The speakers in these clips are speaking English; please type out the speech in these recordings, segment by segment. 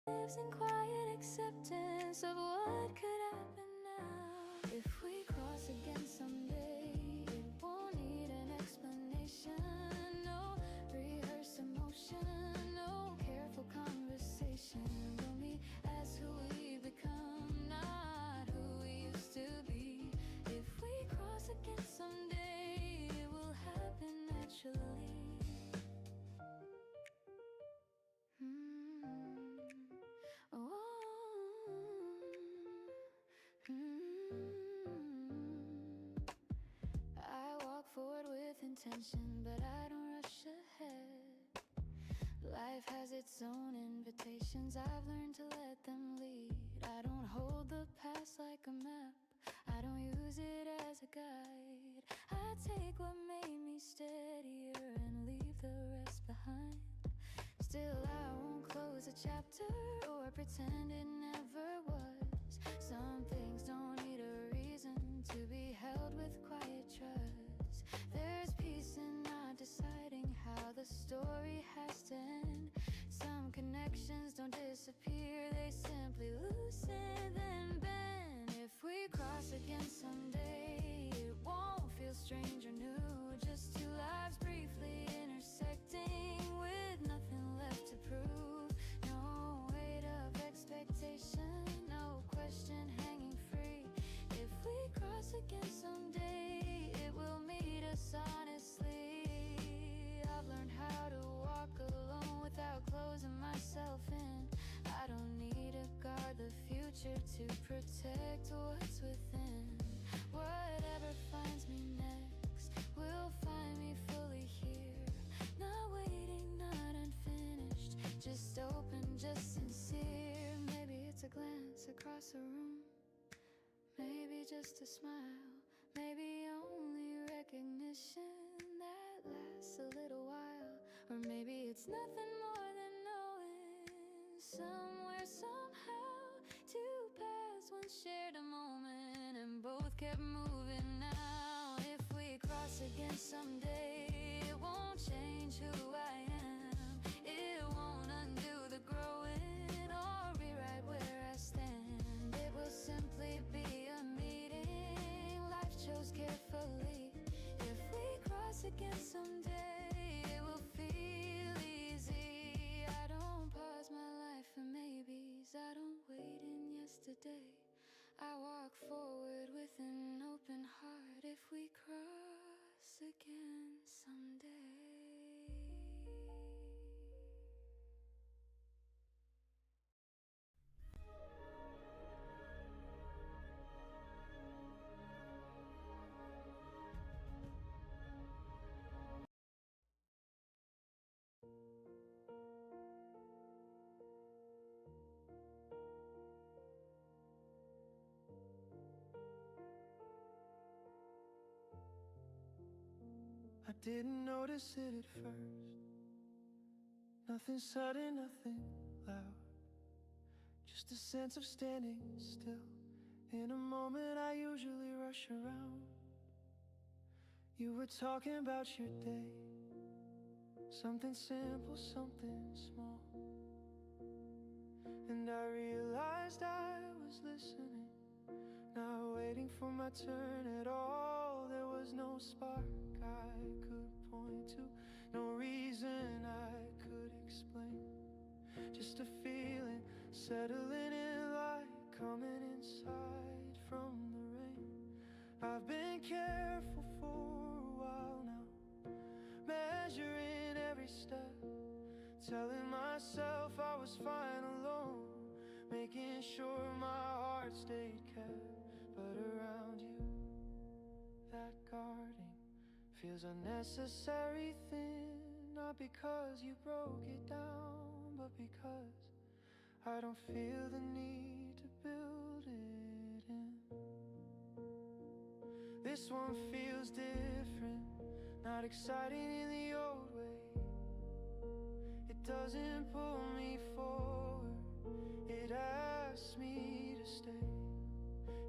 Lives in quiet acceptance of what could happen now. If we cross again someday, it won't need an explanation. No rehearsed emotion, no careful conversation. We'll meet as who we become, not who we used to be. If we cross again someday, it will happen naturally. I walk forward with intention, but I don't rush ahead. Life has its own invitations, I've learned to let them lead. I don't hold the past like a map, I don't use it as a guide. I take what made me steadier and leave the rest behind. Still I won't close a chapter or pretend it never was. Some things don't need a reason to be held with quiet trust. There's peace in not deciding how the story has to end. Some connections don't disappear, they simply loosen and bend. If we cross again someday, it won't feel strange or new. Just two lives briefly intersecting with nothing left to prove. No weight of expectation, no question hanging free. If we cross again someday, it will meet us honestly. I've learned how to walk alone without closing myself in. I don't need to guard the future to protect what's within. Whatever finds me next will find me fully here. Not waiting, not unfinished, just open, just sincere. Maybe it's a glance across a room, maybe just a smile, maybe only recognition that lasts a little while. Or maybe it's nothing more than knowing somewhere, somehow, two paths once shared a moment and both kept moving. Now if we cross again someday, it won't change who I am. It won't undo the growing or rewrite where I stand. It will simply be a meeting life chose carefully. If we cross again someday, it will feel easy. I don't pause my life for maybes, I don't wait in yesterday. I walk forward with an open heart. If we cross again someday. I didn't notice it at first. Nothing sudden, nothing loud. Just a sense of standing still. In a moment I usually rush around. You were talking about your day, something simple, something small. And I realized I was listening, not waiting for my turn at all. There was no spark I could point to, no reason I could explain. Just a feeling settling in like coming inside from the rain. I've been careful for a while now, measuring every step, telling myself I was fine alone, making sure my heart stayed kept. But around you, that guarding feels unnecessary thin. Not because you broke it down, but because I don't feel the need to build it in. This one feels different, not exciting in the old way. It doesn't pull me forward, it asks me to stay.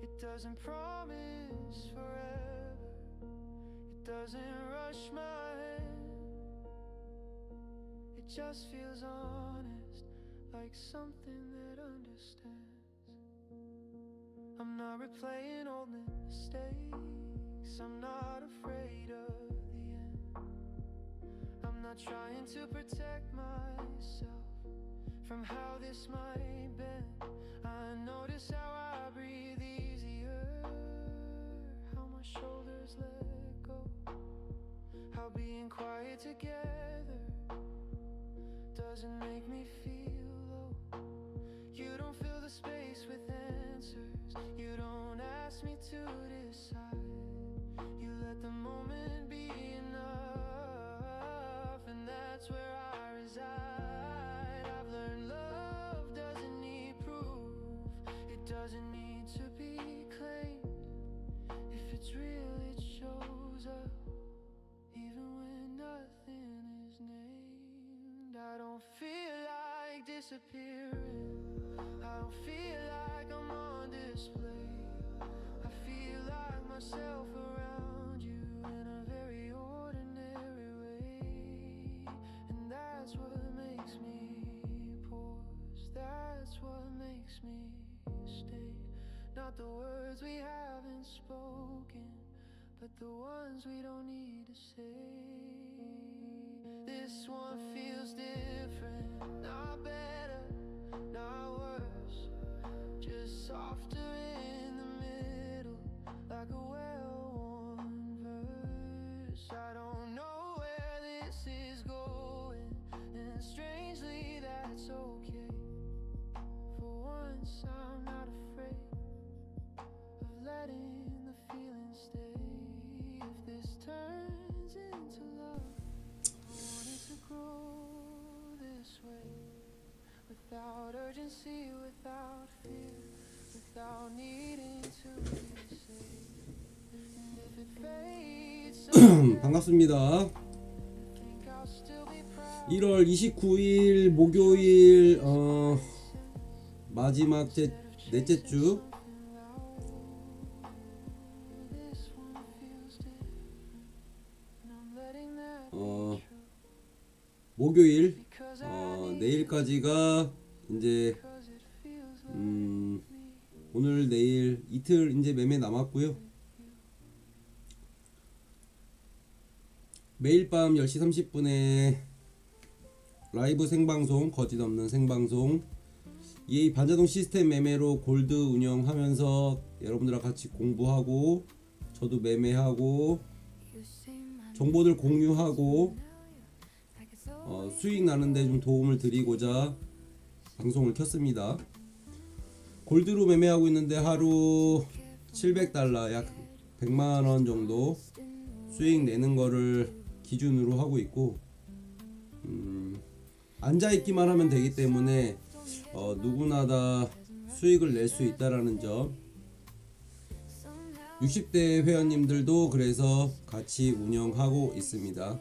It doesn't promise forever, it doesn't rush my hand. It just feels honest, like something that understands. I'm not replaying old mistakes, I'm not afraid of the end. I'm not trying to protect myself from how this might bend. I notice how I breathe easier, how my shoulders let go, how being quiet together doesn't make me feel low. You don't fill the space with answers, you don't ask me to decide. You let the moment be enough, and that's where I reside. I've learned love doesn't need proof, it doesn't need to be claimed. If it's real, it shows up, even when nothing is named. I don't feel like disappearing, I don't feel like I'm on display. I feel like myself around you in a very ordinary way. And that's what makes me pause, that's what makes me stay. Not the words we haven't spoken, but the ones we don't need to say. This one feels different, not better, not worse, just softer in the middle, like a well-worn verse. I don't know where this is going, and strangely that's okay. For once I'm not afraid of letting the feeling stay. If this turns into love, I want it to grow this way, without urgency, without fear, without needing to be saved. And if it fades, 반갑습니다. think I'll still be proud. 1월 29일 목요일 마지막 넷째 주 This one feels different, and I'm letting that be true. 목요일 Because I 내일까지가 이제 because it feels like me. 오늘 내일 이틀 이제 매매 남았고요. 매일 밤 10시 30분에 라이브 생방송, 거짓 없는 생방송, 이 반자동 시스템 매매로 골드 운영하면서 여러분들과 같이 공부하고 저도 매매하고 정보들 공유하고 수익 나는데 좀 도움을 드리고자 방송을 켰습니다. 골드로 매매하고 있는데 하루 700달러 약 100만원 정도 수익 내는 거를 기준으로 하고 있고, 앉아있기만 하면 되기 때문에 누구나 다 수익을 낼 수 있다라는 점, 60대 회원님들도 그래서 같이 운영하고 있습니다.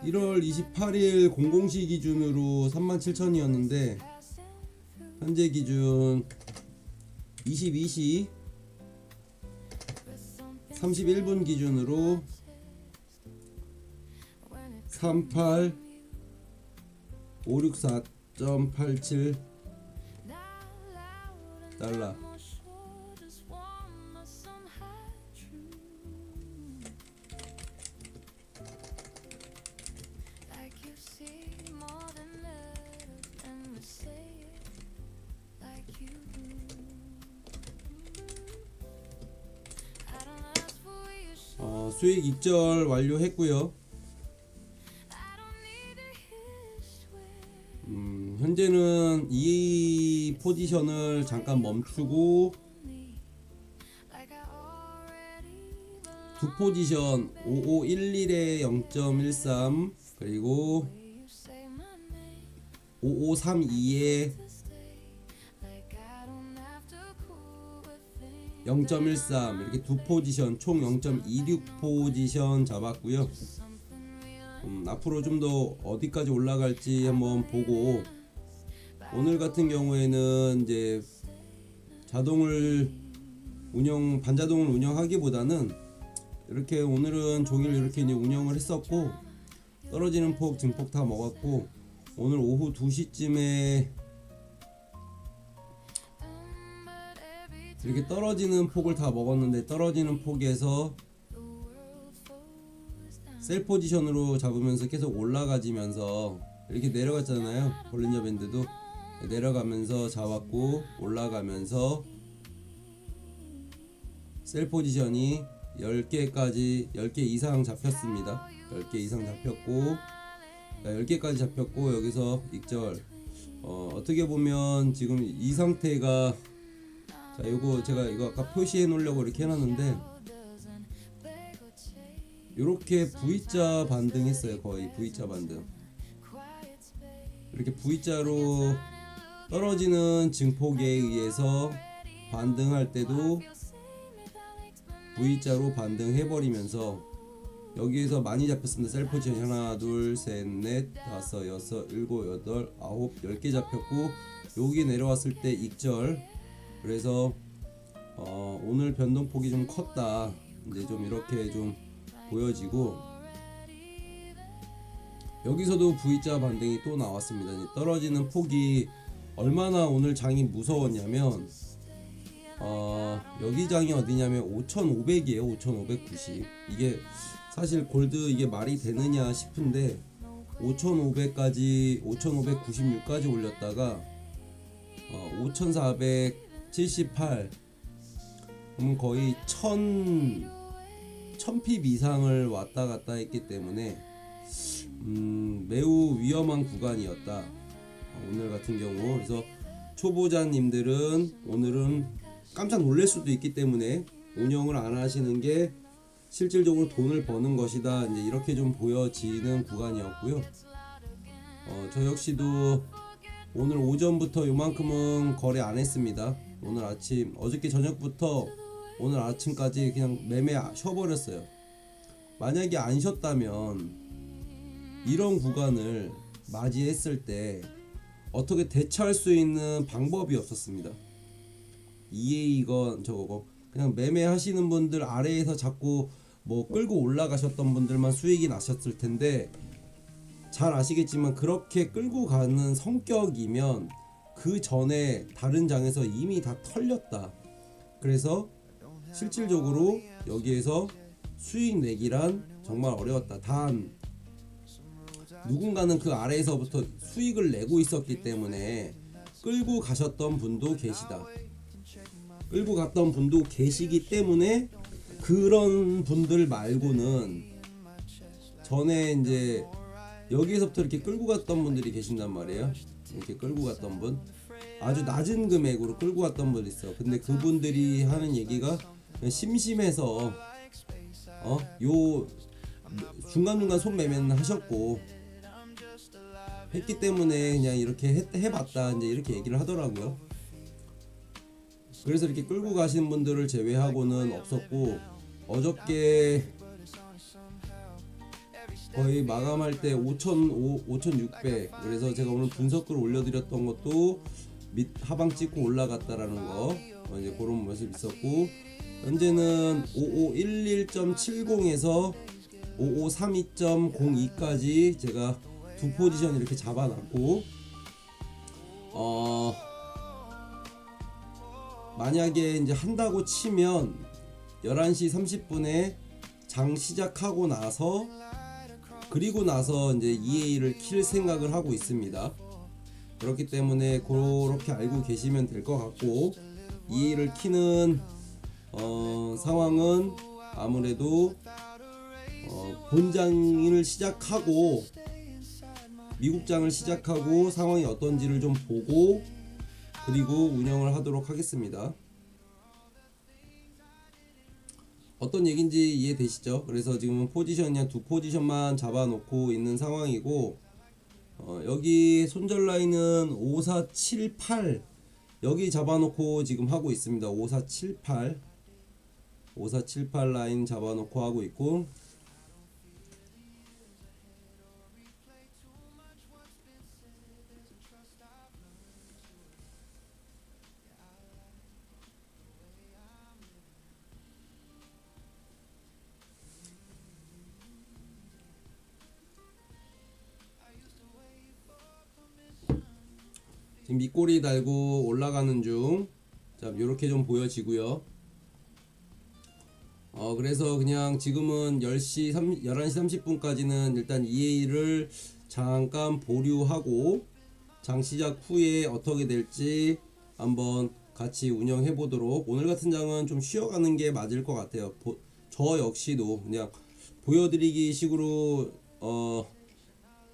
1월 28일 공공시 기준으로 37,000이었는데 현재 기준 22시 31분 기준으로 38564.87 달러. 수익 입절 완료했고요. 현재는 이 포지션을 잠깐 멈추고 두 포지션 5511에 0.13 그리고 5532에 0.13 이렇게 두 포지션 총 0.26 포지션 잡았고요. 앞으로 좀 더 어디까지 올라갈지 한번 보고, 오늘 같은 경우에는 이제 반자동을 운영하기보다는 이렇게 오늘은 종일 이렇게 이제 운영을 했었고, 떨어지는 폭, 증폭 다 먹었고, 오늘 오후 2시쯤에 이렇게 떨어지는 폭을 다 먹었는데, 떨어지는 폭에서 셀 포지션으로 잡으면서 계속 올라가지면서 이렇게 내려갔잖아요. 볼린저 밴드도 내려가면서 잡았고, 올라가면서 셀 포지션이 10개 이상 잡혔습니다. 10개 이상 잡혔고, 10개까지 잡혔고, 여기서 익절. 어떻게 보면 지금 이 상태가, 자, 요거 제가 이거 아까 표시해 놓으려고 이렇게 해놨는데, 요렇게 V자 반등했어요. 거의 V자 반등. 이렇게 V자로 떨어지는 증폭에 의해서 반등할 때도 V자로 반등해버리면서 여기에서 많이 잡혔습니다. 셀 포지션 하나, 둘, 셋, 넷, 다섯, 여섯, 일곱, 여덟, 아홉, 10개 잡혔고, 여기 내려왔을 때 익절. 그래서 오늘 변동폭이 좀 컸다. 이제 좀 이렇게 좀 보여지고, 여기서도 V자 반등이 또 나왔습니다. 이제 떨어지는 폭이 얼마나 오늘 장이 무서웠냐면, 여기 장이 어디냐면 5,500이에요. 5,590. 이게 사실 골드 이게 말이 되느냐 싶은데, 5,500까지 5,596까지 올렸다가 5,478, 그럼 거의 1000핍 이상을 왔다 갔다 했기 때문에 매우 위험한 구간이었다, 오늘 같은 경우. 그래서 초보자님들은 오늘은 깜짝 놀랄 수도 있기 때문에 운영을 안 하시는 게 실질적으로 돈을 버는 것이다, 이제 이렇게 좀 보여지는 구간이었고요. 저 역시도 오늘 오전부터 요만큼은 거래 안 했습니다. 오늘 아침, 어저께 저녁부터 오늘 아침까지 그냥 매매 쉬어버렸어요. 만약에 안 쉬었다면 이런 구간을 맞이했을 때 어떻게 대처할 수 있는 방법이 없었습니다. 이건 저거 그냥 매매하시는 분들 아래에서 자꾸 뭐 끌고 올라가셨던 분들만 수익이 나셨을 텐데, 잘 아시겠지만 그렇게 끌고 가는 성격이면 그 전에 다른 장에서 이미 다 털렸다. 그래서 실질적으로 여기에서 수익 내기란 정말 어려웠다. 단 누군가는 그 아래에서부터 수익을 내고 있었기 때문에 끌고 가셨던 분도 계시다. 끌고 갔던 분도 계시기 때문에 그런 분들 말고는 전에 이제 여기에서부터 이렇게 끌고 갔던 분들이 계신단 말이에요. 이렇게 끌고 갔던 분, 아주 낮은 금액으로 끌고 갔던 분 있어. 근데 그분들이 하는 얘기가 그냥 심심해서 요 중간중간 손매매는 하셨고 했기 때문에 그냥 이렇게 해봤다, 이제 이렇게 얘기를 하더라고요. 그래서 이렇게 끌고 가신 분들을 제외하고는 없었고, 어저께 거의 마감할 때 5,600, 그래서 제가 오늘 분석글 올려드렸던 것도 밑 하방 찍고 올라갔다라는 거, 이제 그런 모습 있었고, 현재는 5511.70에서 5532.02까지 제가 두 포지션 이렇게 잡아놨고, 만약에 이제 한다고 치면 11시 30분에 장 시작하고 나서, 그리고 나서 이제 EA를 킬 생각을 하고 있습니다. 그렇기 때문에 그렇게 알고 계시면 될 것 같고, EA를 키는 상황은 아무래도 본장을 시작하고 미국장을 시작하고 상황이 어떤지를 좀 보고 그리고 운영을 하도록 하겠습니다. 어떤 얘기인지 이해되시죠? 그래서 지금은 포지션 그냥 두 포지션만 잡아놓고 있는 상황이고, 여기 손절 라인은 5478 여기 잡아놓고 지금 하고 있습니다. 5478 라인 잡아놓고 하고 있고, 지금 밑꼬리 달고 올라가는 중. 자, 요렇게 좀 보여지고요. 그래서 그냥 지금은 11시 30분까지는 일단 EA를 잠깐 보류하고 장 시작 후에 어떻게 될지 한번 같이 운영해 보도록. 오늘 같은 장은 좀 쉬어가는 게 맞을 것 같아요. 저 역시도 그냥 보여드리기 식으로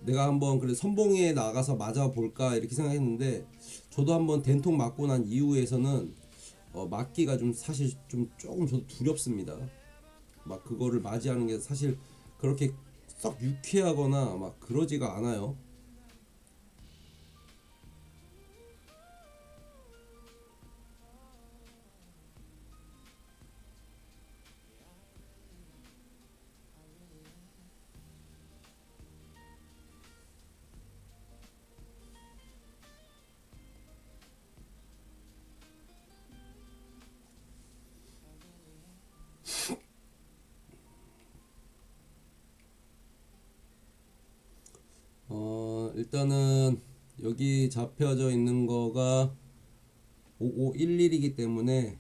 내가 한번 그래 선봉에 나가서 맞아 볼까 이렇게 생각했는데, 저도 한번 된통 맞고 난 이후에서는 맞기가 좀 사실 좀 조금 저도 두렵습니다. 막 그거를 맞이하는 게 사실 그렇게 썩 유쾌하거나 막 그러지가 않아요. 일단은 여기 잡혀져 있는 거가 5511이기 때문에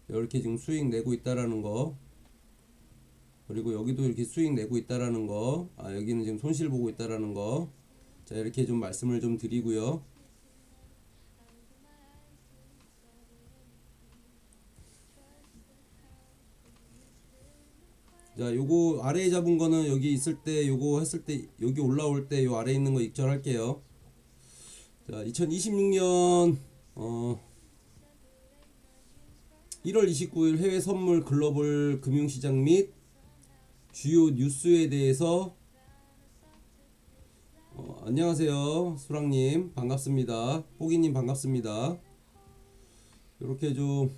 이렇게 지금 수익 내고 있다라는 거, 그리고 여기도 이렇게 수익 내고 있다라는 거, 여기는 지금 손실 보고 있다라는 거. 자, 이렇게 좀 말씀을 좀 드리고요. 자, 요거 아래에 잡은 거는 여기 있을 때, 요거 했을 때, 여기 올라올 때 요 아래에 있는 거 익절할게요. 자, 2026년 1월 29일 해외 선물 글로벌 금융시장 및 주요 뉴스에 대해서 안녕하세요. 수랑님 반갑습니다. 뽀기님 반갑습니다. 이렇게 좀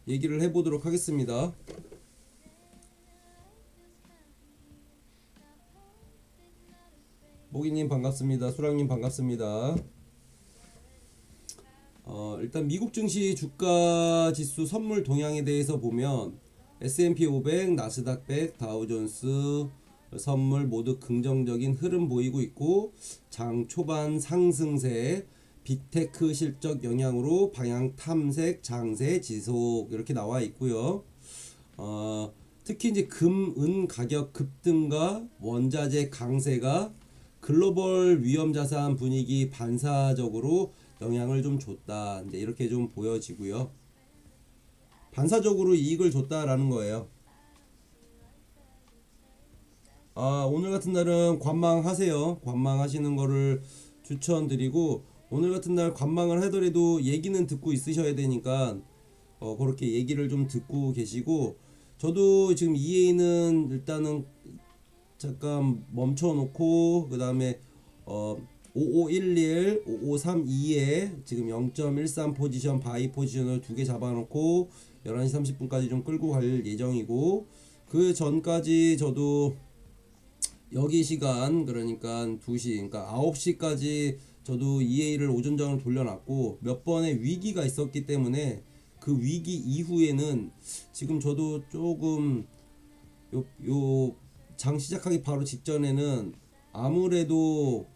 얘기를 해보도록 하겠습니다. 뽀기님 반갑습니다. 수랑님 반갑습니다. 일단 미국 증시 주가 지수 선물 동향에 대해서 보면 S&P 500, 나스닥 100, 다우존스 선물 모두 긍정적인 흐름 보이고 있고, 장 초반 상승세, 빅테크 실적 영향으로 방향 탐색 장세 지속 이렇게 나와 있고요. 특히 이제 금, 은 가격 급등과 원자재 강세가 글로벌 위험 자산 분위기 반사적으로 영향을 좀 줬다. 이제 이렇게 좀 보여지고요. 반사적으로 이익을 줬다라는 거예요. 오늘 같은 날은 관망하세요. 관망하시는 거를 추천드리고, 오늘 같은 날 관망을 하더라도 얘기는 듣고 있으셔야 되니까 그렇게 얘기를 좀 듣고 계시고, 저도 지금 EA는 일단은 잠깐 멈춰놓고, 그 다음에 5511, 5532에 지금 0.13 포지션 바이 포지션을 2개 잡아놓고 11시 30분까지 좀 끌고 갈 예정이고, 그 전까지 저도 여기 시간 그러니까 2시 그러니까 9시까지 저도 EA를 오전장을 돌려놨고, 몇 번의 위기가 있었기 때문에 그 위기 이후에는 지금 저도 조금 요 장 시작하기 바로 직전에는 아무래도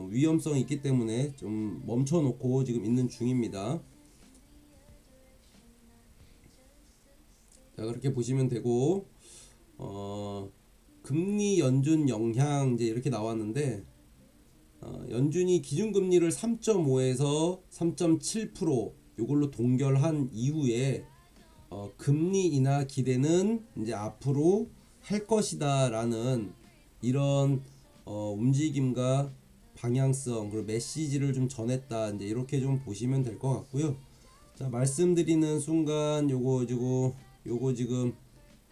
위험성이 있기 때문에 좀 멈춰놓고 지금 있는 중입니다. 자, 그렇게 보시면 되고, 금리 연준 영향 이제 이렇게 나왔는데, 연준이 기준금리를 3.5에서 3.7% 요걸로 동결한 이후에 금리 인하 기대는 이제 앞으로 할 것이다라는 이런 움직임과 방향성 그리고 메시지를 좀 전했다. 이제 이렇게 좀 보시면 될 것 같고요. 자, 말씀드리는 순간 요거 지금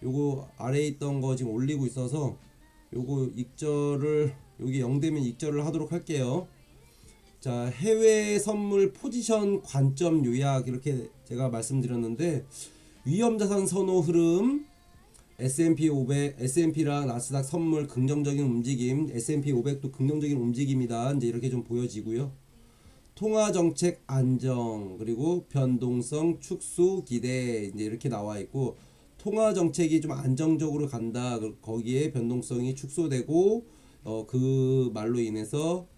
요거 아래에 있던 거 지금 올리고 있어서 요거 익절을 여기 0되면 익절을 하도록 할게요. 자, 해외 선물 포지션 관점 요약 이렇게 제가 말씀드렸는데, 위험자산 선호 흐름, S&P 500, S&P랑 나스닥 선물 긍정적인 움직임, S&P 500도 긍정적인 움직임이다. 이제 이렇게 좀 보여지고요. 통화 정책 안정, 그리고 변동성 축소 기대 이제 이렇게 나와 있고, 통화 정책이 좀 안정적으로 간다. 거기에 변동성이 축소되고 그 말로 인해서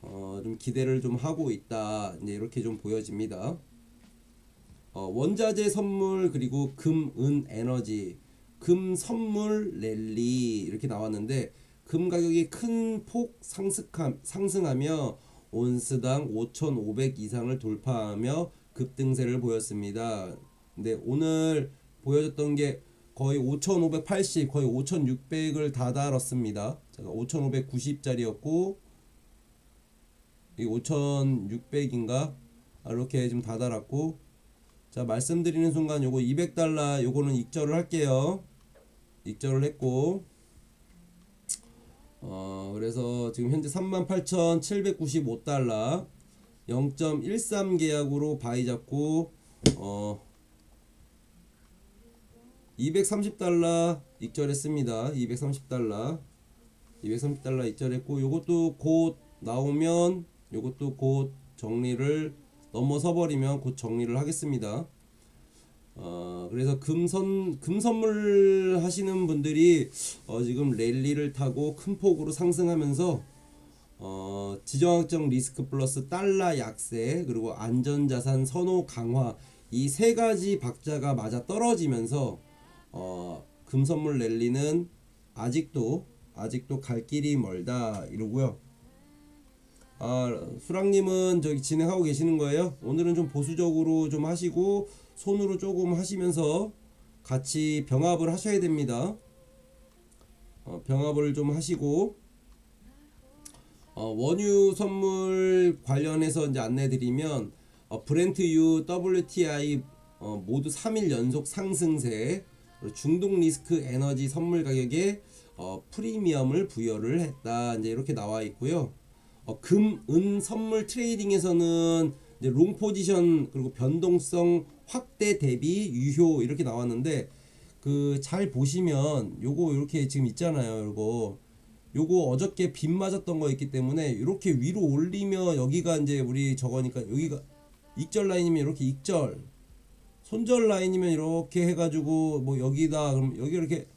좀 기대를 좀 하고 있다. 이제 이렇게 좀 보여집니다. 원자재 선물 그리고 금, 은, 에너지, 금 선물 랠리 이렇게 나왔는데 금 가격이 큰 폭 상승하며 온스당 5,500 이상을 돌파하며 급등세를 보였습니다. 근데 오늘 보여줬던 게 거의 5,580, 거의 5,600을 다다랐습니다. 5,590짜리였고 이 5,600인가 이렇게 좀 다다랐고, 자 말씀드리는 순간 요거 200달러 요거는 익절을 할게요. 익절을 했고, 그래서 지금 현재 38,795달러 0.13 계약으로 바이 잡고 230달러 익절했습니다. 230달러 익절했고, 요것도 곧 나오면 요것도 곧 정리를 넘어서 버리면 곧 정리를 하겠습니다. 그래서 금 선물 하시는 분들이 지금 랠리를 타고 큰 폭으로 상승하면서 지정학적 리스크 플러스 달러 약세 그리고 안전자산 선호 강화 이 세 가지 박자가 맞아 떨어지면서 금 선물 랠리는 아직도 갈 길이 멀다 이러고요. 수랑님은 저기 진행하고 계시는 거예요? 오늘은 좀 보수적으로 좀 하시고 손으로 조금 하시면서 같이 병합을 하셔야 됩니다. 병합을 좀 하시고, 원유 선물 관련해서 이제 안내드리면 브렌트유, WTI 모두 3일 연속 상승세, 중동 리스크 에너지 선물 가격에 프리미엄을 부여를 했다. 이제 이렇게 나와 있고요. 금, 은 선물 트레이딩에서는 이제 롱 포지션 그리고 변동성 확대 대비 유효 이렇게 나왔는데, 그 잘 보시면 요거 이렇게 지금 있잖아요. 요거 어저께 빗 맞았던 거 있기 때문에 이렇게 위로 올리면 여기가 이제 우리 저거니까 여기가 익절 라인이면 이렇게 익절, 손절 라인이면 이렇게 해가지고 뭐 여기다 그럼 여기 이렇게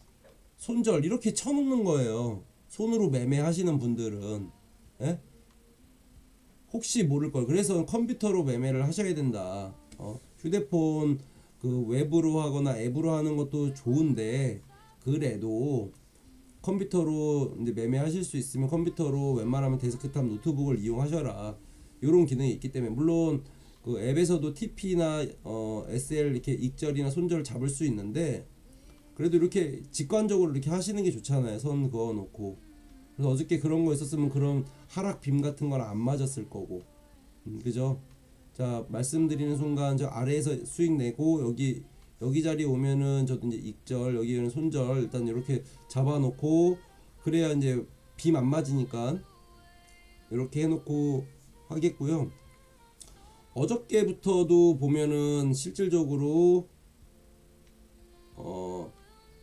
손절 이렇게 쳐놓는 거예요. 손으로 매매하시는 분들은. 예? 혹시 모를 걸. 그래서 컴퓨터로 매매를 하셔야 된다. 휴대폰 그 웹으로 하거나 앱으로 하는 것도 좋은데 그래도 컴퓨터로 이제 매매하실 수 있으면 컴퓨터로 웬만하면 데스크탑 노트북을 이용하셔라. 이런 기능이 있기 때문에, 물론 그 앱에서도 TP나 SL 이렇게 익절이나 손절 잡을 수 있는데 그래도 이렇게 직관적으로 이렇게 하시는 게 좋잖아요. 선 그어 놓고. 그래서 어저께 그런 거 있었으면 그런 하락 빔 같은 건 안 맞았을 거고, 그죠? 자 말씀드리는 순간 저 아래에서 수익 내고 여기 자리에 오면은 저도 이제 익절, 여기는 손절 일단 이렇게 잡아놓고, 그래야 이제 빔 안 맞으니까 이렇게 해놓고 하겠고요. 어저께부터도 보면은 실질적으로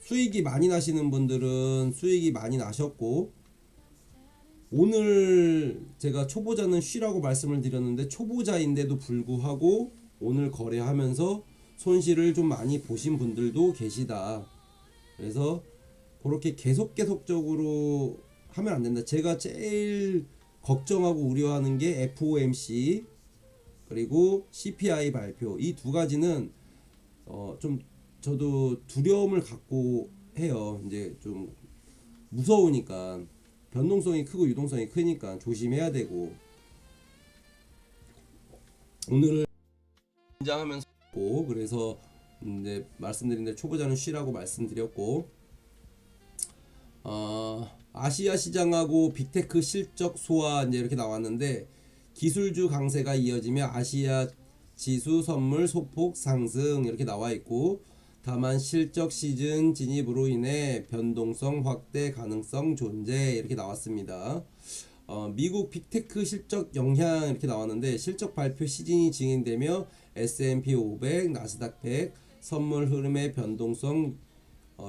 수익이 많이 나시는 분들은 수익이 많이 나셨고, 오늘 제가 초보자는 쉬라고 말씀을 드렸는데 초보자인데도 불구하고 오늘 거래하면서 손실을 좀 많이 보신 분들도 계시다. 그래서 그렇게 계속적으로 하면 안 된다. 제가 제일 걱정하고 우려하는 게 FOMC 그리고 CPI 발표, 이 두 가지는 좀 저도 두려움을 갖고 해요. 이제 좀 무서우니까, 변동성이 크고 유동성이 크니까 조심해야 되고, 오늘을 긴장하면서 그래서 이제 말씀드린 대로 초보자는 쉬라고 말씀드렸고, 아시아 시장하고 빅테크 실적 소화 이제 이렇게 나왔는데, 기술주 강세가 이어지며 아시아 지수 선물 소폭 상승 이렇게 나와 있고, 다만 실적 시즌 진입으로 인해 변동성 확대 가능성 존재 이렇게 나왔습니다. 미국 빅테크 실적 영향 이렇게 나왔는데, 실적 발표 시즌이 진행되며 S&P 500, 나스닥 100 선물 흐름의 변동성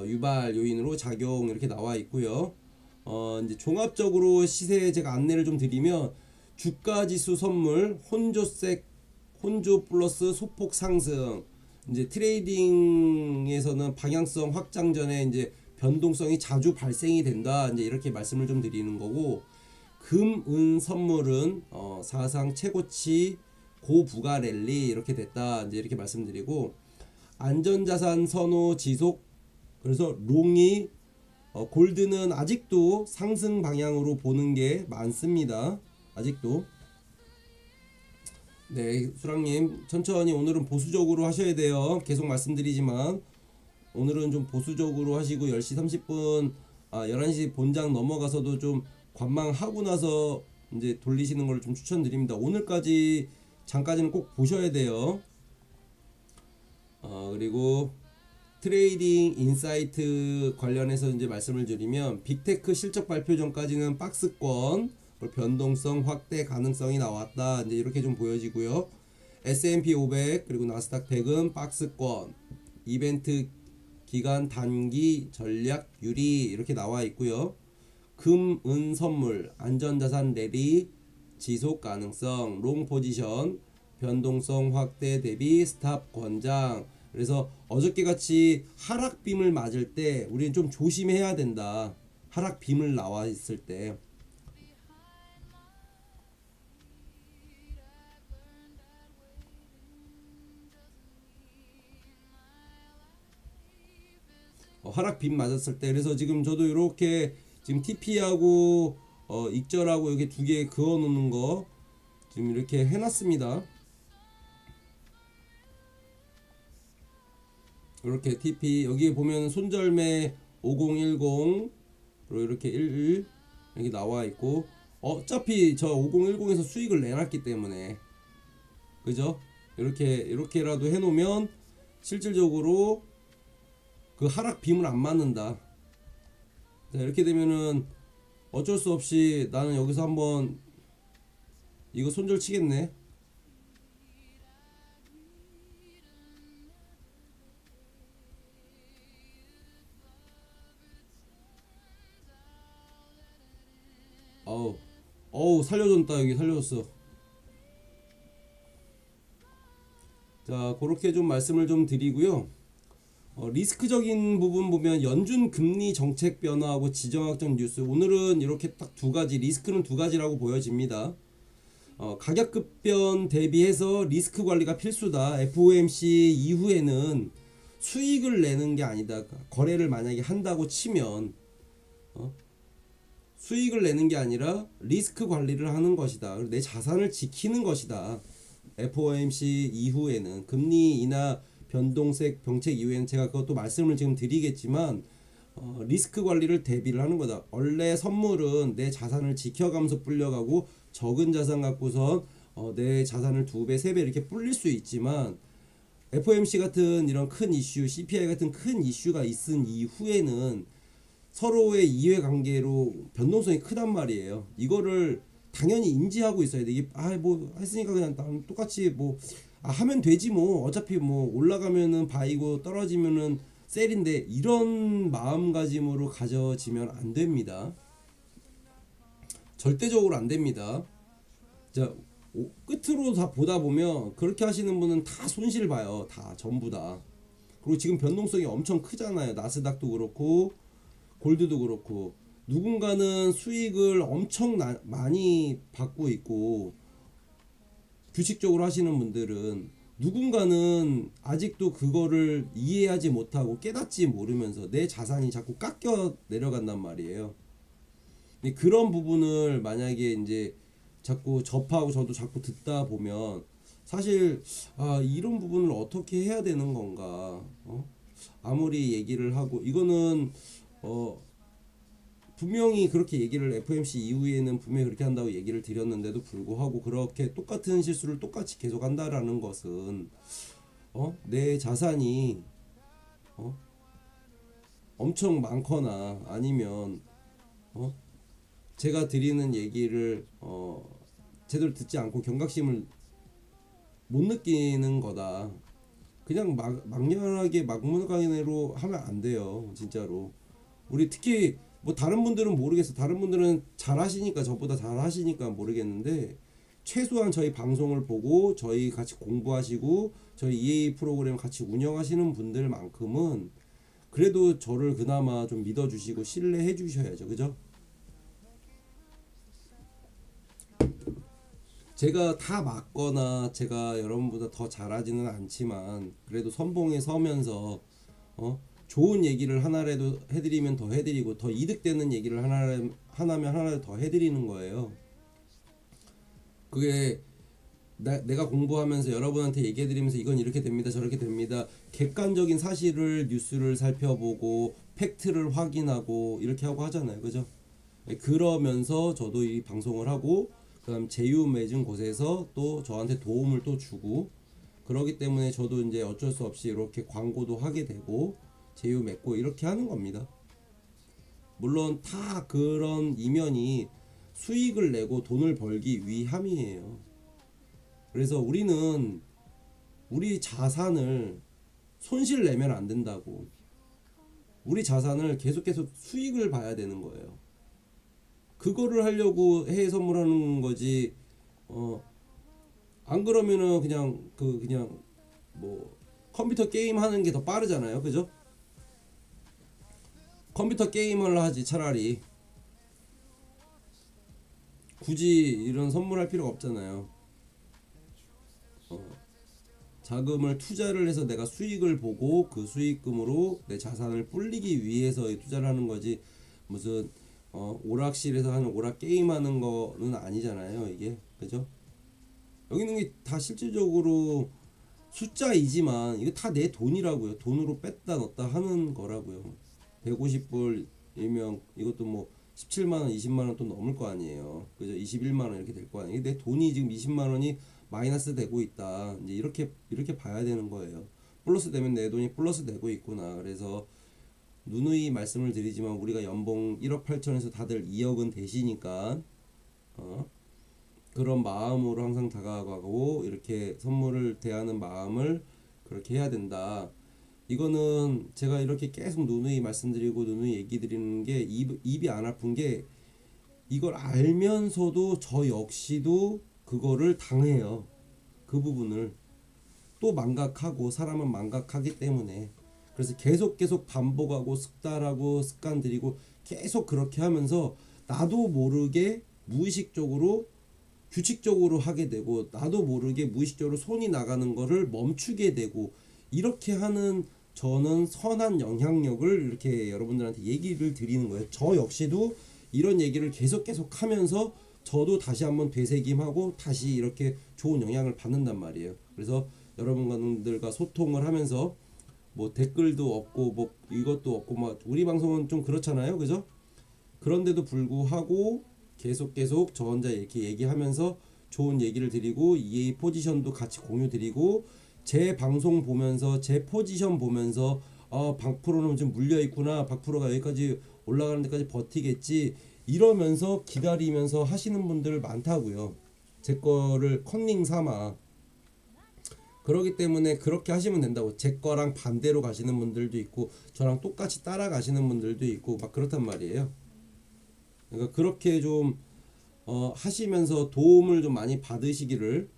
유발 요인으로 작용 이렇게 나와 있고요. 이제 종합적으로 시세 제가 안내를 좀 드리면, 주가 지수 선물 혼조 플러스 소폭 상승, 이제 트레이딩에서는 방향성 확장 전에 이제 변동성이 자주 발생이 된다. 이제 이렇게 말씀을 좀 드리는 거고, 금, 은 선물은 사상 최고치 고부가 랠리 이렇게 됐다. 이제 이렇게 말씀드리고, 안전자산 선호 지속. 그래서 롱이 골드는 아직도 상승 방향으로 보는 게 많습니다. 아직도. 네, 수랑님 천천히 오늘은 보수적으로 하셔야 돼요. 계속 말씀드리지만 오늘은 좀 보수적으로 하시고 10시 30분 11시 본장 넘어가서도 좀 관망하고 나서 이제 돌리시는 걸 좀 추천드립니다. 오늘까지 장까지는 꼭 보셔야 돼요. 그리고 트레이딩 인사이트 관련해서 이제 말씀을 드리면 빅테크 실적 발표 전까지는 박스권 변동성 확대 가능성이 나왔다. 이제 이렇게 좀 보여지고요. S&P 500 그리고 나스닥 100은 박스권, 이벤트 기간 단기 전략 유리 이렇게 나와 있고요. 금, 은 선물, 안전자산 랠리 지속 가능성, 롱 포지션, 변동성 확대 대비 스탑 권장. 그래서 어저께 같이 하락빔을 맞을 때 우리는 좀 조심해야 된다. 하락빔을 나와 있을 때. 하락빔 맞았을 때. 그래서 지금 저도 이렇게 지금 TP하고 익절하고 여기 두 개 그어 놓는 거 지금 이렇게 해놨습니다. 이렇게 TP 여기 보면 손절매 5010 그리고 이렇게 11 여기 나와 있고, 어차피 저 5010에서 수익을 내놨기 때문에 그죠? 이렇게라도 해놓으면 실질적으로 그 하락 빔을 안 맞는다. 자, 이렇게 되면은 어쩔 수 없이 나는 여기서 한번 이거 손절 치겠네. 어우 살려줬다. 여기 살려줬어. 자, 그렇게 좀 말씀을 좀 드리고요. 리스크적인 부분 보면 연준 금리 정책 변화하고 지정학적 뉴스. 오늘은 이렇게 딱 두 가지, 리스크는 두 가지라고 보여집니다. 가격 급변 대비해서 리스크 관리가 필수다. FOMC 이후에는 수익을 내는 게 아니다. 거래를 만약에 한다고 치면 수익을 내는 게 아니라 리스크 관리를 하는 것이다. 내 자산을 지키는 것이다. FOMC 이후에는 금리 인하 변동색 정책 이후에는 제가 그것도 말씀을 지금 드리겠지만 리스크 관리를 대비를 하는 거다. 원래 선물은 내 자산을 지켜가면서 불려가고 적은 자산 갖고선 내 자산을 2배, 3배 이렇게 불릴 수 있지만 FOMC 같은 이런 큰 이슈, CPI 같은 큰 이슈가 있은 이후에는 서로의 이해관계로 변동성이 크단 말이에요. 이거를 당연히 인지하고 있어야 돼. 이게 뭐 했으니까 그냥 똑같이 하면 되지 뭐. 어차피 뭐 올라가면은 바이고 떨어지면은 셀인데, 이런 마음가짐으로 가져지면 안 됩니다. 절대적으로 안 됩니다. 자, 끝으로 다 보다 보면 그렇게 하시는 분은 다 손실 봐요. 다 전부 다. 그리고 지금 변동성이 엄청 크잖아요. 나스닥도 그렇고 골드도 그렇고. 누군가는 수익을 엄청 많이 받고 있고, 규칙적으로 하시는 분들은 누군가는 아직도 그거를 이해하지 못하고 깨닫지 모르면서 내 자산이 자꾸 깎여 내려간단 말이에요. 근데 그런 부분을 만약에 이제 자꾸 접하고 저도 자꾸 듣다 보면 사실 이런 부분을 어떻게 해야 되는 건가, 아무리 얘기를 하고 이거는 분명히 그렇게 얘기를 FOMC 이후에는 분명히 그렇게 한다고 얘기를 드렸는데도 불구하고 그렇게 똑같은 실수를 똑같이 계속 한다라는 것은 내 자산이 엄청 많거나 아니면 제가 드리는 얘기를 제대로 듣지 않고 경각심을 못 느끼는 거다. 그냥 막연하게 막무가내로 하면 안 돼요. 진짜로. 우리 특히 뭐 다른 분들은 모르겠어. 다른 분들은 잘하시니까, 저보다 잘하시니까 모르겠는데, 최소한 저희 방송을 보고 저희 같이 공부하시고 저희 EA 프로그램 같이 운영하시는 분들만큼은 그래도 저를 그나마 좀 믿어주시고 신뢰해 주셔야죠. 그죠? 제가 다 맞거나 제가 여러분보다 더 잘하지는 않지만 그래도 선봉에 서면서 좋은 얘기를 하나라도 해드리면 더 해드리고 더 이득되는 얘기를 하나면 하나라도 더 해드리는 거예요. 그게 내가 공부하면서 여러분한테 얘기해드리면서 이건 이렇게 됩니다 저렇게 됩니다 객관적인 사실을 뉴스를 살펴보고 팩트를 확인하고 이렇게 하고 하잖아요. 그죠? 그러면서 저도 이 방송을 하고 그다음 제휴 맺은 곳에서 또 저한테 도움을 또 주고 그러기 때문에 저도 이제 어쩔 수 없이 이렇게 광고도 하게 되고 제휴 맺고 이렇게 하는 겁니다. 물론 다 그런 이면이 수익을 내고 돈을 벌기 위함이에요. 그래서 우리는 우리 자산을 손실 내면 안 된다고. 우리 자산을 계속 수익을 봐야 되는 거예요. 그거를 하려고 해외 선물하는 거지. 안 그러면은 그냥 뭐 컴퓨터 게임 하는 게 더 빠르잖아요. 그죠? 컴퓨터 게임을 하지 차라리. 굳이 이런 선물할 필요가 없잖아요. 자금을 투자를 해서 내가 수익을 보고 그 수익금으로 내 자산을 불리기 위해서 투자를 하는 거지 무슨 오락실에서 하는 오락 게임 하는 거는 아니잖아요. 이게 그죠? 여기 있는 게 다 실질적으로 숫자이지만 이거 다 내 돈이라고요. 돈으로 뺐다 넣었다 하는 거라고요. 150불이면 이것도 뭐 17만원 20만원 또 넘을 거 아니에요. 그죠? 21만원 이렇게 될 거 아니에요. 내 돈이 지금 20만원이 마이너스 되고 있다. 이제 이렇게 봐야 되는 거예요. 플러스 되면 내 돈이 플러스 되고 있구나. 그래서 누누이 말씀을 드리지만 우리가 연봉 1억 8천에서 다들 2억은 되시니까 그런 마음으로 항상 다가가고 이렇게 선물을 대하는 마음을 그렇게 해야 된다. 이거는 제가 이렇게 계속 누누이 말씀드리고 누누이 얘기 드리는 게 입이 안 아픈 게 이걸 알면서도 저 역시도 그거를 당해요. 그 부분을 또 망각하고 사람은 망각하기 때문에 그래서 계속 반복하고 습관하고 습관 들이고 계속 그렇게 하면서 나도 모르게 무의식적으로 규칙적으로 하게 되고 나도 모르게 무의식적으로 손이 나가는 거를 멈추게 되고 이렇게 하는 저는 선한 영향력을 이렇게 여러분들한테 얘기를 드리는 거예요. 저 역시도 이런 얘기를 계속 하면서 저도 다시 한번 되새김하고 다시 이렇게 좋은 영향을 받는단 말이에요. 그래서 여러분들과 소통을 하면서 뭐 댓글도 없고 뭐 이것도 없고 막 우리 방송은 좀 그렇잖아요. 그죠? 그런데도 불구하고 계속 저 혼자 이렇게 얘기하면서 좋은 얘기를 드리고 이 포지션도 같이 공유 드리고 제 방송 보면서 제 포지션 보면서 박프로는 좀 물려 있구나. 박프로가 여기까지 올라가는 데까지 버티겠지. 이러면서 기다리면서 하시는 분들 많다고요. 제 거를 컨닝 삼아. 그러기 때문에 그렇게 하시면 된다고. 제 거랑 반대로 가시는 분들도 있고 저랑 똑같이 따라가시는 분들도 있고 막 그렇단 말이에요. 그러니까 그렇게 좀 하시면서 도움을 좀 많이 받으시기를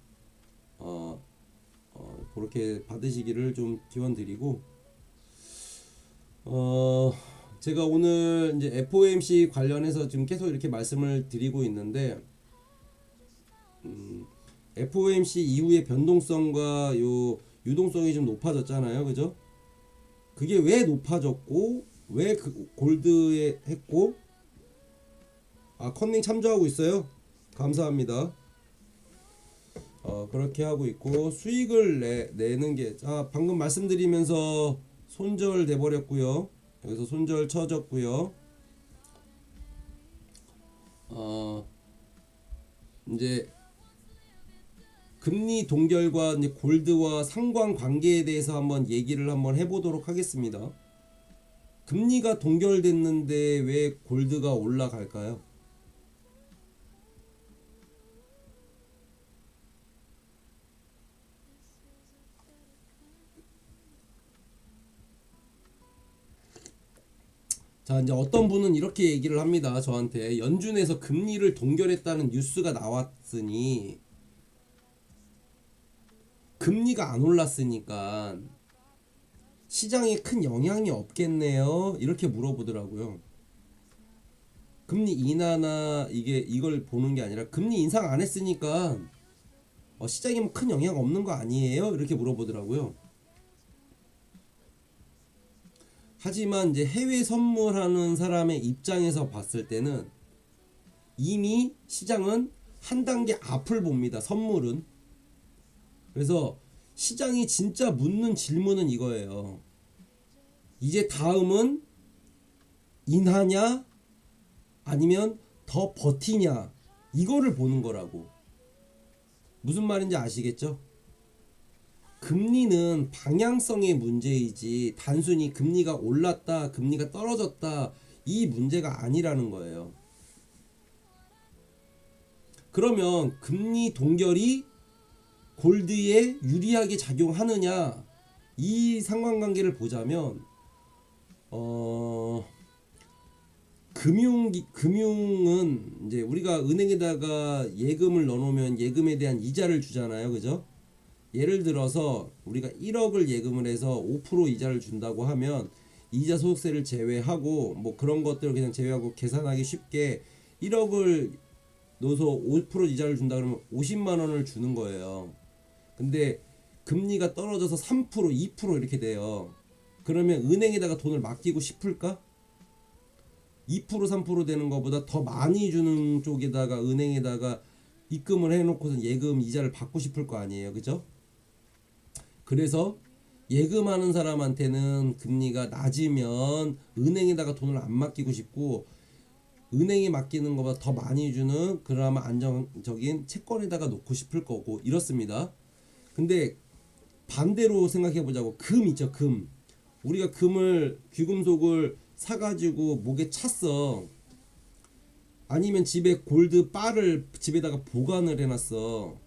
그렇게 받으시기를 좀 기원드리고 제가 오늘 이제 FOMC 관련해서 지금 계속 이렇게 말씀을 드리고 있는데 FOMC 이후의 변동성과 요 유동성이 좀 높아졌잖아요. 그죠? 그게 왜 높아졌고 왜 그 골드에 했고 컨닝 참조하고 있어요. 감사합니다. 그렇게 하고 있고 수익을 내는 게 방금 말씀드리면서 손절 돼 버렸고요. 여기서 손절 쳐졌고요. 이제 금리 동결과 이제 골드와 상관관계에 대해서 한번 얘기를 한번 해보도록 하겠습니다. 금리가 동결됐는데 왜 골드가 올라갈까요? 자, 이제 어떤 분은 이렇게 얘기를 합니다. 저한테 연준에서 금리를 동결했다는 뉴스가 나왔으니 금리가 안 올랐으니까 시장에 큰 영향이 없겠네요. 이렇게 물어보더라고요. 금리 인하나 이걸 보는 게 아니라 금리 인상 안 했으니까 시장에 뭐 큰 영향 없는 거 아니에요? 이렇게 물어보더라고요. 하지만 이제 해외 선물하는 사람의 입장에서 봤을 때는 이미 시장은 한 단계 앞을 봅니다. 선물은. 그래서 시장이 진짜 묻는 질문은 이거예요. 이제 다음은 인하냐 아니면 더 버티냐, 이거를 보는 거라고. 무슨 말인지 아시겠죠? 금리는 방향성의 문제이지 단순히 금리가 올랐다 금리가 떨어졌다 이 문제가 아니라는 거예요. 그러면 금리 동결이 골드에 유리하게 작용하느냐, 이 상관관계를 보자면 금융은 이제 우리가 은행에다가 예금을 넣어놓으면 예금에 대한 이자를 주잖아요, 그죠? 예를 들어서 우리가 1억을 예금을 해서 5% 이자를 준다고 하면 이자 소득세를 제외하고 뭐 그런 것들을 그냥 제외하고 계산하기 쉽게 1억을 넣어서 5% 이자를 준다 그러면 50만 원을 주는 거예요. 근데 금리가 떨어져서 3%, 2% 이렇게 돼요. 그러면 은행에다가 돈을 맡기고 싶을까? 2%, 3% 되는 것보다 더 많이 주는 쪽에다가 은행에다가 입금을 해놓고서 예금 이자를 받고 싶을 거 아니에요, 그죠? 그래서 예금하는 사람한테는 금리가 낮으면 은행에다가 돈을 안 맡기고 싶고, 은행에 맡기는 것보다 더 많이 주는 그나마 안정적인 채권에다가 놓고 싶을 거고 이렇습니다. 근데 반대로 생각해 보자고. 금 있죠, 금. 우리가 금을, 귀금속을 사가지고 목에 찼어. 아니면 집에 골드 바를 집에다가 보관을 해놨어.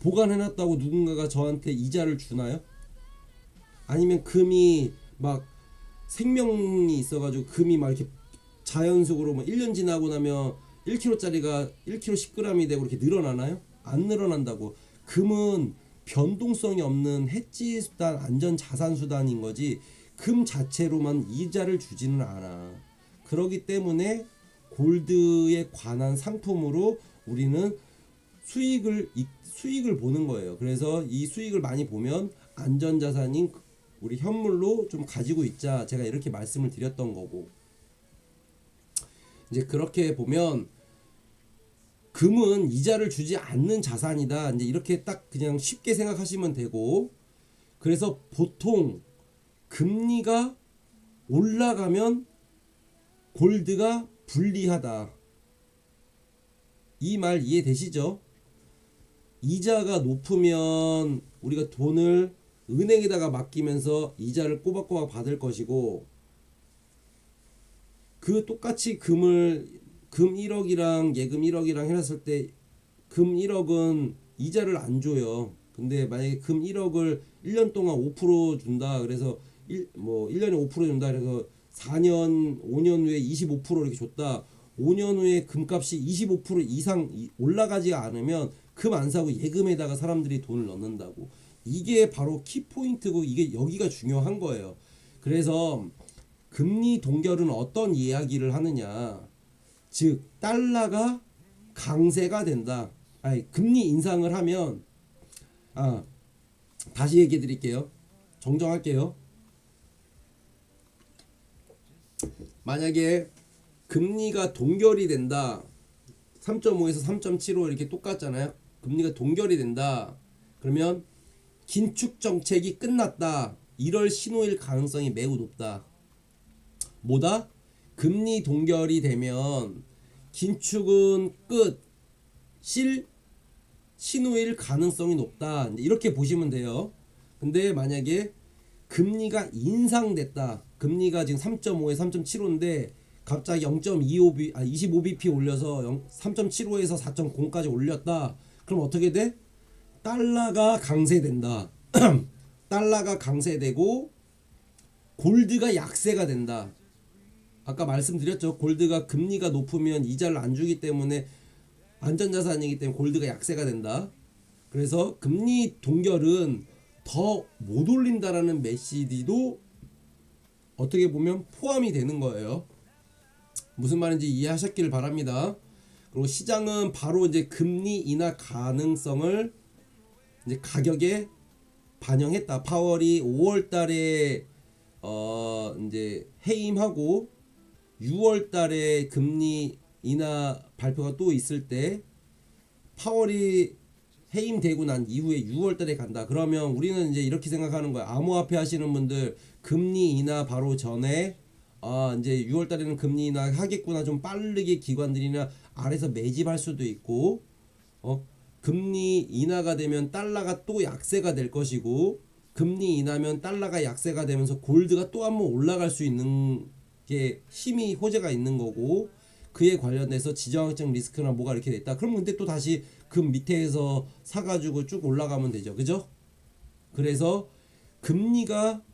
보관해놨다고 누군가가 저한테 이자를 주나요? 아니면 금이 막 생명이 있어가지고 금이 막 이렇게 자연속으로 뭐 1년 지나고 나면 1kg짜리가 1kg 10g이 되고 이렇게 늘어나나요? 안 늘어난다고. 금은 변동성이 없는 해지 수단, 안전 자산 수단인 거지 금 자체로만 이자를 주지는 않아. 그렇기 때문에 골드에 관한 상품으로 우리는 수익을 보는 거예요. 그래서 이 수익을 많이 보면 안전자산인 우리 현물로 좀 가지고 있자, 제가 이렇게 말씀을 드렸던 거고. 이제 그렇게 보면 금은 이자를 주지 않는 자산이다, 이제 이렇게 딱 그냥 쉽게 생각하시면 되고, 그래서 보통 금리가 올라가면 골드가 불리하다, 이 말 이해되시죠? 이자가 높으면 우리가 돈을 은행에다가 맡기면서 이자를 꼬박꼬박 받을 것이고, 그 똑같이 금 1억이랑 예금 1억이랑 해놨을 때 금 1억은 이자를 안 줘요. 근데 만약에 금 1억을 1년 동안 5% 준다, 그래서 1년에 5% 준다, 그래서 4년 5년 후에 25% 이렇게 줬다. 5년 후에 금값이 25% 이상 올라가지 않으면 금 안 사고 예금에다가 사람들이 돈을 넣는다고. 이게 바로 키포인트고, 이게 여기가 중요한 거예요. 그래서 금리 동결은 어떤 이야기를 하느냐, 즉 달러가 강세가 된다. 아니, 금리 인상을 하면, 다시 얘기해 드릴게요. 정정할게요. 만약에 금리가 동결이 된다, 3.5에서 3.75 이렇게 똑같잖아요. 금리가 동결이 된다, 그러면 긴축 정책이 끝났다, 이럴 신호일 가능성이 매우 높다. 뭐다? 금리 동결이 되면 긴축은 끝, 신호일 가능성이 높다, 이렇게 보시면 돼요. 근데 만약에 금리가 인상됐다, 금리가 지금 3.5에 3.75인데 갑자기 25bp 올려서 3.75에서 4.0까지 올렸다, 그럼 어떻게 돼? 달러가 강세된다. 달러가 강세되고 골드가 약세가 된다. 아까 말씀드렸죠. 골드가 금리가 높으면 이자를 안 주기 때문에 안전자산이기 때문에 골드가 약세가 된다. 그래서 금리 동결은 더 못 올린다라는 메시지도 어떻게 보면 포함이 되는 거예요. 무슨 말인지 이해하셨길 바랍니다. 그리고 시장은 바로 이제 금리 인하 가능성을 이제 가격에 반영했다. 파월이 5월 달에 이제 해임하고 6월 달에 금리 인하 발표가 또 있을 때 파월이 해임되고 난 이후에 6월 달에 간다. 그러면 우리는 이제 이렇게 생각하는 거야. 암호화폐 하시는 분들 금리 인하 바로 전에 이제 6월 달에는 금리 인하 하겠구나. 좀 빠르게 기관들이나 아래서 매집할 수도 있고 금리 인하가 되면 달러가 또 약세가 될 것이고 금리 인하면 달러가 약세가 되면서 골드가 또 한번 올라갈 수 있는 게 힘이 호재가 있는 거고 그에 관련해서 지정학적 리스크나 뭐가 이렇게 됐다. 그럼 근데 또 다시 금 밑에서 사가지고 쭉 올라가면 되죠. 그죠? 그래서 금리가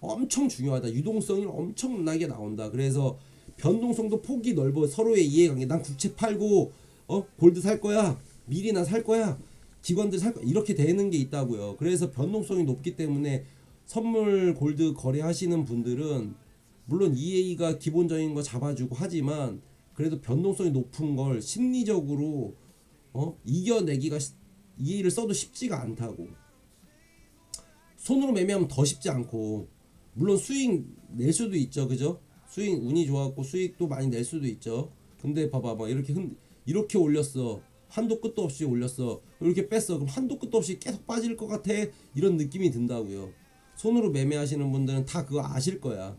엄청 중요하다. 유동성이 엄청나게 나온다. 그래서 변동성도 폭이 넓어. 서로의 이해관계. 난 국채 팔고 골드 살 거야. 미리나 살 거야. 기관들 살 거야. 이렇게 되는 게 있다고요. 그래서 변동성이 높기 때문에 선물 골드 거래하시는 분들은 물론 EA가 기본적인 거 잡아주고 하지만 그래도 변동성이 높은 걸 심리적으로 이겨내기가 EA를 써도 쉽지가 않다고. 손으로 매매하면 더 쉽지 않고 물론 수익 낼 수도 있죠. 그죠? 수익 운이 좋았고 수익도 많이 낼 수도 있죠. 근데 봐봐 이렇게 올렸어. 한도 끝도 없이 올렸어. 이렇게 뺐어. 그럼 한도 끝도 없이 계속 빠질 것 같아. 이런 느낌이 든다고요. 손으로 매매하시는 분들은 다 그거 아실 거야.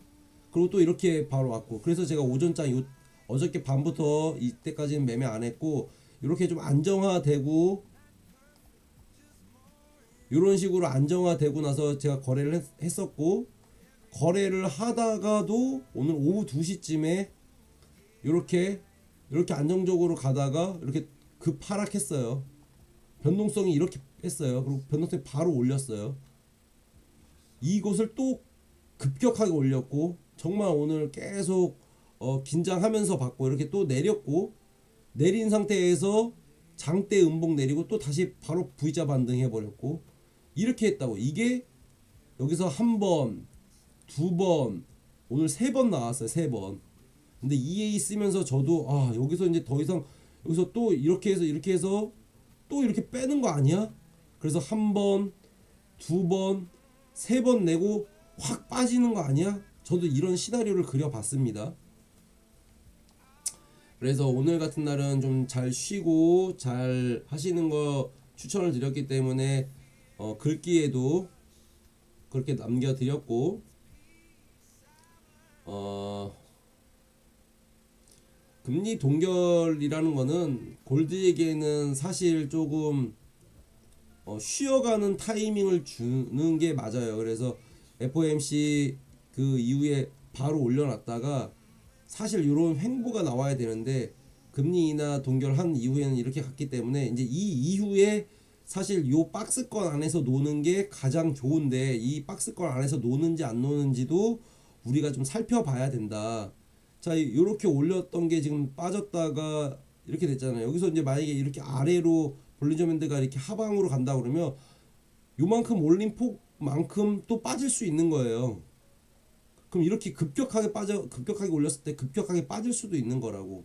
그리고 또 이렇게 바로 왔고 그래서 제가 오전장 어저께 밤부터 이때까지는 매매 안 했고 이렇게 좀 안정화되고 이런 식으로 안정화되고 나서 제가 거래를 했었고 거래를 하다가도 오늘 오후 2시쯤에 이렇게 안정적으로 가다가 이렇게 급하락했어요. 변동성이 이렇게 했어요. 그리고 변동성이 바로 올렸어요. 이곳을 또 급격하게 올렸고 정말 오늘 계속 긴장하면서 받고 이렇게 또 내렸고 내린 상태에서 장대 음봉 내리고 또 다시 바로 V자 반등 해버렸고 이렇게 했다고. 이게 여기서 한 번, 두 번, 오늘 3번 나왔어요. 3번. 근데 EA 쓰면서 저도 여기서 이제 더 이상 여기서 또 이렇게 해서 또 이렇게 빼는 거 아니야? 그래서 한 번, 두 번, 3번 내고 확 빠지는 거 아니야? 저도 이런 시나리오를 그려봤습니다. 그래서 오늘 같은 날은 좀 잘 쉬고 잘 하시는 거 추천을 드렸기 때문에 글귀에도 그렇게 남겨드렸고 금리 동결이라는 거는 골드에게는 사실 조금 쉬어가는 타이밍을 주는 게 맞아요. 그래서 FOMC 그 이후에 바로 올려놨다가 사실 이런 횡보가 나와야 되는데 금리 인하 동결한 이후에는 이렇게 갔기 때문에 이제 이 이후에 사실 요 박스권 안에서 노는 게 가장 좋은데 이 박스권 안에서 노는지 안 노는지도 우리가 좀 살펴봐야 된다. 자, 이렇게 올렸던 게 지금 빠졌다가 이렇게 됐잖아요. 여기서 이제 만약에 이렇게 아래로 볼리ンジャー밴드가 이렇게 하방으로 간다 그러면 요만큼 올린 폭만큼 또 빠질 수 있는 거예요. 그럼 이렇게 급격하게 올렸을 때 급격하게 빠질 수도 있는 거라고.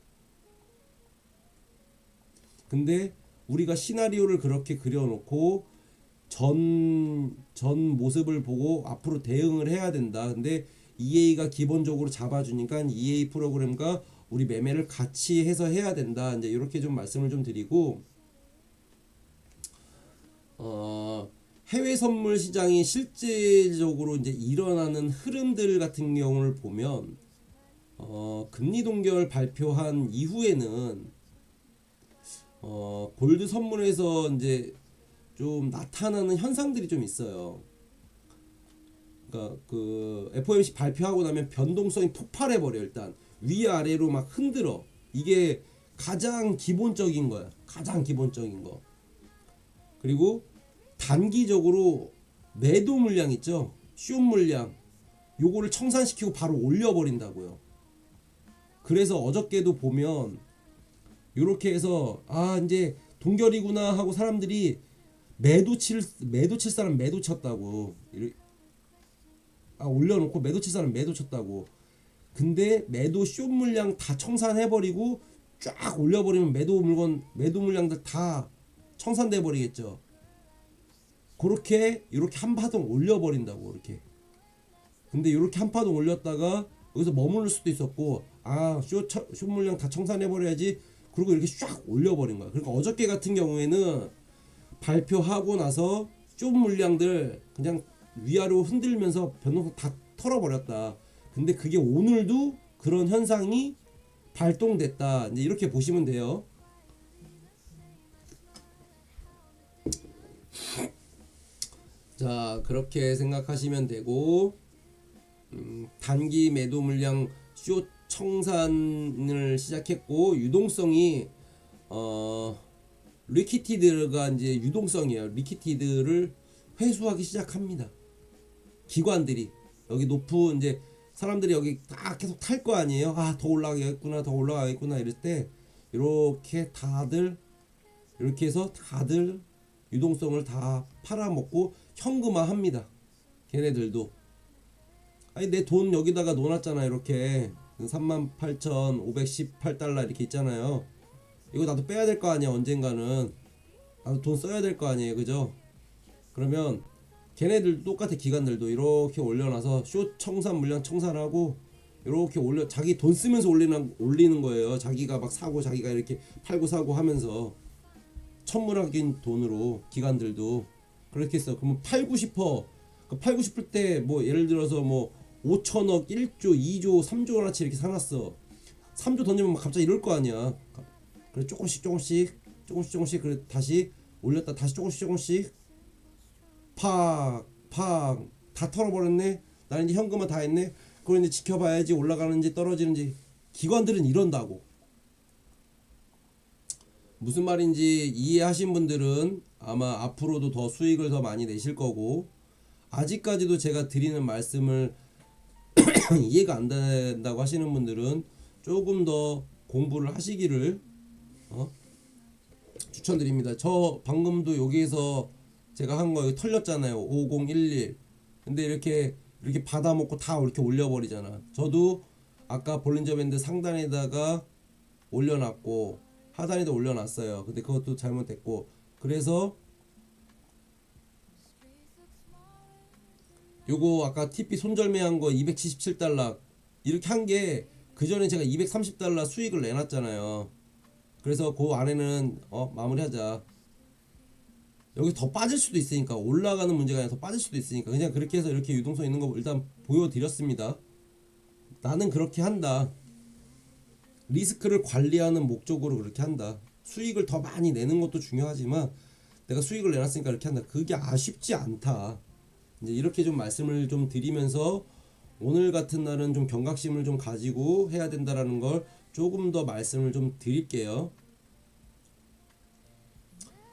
근데 우리가 시나리오를 그렇게 그려놓고 전 모습을 보고 앞으로 대응을 해야 된다. 근데 EA가 기본적으로 잡아주니까 EA 프로그램과 우리 매매를 같이 해서 해야 된다. 이제 이렇게 좀 말씀을 좀 드리고 해외 선물 시장이 실질적으로 이제 일어나는 흐름들 같은 경우를 보면 금리 동결 발표한 이후에는 골드 선물에서 이제 좀 나타나는 현상들이 좀 있어요. 그러니까 그 FOMC 발표하고 나면 변동성이 폭발해 버려. 일단 위아래로 막 흔들어. 이게 가장 기본적인 거야. 가장 기본적인 거. 그리고 단기적으로 매도 물량 있죠. 숏 물량. 요거를 청산시키고 바로 올려 버린다고요. 그래서 어저께도 보면 요렇게 해서 이제 동결이구나 하고 사람들이 매도 칠 사람 매도 쳤다고. 올려놓고 매도 칠 사람 매도 쳤다고. 근데 매도 숏 물량 다 청산해버리고 쫙 올려버리면 매도 물량들 다 청산돼 버리겠죠. 그렇게 이렇게 한 파동 올려버린다고. 이렇게. 근데 이렇게 한 파동 올렸다가 여기서 머무를 수도 있었고, 숏 물량 다 청산해버려야지. 그리고 이렇게 쫙 올려버린 거야. 그러니까 어저께 같은 경우에는 발표하고 나서 숏 물량들 그냥 위아래로 흔들면서 변동성 다 털어버렸다. 근데 그게 오늘도 그런 현상이 발동됐다. 이제 이렇게 보시면 돼요. 자, 그렇게 생각하시면 되고, 단기 매도 물량 숏 청산을 시작했고, 유동성이 리퀴티드가 이제 유동성이에요. 리퀴티드를 회수하기 시작합니다. 기관들이 여기 높은 이제 사람들이 여기 다 계속 탈 거 아니에요. 더 올라가겠구나, 더 올라가겠구나 이럴 때 이렇게 이렇게 해서 다들 유동성을 다 팔아먹고 현금화합니다. 걔네들도. 내 돈 여기다가 넣어놨잖아. 이렇게 38,518달러 이렇게 있잖아요. 이거 나도 빼야 될 거 아니야. 언젠가는 나도 돈 써야 될 거 아니에요. 그죠? 그러면 걔네들도 똑같아. 기관들도 이렇게 올려놔서 숏 청산 물량 청산하고 이렇게 자기 돈 쓰면서 올리는 거예요. 자기가 막 사고 자기가 이렇게 팔고 사고 하면서 천문학인 돈으로 기관들도 그렇게 했어. 그러면 팔고 싶어. 팔고 싶을 때 뭐 예를 들어서 뭐 5천억, 1조, 2조, 3조 원어치 이렇게 사놨어. 3조 던지면 막 갑자기 이럴 거 아니야. 그래 조금씩 그래 다시 올렸다 다시 조금씩 팍 다 털어버렸네. 나는 이제 현금화 다 했네. 그걸 이제 지켜봐야지 올라가는지 떨어지는지. 기관들은 이런다고. 무슨 말인지 이해하신 분들은 아마 앞으로도 더 수익을 더 많이 내실 거고, 아직까지도 제가 드리는 말씀을 이해가 안 된다고 하시는 분들은 조금 더 공부를 하시기를 추천드립니다. 저 방금도 여기에서 제가 한 거 털렸잖아요. 5011. 근데 이렇게 받아먹고 다 이렇게 올려버리잖아. 저도 아까 볼린저 밴드 상단에다가 올려놨고 하단에도 올려놨어요. 근데 그것도 잘못됐고, 그래서 요거 아까 TP 손절매한 거 277달러 이렇게 한 게 그 전에 제가 230달러 수익을 내놨잖아요. 그래서 그 안에는 마무리하자. 여기 더 빠질 수도 있으니까, 올라가는 문제가 아니라 더 빠질 수도 있으니까 그냥 그렇게 해서 이렇게 유동성 있는 거 일단 보여드렸습니다. 나는 그렇게 한다. 리스크를 관리하는 목적으로 그렇게 한다. 수익을 더 많이 내는 것도 중요하지만 내가 수익을 내놨으니까 이렇게 한다. 그게 아쉽지 않다. 이제 이렇게 좀 말씀을 좀 드리면서 오늘 같은 날은 좀 경각심을 좀 가지고 해야 된다라는 걸 조금 더 말씀을 좀 드릴게요.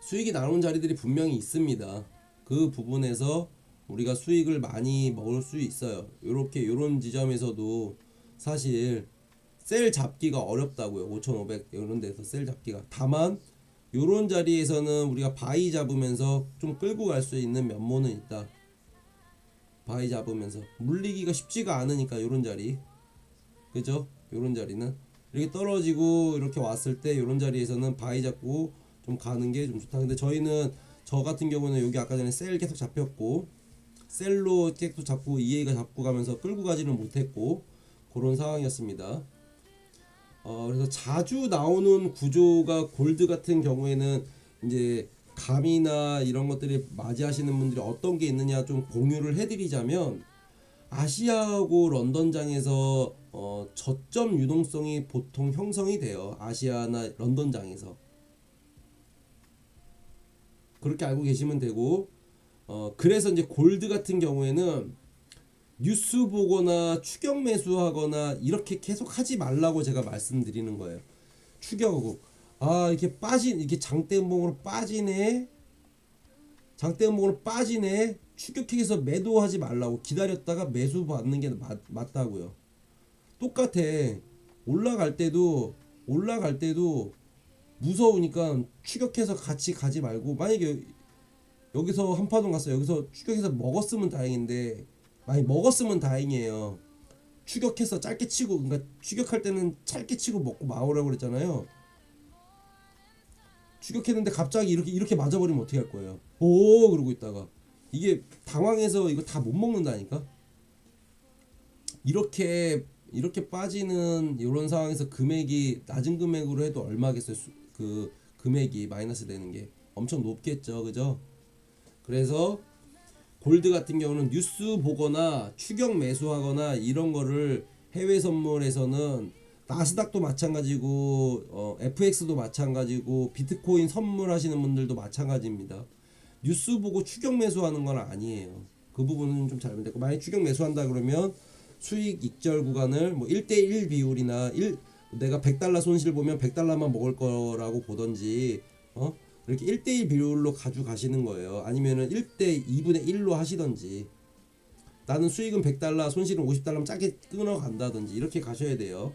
수익이 나오는 자리들이 분명히 있습니다. 그 부분에서 우리가 수익을 많이 먹을 수 있어요. 요런 지점에서도 사실 셀 잡기가 어렵다고요. 5,500 이런 데서 셀 잡기가. 다만 요런 자리에서는 우리가 바이 잡으면서 좀 끌고 갈 수 있는 면모는 있다. 바이 잡으면서 물리기가 쉽지가 않으니까 요런 자리, 그죠? 요런 자리는 이렇게 떨어지고 이렇게 왔을 때 요런 자리에서는 바이 잡고 좀 가는 게 좀 좋다. 근데 저 같은 경우는 여기 아까 전에 셀 계속 잡혔고 셀로 계속 잡고 EA가 잡고 가면서 끌고 가지는 못했고 그런 상황이었습니다. 그래서 자주 나오는 구조가 골드 같은 경우에는 이제 감이나 이런 것들이 맞이하시는 분들이 어떤 게 있느냐 좀 공유를 해드리자면, 아시아하고 런던장에서 저점 유동성이 보통 형성이 돼요. 아시아나 런던장에서 그렇게 알고 계시면 되고, 그래서 이제 골드 같은 경우에는 뉴스 보거나 추격 매수하거나 이렇게 계속 하지 말라고 제가 말씀드리는 거예요. 추격하고 이렇게 장대음봉으로 빠지네. 추격해서 매도하지 말라고, 기다렸다가 매수 받는 게 맞다고요. 똑같아. 올라갈 때도 무서우니까 추격해서 같이 가지 말고, 만약에 여기서 한파동 갔어요. 여기서 추격해서 먹었으면 다행인데, 많이 먹었으면 다행이에요. 추격해서 짧게 치고, 그러니까 추격할 때는 짧게 치고 먹고 마오라고 그랬잖아요. 추격했는데 갑자기 이렇게 맞아버리면 어떻게 할 거예요? 오 그러고 있다가 이게 당황해서 이거 다 못 먹는다니까. 이렇게 빠지는 이런 상황에서 금액이 낮은 금액으로 해도 얼마겠어요? 그 금액이 마이너스 되는 게 엄청 높겠죠, 그죠? 그래서 골드 같은 경우는 뉴스 보거나 추격 매수하거나 이런 거를 해외 선물에서는 나스닥도 마찬가지고 FX도 마찬가지고 비트코인 선물하시는 분들도 마찬가지입니다. 뉴스 보고 추격 매수하는 건 아니에요. 그 부분은 좀 잘못됐고, 만약 추격 매수한다 그러면 수익 익절 구간을 뭐 1대1 비율이나 내가 100달러 손실 보면 100달러만 먹을 거라고 보던지 이렇게 1대1 비율로 가져가시는 거예요. 아니면은 1대 2분의 1로 하시던지, 나는 수익은 100달러 손실은 50달러면 짧게 끊어간다든지 이렇게 가셔야 돼요.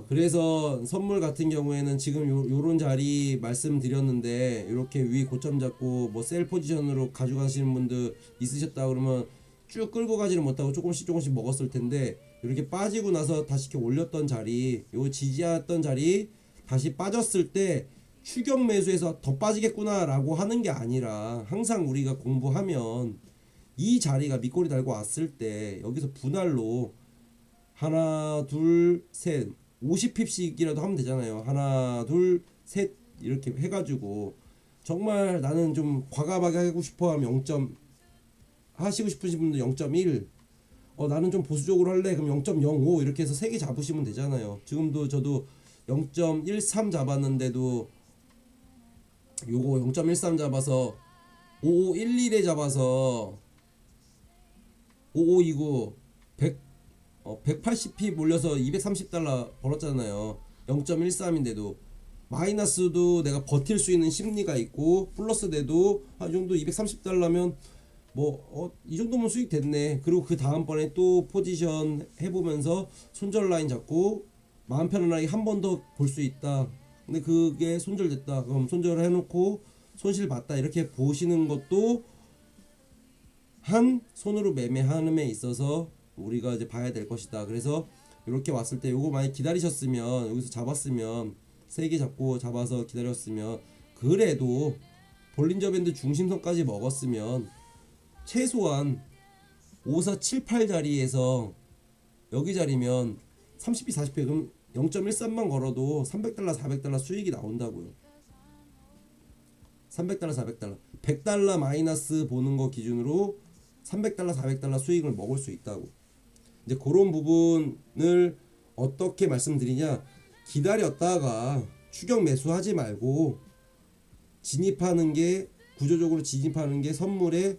그래서 선물 같은 경우에는 지금 요런 자리 말씀드렸는데, 이렇게 위 고점 잡고 뭐 셀 포지션으로 가져가시는 분들 있으셨다 그러면 쭉 끌고 가지는 못하고 조금씩 먹었을 텐데, 이렇게 빠지고 나서 다시 이렇게 올렸던 자리, 요 지지했던 자리 다시 빠졌을 때 추격 매수해서 더 빠지겠구나 라고 하는 게 아니라, 항상 우리가 공부하면 이 자리가 밑꼬리 달고 왔을 때 여기서 분할로 하나 둘 셋 50핍씩이라도 하면 되잖아요. 하나 둘 셋 이렇게 해가지고, 정말 나는 좀 과감하게 하고 싶어 하면 0. 하시고 싶으신 분들 0.1, 나는 좀 보수적으로 할래 그럼 0.05 이렇게 해서 3개 잡으시면 되잖아요. 지금도 저도 0.13 잡았는데도 요거 0.13 잡아서 5511에 잡아서 5529 180p 몰려서 230달러 벌었잖아요. 0.13인데도 마이너스도 내가 버틸 수 있는 심리가 있고, 플러스 돼도 이 정도 230달러면 뭐 이 정도면 수익 됐네. 그리고 그 다음번에 또 포지션 해보면서 손절 라인 잡고 마음 편안하게 한 번 더 볼 수 있다. 근데 그게 손절됐다, 그럼 손절을 해놓고 손실 봤다, 이렇게 보시는 것도 한 손으로 매매함에 있어서 우리가 이제 봐야 될 것이다. 그래서 이렇게 왔을 때 요거 많이 기다리셨으면, 여기서 잡았으면 3개 잡고 잡아서 기다렸으면, 그래도 볼린저 밴드 중심선까지 먹었으면 최소한 5478 자리에서 여기 자리면 30p 40p 그럼 0.13만 걸어도 300달러 400달러 수익이 나온다고요. 300달러 400달러 100달러 마이너스 보는 거 기준으로 300달러 400달러 수익을 먹을 수 있다고. 이제 그런 부분을 어떻게 말씀드리냐, 기다렸다가 추격 매수하지 말고 진입하는 게, 구조적으로 진입하는 게 선물의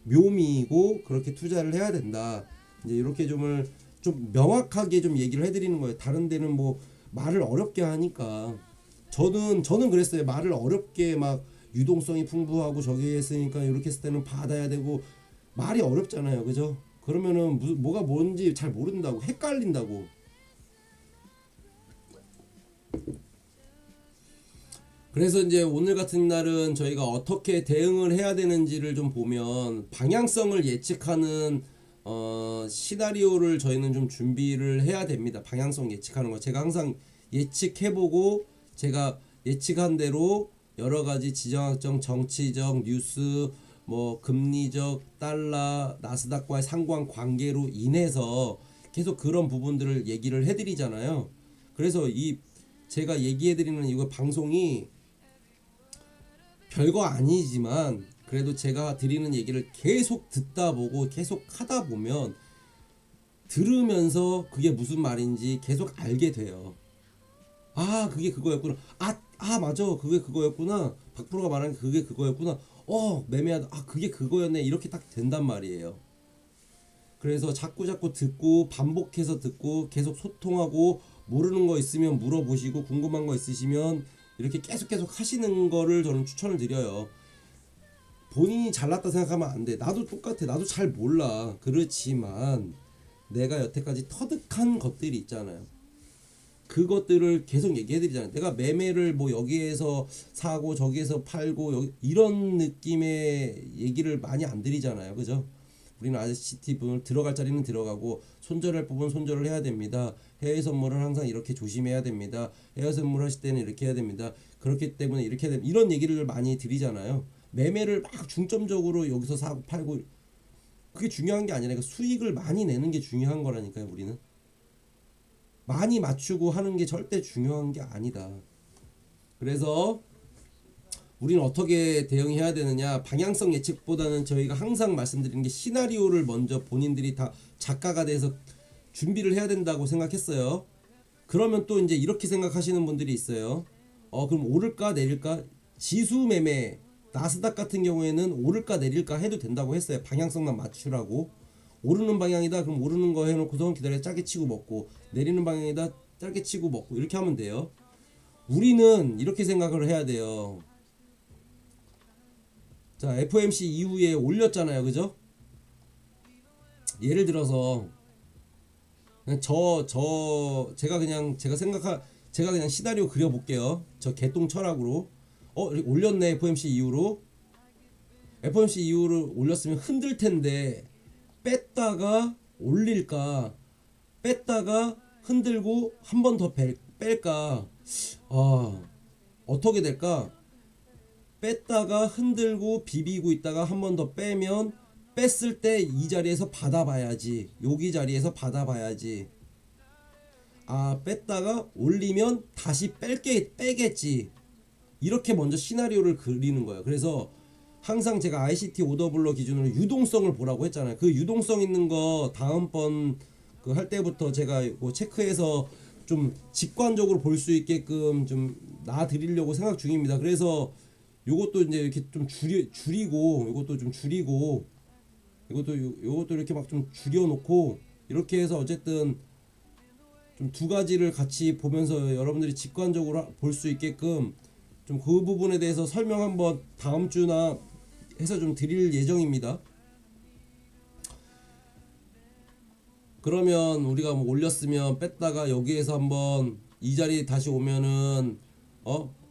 묘미이고, 그렇게 투자를 해야 된다. 이제 이렇게 좀 명확하게 좀 얘기를 해드리는 거예요. 다른 데는 뭐 말을 어렵게 하니까, 저는 그랬어요. 말을 어렵게 막 유동성이 풍부하고 저기 했으니까 이렇게 했을 때는 받아야 되고, 말이 어렵잖아요, 그죠? 그러면은 뭐가 뭔지 잘 모른다고, 헷갈린다고. 그래서 이제 오늘 같은 날은 저희가 어떻게 대응을 해야 되는지를 좀 보면, 방향성을 예측하는 시나리오를 저희는 좀 준비를 해야 됩니다. 방향성 예측하는 거 제가 항상 예측해보고, 제가 예측한 대로 여러 가지 지정학적, 정치적, 뉴스, 뭐 금리적, 달러, 나스닥과의 상관관계로 인해서 계속 그런 부분들을 얘기를 해드리잖아요. 그래서 제가 얘기해드리는 이거 방송이 별거 아니지만, 그래도 제가 드리는 얘기를 계속 듣다 보고 계속 하다 보면, 들으면서 그게 무슨 말인지 계속 알게 돼요. 아, 그게 그거였구나. 맞아, 그게 그거였구나. 박프로가 말하는 그게 그거였구나. 매매하다, 그게 그거였네. 이렇게 딱 된단 말이에요. 그래서 자꾸 듣고, 반복해서 듣고, 계속 소통하고, 모르는 거 있으면 물어보시고, 궁금한 거 있으시면 이렇게 계속 하시는 거를 저는 추천을 드려요. 본인이 잘났다 생각하면 안 돼. 나도 똑같아. 나도 잘 몰라. 그렇지만 내가 여태까지 터득한 것들이 있잖아요. 그것들을 계속 얘기해드리잖아요. 내가 매매를 뭐 여기에서 사고 저기에서 팔고 여기 이런 느낌의 얘기를 많이 안 드리잖아요. 그죠? 우리는 ICT 부분 들어갈 자리는 들어가고 손절할 부분 손절을 해야 됩니다. 해외 선물은 항상 이렇게 조심해야 됩니다. 해외 선물 하실 때는 이렇게 해야 됩니다. 그렇기 때문에 이렇게 해야 됩니다. 이런 얘기를 많이 드리잖아요. 매매를 막 중점적으로 여기서 사고 팔고 그게 중요한 게 아니라 수익을 많이 내는 게 중요한 거라니까요. 우리는 많이 맞추고 하는 게 절대 중요한 게 아니다. 그래서 우리는 어떻게 대응해야 되느냐, 방향성 예측보다는 저희가 항상 말씀드리는 게 시나리오를 먼저 본인들이 다 작가가 돼서 준비를 해야 된다고 생각했어요. 그러면 또 이제 이렇게 생각하시는 분들이 있어요. 그럼 오를까 내릴까? 지수 매매 나스닥 같은 경우에는 오를까 내릴까 해도 된다고 했어요. 방향성만 맞추라고. 오르는 방향이다 그럼 오르는 거 해놓고서 기다려 짧게 치고 먹고, 내리는 방향이다 짧게 치고 먹고, 이렇게 하면 돼요. 우리는 이렇게 생각을 해야 돼요. 자, FOMC 이후에 올렸잖아요. 그죠? 예를 들어서 제가 그냥 시나리오 그려볼게요. 저 개똥 철학으로 올렸네. FOMC 이후로 올렸으면 흔들 텐데 뺐다가 올릴까, 뺐다가 흔들고 한 번 더 뺄까, 어떻게 될까? 뺐다가 흔들고 비비고 있다가 한 번 더 빼면, 뺐을 때 이 자리에서 받아봐야지, 여기 자리에서 받아봐야지. 뺐다가 올리면 다시 빼겠지. 이렇게 먼저 시나리오를 그리는 거예요. 그래서 항상 제가 ICT 오더블러 기준으로 유동성을 보라고 했잖아요. 그 유동성 있는 거 다음번 그 할 때부터 제가 뭐 체크해서 좀 직관적으로 볼 수 있게끔 좀 놔드리려고 생각 중입니다. 그래서 요것도 이제 이렇게 좀 줄이고, 요것도 좀 줄이고, 요것도 이렇게 막 좀 줄여놓고, 이렇게 해서 어쨌든 좀 두 가지를 같이 보면서 여러분들이 직관적으로 볼 수 있게끔 좀 그 부분에 대해서 설명 한번 다음 주나 해서 좀 드릴 예정입니다. 그러면 우리가 뭐 올렸으면 뺐다가 여기에서 한번 이 자리에 다시 오면은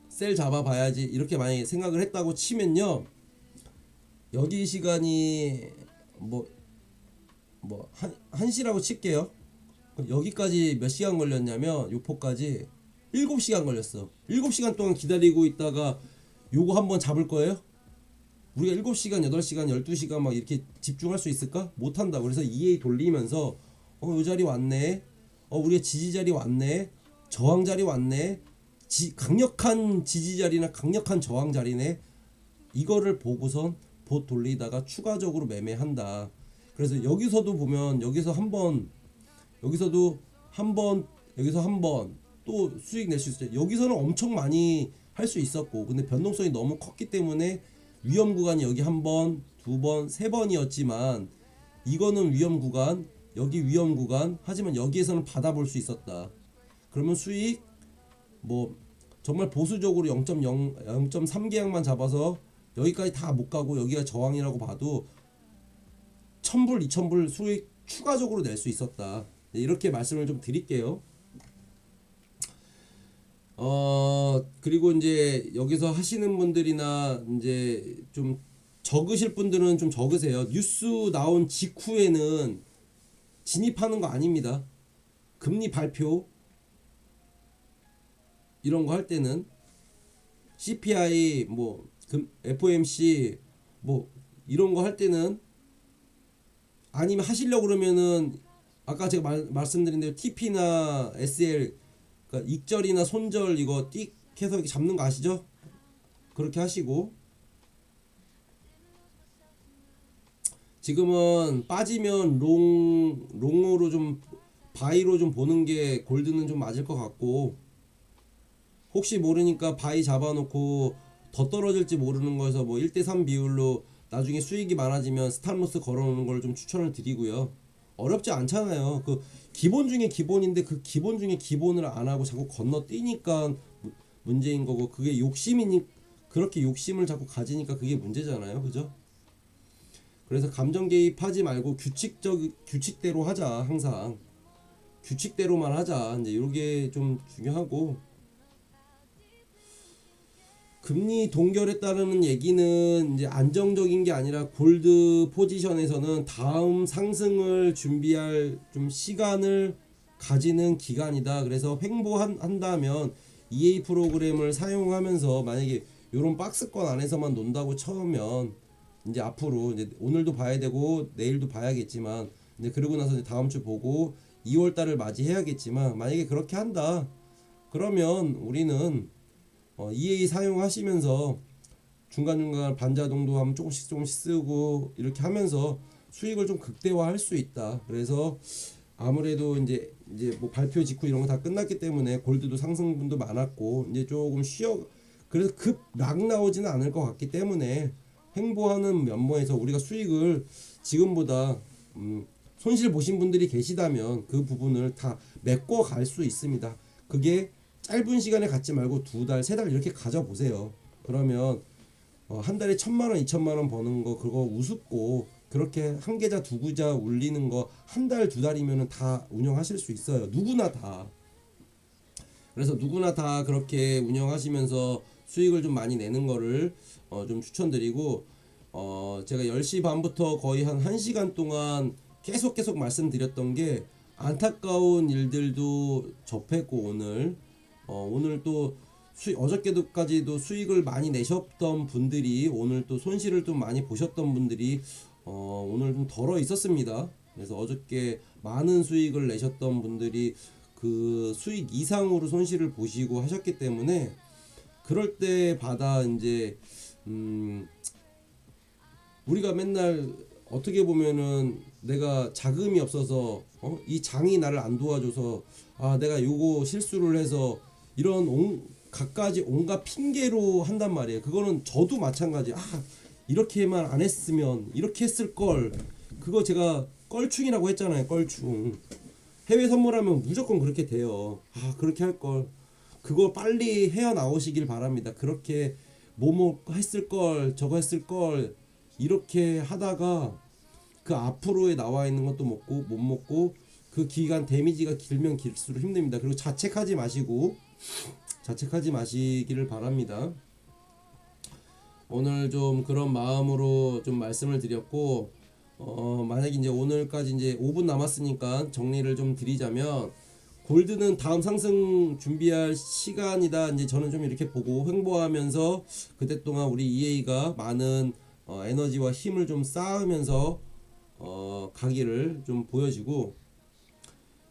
셀 잡아봐야지, 이렇게 만약에 생각을 했다고 치면요, 여기 시간이 한 시라고 칠게요. 여기까지 몇 시간 걸렸냐면 요포까지 7시간 걸렸어. 7시간 동안 기다리고 있다가 요거 한번 잡을 거예요? 우리가 7시간, 8시간, 12시간 막 이렇게 집중할 수 있을까? 못한다. 그래서 EA 돌리면서 요 자리 왔네, 우리가 지지 자리 왔네, 저항 자리 왔네, 강력한 지지 자리나 강력한 저항 자리네, 이거를 보고선 봇 돌리다가 추가적으로 매매한다. 그래서 여기서도 보면 여기서 한번, 여기서도 한번, 여기서 한번 또 수익 낼 수 있어요. 여기서는 엄청 많이 할 수 있었고, 근데 변동성이 너무 컸기 때문에 위험 구간이 여기 한 번, 두 번, 세 번이었지만, 이거는 위험 구간, 여기 위험 구간, 하지만 여기에서는 받아볼 수 있었다. 그러면 수익 뭐 정말 보수적으로 0.3계약만 잡아서 여기까지 다 못 가고 여기가 저항이라고 봐도 1000불, 2000불 수익 추가적으로 낼 수 있었다. 이렇게 말씀을 좀 드릴게요. 그리고 이제 여기서 하시는 분들이나 이제 좀 적으실 분들은 좀 적으세요. 뉴스 나온 직후에는 진입하는 거 아닙니다. 금리 발표 이런 거 할 때는 CPI 뭐 FOMC 뭐 이런 거 할 때는, 아니면 하시려고 그러면은 아까 제가 말씀드린 대로 TP나 SL, 그러니까 익절이나 손절 이거 띡 해서 이렇게 잡는 거 아시죠? 그렇게 하시고, 지금은 빠지면 롱으로 좀 바이로 좀 보는 게 골드는 좀 맞을 것 같고, 혹시 모르니까 바이 잡아놓고 더 떨어질지 모르는 거에서 뭐 1대3 비율로 나중에 수익이 많아지면 스탑로스 걸어놓는 걸 좀 추천을 드리고요. 어렵지 않잖아요. 그 기본 중에 기본인데 그 기본 중에 기본을 안 하고 자꾸 건너뛰니까 문제인 거고, 그게 욕심이니, 그렇게 욕심을 자꾸 가지니까 그게 문제잖아요. 그죠? 그래서 감정 개입하지 말고 규칙대로 하자. 항상 규칙대로만 하자. 이제 이게 좀 중요하고, 금리 동결에 따르는 얘기는 이제 안정적인 게 아니라 골드 포지션에서는 다음 상승을 준비할 좀 시간을 가지는 기간이다. 그래서 횡보한다면 EA 프로그램을 사용하면서 만약에 이런 박스권 안에서만 논다고 쳐면 이제 앞으로 이제 오늘도 봐야 되고 내일도 봐야겠지만, 이제 그러고 나서 이제 다음 주 보고 2월 달을 맞이해야겠지만, 만약에 그렇게 한다 그러면 우리는 EA 사용하시면서 중간중간 반자동도 하면 조금씩 쓰고 이렇게 하면서 수익을 좀 극대화할 수 있다. 그래서 아무래도 이제 뭐 발표 직후 이런 거 다 끝났기 때문에 골드도 상승분도 많았고, 이제 조금 그래서 급 락 나오지는 않을 것 같기 때문에 횡보하는 면모에서 우리가 수익을 지금보다 손실 보신 분들이 계시다면 그 부분을 다 메꿔 갈 수 있습니다. 그게 짧은 시간에 갖지 말고 2달, 3달 이렇게 가져보세요. 그러면 한 달에 1,000만원, 2,000만원 버는 거 그거 우습고, 그렇게 한 계좌 두 계좌 울리는 거 한 달, 2달이면 다 운영하실 수 있어요. 누구나 다. 그래서 누구나 다 그렇게 운영하시면서 수익을 좀 많이 내는 거를 좀 추천드리고, 제가 10시 반부터 거의 한 1시간 동안 계속 말씀드렸던 게, 안타까운 일들도 접했고, 오늘 또 어저께까지도 수익을 많이 내셨던 분들이, 오늘 또 손실을 좀 많이 보셨던 분들이 오늘 좀 덜어 있었습니다. 그래서 어저께 많은 수익을 내셨던 분들이 그 수익 이상으로 손실을 보시고 하셨기 때문에, 그럴 때마다 이제 우리가 맨날 어떻게 보면은 내가 자금이 없어서 이 장이 나를 안 도와줘서 내가 요거 실수를 해서 이런 갖가지 온갖 핑계로 한단 말이에요. 그거는 저도 마찬가지. 이렇게만 안 했으면 이렇게 했을 걸. 그거 제가 껄충이라고 했잖아요. 껄충. 해외 선물하면 무조건 그렇게 돼요. 그렇게 할 걸. 그거 빨리 헤어나오시길 바랍니다. 그렇게 뭐뭐 했을 걸, 저거 했을 걸 이렇게 하다가 그 앞으로에 나와 있는 것도 못 먹고 그 기간 데미지가 길면 길수록 힘듭니다. 그리고 자책하지 마시기를 바랍니다. 오늘 좀 그런 마음으로 좀 말씀을 드렸고, 만약에 이제 오늘까지 이제 5분 남았으니까 정리를 좀 드리자면, 골드는 다음 상승 준비할 시간이다. 이제 저는 좀 이렇게 보고 횡보하면서 그때 동안 우리 EA가 많은 에너지와 힘을 좀 쌓으면서 가기를 좀 보여지고,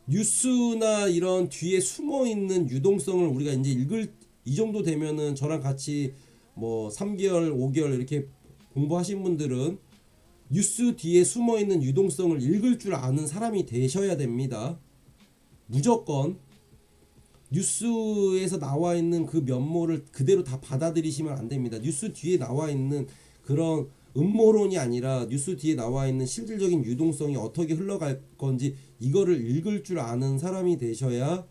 뉴스나 이런 뒤에 숨어 있는 유동성을 우리가 이제 이 정도 되면은 저랑 같이 뭐 3개월, 5개월 이렇게 공부하신 분들은 뉴스 뒤에 숨어 있는 유동성을 읽을 줄 아는 사람이 되셔야 됩니다. 무조건 뉴스에서 나와 있는 그 면모를 그대로 다 받아들이시면 안 됩니다. 뉴스 뒤에 나와 있는 그런 음모론이 아니라 뉴스 뒤에 나와 있는 실질적인 유동성이 어떻게 흘러갈 건지 이거를 읽을 줄 아는 사람이 되셔야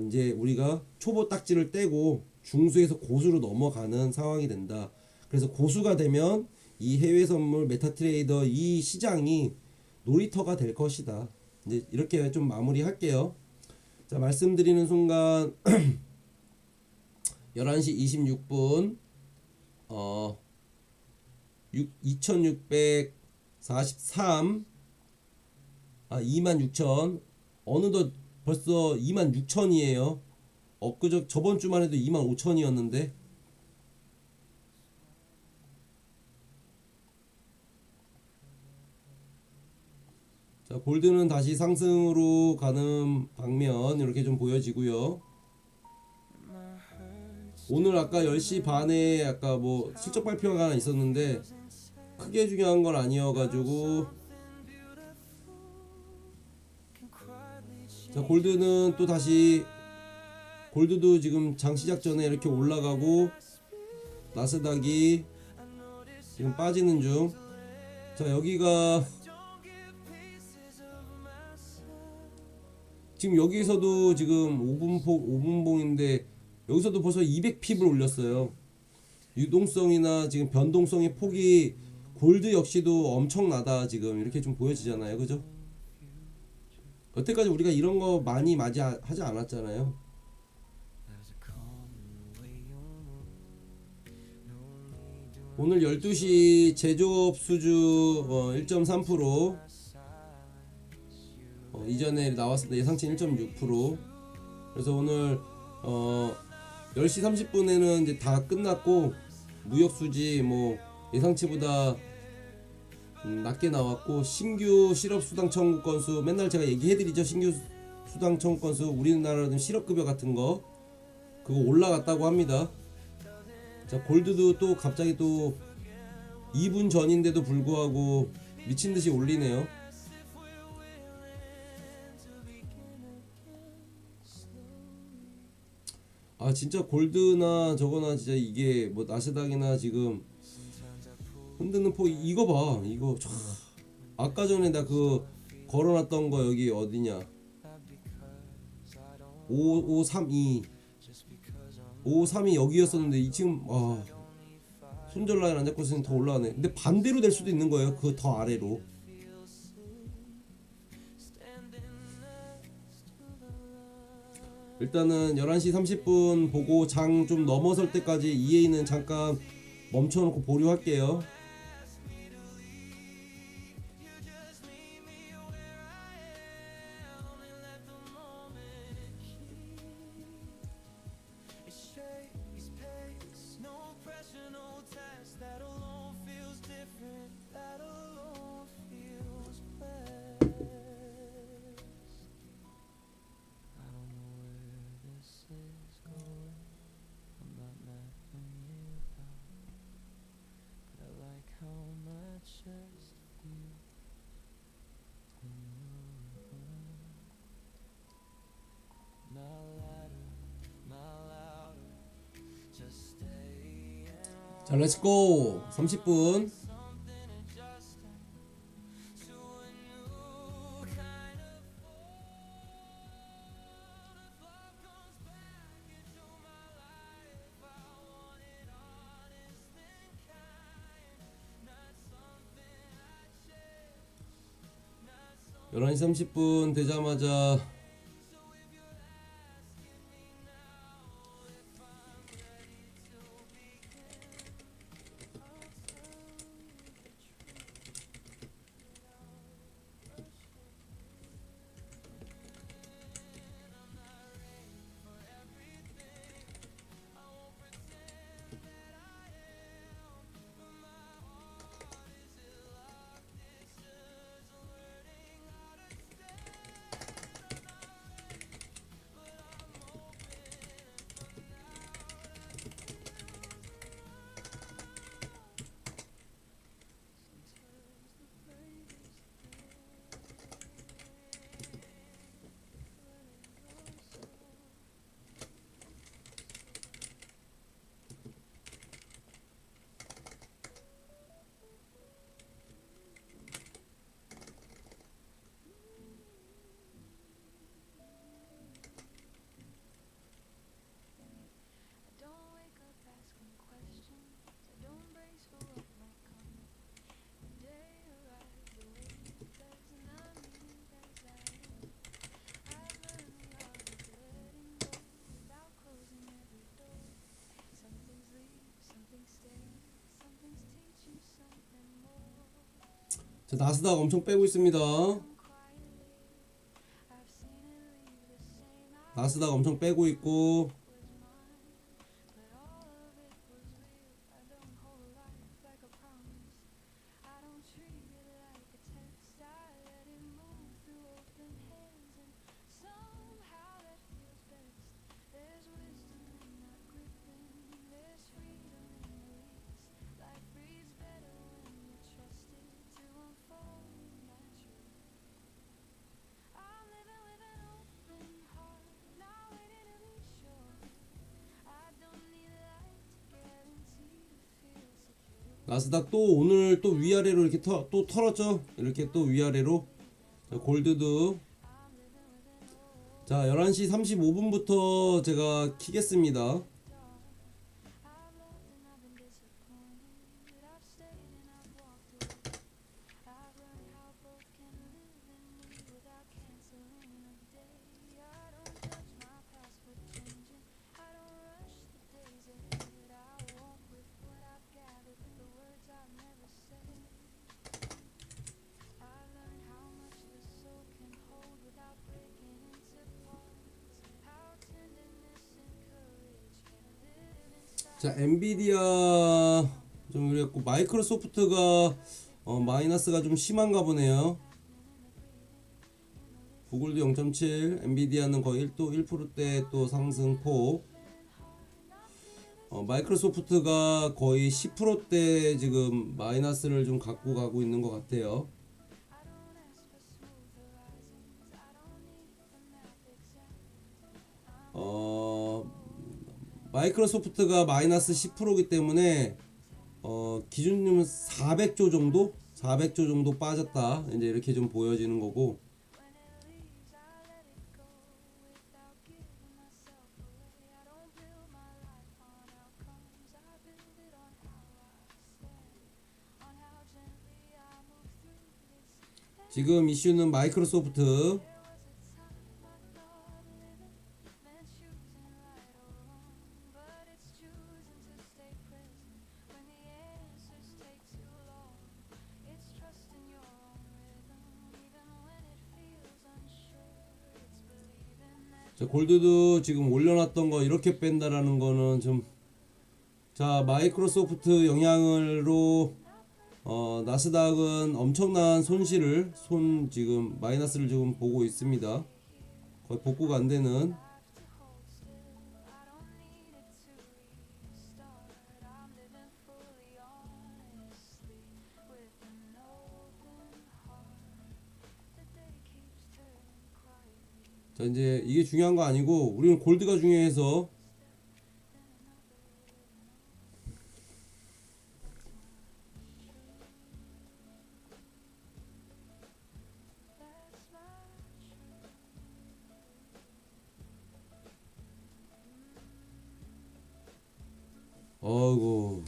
이제 우리가 초보 딱지를 떼고 중수에서 고수로 넘어가는 상황이 된다. 그래서 고수가 되면 이 해외 선물 메타트레이더 이 시장이 놀이터가 될 것이다. 이제 이렇게 좀 마무리할게요. 자, 말씀드리는 순간 11시 26분 2643 26,000 어느덧 벌써 26,000이에요. 저번 주만 해도 25,000이었는데 자, 골드는 다시 상승으로 가는 방면 이렇게 좀 보여지고요. 오늘 아까 10시 반에 아까 뭐 실적 발표가 하나 있었는데 크게 중요한 건 아니어가지고, 자, 골드는 또 다시 골드도 지금 장 시작 전에 이렇게 올라가고 나스닥이 지금 빠지는 중. 자, 여기가 지금 여기서도 지금 5분봉인데 여기서도 벌써 200핍을 올렸어요. 유동성이나 지금 변동성의 폭이 골드 역시도 엄청나다 지금 이렇게 좀 보여지잖아요. 그죠? 여태까지 우리가 이런 거 많이 맞이하지 않았잖아요. 오늘 12시 제조업 수주 1.3%, 이전에 나왔을 때 예상치 1.6%. 그래서 오늘 10시 30분에는 이제 다 끝났고, 무역 수지 뭐 예상치보다 낮게 나왔고, 신규 실업 수당 청구 건수, 맨날 제가 얘기해드리죠. 신규 수당 청구 건수, 우리나라는 실업급여 같은 거 그거 올라갔다고 합니다. 자, 골드도 또 갑자기 또 2분 전인데도 불구하고 미친듯이 올리네요. 아, 진짜 골드나 저거나 진짜 이게 뭐 나스닥이나 지금 흔드는 폭, 이거 봐. 이거 촤. 아까 전에 나 그 걸어놨던 거 여기 어디냐, 5532 5532 여기였었는데 이 지금 손절 라인 안 잡고 있으니 더 올라가네. 근데 반대로 될 수도 있는 거예요. 그 더 아래로. 일단은 11시 30분 보고 장 좀 넘어설 때까지 EA는 잠깐 멈춰놓고 보류할게요. 자, 렛츠고. 30분. (11시 30분) 되자마자 자, 나스닥 엄청 빼고 있습니다. 나스닥 엄청 빼고 있고, 나스닥 또 오늘 또 위아래로 이렇게 또 털었죠. 이렇게 또 위아래로. 자, 골드도 자 11시 35분부터 제가 키겠습니다. 자, 엔비디아 좀 그랬고 마이크로소프트가 마이너스가 좀 심한가 보네요. 구글도 0.7, 엔비디아는 거의 1%대 또 상승폭. 마이크로소프트가 거의 10%대 지금 마이너스를 좀 갖고 가고 있는 것 같아요. 마이크로소프트가 마이너스 10%이기 때문에 기준금은 400조 정도? 400조 정도 빠졌다. 이제 이렇게 좀 보여지는 거고. 지금 이슈는 마이크로소프트. 자, 골드도 지금 올려놨던 거 이렇게 뺀다라는 거는 좀, 자, 마이크로소프트 영향으로 나스닥은 엄청난 손실을 지금 마이너스를 지금 보고 있습니다. 거의 복구가 안 되는. 자, 이제 이게 중요한 거 아니고 우리는 골드가 중요해서 어이구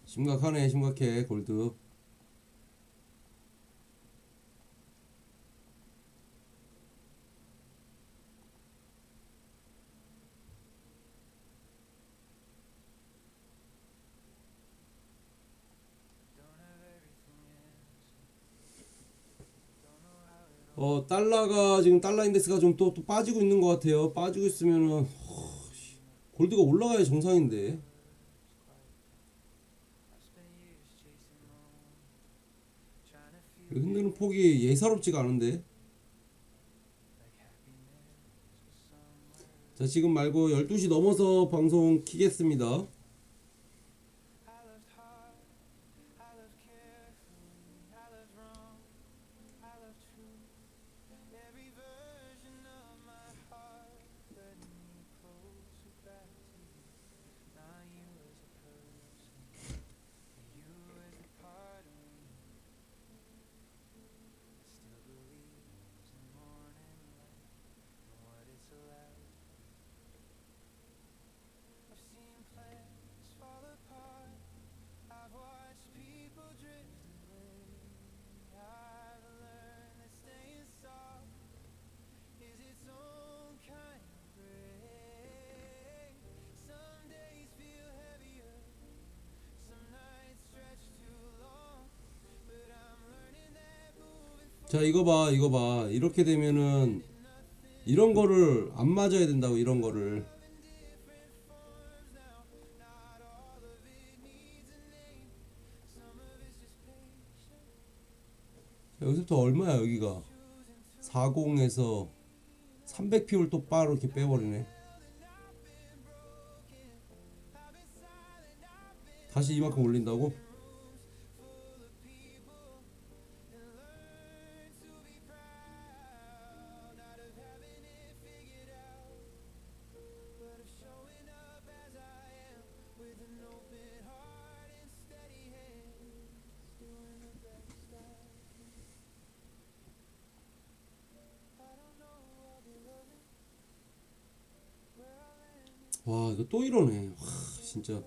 심각하네. 심각해 골드. 달러가 지금 달러 인덱스가 좀 또 빠지고 있는 것 같아요. 빠지고 있으면은 골드가 올라가야 정상인데. 흔드는 폭이 예사롭지가 않은데. 자, 지금 말고 12시 넘어서 방송 키겠습니다. 자, 이거 봐, 이거 봐. 이렇게 되면은 이런 거를 안 맞아야 된다고. 이런 거를. 자, 여기서부터 얼마야 여기가. 40에서 300p를 또 바로 이렇게 빼버리네. 다시 이만큼 올린다고? 와, 이거 또 이러네. 와, 진짜.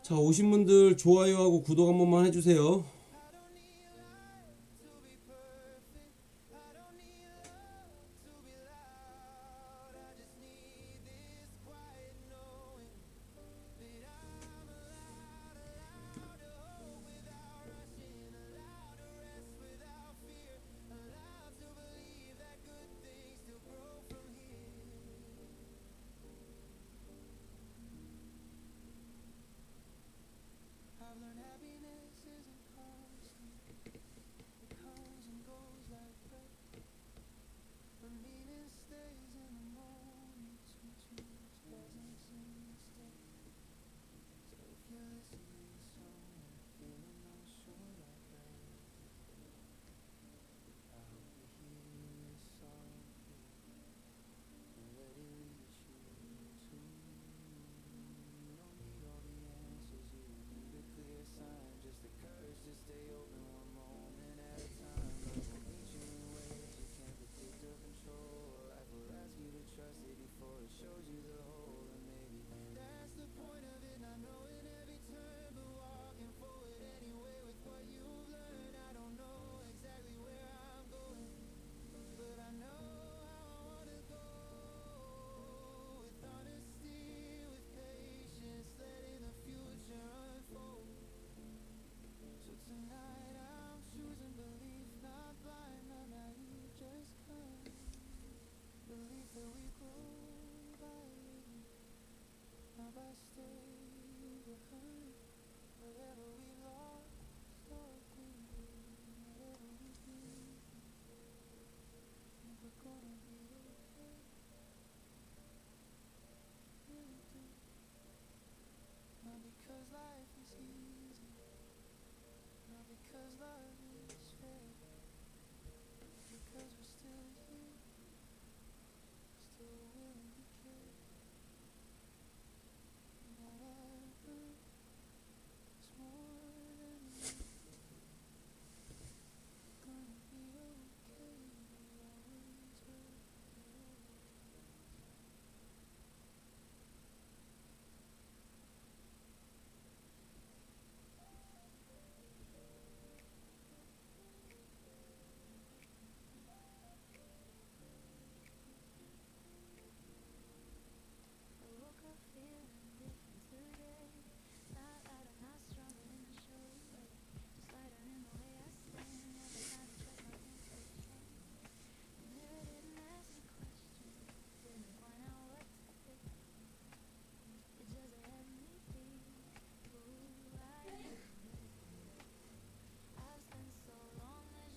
자, 오신 분들 좋아요하고 구독 한 번만 해주세요.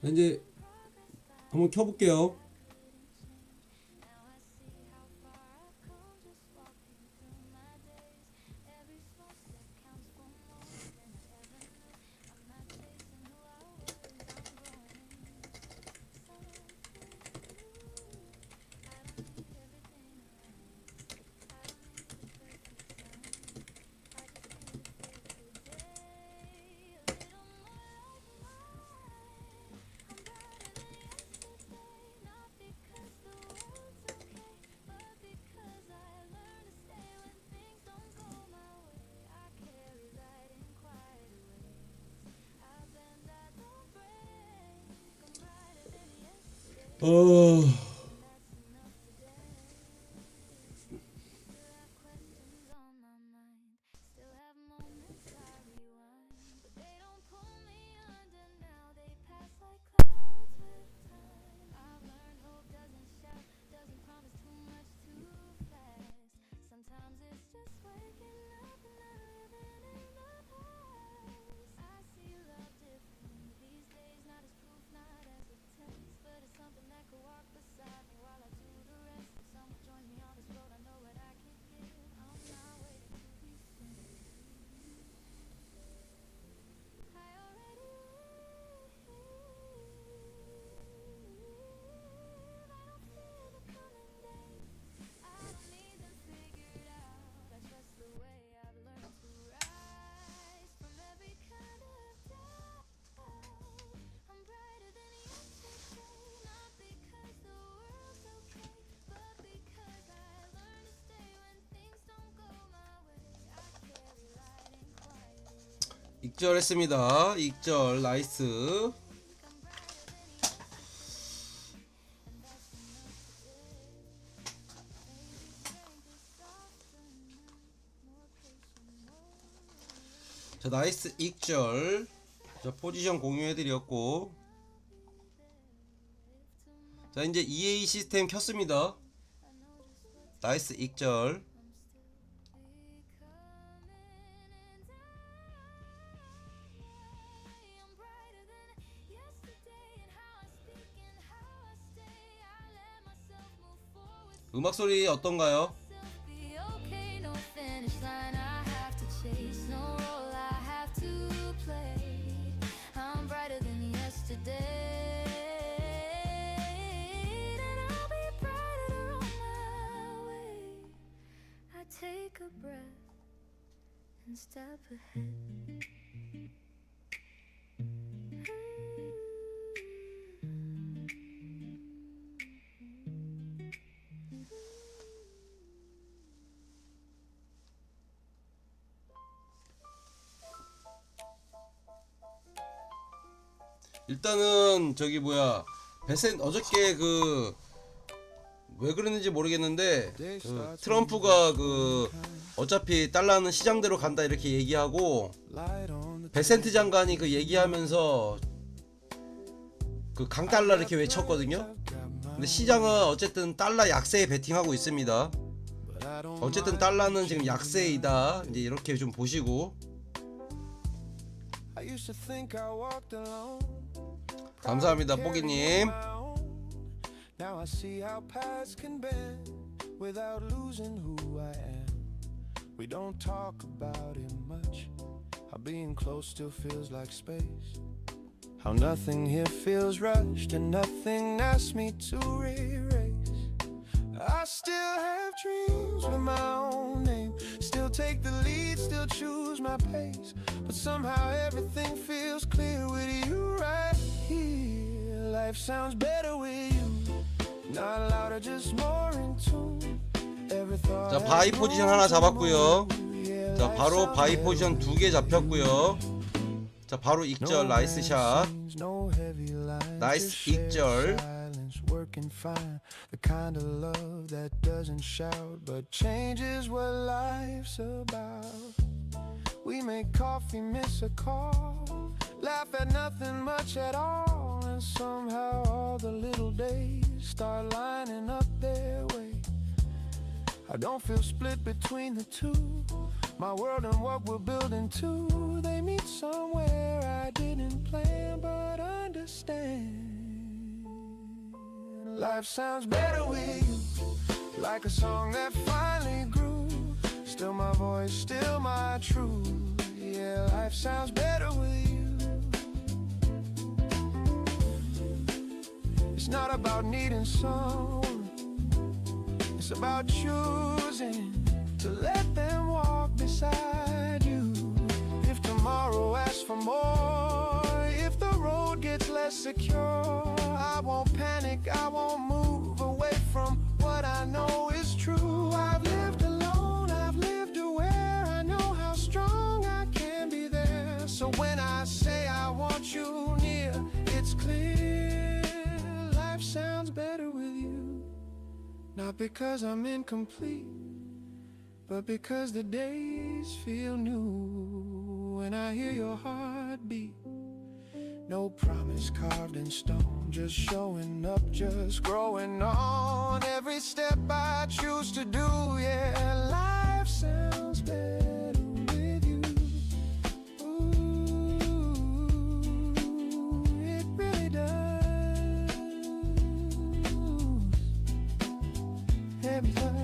이제 한번 켜볼게요. 익절 했습니다. 익절 나이스. 자 나이스 익절. 자 포지션 공유해드렸고, 자 이제 EA 시스템 켰습니다. 나이스 익절. 음악 소리 어떤가요? Take a breath and step ahead. 일단은 저기 뭐야 베센 어저께 그 왜 그랬는지 모르겠는데 그 트럼프가 그 어차피 달러는 시장대로 간다 이렇게 얘기하고 베센트 장관이 그 얘기하면서 그 강달러 이렇게 외쳤거든요. 근데 시장은 어쨌든 달러 약세에 베팅하고 있습니다. 어쨌든 달러는 지금 약세이다 이제 이렇게 좀 보시고. 감사합니다 뽀기님. Now I see how past can bend without losing who I am. We don't talk about it much. How being close still feels like space. How nothing here feels rushed and nothing asks me to re-erase. I still have dreams with my own name. Still take the lead, still choose my pace. But somehow everything feels clear with you right here. Life sounds better with you. Not louder, just more in tune. Every thought. 자 바이 포지션 하나 잡았고요. 자 바로 바이 포지션 2개 잡혔고요. 자 바로 익절 나이스 샷. 나이스 익절. Working fine, the kind of love that doesn't shout but changes what life's about. We make coffee, miss a call, laugh at nothing much at all, and somehow all the little days start lining up their way. I don't feel split between the two. My world and what we're building to, they meet somewhere I didn't plan but understand. understand. Life sounds better with you, like a song that finally grew. Still my voice, still my truth. Yeah, life sounds better with you. It's not about needing someone, it's about choosing to let them walk beside you. If tomorrow asks for more, if the road gets less secure, I won't panic, I won't move away from what I know is true. I've lived alone, I've lived aware, I know how strong I can be there. So when I say I want you near, it's clear life sounds better with you. Not because I'm incomplete, but because the days feel new when I hear your heartbeat. No promise carved in stone, just showing up, just growing on. Every step I choose to do, yeah, life sounds better with you. Ooh, it really does. Every time.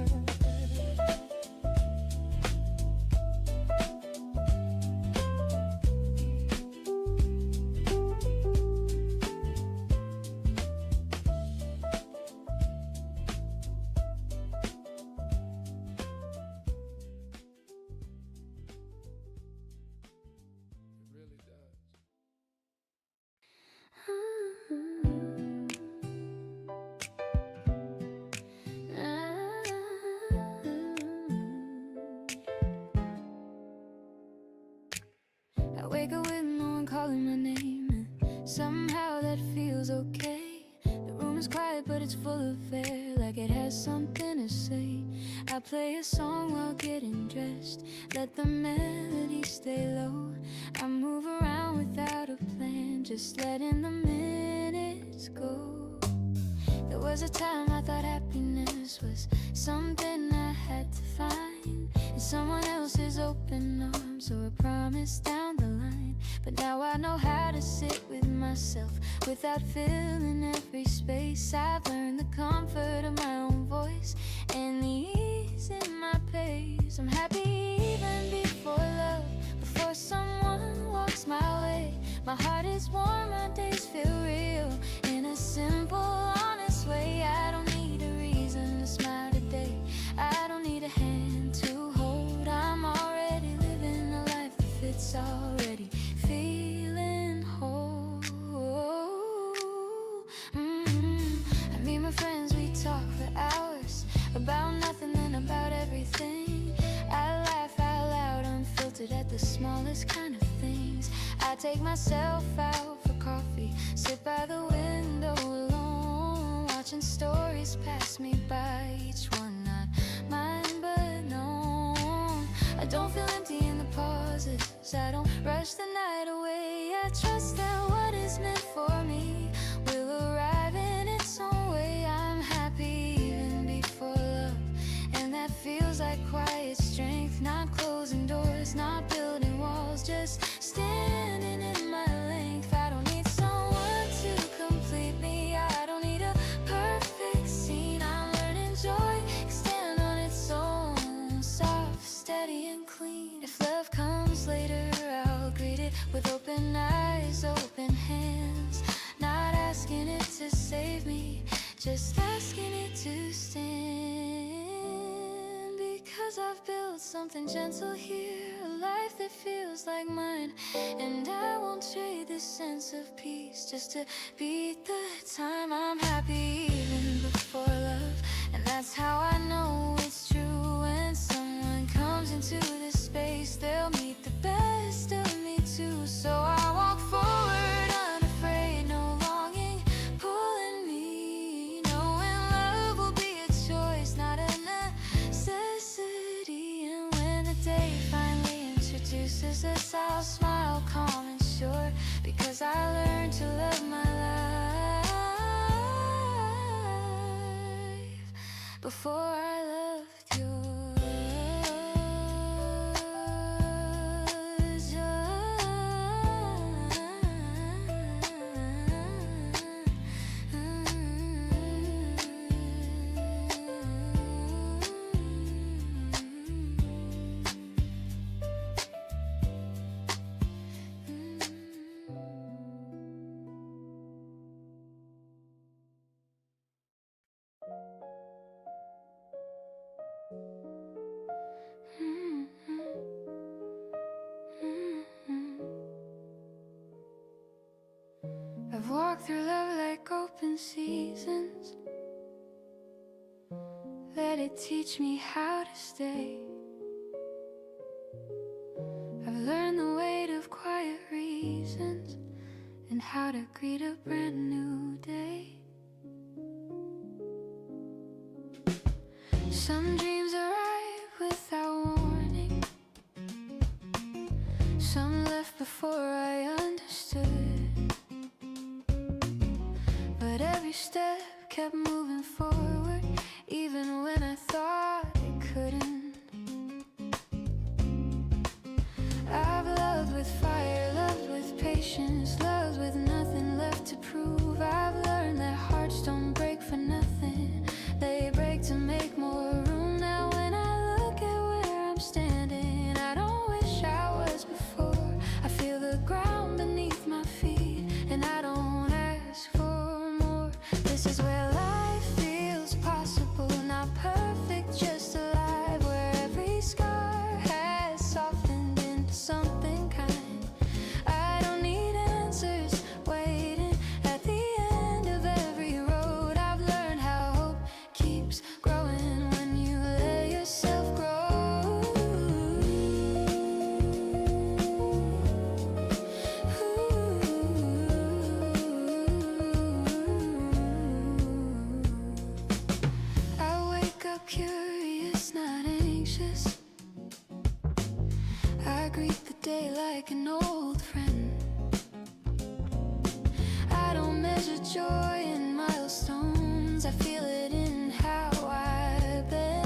I wake up with no one calling my name, and somehow that feels okay. The room is quiet, but it's full of air, like it has something to say. I play a song while getting dressed, let the melody stay low. I move around without a plan, just letting the minutes go. There was a time I thought happiness was something I had to find in someone else's open arms or a promise down the line. But now I know how to sit with myself without filling every space. I've learned the comfort of my own voice and the ease in my pace. I'm happy even before love, before someone walks my way. My heart is warm, my days feel real in a simple, honest way. I don't need a reason to smile today, I don't need a hand to hold. I'm already living a life that fits, already feeling whole. I meet my friends, we talk for hours about nothing and about everything. I laugh out loud, unfiltered at the smallest kind of things. I take myself out for coffee, sit by the window alone, watching stories pass me by, each one not mine but known. I don't feel empty in the pauses, I don't rush the night away. I trust that what is meant for me will arrive in its own way. I'm happy even before love, and that feels like quiet strength. Not closing doors, not building walls, just standing in my length. I don't need someone to complete me, I don't need a perfect scene. I'm learning joy can stand on its own, soft, steady and clean. If love comes later, I'll greet it with open eyes, open hands. Not asking it to save me, just asking it to stand. Because I've built something gentle here, a life that feels like mine. And I won't trade this sense of peace just to beat the time. I'm happy even before love, and that's how I know it's true. When someone comes into this space, they'll meet the best of me too. So I walk forward unafraid, no longing pulling me, knowing love will be a choice, not a necessity. And when the day finally introduces us, I'll smile calm and sure, because I learned to love my life before I loved yours. walk through love like open seasons. Let it teach me how to stay. I've learned the weight of quiet reasons and how to greet a brand new day. Some dreams arrive without warning. Some left before I understood. But every step kept moving forward, even when I thought it couldn't. I've loved with fire, loved with patience, loved with nothing left to prove. I've learned that hearts don't break for nothing, they break to make more room. Now when I look at where I'm standing, I don't wish I was before. I feel the ground beneath my feet, and I don't ask for more. This is where life feels possible, not perfect, just alive, where every scar has softened into something kind. I don't need answers waiting at the end of every road. I've learned how hope keeps growing when you let yourself grow. I wake up curious, not anxious. I greet the day like an old friend. I don't measure joy in milestones, I feel it in how I bend.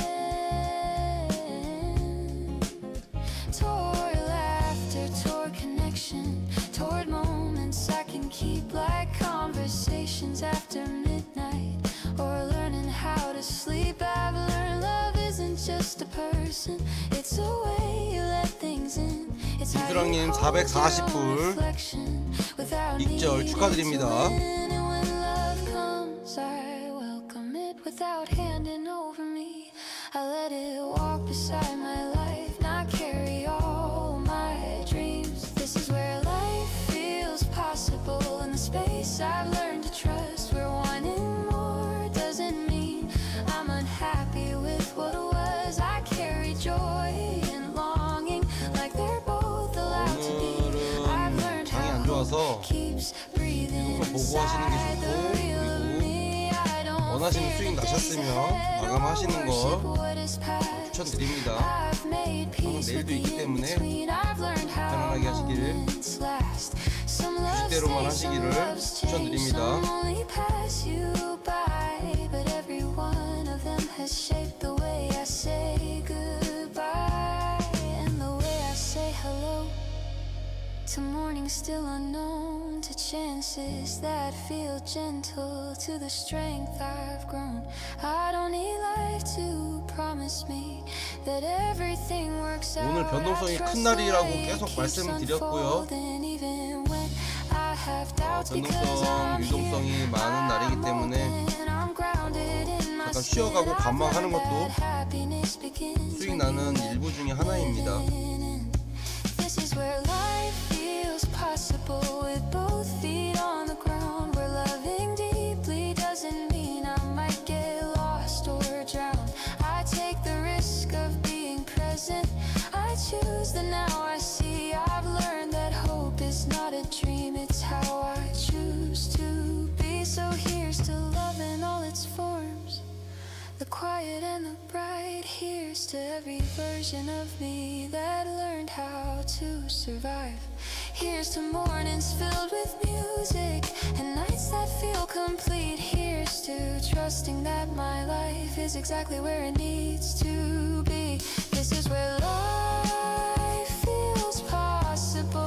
Toward laughter, toward connection, toward moments I can keep, like conversations after midnight, or learning how to sleep. I've learned love isn't just a person, it's a way you let things in. It's how you 김수랑님 hold your 440불 own reflection without 익절 needing 축하드립니다. to win. And when love comes, I welcome it without handing over me. I let it walk beside my life, not carry all my dreams. This is where life feels possible, in the space I've learned to trust, where wanting more doesn't mean I'm unhappy with what was. I carry joy and longing like they're both allowed to be. I've 오늘은 learned 장이 안 how 좋아서 keeps breathing 이거 보고 하시는 게 inside the 좋고, real of 그리고 me. I don't 원하시는 fear 수익 the days 나셨으면 ahead or 마감하시는 거 worship what is past. 추천드립니다. I've made peace with 내일도 the 있기 때문에 in-between. I've learned how 편안하게 하시기를, moments last. Some love 규칙대로만 stays, some 하시기를 loves change, 추천드립니다. some only pass you by. But every one of them has shaped the way I say goodbye, and the way I say hello to mornings still unknown, to chances that feel gentle, to the strength I've grown. I don't need life to promise me that everything works out. 오늘 변동성이 큰 날이라고 계속 말씀드렸고요. 변동성, 유동성이 많은 날이기 때문에 잠깐 쉬어가고 관망하는 것도 수익 나는 일부 중에 하나입니다. This is where life feels possible, with both feet on the ground, where loving deeply doesn't mean I might get lost or drown. I take the risk of being present, I choose the now I see. I've learned that hope is not a dream, it's how I choose to be. So here's to love in all its forms, the quiet and the bright. Here's to every version of me that learned how to survive. Here's to mornings filled with music and nights that feel complete. Here's to trusting that my life is exactly where it needs to be. This is where life feels possible,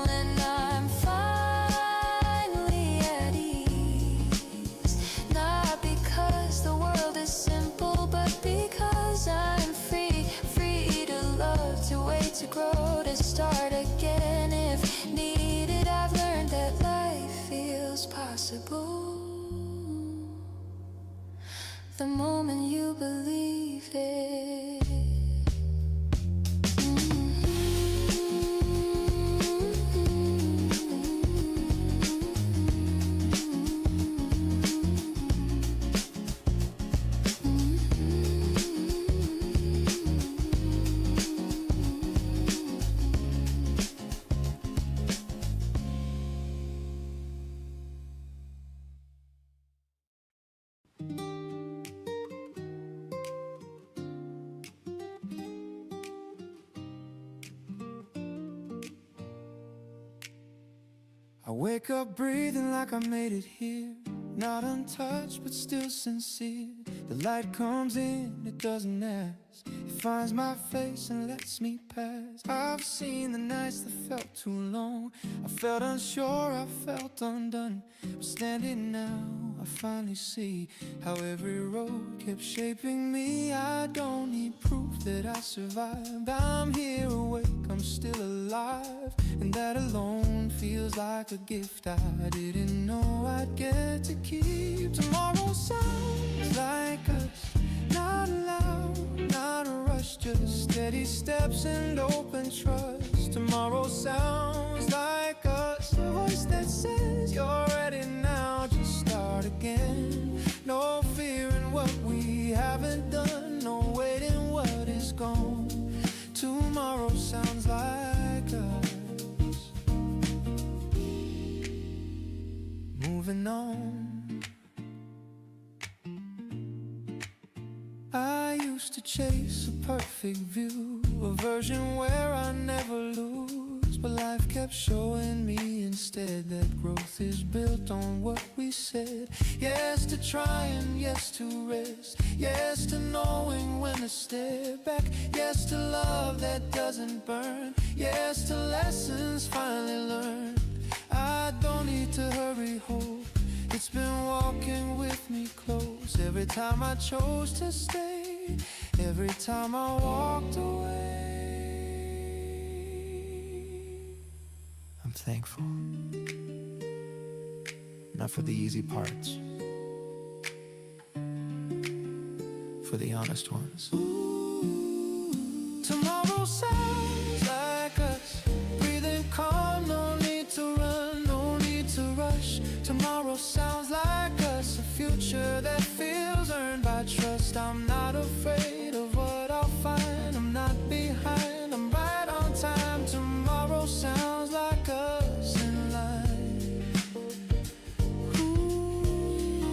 and I'm finally at ease. Not because the world is simple, but because I'm free, free to love, to wait, to grow, to start again if needed. I've learned that life feels possible the moment you believe it. I wake up breathing like I made it here, not untouched but still sincere. The light comes in, it doesn't ask, it finds my face and lets me pass. I've seen the nights that felt too long, I felt unsure, I felt undone. But standing now, I finally see how every road kept shaping me. I don't need proof that I survived, I'm here awake, I'm still alive. And that alone feels like a gift I didn't know I'd get to keep. Tomorrow sounds like us, not loud, not a rush, just steady steps and open trust. Tomorrow sounds like us, a voice that says you're ready now, just start again. No fear in what we haven't done, no waiting what is gone. Tomorrow sounds like us, moving on. I used to chase a perfect view, a version where I never lose. But life kept showing me instead that growth is built on what we said. Yes to trying, yes to rest, yes to knowing when to step back, yes to love that doesn't burn, yes to lessons finally learned. I don't need to hurry, hope, it's been walking with me close. Every time I chose to stay, every time I walked away. I'm thankful, not for the easy parts, for the honest ones. Tomorrow sounds like us, breathing calm, no need to run, no need to rush. Tomorrow sounds like us, a future that feels earned by trust. I'm not afraid of what I'll find, I'm not behind, I'm right on time. Tomorrow sounds like us in line. Ooh,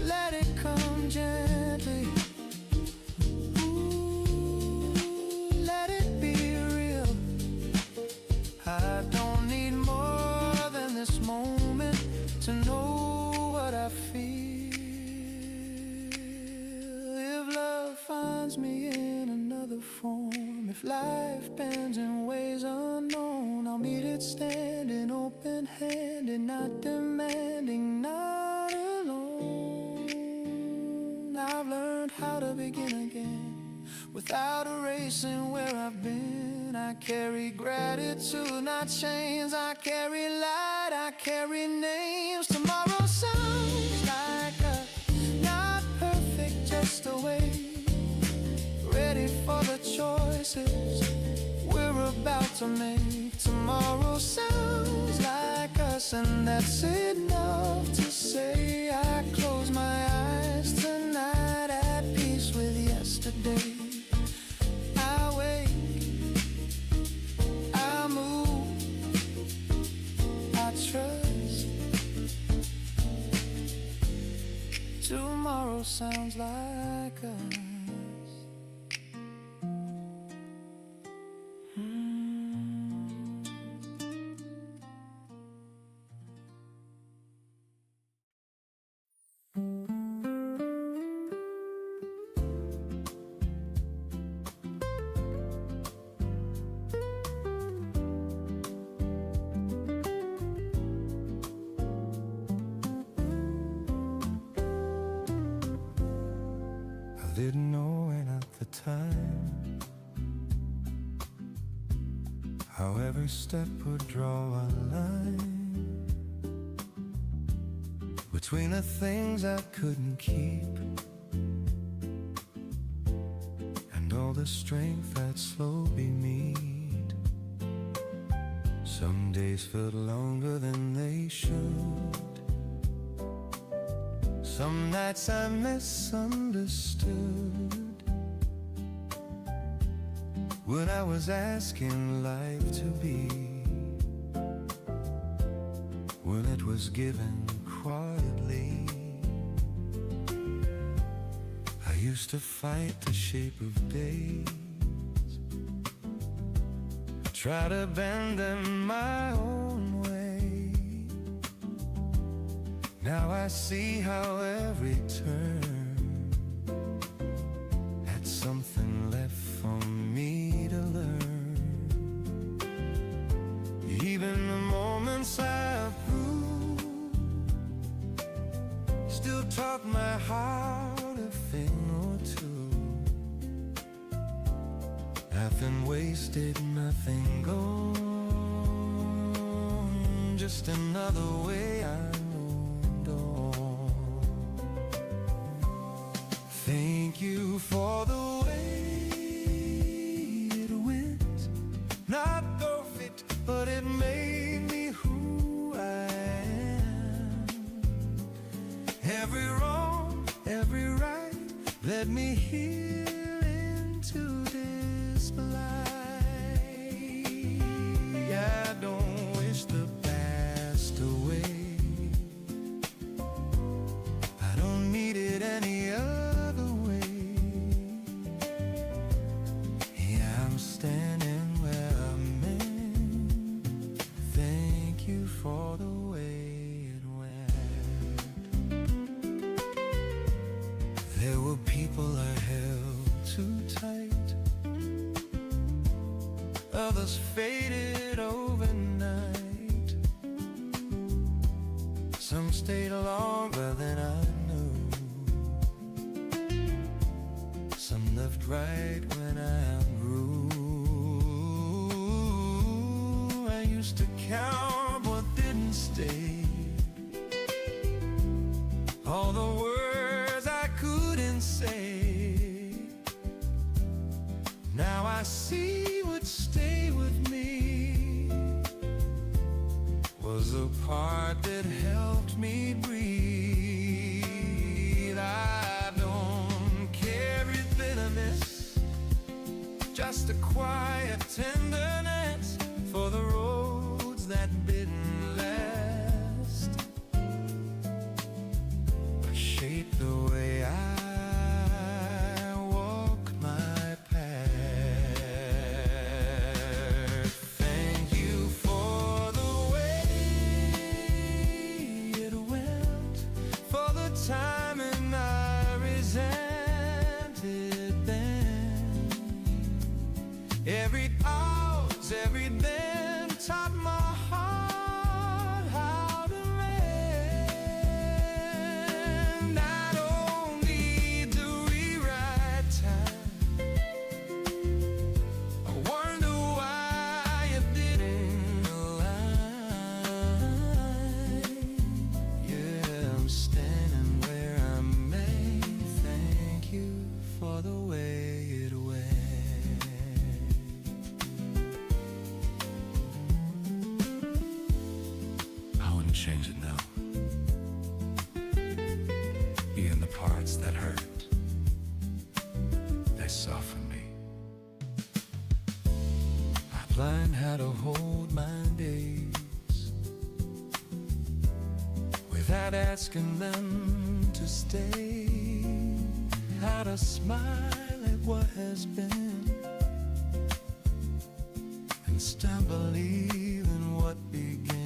let it come gently. Ooh, let it be real. I don't need more than this moment to know what I feel. If love finds me in another form, if life bends in ways unknown, I'll meet it standing open-handed, not demanding, not alone. I've learned how to begin again without erasing where I've been. I carry gratitude, not chains. I carry light, I carry names. Tomorrow sounds like us, not perfect, just a way. Ready for the choices we're about to make. Tomorrow sounds like us, and that's enough to say. I close my eyes tonight, at peace with yesterday. I wake, I move, I trust. Tomorrow sounds like us. I didn't know it at the time, how every step would draw a line between the things I couldn't keep and all the strength I'd slowly need. Some days felt longer than they should, some nights I misunderstood what I was asking life to be, when it was given quietly. I used to fight the shape of days, try to bend them my own way, Now I see how every turn had something left for me to learn. Even the moments I've proved still taught my heart a thing or two. Nothing wasted, nothing gone, just another way I moved on. Thank you for the way it went. Not perfect, but it made me who I am. Every wrong, every right led me here into this life. I don't wish the past away. I don't need it any other way. Yeah, I'm standing where I'm meant. Thank you for the way it went. There were people I held too tight. Others faded overnight. Some stayed longer than I knew. Some left right when I grew. I used to count what didn't stay, all the words I couldn't say. Now I see what stayed with me was a part that helped me breathe. I don't carry bitterness, just a quiet tenderness for the roads that didn't last. I shaped the way I walk my path. Thank you for the way it went, for the time and I resented then. Every pause, every then taught my heart how to mend. I don't need to rewrite time. I wonder why it didn't align. Yeah, I'm standing where I'm made. Thank you for the way it went. I wouldn't change it now. Even the parts that hurt, they soften me. I learned how to hold my days without asking them to stay. How to smile at what has been and still believe in what begins.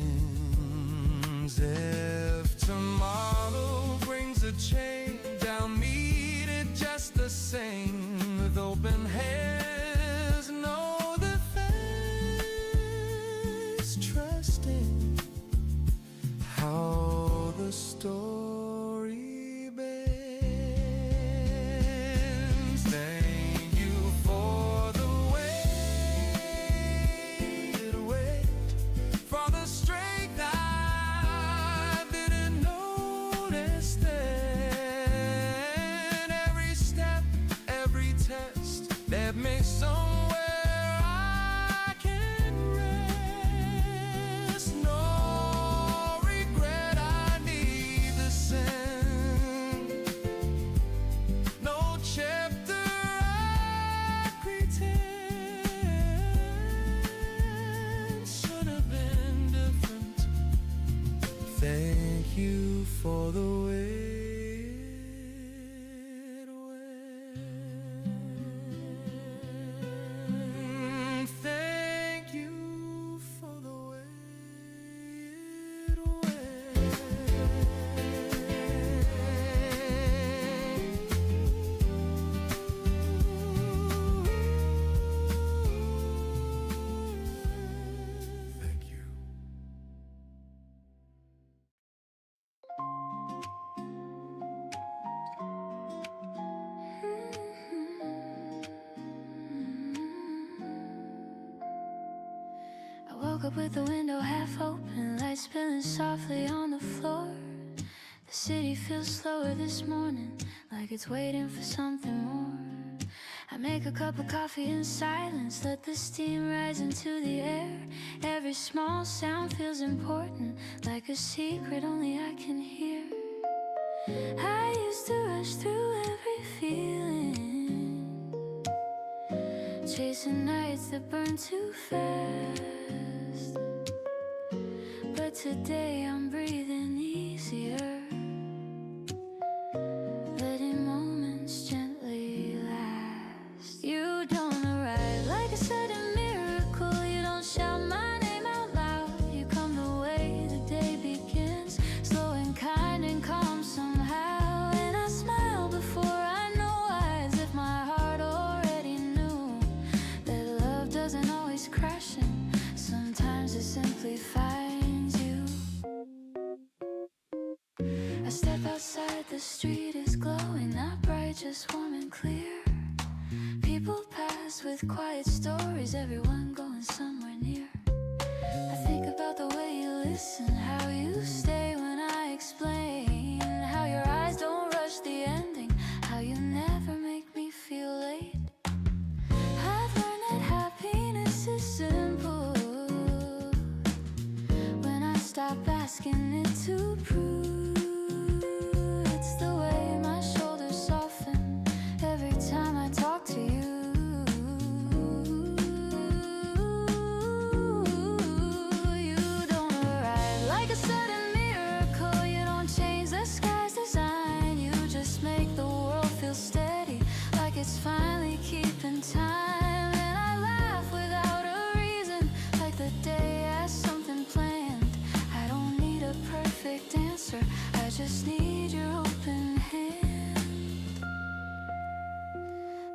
If tomorrow brings a change, I'll meet it just the same with open hands, no defense, trusting how the story bends. Thank you for the way it went, for the strength I didn't notice then. Every step, every test that makes somewhere I can rest. No regret, I need the send. No chapter I pretend should have been different. Thank you for the way it went. Thank you for the way it went. woke up with the window half open, lights spilling softly on the floor. The city feels slower this morning, like it's waiting for something more. I make a cup of coffee in silence, let the steam rise into the air. Every small sound feels important, like a secret only I can hear. I used to rush through every feeling, chasing nights that burn too fast. But today I'm breathing easier, letting moments gently last. You don't arrive like a sudden miracle, you don't shout my name out loud. You come the way the day begins, slow and kind and calm somehow. And I smile before I know why, as if my heart already knew that love doesn't always crash in, sometimes it simply finds you. I step outside, the street is glowing, not bright, just warm and clear. People pass with quiet stories, everyone going somewhere near. I think about the way you listen, how you stay when I explain, how your eyes don't rush the ending, how you never make me feel late. I've learned that happiness is simple when I stop asking it to prove. It's the way my shoulders soften every time I talk to you. You don't arrive like a sudden miracle, you don't change the sky's design, you just make the world feel steady, like it's finally keeping time. And I laugh without a reason, like the day has something planned. I don't need a perfect answer, I just need your open hand.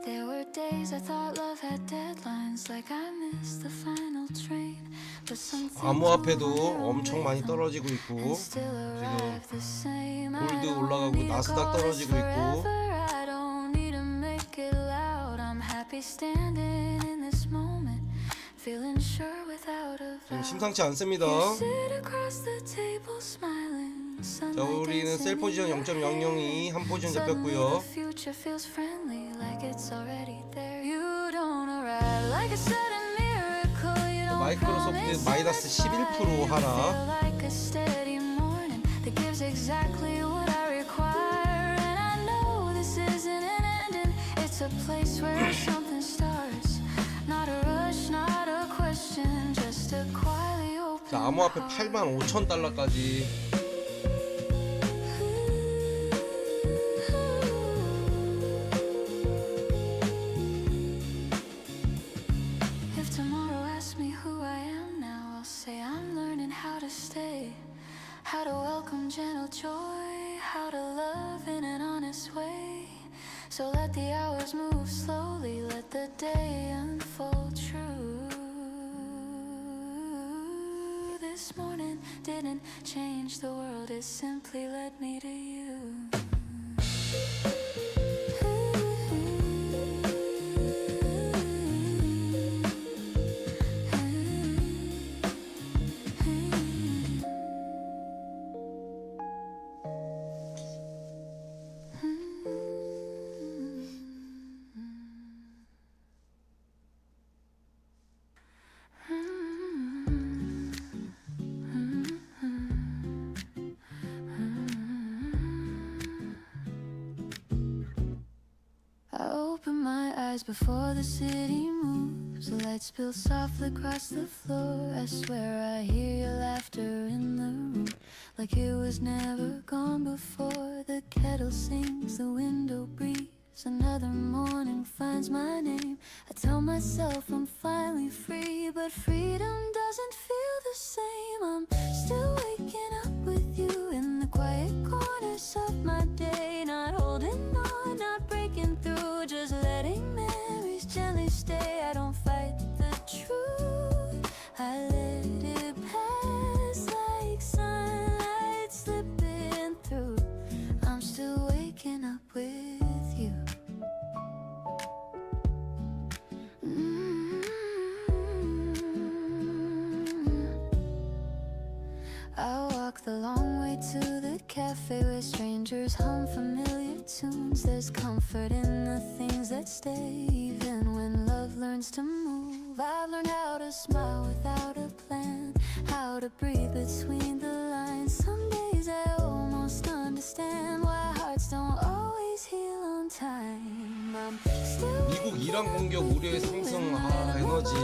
There were days I thought love had deadlines, like I missed the final train. But something 암호화폐도 엄청 많이 떨어지고 있고, 지금 골드 올라가고 나스닥 떨어지고 있고, I don't need to make it loud. I'm happy standing in this moment, feeling sure without a 지금 vow. 심상치 않습니다. You sit across the table smiling. 자, 우리는 셀 포지션 0.002 한 포지션 잡혔고요. 마이크로소프트 마이너스 11% 하락. 자, 암호화폐 85,000달러까지. How to welcome gentle joy, how to love in an honest way. So let the hours move slowly, let the day unfold true. This morning didn't change the world, it simply led me to you. Before the city moves, the lights spill softly across the floor. I swear I hear your laughter in the room, like it was never gone before. The kettle sings, the window breathes, another morning finds my name. I tell myself I'm finally free, but freedom doesn't feel the same. I'm still waking up with you in the quiet corners of my day, not holding on, not breaking through, just letting memories gently stay. I don't fight the truth, I let it pass like sunlight slipping through. I'm still waking up with you. cafe where strangers hum familiar tunes. There's comfort in the things that stay. Even when love learns to move, I've learned how to smile without a plan, how to breathe between the lines. Some days I almost understand why hearts don't always heal on time. I'm still 미국 이란 공격 우려의 상승. 에너지.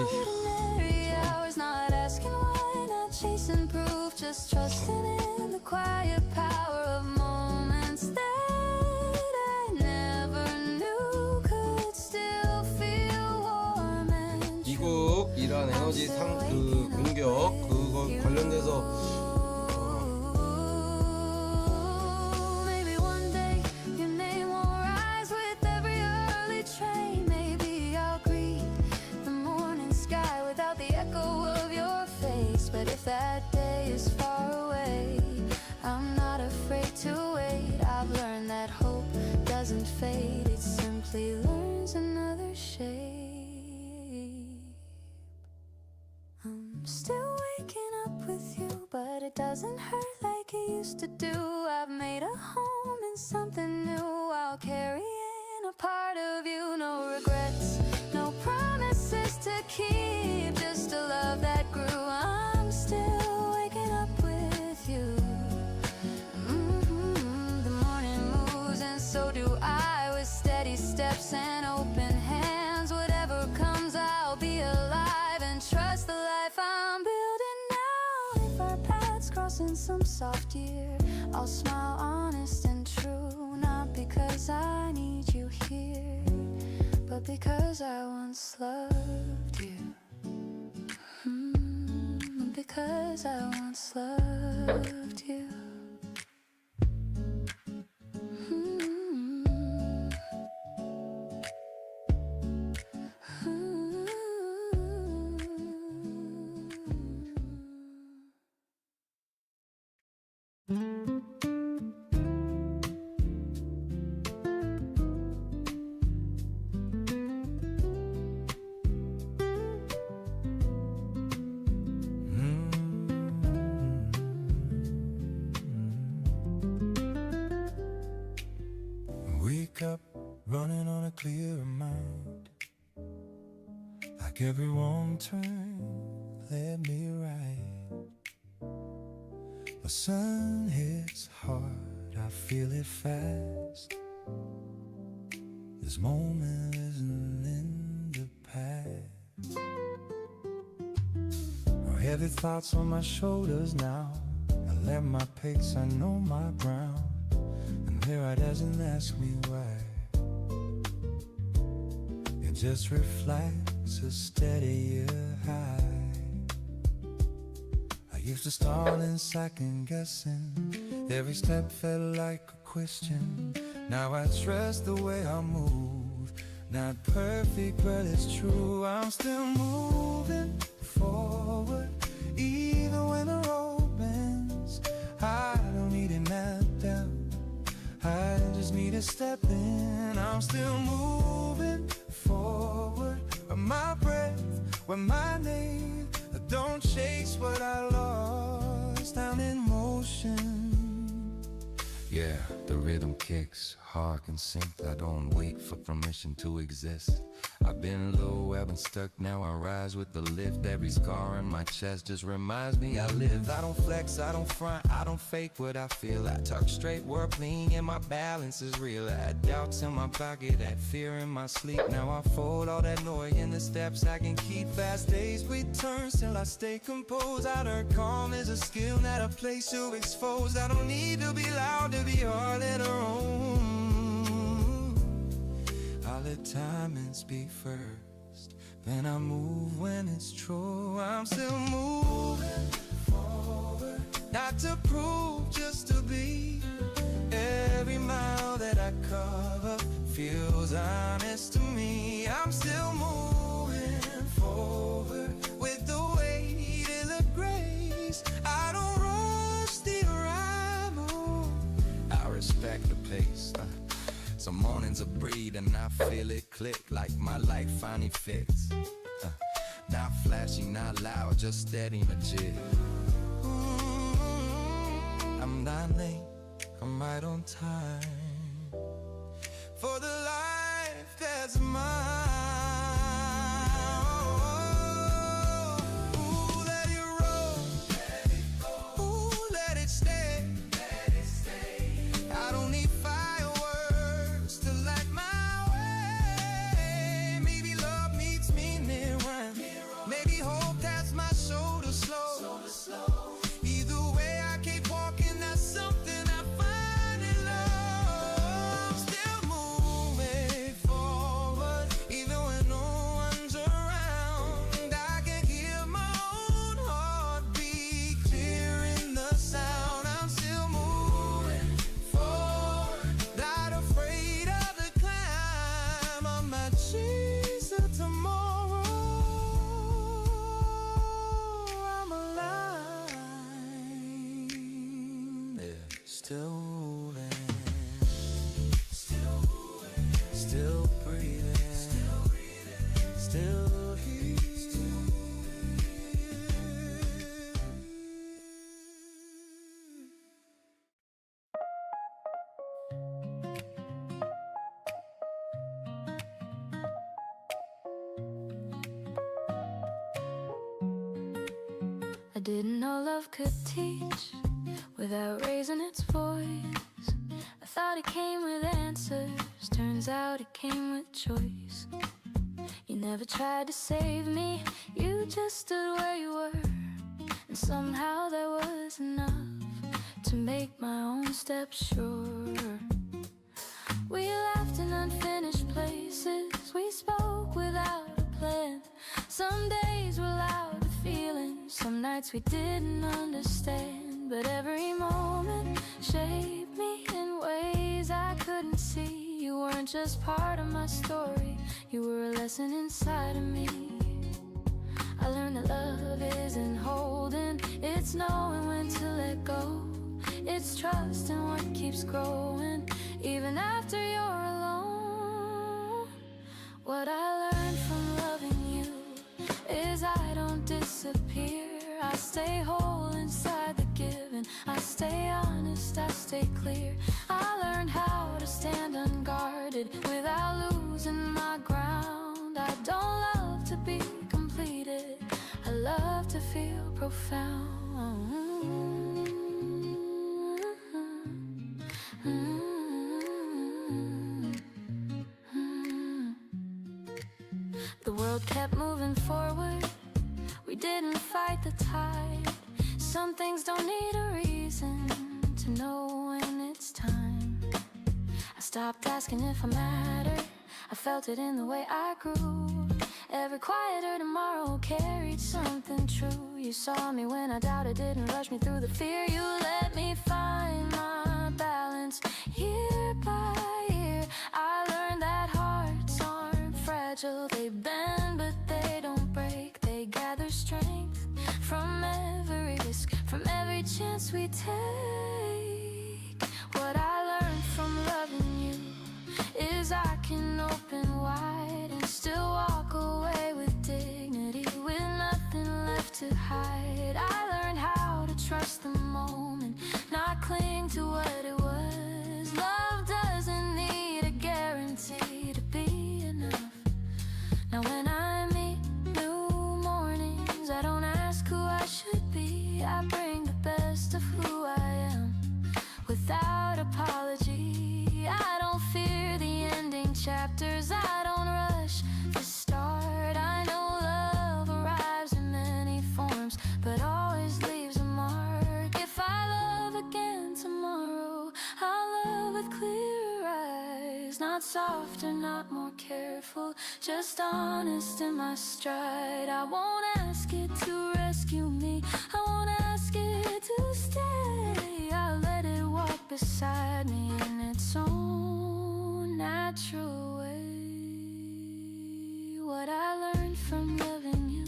hours, not asking why, not chasing proof, just trusting in the quiet power of moments that I never knew could still feel warm and 미국 이란 에너지 그 공격 그거 관련돼서 maybe one day your name will rise with every early train. Maybe I'll greet the morning sky without the echo of your face. But if that day is far away, I'm not afraid to wait. I've learned that hope doesn't fade, it simply learns another shape. I'm still waking up with you, but it doesn't hurt like it used to do. I've made a home in something new. I'll carry in a part of you. No regrets, no promises to keep, just a love that grew. I'm still waking up with you. The morning moves and so do I, with steady steps and open hands. Whatever comes, I'll be alive and trust the life I'm building now. If our paths cross in some soft year, I'll smile honest and true. Not because I need you here, but because I once loved you. Because I once loved you. Wake up running on a clear mind, like every wrong turn led me right. The sun hits hard, I feel it fast. This moment isn't in the past. No heavy thoughts on my shoulders now. I let my pace, I know my ground. And there I doesn't ask me why. It just reflects a steadier high. I used to stall in second guessing. Every step felt like a question. Now I trust the way I move. Not perfect, but it's true. I'm still moving forward, even when the road bends. I don't need it mapped out, I just need to step in. I'm still moving forward, with my breath, with my name. Don't chase what I lost, I'm in motion. Yeah, the rhythm kicks, hard and synced. I don't wait for permission to exist. I've been low, I've been stuck, now I rise with the lift. Every scar on my chest just reminds me I live. I don't flex, I don't front, I don't fake what I feel. I talk straight, word clean, and my balance is real. I had doubts in my pocket, had fear in my sleep. Now I fold all that noise in the steps I can keep. Fast days with turns till I stay composed. I learned calm is a skill, not a place to expose. I don't need to be loud to be all in a room. I let time and speak first, then I move when it's true. I'm still moving forward, not to prove, just to be. Every mile that I cover feels honest to me. I'm still moving forward with the weight and the grace. I don't rush the arrival, I respect the pace. Some mornings a breathe and I feel it click, like my life finally fits. Not flashy, not loud, just steady legit. I'm not late, I'm right on time for the life that's mine. Ooh, let it roll. Ooh, let it stay. I don't need fireworks to light my way. Maybe love meets me near-rhyme. Maybe hope taps my shoulder slow. Either way, I keep walking. That's something I find in love. I'm still moving forward, even when no one's around. I can hear my own heartbeat clear in the sound. I'm still moving forward, not afraid of the climb. I'm not chasing tomorrow. I'm alive. Yeah, still moving, still breathing, still here. I didn't know love could teach without raising its voice. I thought it came with answers, turns out it came with choice. You never tried to save me, you just stood where you were. And somehow that was enough to make my own steps sure. We laughed in unfinished places, we spoke without a plan. Some days were loud with feelings, some nights we didn't understand. But every moment shaped me in ways I couldn't see. You weren't just part of my story, you were a lesson inside of me. I learned that love isn't holding, it's knowing when to let go. It's trust in what keeps growing, even after you're alone. What I learned from loving you is I don't disappear. I stay whole inside the giving, I stay honest, I stay clear. I learned how to stand unguarded without losing my ground. I don't love to be completed, I love to feel profound. The world kept moving forward, we didn't fight the tide. Some things don't need a reason to know when it's time. I stopped asking if I mattered, I felt it in the way I grew. Every quieter tomorrow carried something true. You saw me when I doubted, didn't rush me through the fear. You let me find my balance year by year. I learned that hearts aren't fragile, they bend but they don't break. They gather strength from every risk, from every chance we take. What I learned from loving you is I can open wide and still walk away with dignity, with nothing left to hide. I learned how to trust the moment, not cling to what it was. Love doesn't need a guarantee to be enough. Now when I meet new mornings, I don't ask who I should be. I bring the best of who I am without apology. I don't fear the ending chapters, I don't rush the start. I know love arrives in many forms, but always leaves a mark. If I love again tomorrow, I'll love with clear eyes. Not softer, not more careful, just honest in my stride. I won't ask it to rescue me, I won't ask it to stay. I'll let it walk beside me in its own natural way. What I learned from loving you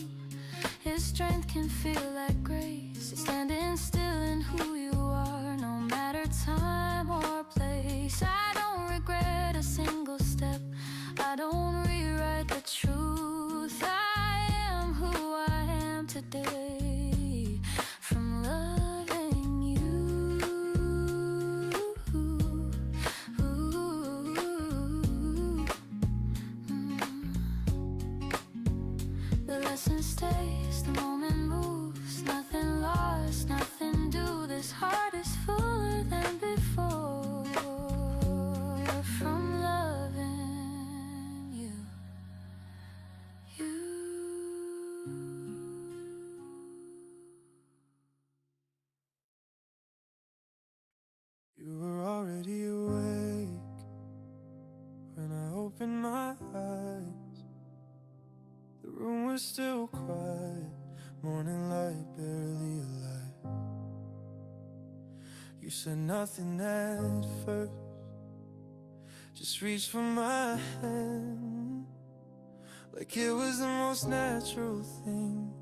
is strength can feel like grace. Standing still in who you are, no matter time or place. I don't regret a single step, I don't rewrite the truth. I am who I am today from loving you. were still quiet, morning light barely alight. You said nothing at first, just reached for my hand, like it was the most natural thing,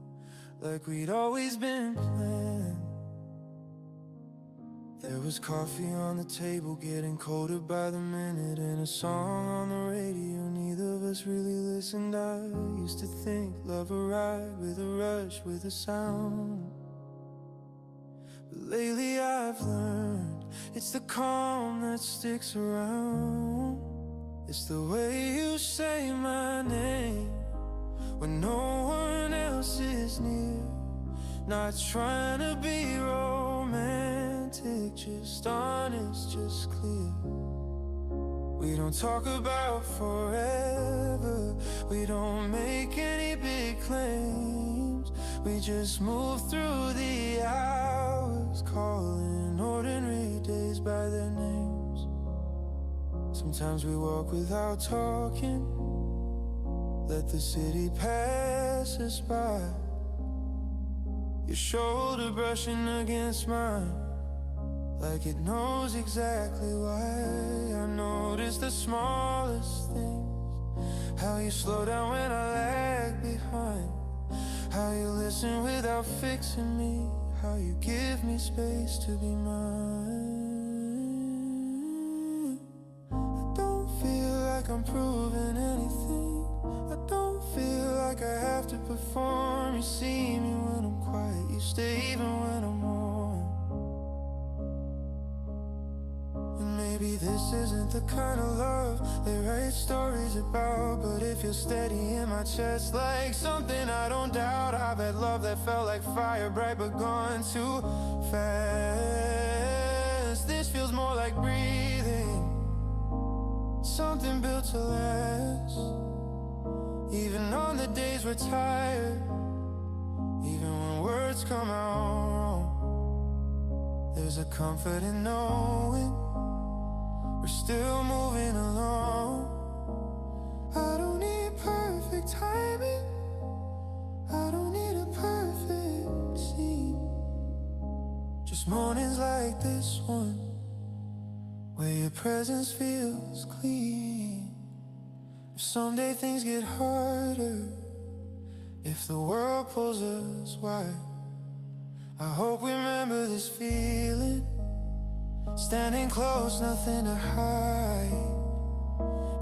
like we'd always been planned. There was coffee on the table, getting colder by the minute, and a song on the radio. Neither of us really listened. I used to think love arrived with a rush, with a sound. But lately I've learned it's the calm that sticks around. It's the way you say my name when no one else is near. Not trying to be romantic, just honest, just clear. We don't talk about forever, we don't make any big claims. We just move through the hours, calling ordinary days by their names. Sometimes we walk without talking, let the city pass us by. Your shoulder brushing against mine, like it knows exactly why. I notice the smallest things, how you slow down when I lag behind, how you listen without fixing me, how you give me space to be mine. I don't feel like I'm proving anything, I don't feel like I have to perform. You see me when I'm quiet, you stay even when I'm on. And maybe this isn't the kind of love they write stories about, but it feels steady in my chest, like something I don't doubt. I've had love that felt like fire, bright but gone too fast. This feels more like breathing, something built to last. Even on the days we're tired, even when words come out wrong, there's a comfort in knowing we're still moving along. I don't need perfect timing, I don't need a perfect scene, just mornings like this one, where your presence feels clean. If someday things get harder, if the world pulls us wide, I hope we remember this feeling, standing close, nothing to hide.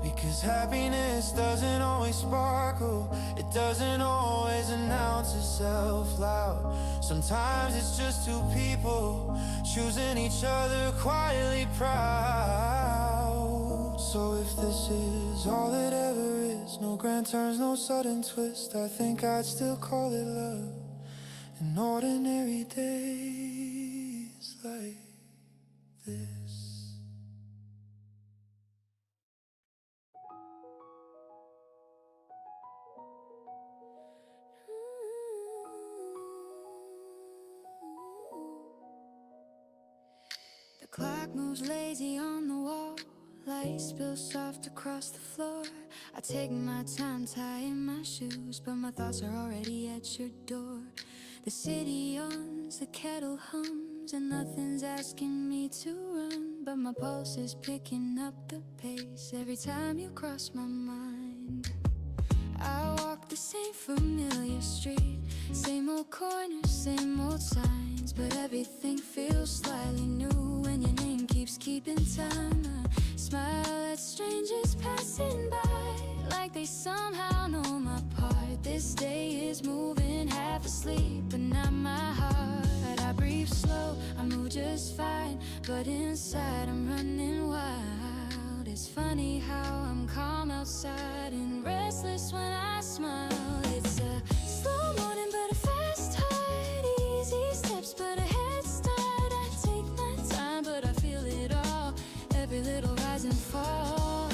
Because happiness doesn't always sparkle, it doesn't always announce itself loud. Sometimes it's just two people choosing each other quietly proud. So if this is all it ever is, no grand turns, no sudden twist, I think I'd still call it love. In ordinary days like this. The clock moves lazy on the wall, lights spill soft across the floor. I take my time tying my shoes, but my thoughts are already at your door. The city yawns, the kettle hums, and nothing's asking me to run, but my pulse is picking up the pace every time you cross my mind. I walk the same familiar street, same old corners, same old signs, but everything feels slightly new when your name keeps keeping time. I smile at strangers passing by, like they somehow know my part. This day is moving, half asleep, but not my heart. I breathe slow, I move just fine, but inside I'm running wild. It's funny how I'm calm outside and restless when I smile. It's a slow morning but a fast heart, easy steps but a head start. I take my time but I feel it all, every little rise and fall.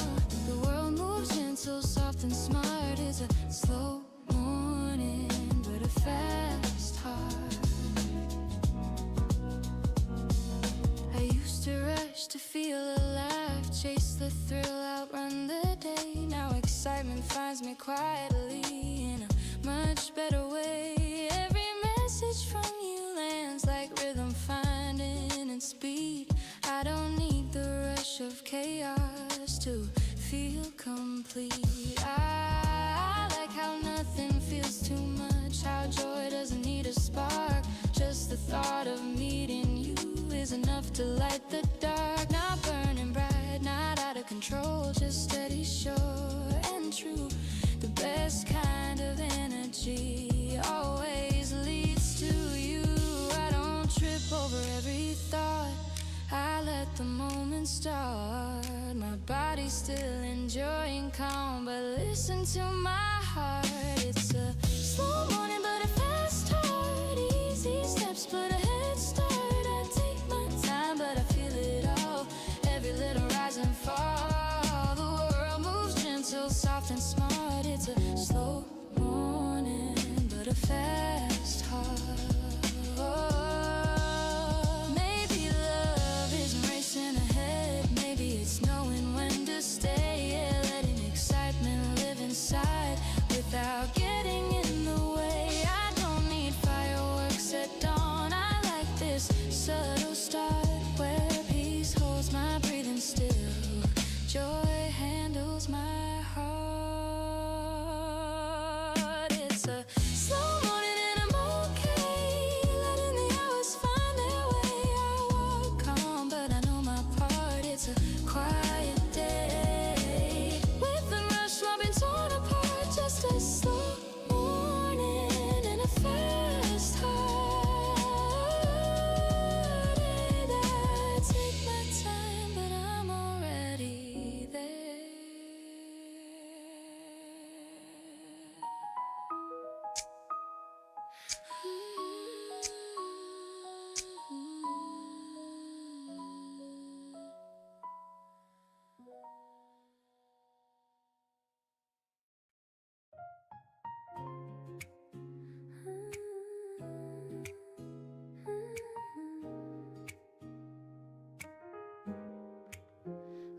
The world moves gentle, soft and smart. It's a slow morning but a fast heart. I used to rush to feel alive, chase the thrill, outrun the day. Now excitement finds me quietly in a much better way. Every message from you lands like rhythm finding its speed. I don't need the rush of chaos to feel complete. I like how nothing feels too much, how joy doesn't need a spark. Just the thought of meeting you is enough to light the dark. Not burning bright, not out of control, just steady, sure and true. The best kind of energy always leads to you. I don't trip over every thought, I let the moment start. My body's still enjoying calm, but listen to my heart. It's a slow morning but a fast start. Easy steps but a head start. I take my time but I feel it all. Every little rise and fall. The world moves gentle, soft and smart. It's a slow morning but a fast heart. Maybe love isn't racing ahead. Maybe it's knowing when to stay. Yeah, letting excitement live inside without getting in the way. I don't need fireworks at dawn. I like this subtle start where peace holds my breathing still. Joy handles my heart. It's a slow morning and I'm okay. Letting the hours find their way. I walk calm but I know my part. It's a quiet day with the rush while being torn apart. Just a slow morning and a fast heart. And I take my time but I'm already there.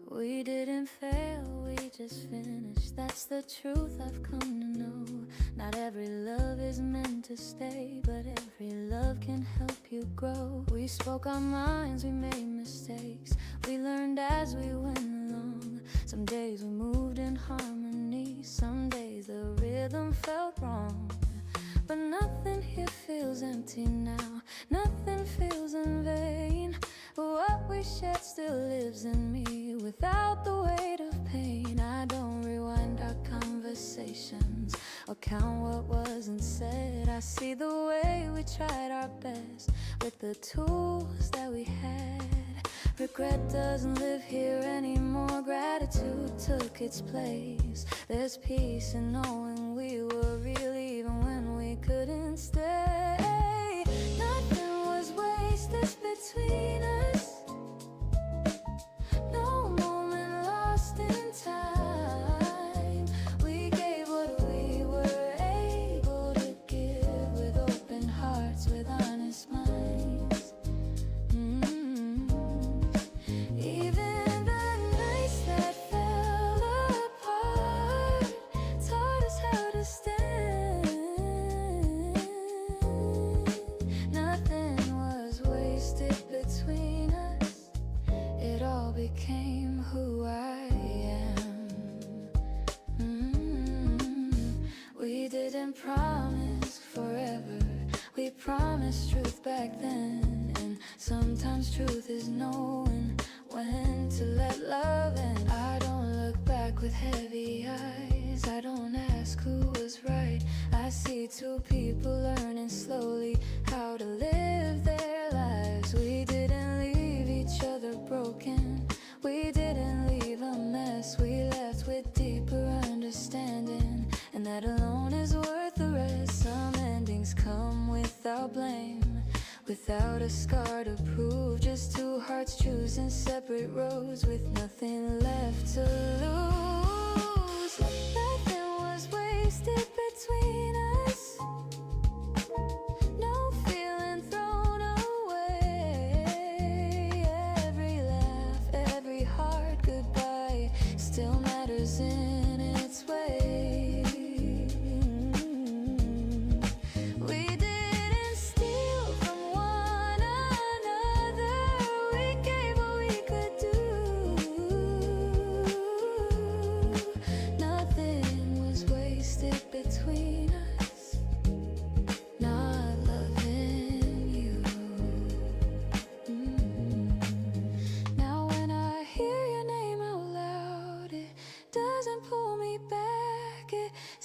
We didn't fail, we just finished. That's the truth I've come to know. Not every love is meant to stay, but every love can help you grow. We spoke our minds, we made mistakes. We learned as we went along. Some days we moved in harmony, some days the rhythm felt wrong. But nothing here feels empty now, nothing feels in vain. What we shared still lives in me without the weight of pain. I don't rewind our conversations or count what wasn't said. I see the way we tried our best with the tools that we had. Regret doesn't live here anymore, gratitude took its place. There's peace in knowing we were real even when we couldn't stay. Nothing was wasted between us, no moment lost in time. We gave what we were able to give with open hearts, with honest minds. Even the nights that fell apart taught us how to stand. Nothing was wasted between us. It all became who I am. We didn't promise forever. We promised truth back then. And sometimes truth is knowing when to let love in. I don't look back with heavy eyes. I don't ask who was right. I see two people learning slowly how to live their lives. We didn't leave each other broken. We didn't leave a mess. We left with deeper understanding, and that alone is worth the rest. Some endings come without blame, without a scar to prove. Just two hearts choosing separate roads with nothing left to lose. Nothing was wasted between us, no feeling thrown away. Every laugh, every hard goodbye still matters in its way.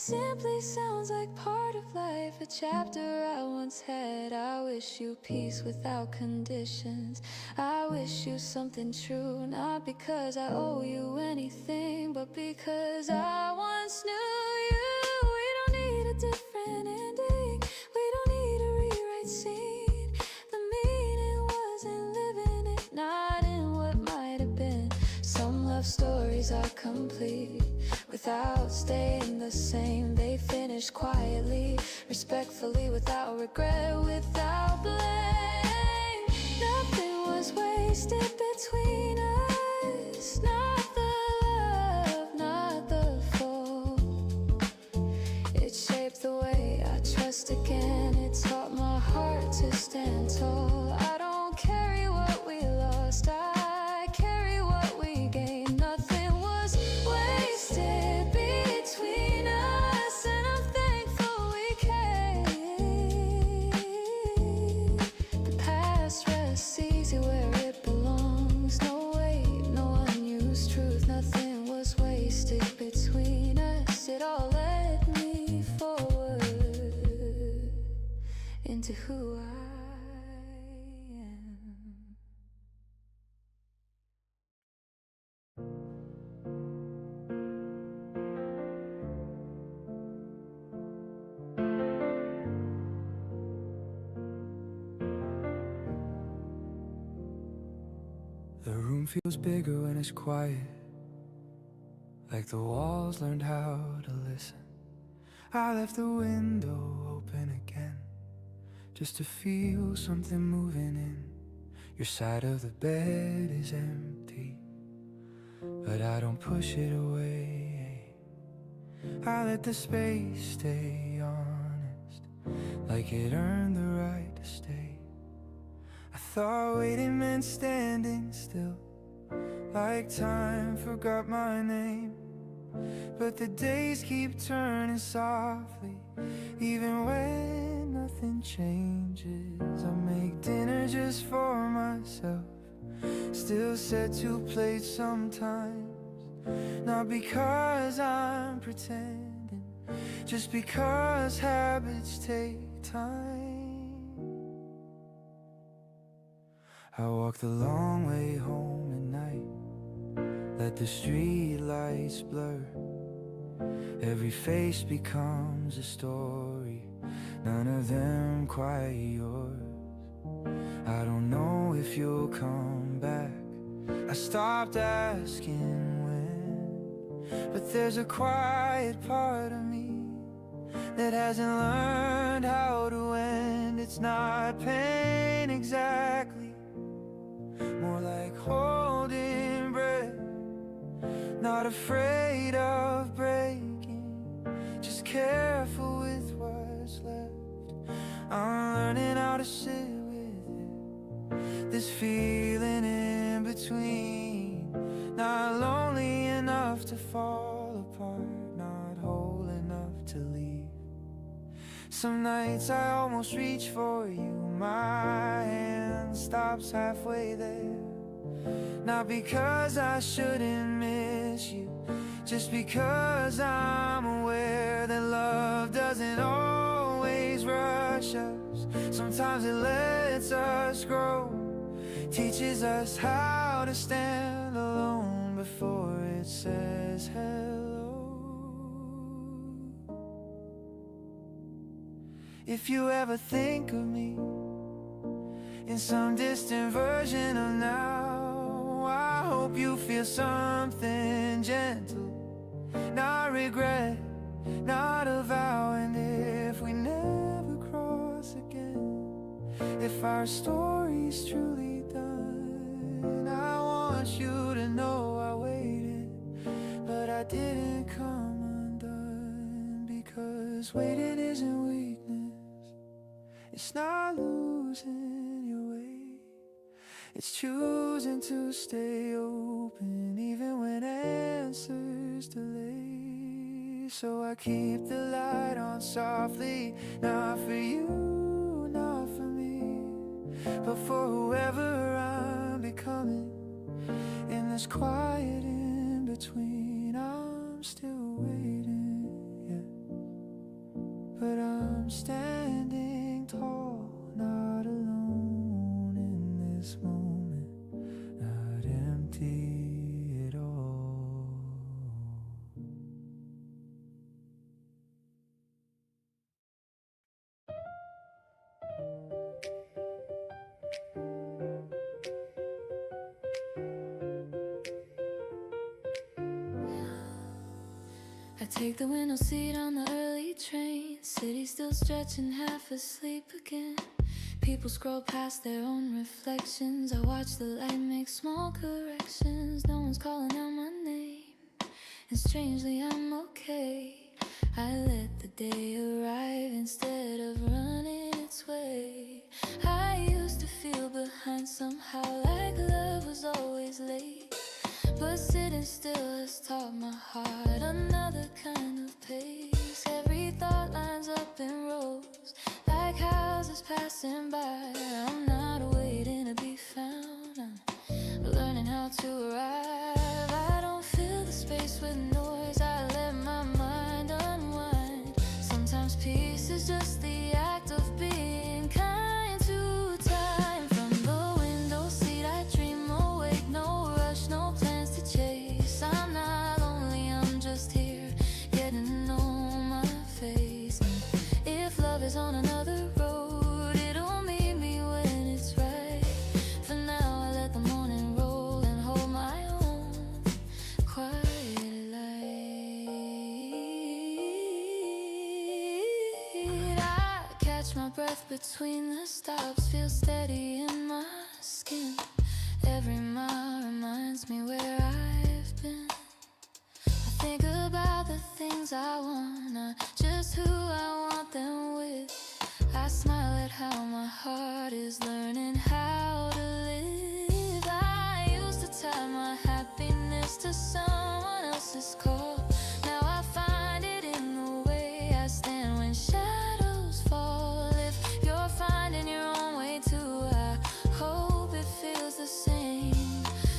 simply sounds like part of life, a chapter I once had. I wish you peace without conditions. I wish you something true, not because I owe you anything, but because I once knew you. We don't need a different ending, we don't need a rewrite scene. The meaning wasn't living it, not in what might have been. Some love stories are complete without staying the same. They finish quietly, respectfully, without regret, without blame. Nothing was wasted between us, not the love, not the fall. It shaped the way I trust again. It taught my heart to stand tall. I don't carry what we lost, I carry what we gained. Nothing was wasted between us, and I'm thankful we came. The past rests easy where it belongs. No weight, no unused truth. Nothing was wasted between us. It all led me forward into who I am. The room feels bigger when it's quiet, like the walls learned how to listen. I left the window open again, just to feel something moving in. Your side of the bed is empty, but I don't push it away. I let the space stay honest, like it earned the right to stay. I thought waiting meant standing still, like time forgot my name. But the days keep turning softly, even when nothing changes. I make dinner just for myself, still set 2 plates sometimes. Not because I'm pretending, just because habits take time. I walk the long way home at night, let the street lights blur. Every face becomes a story, none of them quite yours. I don't know if you'll come back, I stopped asking when. But there's a quiet part of me that hasn't learned how to end. It's not pain exactly, more like holding breath. Not afraid of breaking, just careful with what's left. I'm learning how to sit with it, this feeling in between. Not lonely enough to fall apart, not whole enough to leave. Some nights I almost reach for you, my hand stops halfway there. Not because I shouldn't miss you, just because I'm aware that love doesn't always rush us. Sometimes it lets us grow, teaches us how to stand alone before it says hello. If you ever think of me in some distant version of now, I hope you feel something gentle, not regret, not a vow. And if we never cross again, if our story's truly done, I want you to know I waited, but I didn't come undone. Because waiting isn't weakness, it's not losing your way, it's choosing to stay open even when answers delay. So I keep the light on softly, not for you, not for me, but for whoever I'm becoming. In this quiet in between, I'm still waiting, yeah. I'm standing tall, not alone in this moment, not empty at all. I take the window seat on the early train. City still stretching, half asleep again. People scroll past their own reflections. I watch the light make small corrections. No one's calling out my name, and strangely I'm okay. I let the day arrive instead of running its way. I used to feel behind somehow, like love was always late. But sitting still has taught my heart another kind of pace. Every thought lines up in rows, like houses passing by. I'm not waiting to be found, I'm learning how to arrive. I don't fill the space with noise, I let my mind unwind. Sometimes peace is just the act of being kind to time. From the window seat I dream awake, no rush, no plans to chase. I'm not lonely, I'm just here, getting to know my face. And if love is on another road, it'll meet me when it's right. For now I let the morning roll and hold my own quiet light. I catch my breath between the stops, feel steady in my skin. Every mile reminds me where I've been. I think about the things I want, not just who I want them with. I smile at how my heart is learning how to live. I used to tie my happiness to someone else's call. Now I find it in the way I stand when shadows fall. If you're finding your own way too, I hope it feels the same.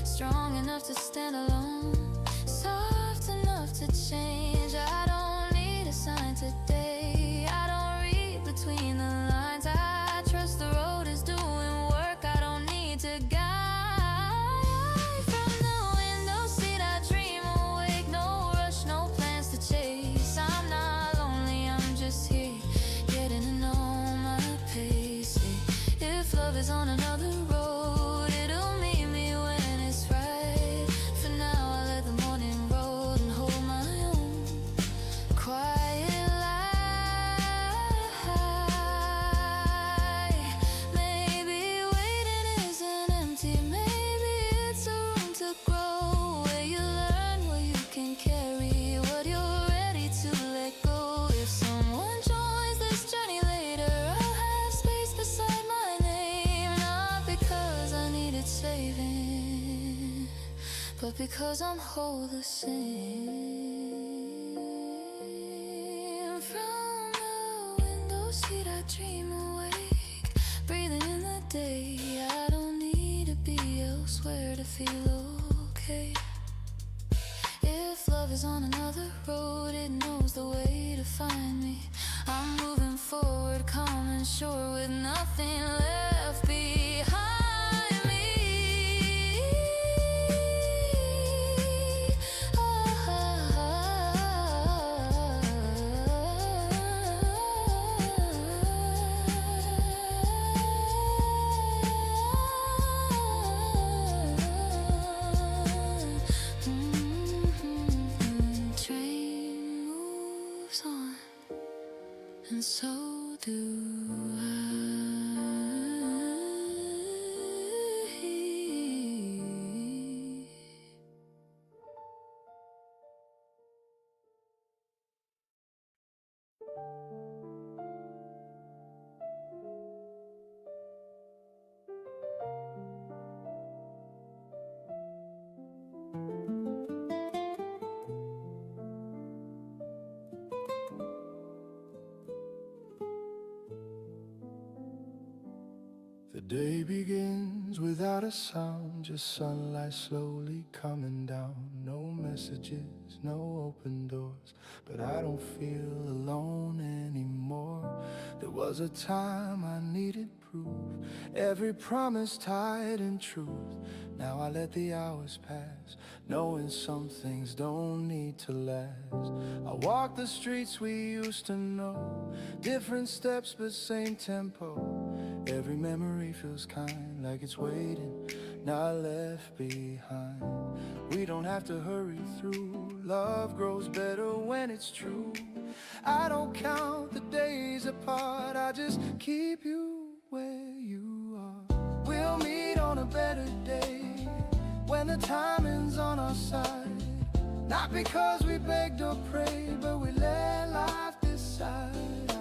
Strong enough to stand alone, soft enough to change. I don't need a sign today, I don't read between the lines. I trust the road is doing work, I don't need to guide. From the window seat I dream awake, no rush, no plans to chase. I'm not lonely, I'm just here, getting to know my pace. If love is on another road, it'll meet me when it's right. For now I let the morning roll and hold my own quiet light. Maybe waiting isn't empty, maybe it's a room to grow, where you learn what you can carry, what you're ready to let go. If someone joins this journey later, I'll have space beside my name. Not because I needed saving, but because I'm whole the same. From the window seat I dream awake, breathing in the day. I don't need to be elsewhere to feel okay. If love is on another road, it knows the way to find me. I'm moving forward, calm and sure, with nothing left behind me. Train moves on, and so do I. The day begins without a sound, just sunlight slowly coming down. No messages, no open doors. But I don't feel alone anymore. There was a time I needed proof, every promise tied in truth. Now I let the hours pass, knowing some things don't need to last. I walk the streets we used to know, different steps but same tempo. Every memory feels kind, like it's waiting, not left behind. We don't have to hurry through, love grows better when it's true. I don't count the days apart, I just keep you where you are. We'll meet on a better day, when the timing's on our side. Not because we begged or prayed, but we let life decide.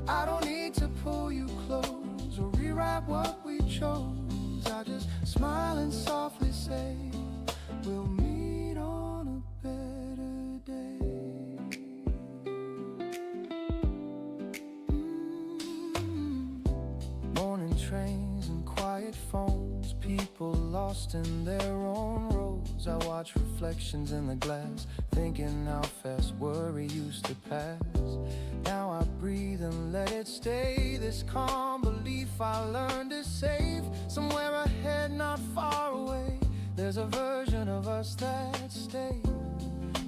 I don't need to pull you close or rewrite what we chose. I just smile and softly say, we'll meet on a better day. Morning trains and quiet phones, people lost in their own roads. I watch reflections in the glass, thinking how fast worry used to pass. Now I breathe and let it stay, this calm belief I learned is safe. Somewhere ahead, not far away, there's a version of us that stays.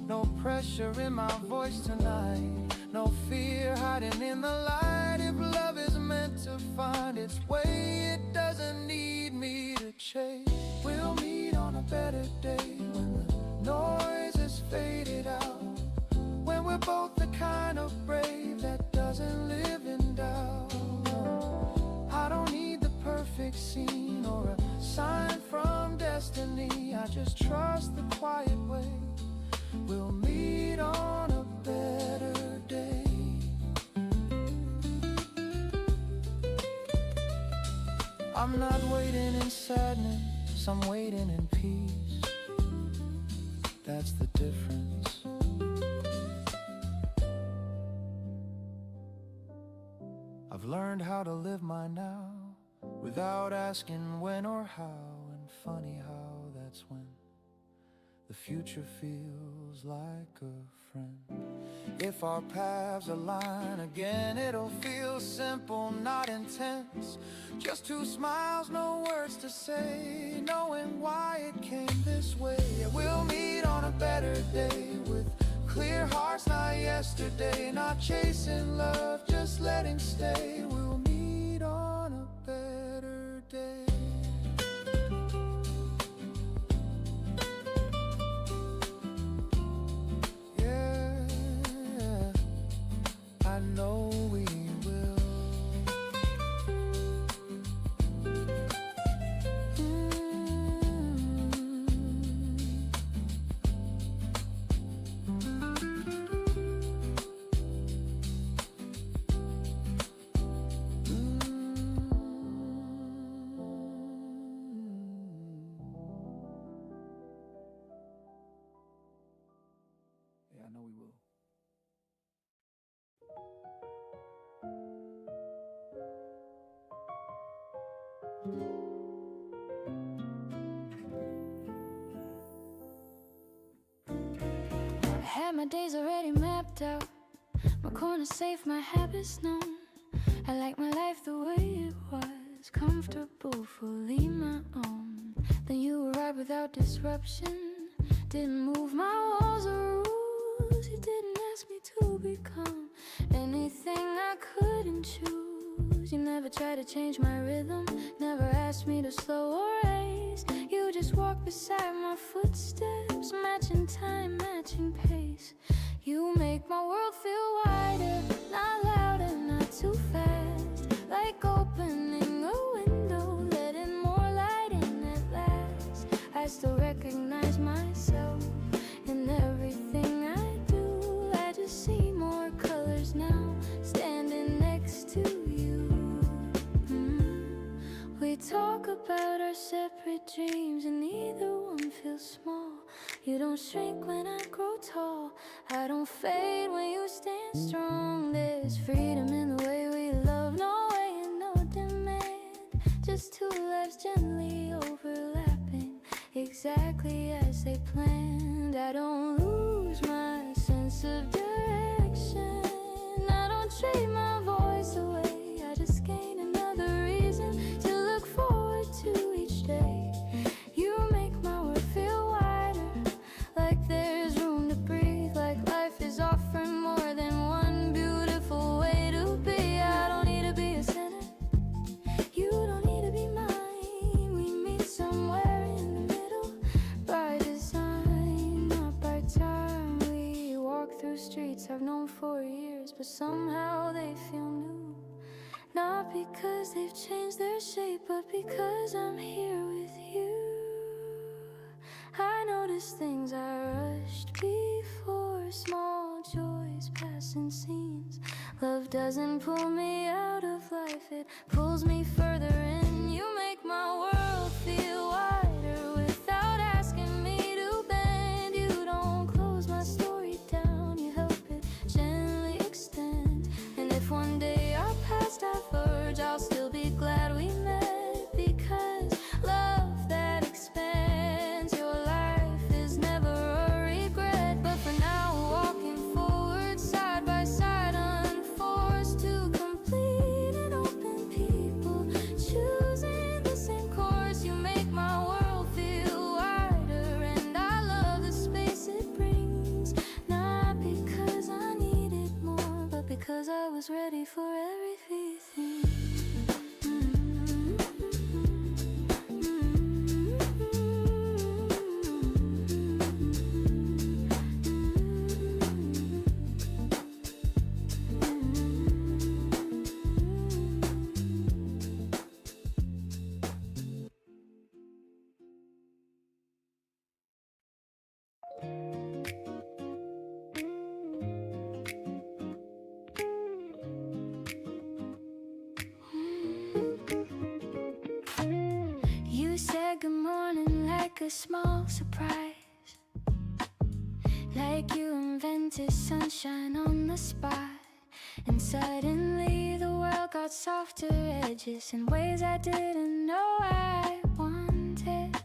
No pressure in my voice tonight, no fear hiding in the light. If love is meant to find its way, it doesn't need me to chase. We'll meet on a better day, when the noise is faded out, when we're both the kind of brave that doesn't live in doubt. I don't need the perfect scene or a sign from destiny, I just trust the quiet way. We'll meet on a better day. I'm not waiting in sadness, I'm waiting in peace. That's the difference. I've learned how to live my now, without asking when or how. And funny how that's when the future feels like a friend. If our paths align again, it'll feel simple, not intense. Just two smiles, no words to say, knowing why it came this way. Yeah, we'll meet on a better day, with clear hearts, not yesterday. Not chasing love, just letting stay. We'll meet on a better day. I know we will. Yeah, I know we will. I had my days already mapped out, my corner safe, my habits known. I like my life the way it was, comfortable, fully my own. Then you arrived without disruption, didn't move my walls or rules. You didn't ask me to become anything I couldn't choose. You never tried to change my rhythm, never asked me to slow or race. You just walked beside my footsteps, matching time, matching pace. You make my world feel wider, not louder, not too fast. Like opening a window, letting more light in at last. I still recognize myself in everything I do. I just see more colors now, standing next to you. We talk about our separate dreams, and neither one feels small. You don't shrink when I grow tall, I don't fade when you stand strong. There's freedom in the way we love, no way and no demand. Just two lives gently overlapping, exactly as they planned. and I don't lose my sense of direction. I don't trade my voice away, I just gain another reason to look forward to each day. You make my world feel wider, like there's room to breathe, like life is offering more than one beautiful way to be. I don't need to be a sinner, you don't need to be mine. We meet somewhere in the middle, by design, not by time. We walk through streets I've known for years, but somehow they feel new. Not because they've changed their shape, but because I'm here with you. I notice things I rushed before, small joys, passing scenes. Love doesn't pull me out of life, it pulls me further in. You make my world feel wider without asking me to bend. You don't close my story down, you help it gently extend. And if one day our paths diverge, I'll still be glad we met, because love that expands your life is never a regret. But for now, walking forward side by side, unforced to complete an open people, choosing the same course. You make my world feel wider, and I love the space it brings. Not because I needed more, but because I was ready for everything. You said good morning like a small surprise, like you invented sunshine on the spot. And suddenly the world got softer edges in ways I didn't know I wanted.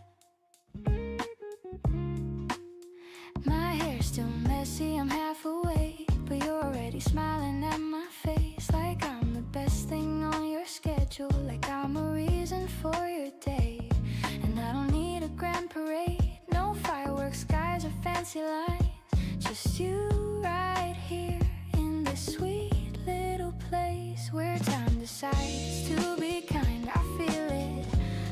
My hair's still messy, I'm half awake, but you're already smiling at my face, like I'm the best thing on your schedule, like I'm a reason for your day. And I don't need a grand parade, no fireworks, skies or fancy lines, just you right here in this sweet little place where time decides to be kind. I feel it,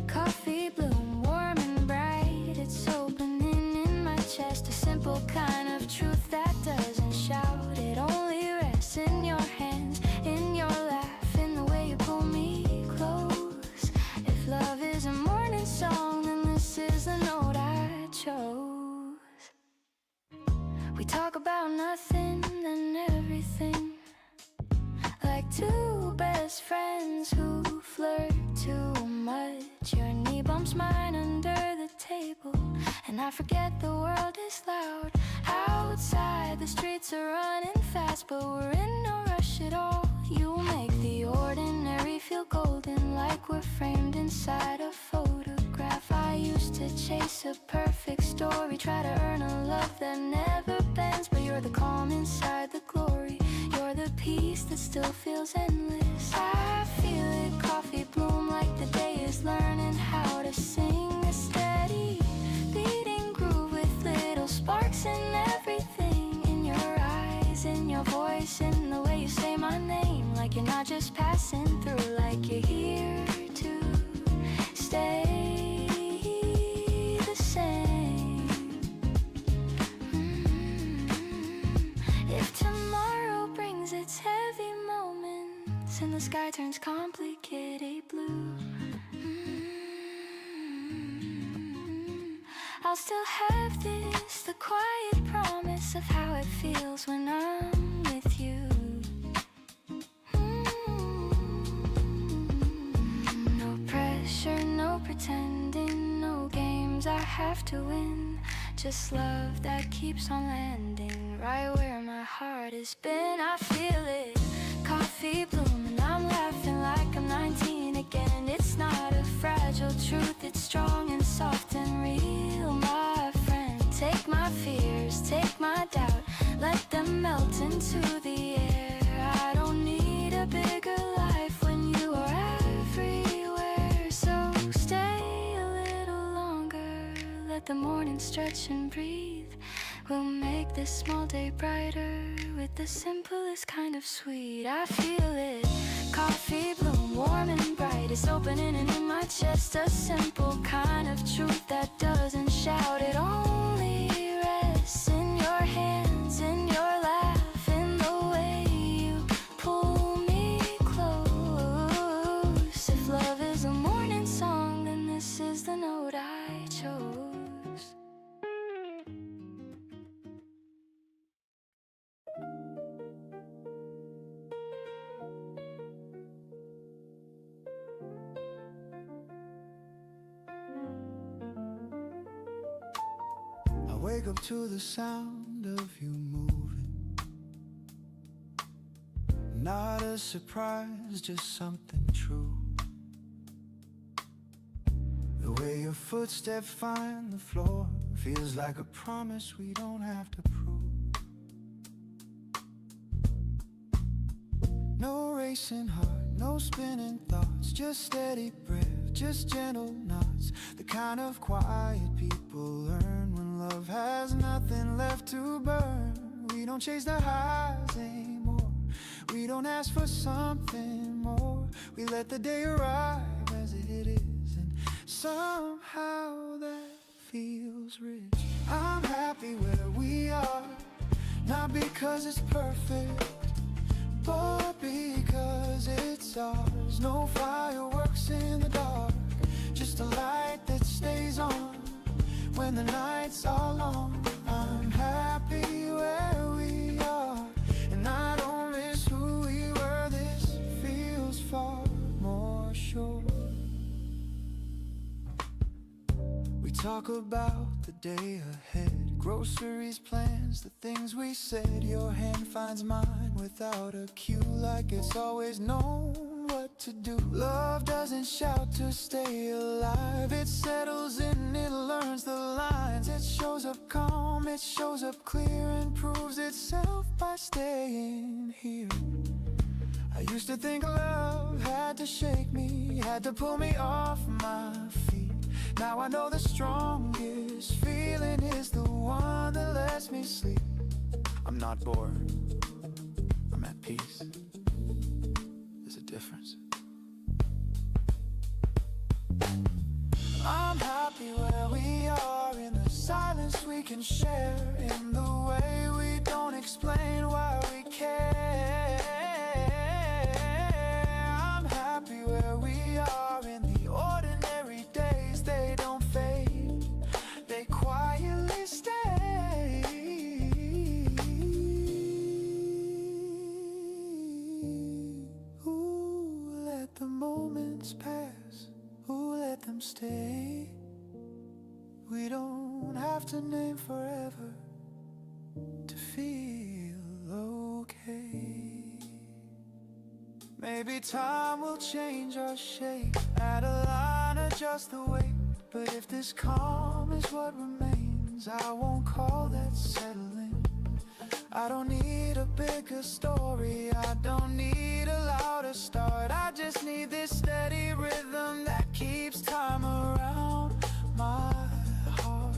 coffee bloom, warm and bright. It's opening in my chest, a simple kind of truth that doesn't shout. It only rests in your hands, in your laugh, in the way you pull me close. If love is a morning song, then this is the note I chose. We talk about nothing and everything, like two best friends who flirt too much. Your knee bumps mine under the table, and I forget the world is loud outside. The streets are running fast, but we're in no rush at all. You make the ordinary feel golden, like we're framed inside a photograph. I used to chase a perfect story, try to earn a love that never bends, but you're the calm inside the glory. You're the peace that still feels endless. I feel it, coffee bloom, like the day is learning how to sing a steady beating groove with little sparks in everything. In your eyes, in your voice, in the way you say my name, like you're not just passing through, like you're here to stay the same. If tomorrow brings its heavy moments and the sky turns complicated blue, I'll still have this, the quiet promise of how it feels when I'm with you. No pressure, no pretending, no games I have to win, just love that keeps on landing right where my heart has been. I feel it, coffee bloom, and I'm laughing like I'm 19 again. It's not a fragile truth, it's strong and soft and real, my friend. take my fears, take my doubt, let them melt into the air. I don't need a bigger life when you are everywhere. So stay a little longer, let the morning stretch and breathe. We'll make this small day brighter with the simplest kind of sweet. I feel it, coffee bloom, warm and bright. It's opening in my chest, a simple kind of truth that doesn't shout. It only rests in your hands, in your laugh, in the way you pull me close. If love is a morning song, then this is the note I chose. I wake up to the sound of you moving. Not a surprise, just something true. The way your footsteps find the floor feels like a promise we don't have to prove. No racing heart, no spinning thoughts, just steady breath, just gentle nods. The kind of quiet people learn when love has nothing left to burn. We don't chase the highs anymore, we don't ask for something more. We let the day arrive as it is, and somehow that feels rich. I'm happy where we are, not because it's perfect, but because it's ours. No fireworks in the dark, just a light that stays on when the nights are long. I'm happy where we are, and I don't miss who we were. This feels far more sure. We talk about the day ahead, groceries, plans, the things we said. Your hand finds mine without a cue, like it's always known what to do. Love doesn't shout to stay alive, it settles in, it learns the lines. It shows up calm, it shows up clear, and proves itself by staying here. I used to think love had to shake me, had to pull me off my feet. Now I know the strongest feeling is the one that lets me sleep. I'm not bored, I'm at peace. There's a difference. I'm happy where we are, in the silence we can share, in the way we don't explain why we care. I'm happy where we are, in the ordinary days. They don't fade, they quietly stay. Ooh, let the moments pass, ooh, let them stay. We don't have to name forever to feel okay. Maybe time will change our shape, add a line, adjust the weight. But if this calm is what remains, I won't call that settling. I don't need a bigger story, I don't need a louder start. I just need this steady rhythm that keeps time around my heart.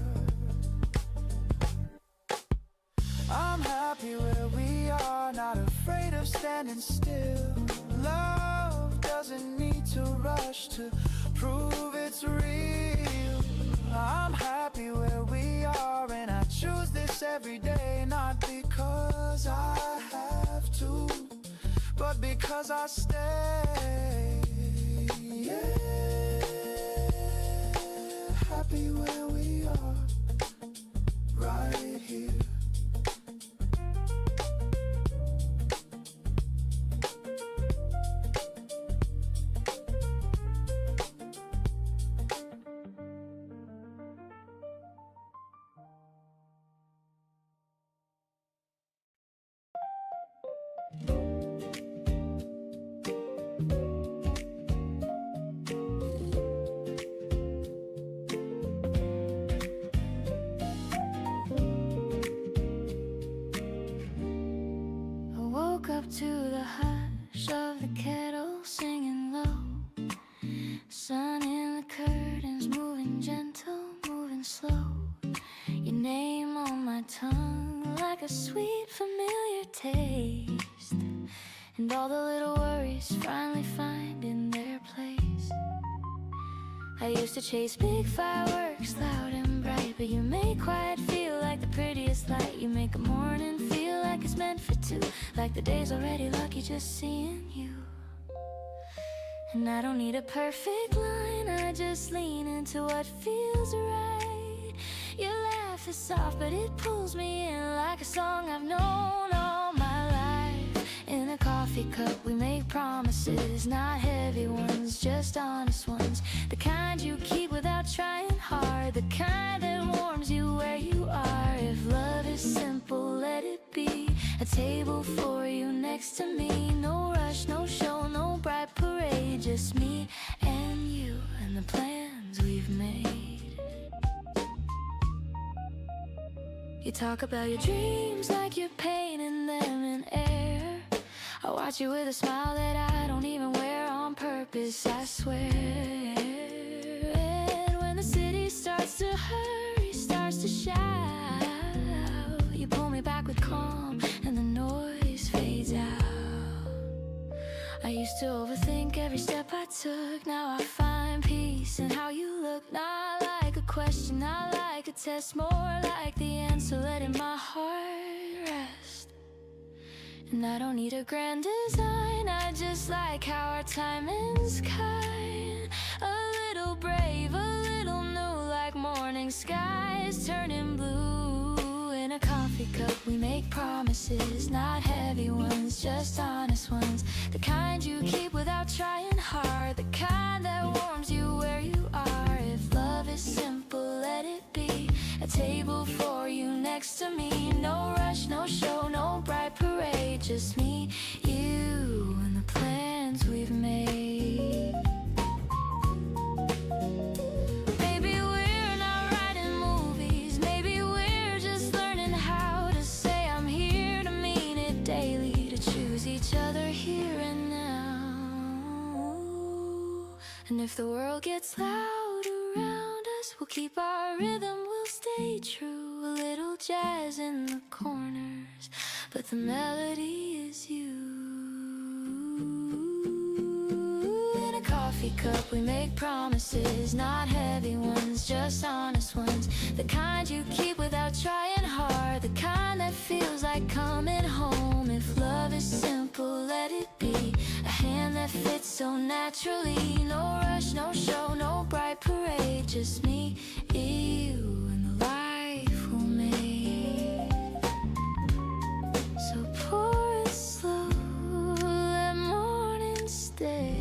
I'm happy where we are, not afraid of standing still. Love doesn't need to rush to prove it's real. I'm happy where we are, and I choose this every day. Not because I have to, but because I stay. Yeah, happy where we are, right here. to the hush of the kettle singing low. Sun in the curtains, moving gentle, moving slow. Your name on my tongue like a sweet familiar taste. And all the little worries finally finding their place. I used to chase big fireworks loud and bright, but you make quiet feel like the prettiest light. You make a morning feel like it's meant for two, like the day's already lucky just seeing you. And I don't need a perfect line, I just lean into what feels right. Your laugh is soft, but it pulls me in like a song I've known all my life. In a coffee cup we make promises, not heavy ones, just honest ones. The kind you keep without trying hard, the kind that warms you where you are. If love is simple, let it be. A table for you next to me. No rush, no show, no bright parade. Just me and you and the plans we've made. You talk about your dreams like you're painting them in air. I watch you with a smile that I don't even wear on purpose, I swear. And when the city starts to hurry, starts to shout, you pull me back with calm and the noise fades out. I used to overthink every step I took. Now I find peace in how you look. Not like a question, not like a test, more like the answer, letting my heart rest. And I don't need a grand design, I just like how our timing's kind. A little brave, a little new, like morning skies turning blue. In a coffee cup we make promises, not heavy ones, just honest ones. The kind you keep without trying hard, the kind that warms you where you are. If love is simple, let it be. A table for you next to me. No rush, no show, no bright parade. Just me, you, and the plans we've made. Maybe we're not writing movies. Maybe we're just learning how to say I'm here, to mean it daily, to choose each other here and now. And if the world gets loud around us, we'll keep our rhythm, we'll stay true. A little jazz in the corners, but the melody is you. In a coffee cup we make promises, not heavy ones, just honest ones. The kind you keep without trying hard, the kind that feels like coming home. If love is simple, let it be. A hand that fits so naturally. No rush, no show, no bright parade. Just me, you, and the life we'll make. So pour it slow, let morning stay.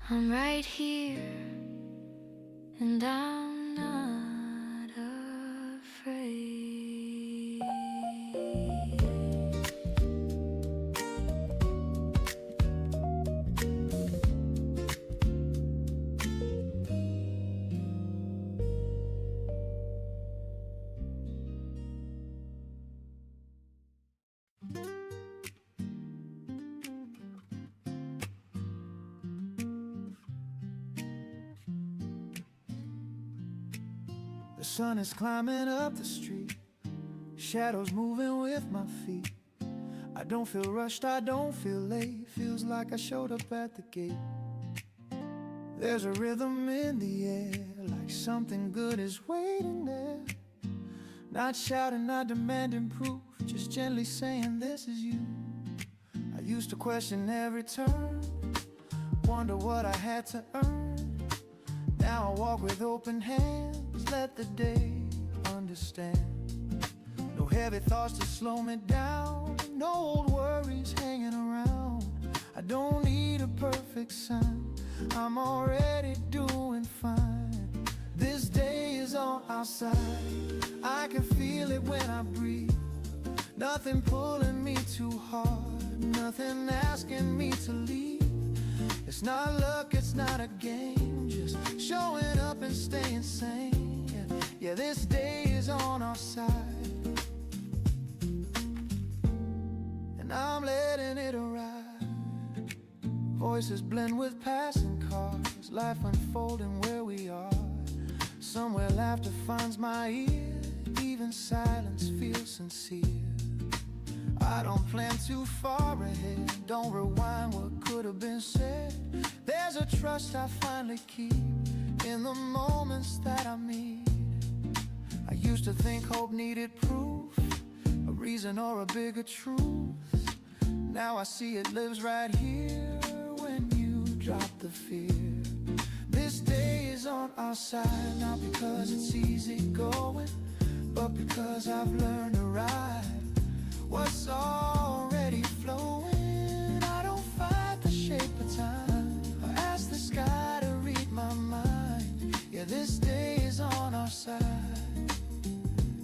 I'm right here, and I'm not afraid. The sun is climbing up the street, shadows moving with my feet. I don't feel rushed, I don't feel late. Feels like I showed up at the gate. There's a rhythm in the air, like something good is waiting there. Not shouting, not demanding proof, just gently saying this is you. I used to question every turn, wonder what I had to earn. Now I walk with open hands, let the day understand. No heavy thoughts to slow me down, no old worries hanging around. I don't need a perfect sign, I'm already doing fine. This day is on our side, I can feel it when I breathe. Nothing pulling me too hard, nothing asking me to leave. It's not luck, it's not a game, just showing up and staying sane. Yeah, this day is on our side. Voices blend with passing cars, life unfolding where we are. Somewhere laughter finds my ear, even silence feels sincere. I don't plan too far ahead, don't rewind what could have been said. There's a trust I finally keep in the moments that I meet. I used to think hope needed proof, a reason or a bigger truth. Now I see it lives right here when you drop the fear. This day is on our side, not because it's easy going, but because I've learned to ride what's already flowing. I don't fight the shape of time or ask the sky to read my mind. Yeah, this day is on our side,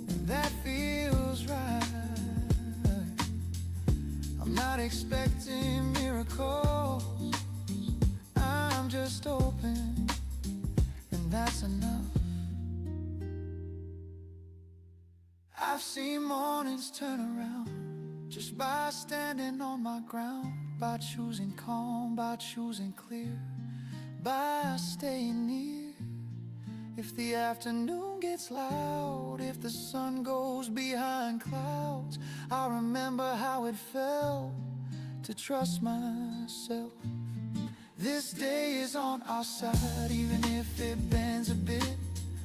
and that feels right. I'm not expecting miracles, I'm just open, and that's enough. I've seen mornings turn around just by standing on my ground, by choosing calm, by choosing clear, by staying near. If the afternoon gets loud, if the sun goes behind clouds, I remember how it felt to trust myself. This day is on our side, even if it bends a bit.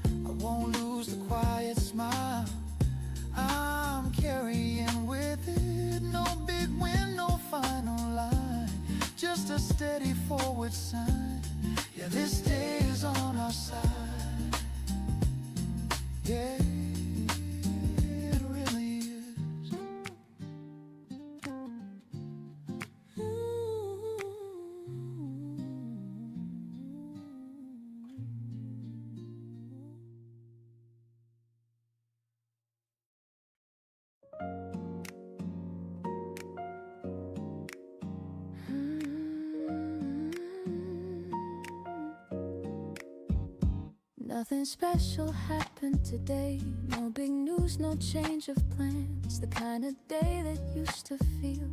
I won't lose the quiet smile I'm carrying with it. No big win, no final line, just a steady forward sign. Yeah, this day is on our side. Yeah, it really is. Nothing special happened today. No big news, no change of plans. The kind of day that used to feel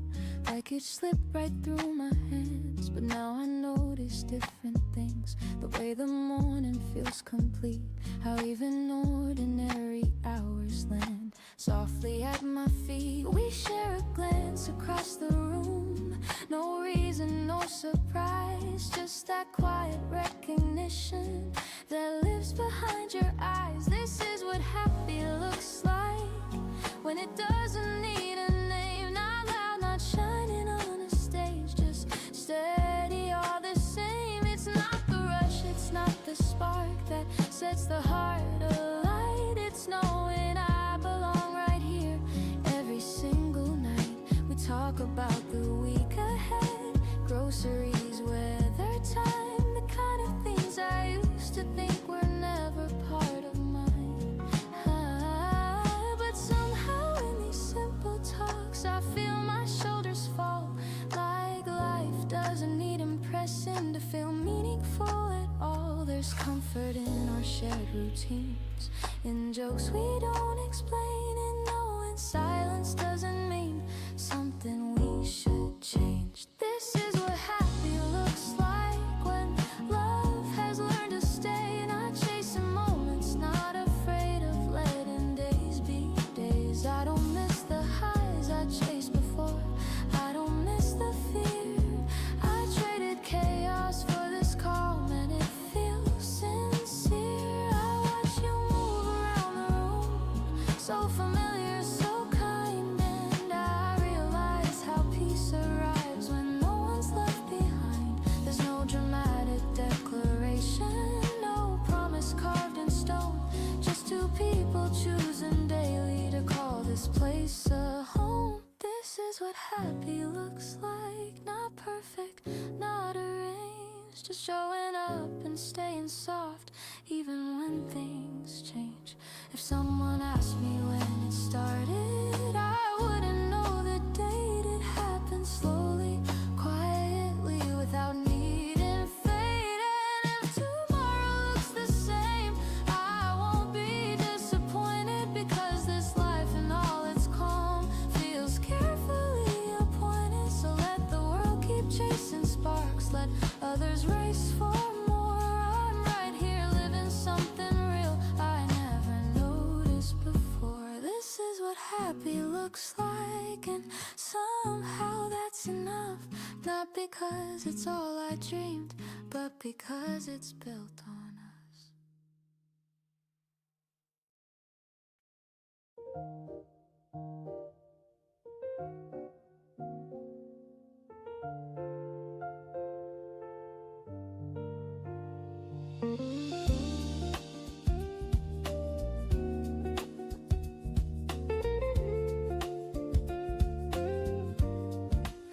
like it slipped right through my hands. But now I notice different things. The way the morning feels complete, how even ordinary hours land softly at my feet. We share a glance across the room. No reason, no surprise, just that quiet recognition that lives behind your eyes. This is what happy looks like when it doesn't need a name. Not loud, not shining on a stage, just steady all the same. It's not the rush, it's not the spark that sets the heart alight. It's knowing I belong right here every single night. We talk about the week ahead, groceries, weather, time, the kind of things I used to think were never part of mine. But somehow in these simple talks I feel my shoulders fall, like life doesn't need impressing to feel meaningful at all. There's comfort in our shared routines, in jokes we don't explain, and knowing silence doesn't mean something we should change. This is what happy looks like when love has learned to stay, and I chase in moments, not afraid of letting days be days. I don't miss the highs I chased before, I don't miss the fear. I traded chaos for this calm, and it feels sincere. I watch you move around the room, so familiar, so kind, and I realize how peace arrives when no one's left behind. There's no dramatic declaration, no promise carved in stone, just two people choosing daily to call this place a home. This is what happy looks like, not perfect, not arranged, just showing up and staying soft even when things change. If someone asked me when it started, I wouldn't know the date. It happened slowly, quietly, without needing fate. And if tomorrow looks the same, I won't be disappointed, because this life and all its calm feels carefully appointed. So let the world keep chasing sparks, looks like, and somehow that's enough. Not because it's all I dreamed, but because it's built on us.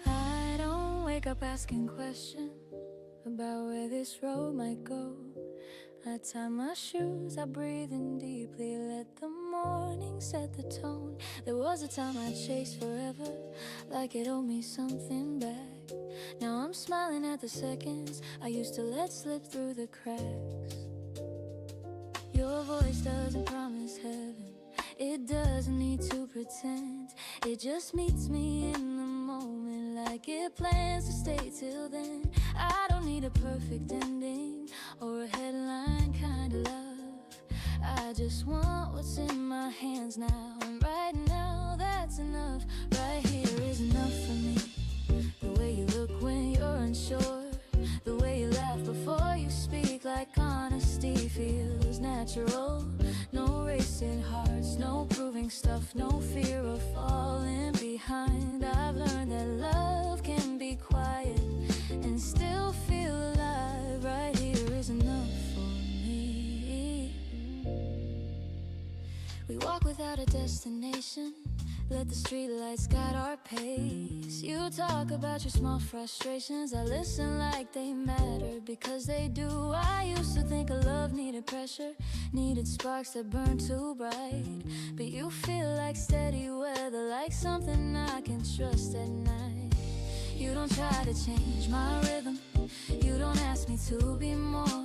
I don't wake up asking questions about where this road might go. I tie my shoes, I breathe in deeply, let the morning set the tone. There was a time I chased forever, like it owed me something back. Now I'm smiling at the seconds I used to let slip through the cracks. Your voice doesn't promise heaven, it doesn't need to pretend. It just meets me in the moment, like it plans to stay till then. I don't need a perfect ending or a headline kind of love. I just want what's in my hands now, and right now that's enough. Right here is enough for me. The way you look when you're unsure, the way you laugh before you speak, like honesty feels natural. No racing hearts, no proving stuff, no fear of falling behind. I've learned that love can be quiet and still feel alive. Right here is enough for me. We walk without a destination, let the streetlights guide our pace. You talk about your small frustrations, I listen like they matter, because they do. I used to think a love needed pressure, needed sparks that burn too bright. But you feel like steady weather, like something I can trust at night. You don't try to change my rhythm, you don't ask me to be more.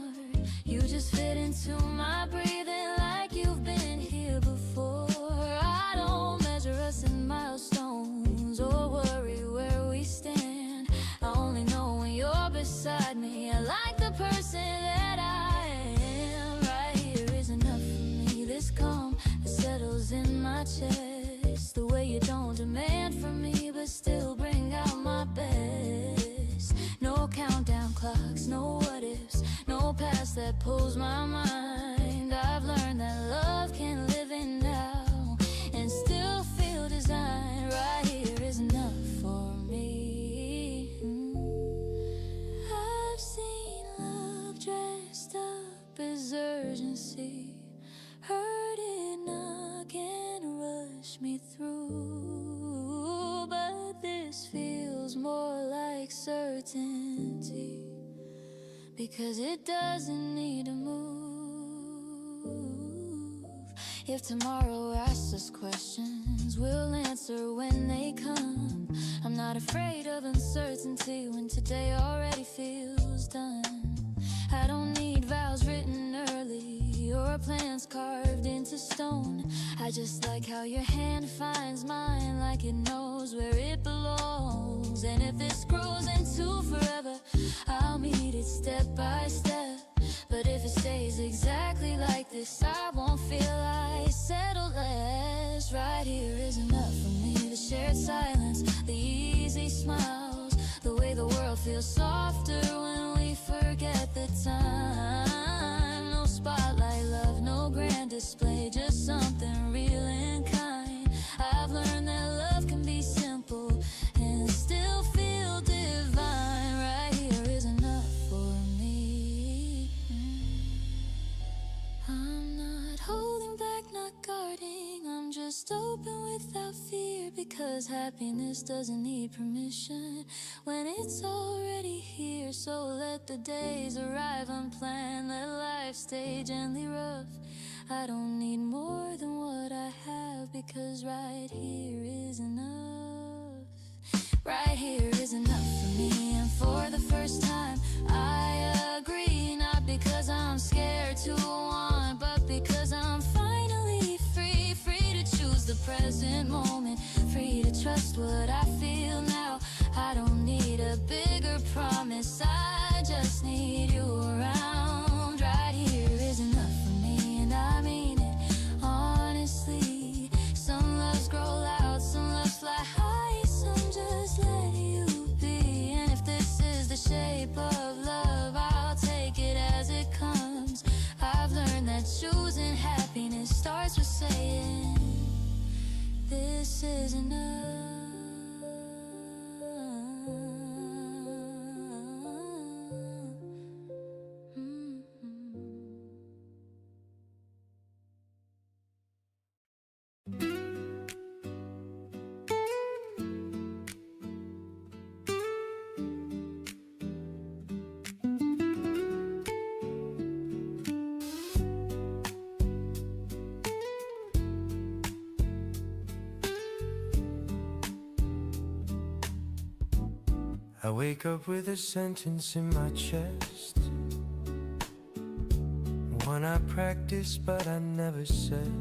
You just fit into my breathing like you've been here before. I don't measure us in milestones or worry where we stand. I only know when you're beside me, I like the person that I am. Right here is enough for me, this calm that settles in my chest. The way you don't demand from me but still bring out my best. No countdown clocks, no what ifs, no past that pulls my mind. I've learned that love can live in now and still feel designed. Right here is enough for me. I've seen love dressed up as urgency, heard it knock and rush me through, but this feels more like certainty, because it doesn't need to move. If tomorrow asks us questions, we'll answer when they come. I'm not afraid of uncertainty when today already feels done. I don't need vows written early or plans carved into stone. I just like how your hand finds mine, like it knows where it belongs. And if this grows into forever, I'll meet it step by step. But if it stays exactly like this, I won't feel I settle less. Right here is enough for me, the shared silence, the easy smiles, the way the world feels softer when we forget the time. No spotlight love, no grand display, just something real and kind. I've learned that love can be simple and still feel divine. Right here is enough for me. I'm not holding back, not guarding, I'm just open without fear, because happiness doesn't need permission when it's already here. So let the days arrive unplanned, let life stay gently rough. I don't need more than what I have, because right here is enough. Right here is enough for me, and for the first time I agree, not because I'm scared to want, but because I'm finally free. Free to choose the present moment, free to trust what I feel now. I don't need a bigger promise, I just need you around. Right here is enough for me, and I mean it honestly. Some loves grow loud, some eyes were saying, this is enough. I wake up with a sentence in my chest, one I practiced but I never said.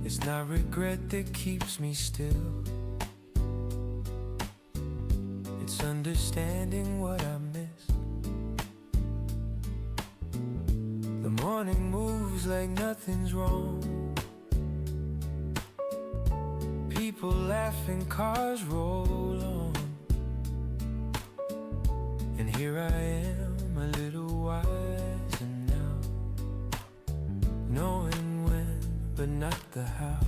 It's not regret that keeps me still, it's understanding what I missed. The morning moves like nothing's wrong, people laughing, cars roll on, and here I am, a little wiser now, knowing when, but not the how.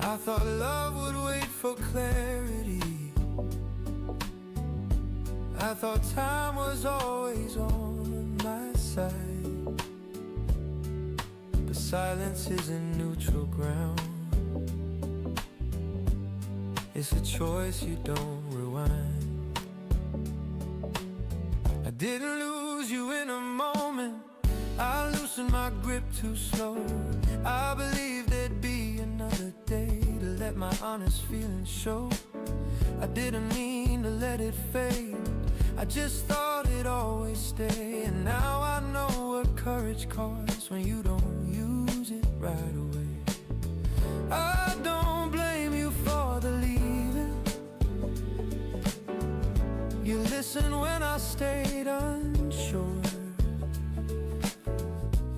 I thought love would wait for clarity, I thought time was always on my side. Silence isn't neutral ground, it's a choice you don't rewind. I didn't lose you in a moment, I loosened my grip too slow. I believed there'd be another day to let my honest feelings show. I didn't mean to let it fade, I just thought it'd always stay. And now I know what courage costs when you don't use it right away. I don't blame you for the leaving, you listened when I stayed unsure.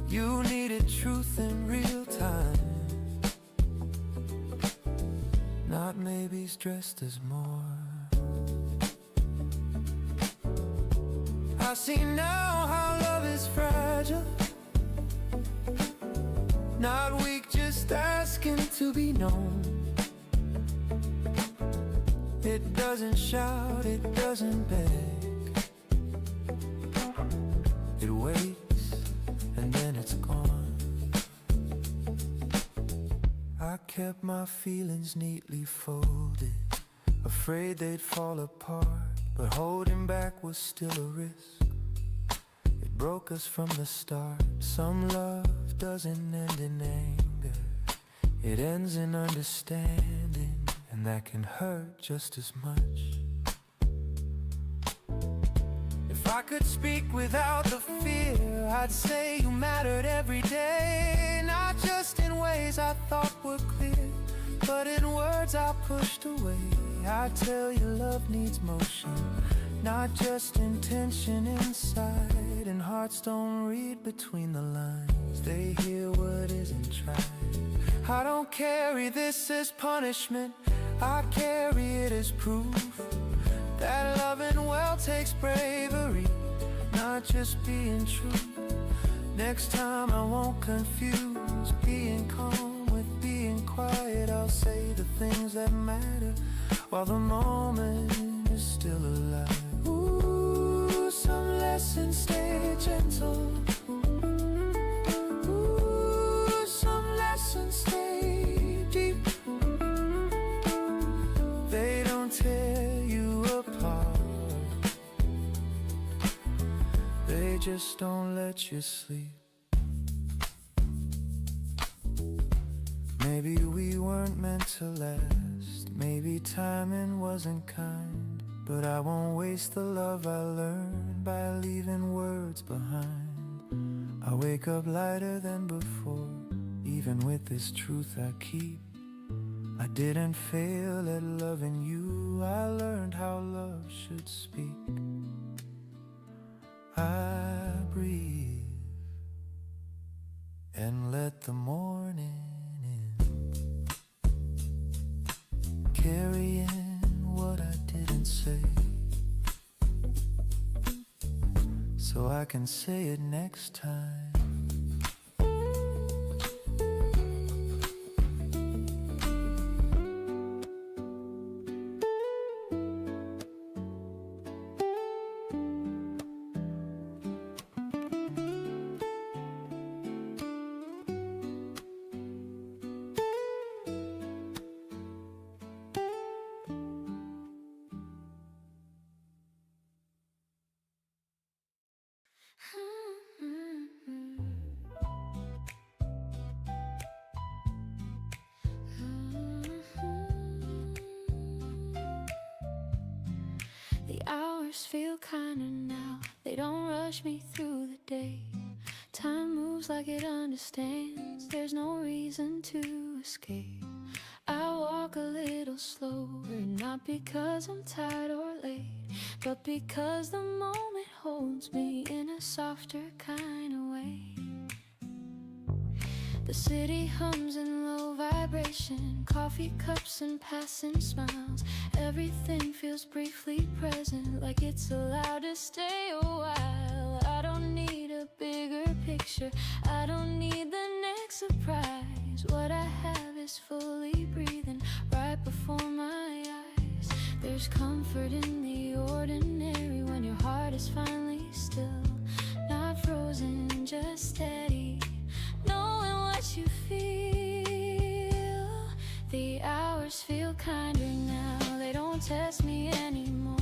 You needed truth in real time, not maybes dressed as more. I see now how love is fragile, not weak, just asking to be known. It doesn't shout, it doesn't beg, it waits and then it's gone. I kept my feelings neatly folded, afraid they'd fall apart, but holding back was still a risk. It broke us from the start. Some love doesn't end in anger, it ends in understanding, and that can hurt just as much. If I could speak without the fear, I'd say you mattered every day, not just in ways I thought were clear, but in words I pushed away. I tell you love needs motion, not just intention inside. And hearts don't read between the lines, they hear what isn't tried. I don't carry this as punishment, I carry it as proof that loving well takes bravery, not just being true. Next time I won't confuse being calm with being quiet. I'll say the things that matter while the moment is still alive. Ooh, some lessons stay gentle. Ooh, some lessons stay deep. They don't tear you apart, they just don't let you sleep. Maybe we weren't meant to last, maybe timing wasn't kind, but I won't waste the love I learned by leaving words behind. I wake up lighter than before, even with this truth I keep. I didn't fail at loving you, I learned how love should speak. I breathe and let the morning carrying what I didn't say, so I can say it next time. The hours feel kinder now. They don't rush me through the day. Time moves like it understands. There's no reason to escape. I walk a little slower, not because I'm tired or late, but because the moment holds me in a softer kind of way. The city hums in low vibration, coffee cups and passing smiles. Everything feels briefly present, like it's allowed to stay a while. I don't need a bigger picture, I don't need the next surprise. What I have is fully breathing right before my eyes. There's comfort in the ordinary when your heart is finally still, not frozen, just steady, knowing what you feel. The hours feel kinder now, they don't test me anymore.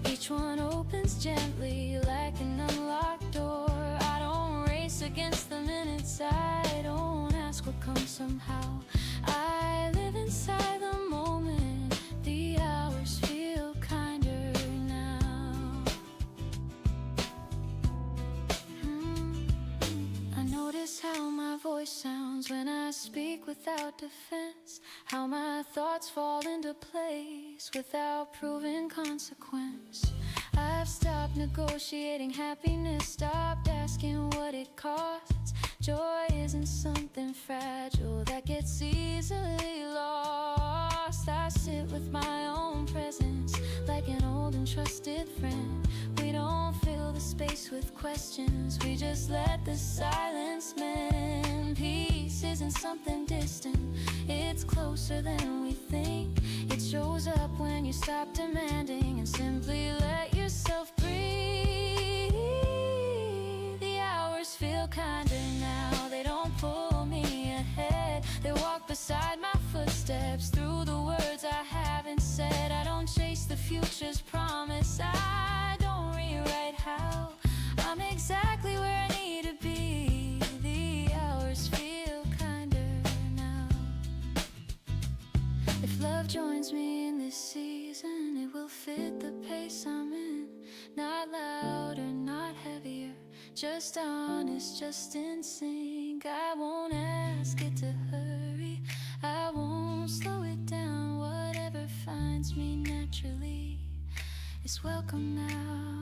Each one opens gently like an unlocked door. I don't race against the minutes, I don't ask what comes somehow. I live inside the moment. The hours feel kinder now. I notice how my voice sounds when I speak without defense, how my thoughts fall into place without proving consequence. I've stopped negotiating happiness, stopped asking what it costs. Joy isn't something fragile that gets easily lost. I sit with my own presence like an old and trusted friend. We don't fill the space with questions, we just let the silence mend. Peace isn't something distant, it's closer than we think. It shows up when you stop demanding and simply let yourself breathe. The hours feel kinder now, they don't pull me ahead. They walk beside my footsteps through the words I haven't said. I don't chase the future's promise, I don't rewrite how. I'm exactly where I need to be. The hours feel kinder now. If love joins me in this season, it will fit the pace I'm in. Not louder, not heavier, just honest, just in sync. I won't ask it to hurry, I won't slow it down. Whatever finds me naturally is welcome now.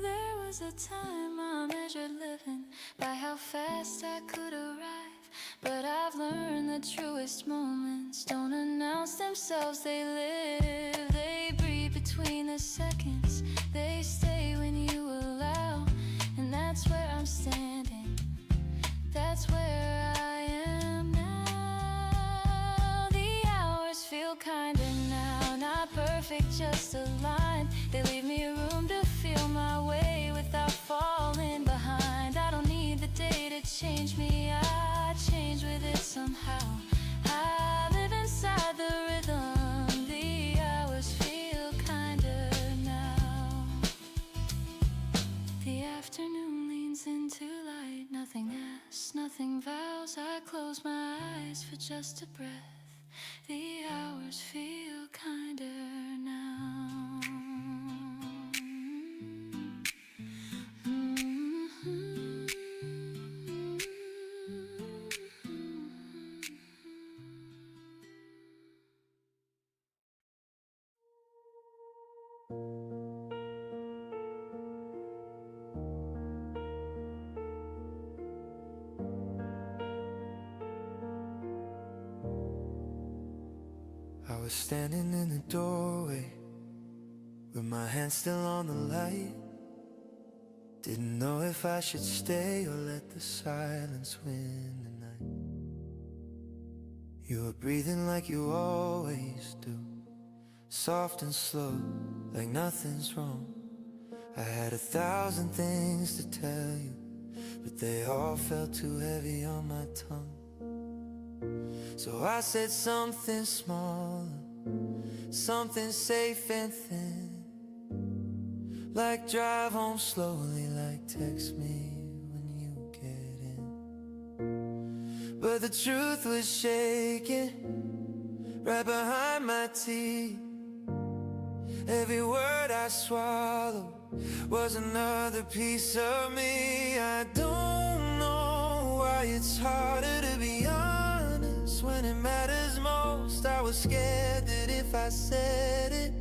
There was a time I measured living by how fast I could arrive, but I've learned the truest moments don't announce themselves, they live. They breathe between the seconds, they stay when you allow. And that's where I'm standing, that's where I am now. The hours feel kinder now, not perfect, just aligned. They leave me room to feel my way without falling behind. I don't need the day to change me, I change with it somehow. I live inside the rhythm. The hours feel kinder now. The afternoon leans into light, nothing asks, nothing vows. I close my eyes for just a breath. The hours feel kinder now. I was standing in the doorway with my hand still on the light. Didn't know if I should stay or let the silence win tonight. You were breathing like you always do, soft and slow, like nothing's wrong. I had 1,000 things to tell you, but they all felt too heavy on my tongue. So I said something smaller, something safe and thin, like drive home slowly, like text me when you get in. But the truth was shaking right behind my teeth. Every word I swallowed was another piece of me. I don't know why it's harder to be honest when it matters most. I was scared that if I said it,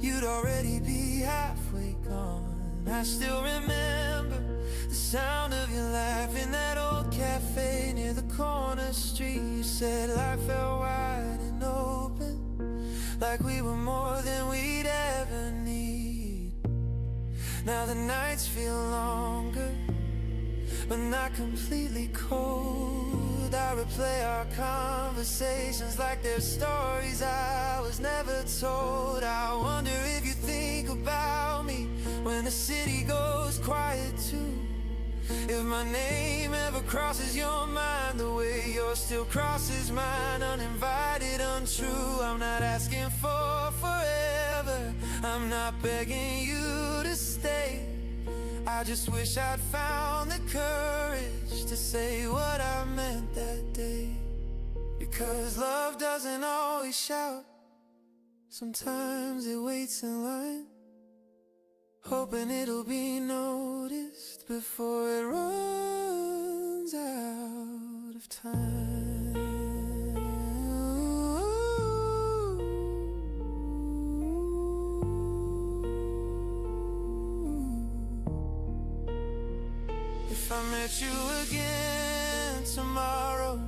you'd already be halfway gone. I still remember the sound of your laugh in that old cafe near the corner street. You said life felt wide and open, like we were more than we'd ever need. Now the nights feel longer, but not completely cold. I replay our conversations like they're stories I was never told. I wonder if you think about me when the city goes quiet too. If my name ever crosses your mind the way yours still crosses mine, uninvited, untrue. I'm not asking for forever, I'm not begging you to stay. I just wish I'd found the courage to say what I meant that day. Because love doesn't always shout, sometimes it waits in line, hoping it'll be noticed before it runs out of time. If I met you again tomorrow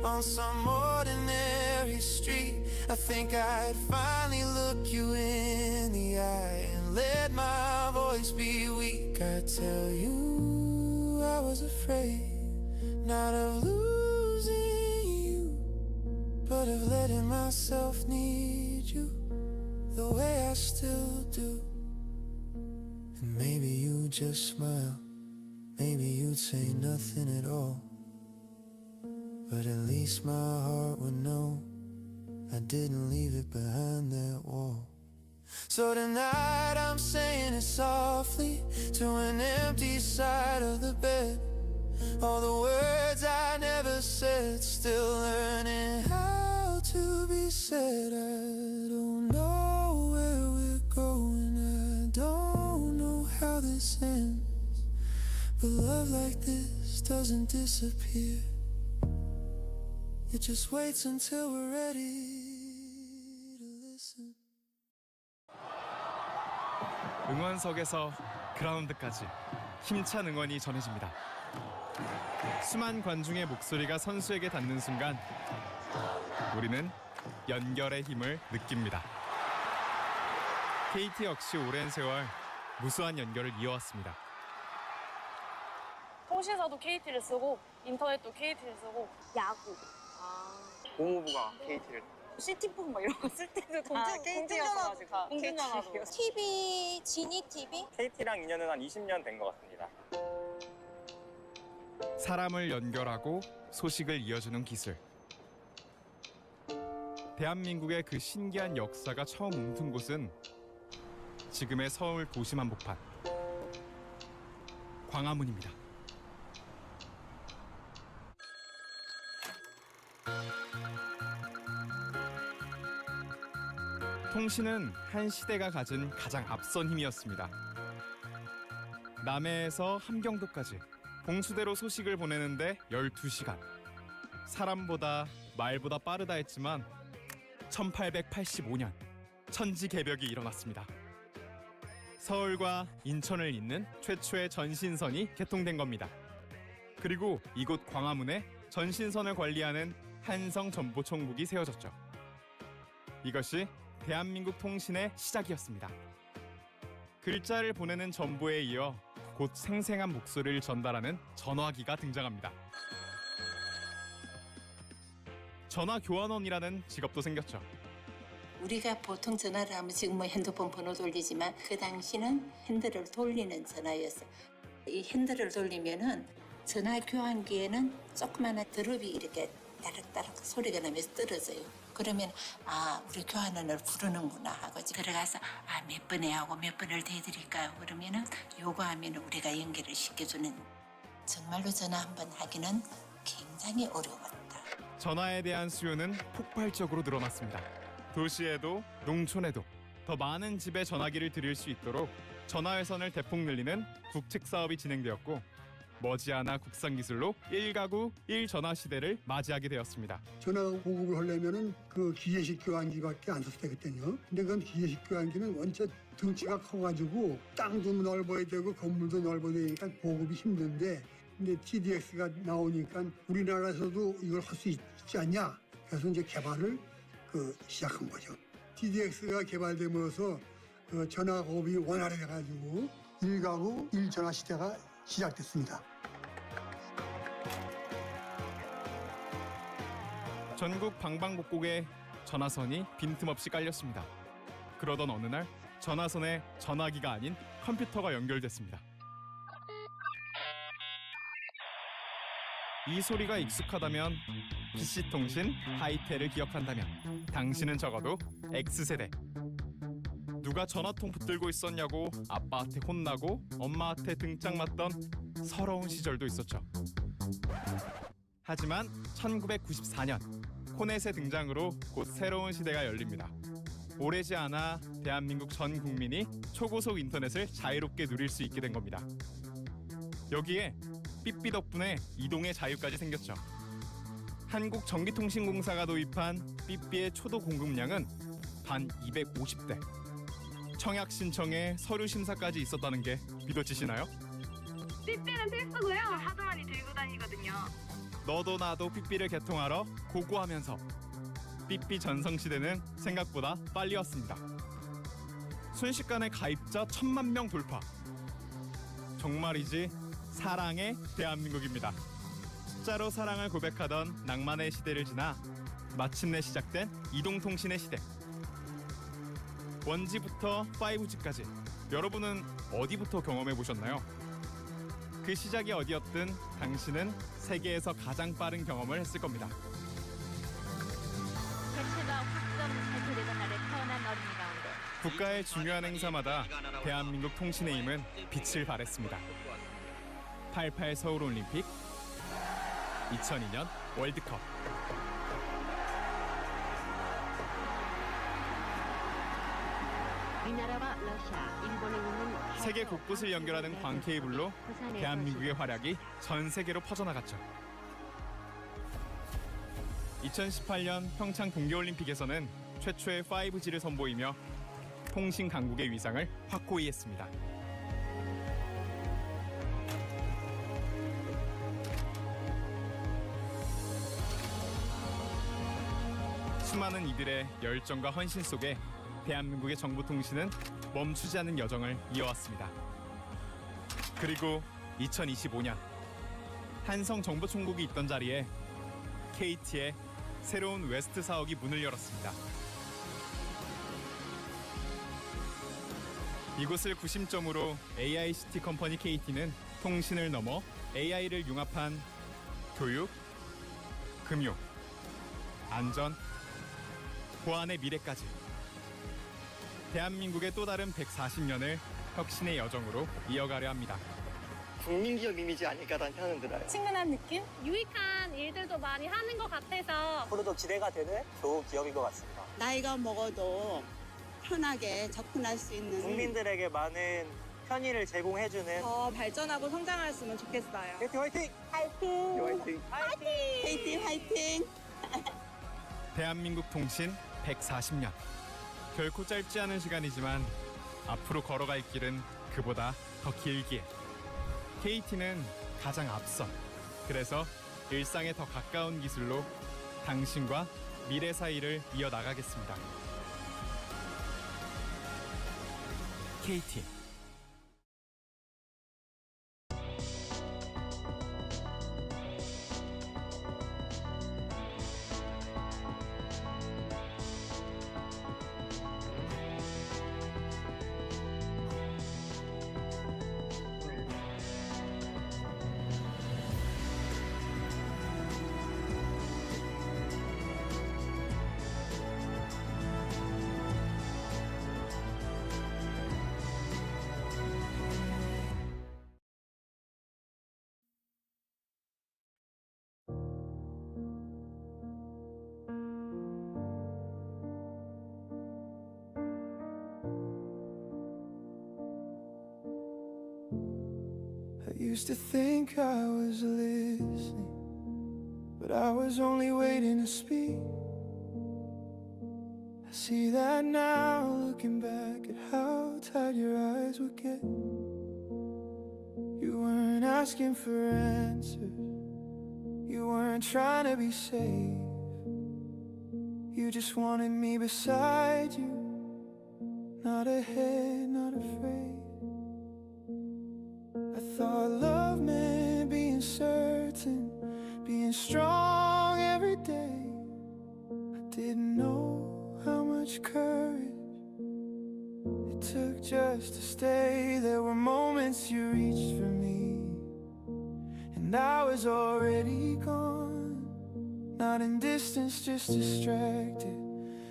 on some ordinary street, I think I'd finally look you in the eye and let my voice be weak. I'd tell you I was afraid, not of losing you, but of letting myself need you the way I still do. And maybe you just smile, maybe you'd say nothing at all, but at least my heart would know I didn't leave it behind that wall. So tonight I'm saying it softly to an empty side of the bed. All the words I never said, still learning how to be said. I don't know where we're going, I don't know how this ends, but love like this doesn't disappear. It just waits until we're ready to listen. 응원석에서 그라운드까지 힘찬 응원이 전해집니다. 수만 관중의 목소리가 선수에게 닿는 순간 우리는 연결의 힘을 느낍니다. KT 역시 오랜 세월 무수한 연결을 이어왔습니다. 통신사도 KT를 쓰고 인터넷도 KT를 쓰고 야구, 고무부가 KT를 시티폰 막 이런 거 쓸 때도 KT여서 공중전화도 TV, 지니 TV? KT랑 인연은 한 20년 된 것 같습니다. 사람을 연결하고 소식을 이어주는 기술. 대한민국의 그 신기한 역사가 처음 움튼 곳은 지금의 서울 도심 한복판 광화문입니다. 통신은 한 시대가 가진 가장 앞선 힘이었습니다. 남해에서 함경도까지 봉수대로 소식을 보내는데 12시간. 사람보다 말보다 빠르다 했지만 1885년 천지개벽이 일어났습니다. 서울과 인천을 잇는 최초의 전신선이 개통된 겁니다. 그리고 이곳 광화문에 전신선을 관리하는 한성정보총국이 세워졌죠. 이것이 대한민국 통신의 시작이었습니다. 글자를 보내는 전보에 이어 곧 생생한 목소리를 전달하는 전화기가 등장합니다. 전화 교환원이라는 직업도 생겼죠. 우리가 보통 전화를 하면 지금 뭐 핸드폰 번호 돌리지만 그 당시는 핸들을 돌리는 전화였어. 이 핸들을 돌리면은 전화 교환기에는 조그마한 드롭이 이렇게 따락따락 소리가 나면서 떨어져요. 그러면 우리 교환원을 부르는구나 하고 들어가서 몇 번에 하고 몇 번을 대드릴까요? 그러면은 요거 하면 우리가 연결을 시켜주는. 정말로 전화 한 번 하기는 굉장히 어려웠다. 전화에 대한 수요는 폭발적으로 늘어났습니다. 도시에도 농촌에도 더 많은 집에 전화기를 드릴 수 있도록 전화회선을 대폭 늘리는 국책 사업이 진행되었고 머지않아 국산 기술로 1가구 1전화 시대를 맞이하게 되었습니다. 전화 보급을 하려면은 그 기계식 교환기밖에 안 썼어요 그때는요. 근데 그건 기계식 교환기는 원체 덩치가 커가지고 땅도 넓어야 되고 건물도 넓어야 되니까 보급이 힘든데, 근데 TDX가 나오니까 우리나라에서도 이걸 할 수 있지 않냐. 그래서 이제 개발을 시작한 거죠. TDX가 개발되면서 전화 공급이 원활해가지고 1가구 1전화 시대가 시작됐습니다. 전국 방방곡곡에 전화선이 빈틈없이 깔렸습니다. 그러던 어느 날 전화선에 전화기가 아닌 컴퓨터가 연결됐습니다. 이 소리가 익숙하다면, PC통신, 하이텔을 기억한다면 당신은 적어도 X세대. 누가 전화통 붙들고 있었냐고 아빠한테 혼나고 엄마한테 등짝 맞던 서러운 시절도 있었죠. 하지만 1994년 코넷의 등장으로 곧 새로운 시대가 열립니다. 오래지 않아 대한민국 전 국민이 초고속 인터넷을 자유롭게 누릴 수 있게 된 겁니다. 여기에 삐삐 덕분에 이동의 자유까지 생겼죠. 한국전기통신공사가 도입한 삐삐의 초도 공급량은 단 250대. 청약 신청에 서류 심사까지 있었다는 게 믿어지시나요? 삐삐는 필수고요. 하도 많이 들고 다니거든요. 너도 나도 삐삐를 개통하러 고고하면서 삐삐 전성시대는 생각보다 빨리 왔습니다. 순식간에 가입자 1000만 명 돌파. 정말이지 사랑의 대한민국입니다. 숫자로 사랑을 고백하던 낭만의 시대를 지나 마침내 시작된 이동통신의 시대. 1G부터 5G까지 여러분은 어디부터 경험해 보셨나요? 그 시작이 어디였든 당신은 세계에서 가장 빠른 경험을 했을 겁니다. 개체가 확정 발표되던 날에 태어난 어린이 가운데 국가의 중요한 행사마다 대한민국 통신의 힘은 빛을 발했습니다. 88 서울올림픽, 2002년 월드컵. 우리나라와 러시아, 일본을 잇는 세계 곳곳을 연결하는 광케이블로 대한민국의 활약이 전 세계로 퍼져나갔죠. 2018년 평창 동계올림픽에서는 최초의 5G를 선보이며 통신 강국의 위상을 확고히 했습니다. 수많은 이들의 열정과 헌신 속에 대한민국의 정보통신은 멈추지 않는 여정을 이어왔습니다. 그리고 2025년 한성정보총국이 있던 자리에 KT의 새로운 웨스트 사옥이 문을 열었습니다. 이곳을 구심점으로 AICT 컴퍼니 KT는 통신을 넘어 AI를 융합한 교육, 금융, 안전, 보안의 미래까지 대한민국의 또 다른 140년을 혁신의 여정으로 이어가려 합니다. 국민기업 이미지 아닐까라는 생각은 들어요. 친근한 느낌? 유익한 일들도 많이 하는 것 같아서 앞으로도 기대가 되는 좋은 기업인 것 같습니다. 나이가 먹어도 편하게 접근할 수 있는 국민들에게 많은 편의를 제공해주는 더 발전하고 성장했으면 좋겠어요. KT 화이팅! 화이팅! 화이팅! 화이팅! KT 화이팅! 대한민국 통신 140년. 결코 짧지 않은 시간이지만 앞으로 걸어갈 길은 그보다 더 길기에 KT는 가장 앞선, 그래서 일상에 더 가까운 기술로 당신과 미래 사이를 이어나가겠습니다. KT I used to think I was listening, but I was only waiting to speak. I see that now, looking back at how tired your eyes would get. You weren't asking for answers, you weren't trying to be safe. You just wanted me beside you, not ahead, not afraid. I thought love meant being certain, being strong every day. I didn't know how much courage it took just to stay. There were moments you reached for me, and I was already gone. Not in distance, just distracted,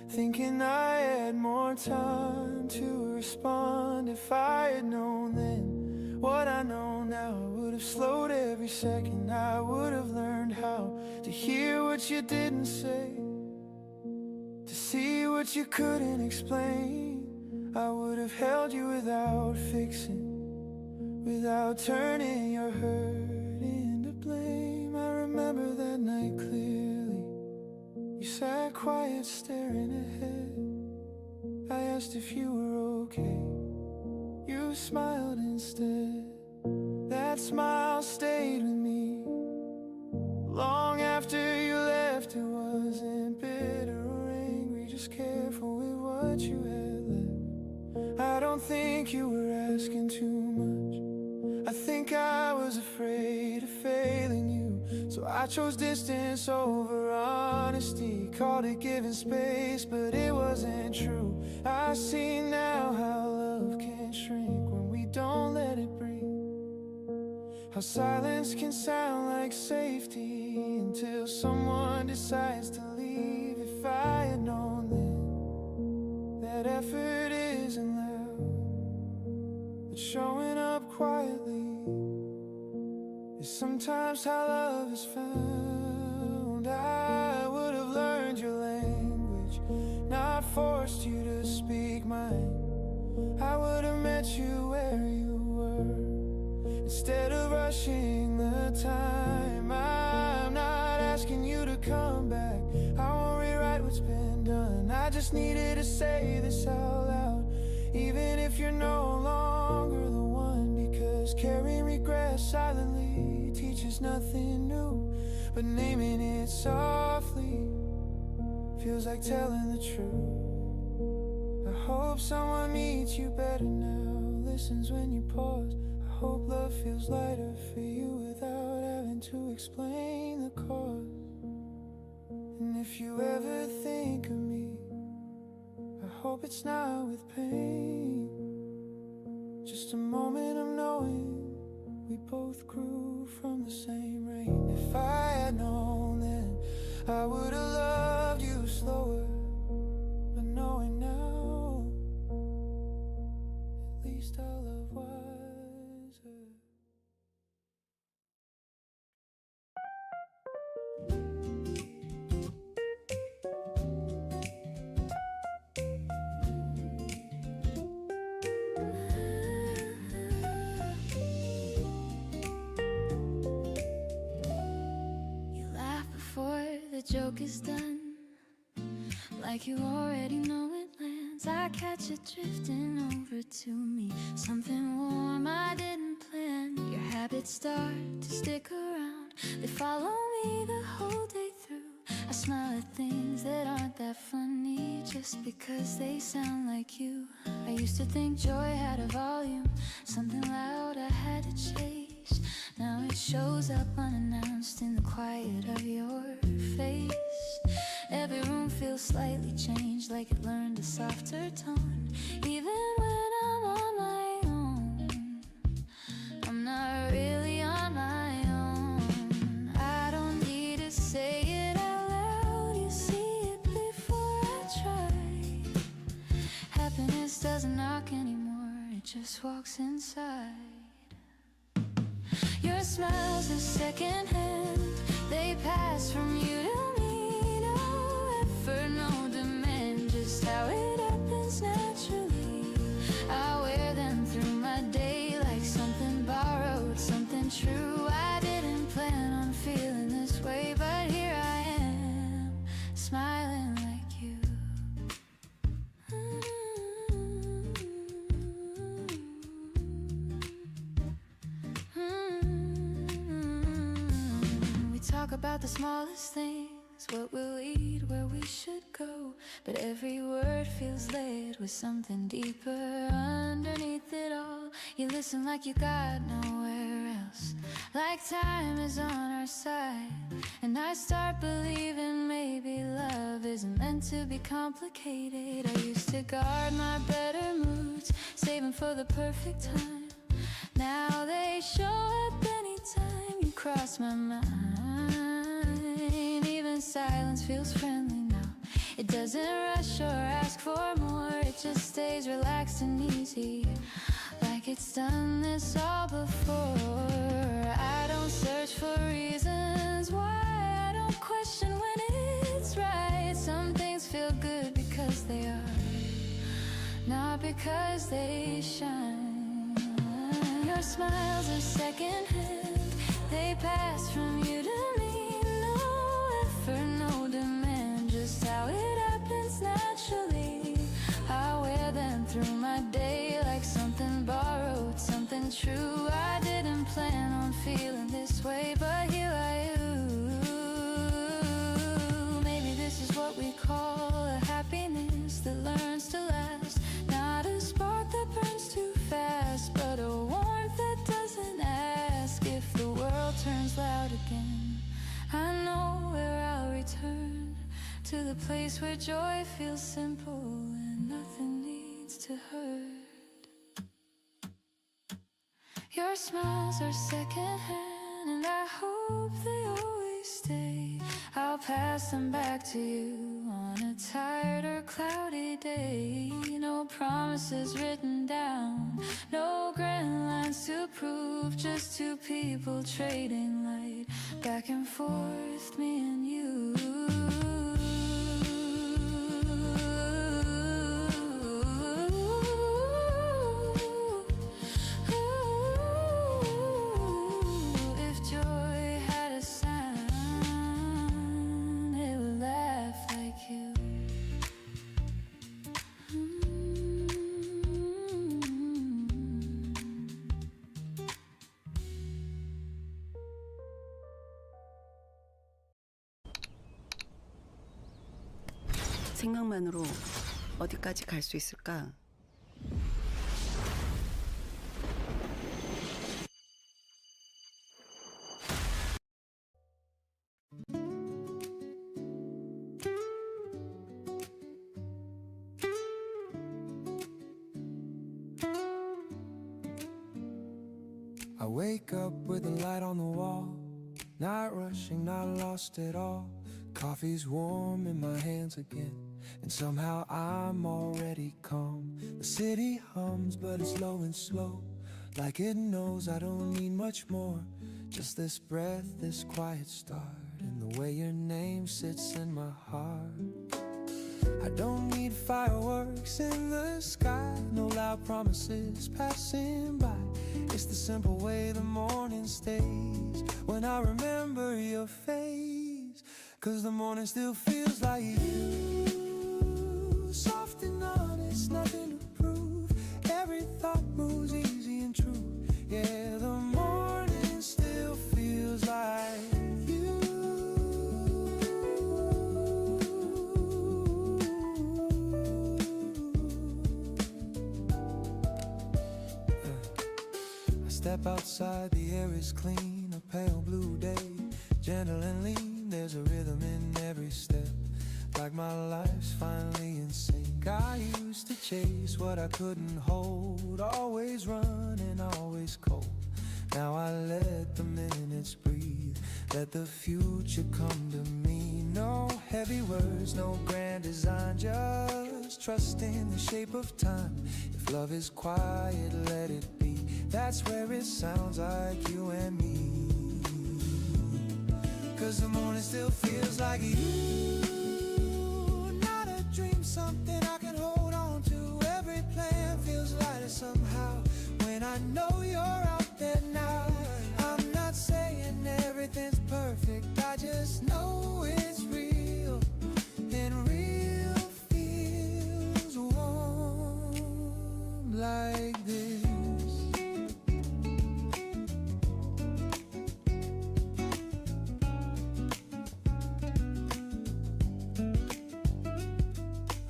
thinking I had more time to respond. If I had known then what I know now, I would have slowed every second. I would have learned how to hear what you didn't say, to see what you couldn't explain. I would have held you without fixing, without turning your hurt into blame. I remember that night clearly. You sat quiet, staring ahead. I asked if you were okay. You smiled instead. That smile stayed with me long after you left. It wasn't bitter or angry, just careful with what you had left. I don't think you were asking too much. I think I was afraid of failing you, so I chose distance over honesty. Called it giving space, but it wasn't true. I see now how love can shrink when we don't let it breathe, how silence can sound like safety until someone decides to leave. If I had known then that effort isn't loud, but showing up quietly is sometimes how love is found. I would have learned your language, not forced you to speak mine. I would have met you where you were, instead of rushing the time. I'm not asking you to come back, I won't rewrite what's been done. I just needed to say this out loud, even if you're no longer the one, because carrying regret silently teaches nothing new. But naming it softly feels like telling the truth. I hope someone meets you better now, listens when you pause. I hope love feels lighter for you without having to explain the cause. And if you ever think of me, I hope it's not with pain, just a moment of knowing we both grew from the same rain. If I had known then, I would have loved you slower, but knowing now, at least I'll love wiser. The joke is done, like you already know it lands. I catch it drifting over to me, something warm I didn't plan. Your habits start to stick around, they follow me the whole day through. I smile at things that aren't that funny, just because they sound like you. I used to think joy had a volume, something loud I had to chase. Now it shows up unannounced in the quiet of your face. Every room feels slightly changed, like it learned a softer tone. Even when I'm on my own, I'm not really on my own. I don't need to say it out loud, you see it before I try. Happiness doesn't knock anymore, it just walks inside. Your smiles are secondhand, they pass from you to me. No effort, no demand, just how it happens naturally. I wear them through my day like something borrowed, something talk about the smallest things, what we'll eat, where we should go. But every word feels laid with something deeper underneath it all. You listen like you got nowhere else, like time is on our side. And I start believing maybe love isn't meant to be complicated. I used to guard my better moods, saving for the perfect time. Now they show up anytime you cross my mind. Even silence feels friendly now. It doesn't rush or ask for more. It just stays relaxed and easy, like it's done this all before. I don't search for reasons why. I don't question when it's right. Some things feel good because they are, not because they shine. Your smiles are secondhand, they pass from you to me. No effort, no demand, just how it happens naturally. I wear them through my day like something borrowed, something true. I didn't plan on feeling this way, but here I am. Maybe this is what we call a happiness that learns to last. Not a spark that burns too fast, but a warmth that doesn't ask if the world turns loud again. I know where I'll return, to the place where joy feels simple and nothing needs to hurt. Your smiles are secondhand, and I hope they always stay. I'll pass them back to you on a tired or cloudy day. No promises written down, no grand lines to prove, just two people trading light back and forth, me and you. If joy had a sound, it would laugh like you. 생각만으로 어디까지 갈 수 있을까? I wake up with the light on the wall, not rushing, not lost at all. Coffee's warm in my hands again, and somehow I'm already calm. The city hums, but it's low and slow, like it knows I don't need much more. Just this breath, this quiet start, and the way your name sits in my heart. I don't need fireworks in the sky, no loud promises passing by. It's the simple way the morning stays when I remember your face. 'Cause the morning still feels like you, soft and honest, nothing to prove. Every thought moves easy and true. Yeah, the morning still feels like you. I step outside, the air is clean, a pale blue day, gentle and lean. There's a rhythm in every step, like my life's finally in sync. I used to chase what I couldn't hold, always running, always cold. Now I let the minutes breathe, let the future come to me. No heavy words, no grand design, just trust in the shape of time. If love is quiet, let it be. That's where it sounds like you and me. 'Cause the morning still feels like you, not a dream, something I can hold on to. Every plan feels lighter somehow when I know you're out there now. I'm not saying everything's perfect, I just know it's real, and real feels warm. like this.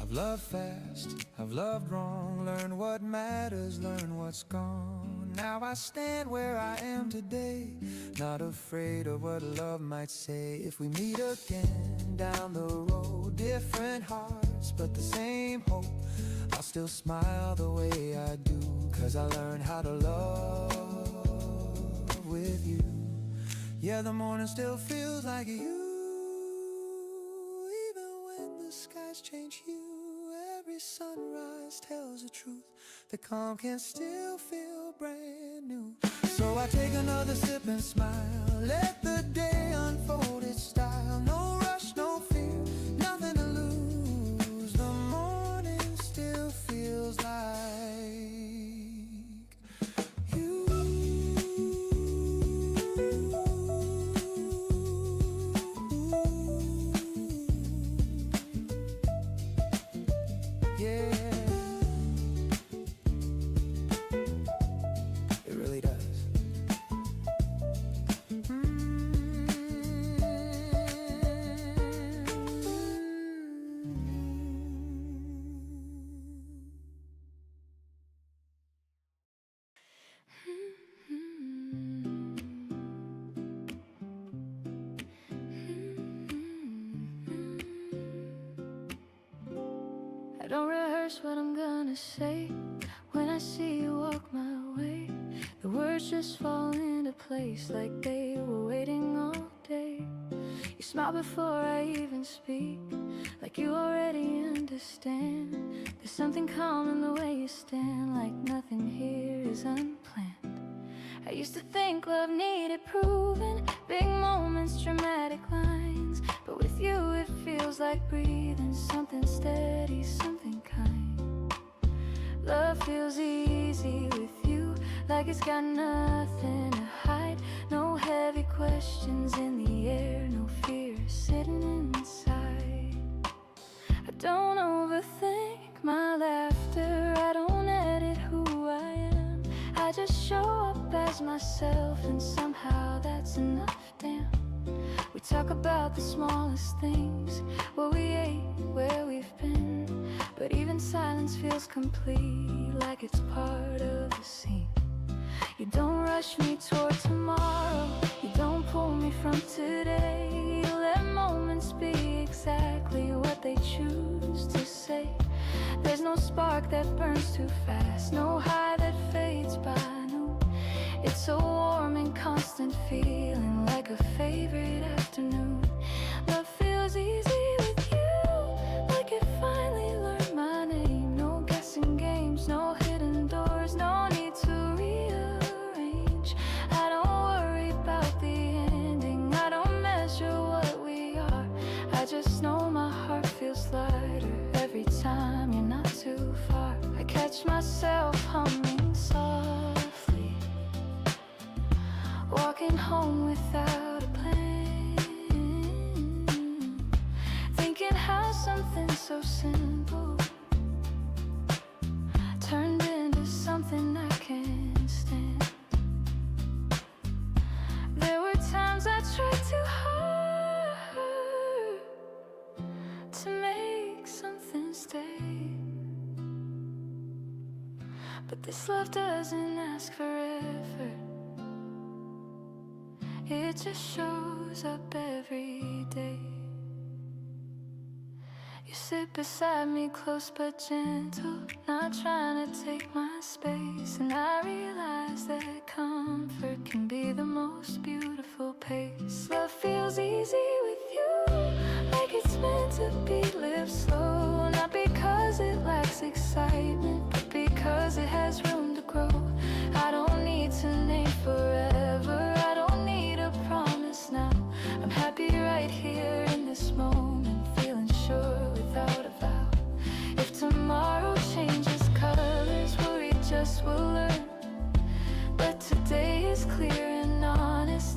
I've loved fast, I've loved wrong, learn what matters, learn what's gone. Now I stand where I am today, not afraid of what love might say. If we meet again down the road, different hearts but the same hope, I'll still smile the way I do, 'cause I learned how to love with you. Yeah, the morning still feels like you, even when the skies change hue. Every sunrise tells the truth, the calm can still feel brand new. So I take another sip and smile, let the day unfold its style. No rush, no fear, nothing to lose. The morning still feels like you. Yeah, it really does. I don't rehearse what I'm gonna say when I see you walk my way. The words just fall into place like they were waiting all day. You smile before I even speak, like you already understand. There's something calm in the way you stand, like nothing here is unplanned. I used to think love needed proving, big moments, dramatic lines. But with you it feels like breathing, something steady, something kind. Love feels easy with you, like it's got nothing to hide. No heavy questions in the air, no fear sitting inside. I don't overthink my laughter, I don't edit who I am. I just show up as myself, and somehow that's enough, damn. We talk about the smallest things, what we ate, where we've been. But even silence feels complete, like it's part of the scene. You don't rush me toward tomorrow, you don't pull me from today. You let moments be exactly what they choose to say. There's no spark that burns too fast, no high that fades by noon. It's a warm and constant feeling, like a favorite afternoon. Love feels easy with you, like it finally learned my name. No guessing games, no hidden doors, no need to rearrange. I don't worry about the ending, I don't measure what we are. I just know my heart feels lighter every time you're not too far. I catch myself humming softly, walking home without a plan, thinking how something so simple turned into something I can't stand. There were times I tried too hard to make something stay, but this love doesn't ask for effort, it just shows up every day. You sit beside me close but gentle, not trying to take my space. And I realize that comfort can be the most beautiful pace. Love feels easy with you, like it's meant to be lived slow. Not because it lacks excitement, but because it has room to grow. I don't need to name forever, I don't need a promise now. I'm happy right here in this moment, feeling sure without a vow. If tomorrow changes colors, worry just will learn. But today is clear and honest,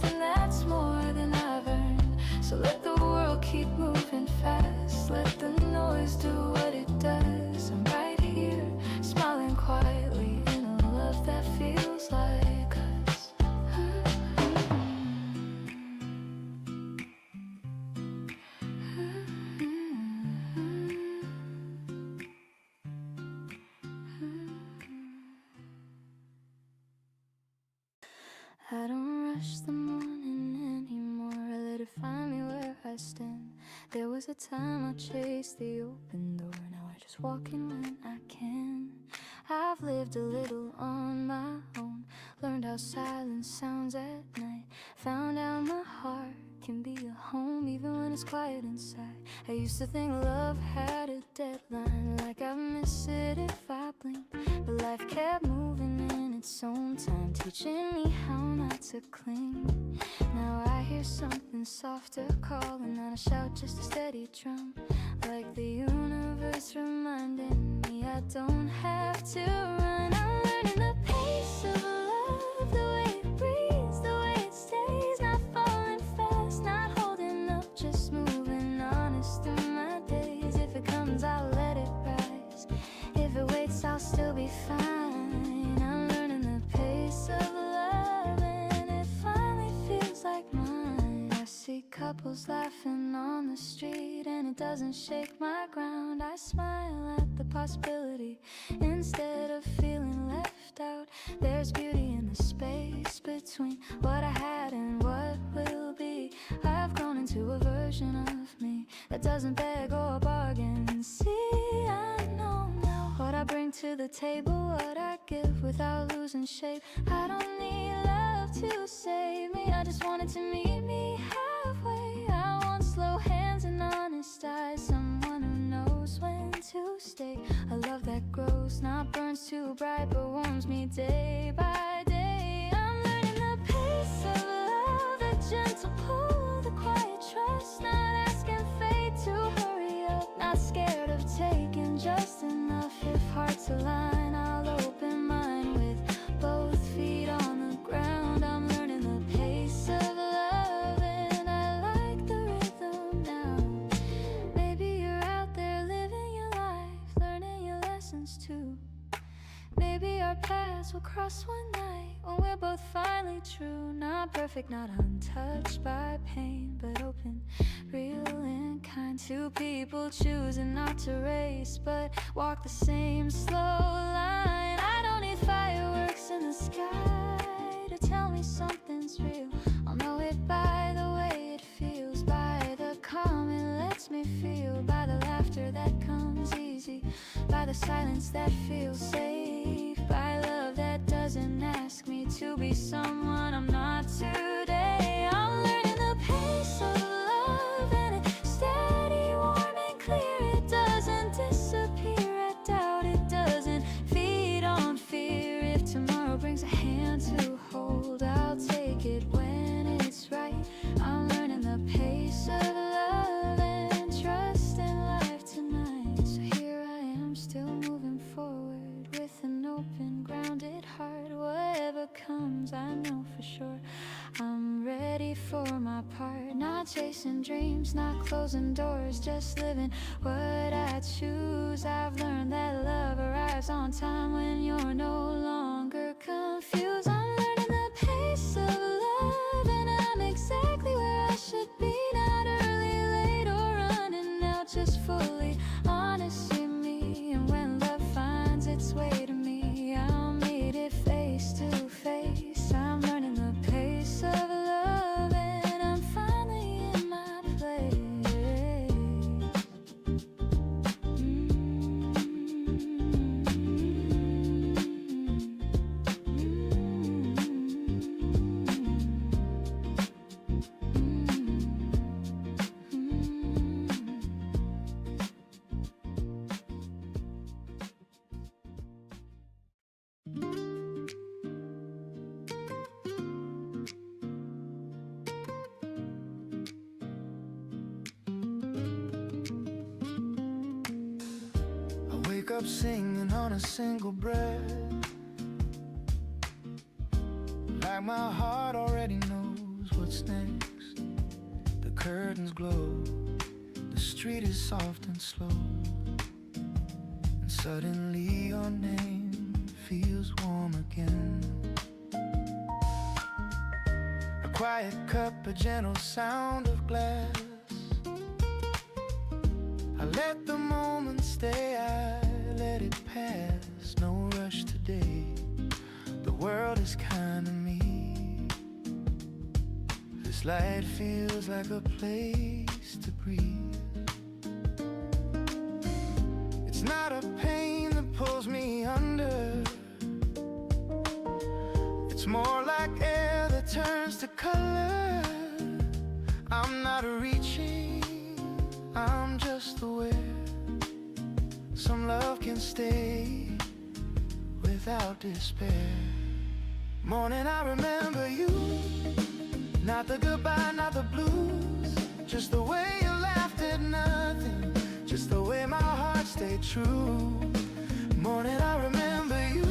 I don't rush the morning anymore. I let it find me where I stand. There was a time I chased the open door. Now I just walk in when I can. I've lived a little on my own. Learned how silence sounds at night. Found out my heart can be a home even when it's quiet inside. I used to think love had a deadline, like I'd miss it if I blinked. But life kept moving in its own time, teaching me how not to cling. Now I hear something softer calling, and I shout just a steady drum, like the universe reminding me I don't have to run. I'm learning the pace of love, the way it breathes, the way it stays, not falling fast, not holding up, just moving honest through my days. If it comes, I'll let it rise. If it waits, I'll still be fine. I'm learning the pace of love, and it finally feels like mine. I see couples laughing on the street, and it doesn't shake my ground. I smile at the possibility instead of feeling left out. There's beauty in the space between what I had and what will be. I've grown into a version of me that doesn't beg or bargain. See, I know now what I bring to the table, what I give without losing shape. I don't need love to save me, I just want it to meet me halfway. I want slow hands and honest eyes, someone who knows when to stay. A love that grows, not burns too bright, but warms me day by day. I'm learning the pace of love, the gentle pull, the quiet trust, not asking fate to hurry up, not scared of taking just enough. If hearts align, I'll open mine with both feet on the ground. I'm learning the pace of love, and I like the rhythm now. Maybe you're out there living your life, learning your lessons too. Maybe our paths will cross one night when we're both finally true. Not perfect, not untouched by pain, but open, real and kind. Two people choosing not to race, but walk the same slow line. I don't need fireworks in the sky to tell me something's real. I'll know it by the way it feels, by the calm it lets me feel, by the laughter that comes easy, by the silence that feels safe, by love that doesn't ask me to be someone I'm not today. I'm learning the pace of love, and it's steady, warm and clear. It doesn't disappear, I doubt it doesn't feed on fear. If tomorrow brings a hand to hold, I'll take it when it's right. I'm learning the pace of love and trust in life tonight. So here I am, still moving forward with an open, grounded heart. Whatever comes, I know for sure I'm ready for my part. Not chasing dreams, not closing doors, just living what I choose. I've learned that love arrives on time when you're no longer confused. I'm learning the pace of love, and I'm exactly where I should be. Not early, late, or running out, just fully honest, see me. And when love finds its way to me, I'll meet it face to face. I'm learning the pace of love, and I'm finally in my place. Wake up singing on a single breath, like my heart already knows what's next. The curtains glow, the street is soft and slow, and suddenly your name feels warm again. A quiet cup, a gentle sound of glass. I let the moment stay, I let it pass. No rush today, the world is kind to me. This light feels like a place to breathe. It's not a pain that pulls me under. It's more like air that turns to color. I'm not reaching, I'm just aware. Some love can stay without despair. Morning, I remember you. Not the goodbye, not the blues. Just the way you laughed at nothing. Just the way my heart stayed true. Morning, I remember you.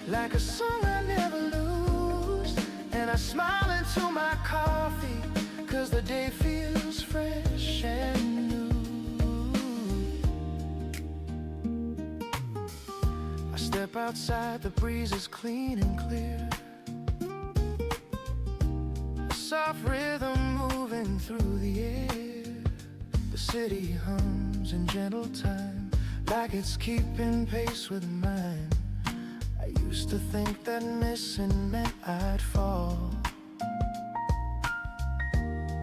Like a song I never lose. And I smile into my coffee, 'cause the day feels fresh and new. I step outside, the breeze is clean and clear. A soft rhythm moving through the air. The city hums in gentle time, like it's keeping pace with mine. I used to think that missing meant I'd fall,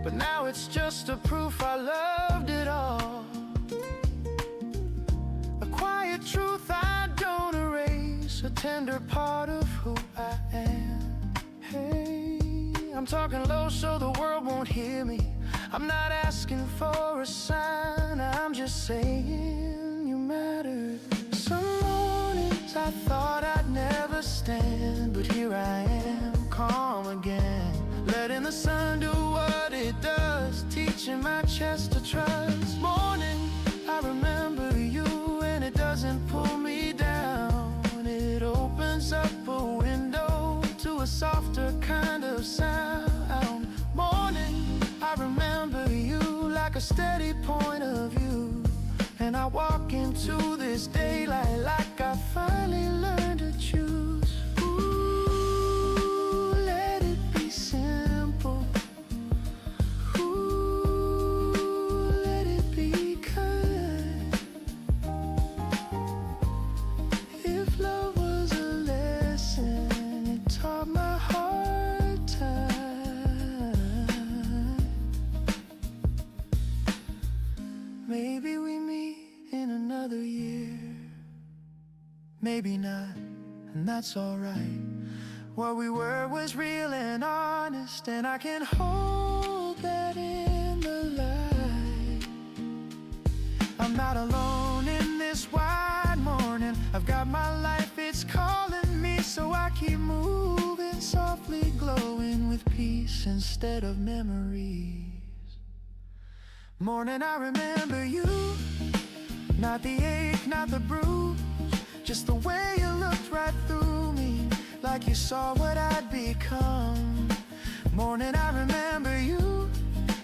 but now it's just a proof I loved it all. A quiet truth I don't erase, a tender part of who I am. Hey, I'm talking low so the world won't hear me. I'm not asking for a sign, I'm just saying you matter. Some mornings I thought I'd never stand, but here I am, calm again, letting the sun do what it does, teaching my chest to trust. Morning, I remember you, and it doesn't pull me down. It opens up a window to a softer kind of sound. Morning, I remember you like a steady point of view, and I walk into this daylight like I finally learned to choose. Ooh, let it be simple. Ooh, let it be kind. If love was a lesson, it taught my hard time. Maybe we meet in another year, maybe not, and that's alright. What we were was real and honest, and I can hold that in the light. I'm not alone in this wide morning. I've got my life, it's calling me, so I keep moving softly, glowing with peace instead of memories. Morning, I remember you. Not the ache, not the bruise, just the way you looked right through me, like you saw what I'd become. Morning, I remember you,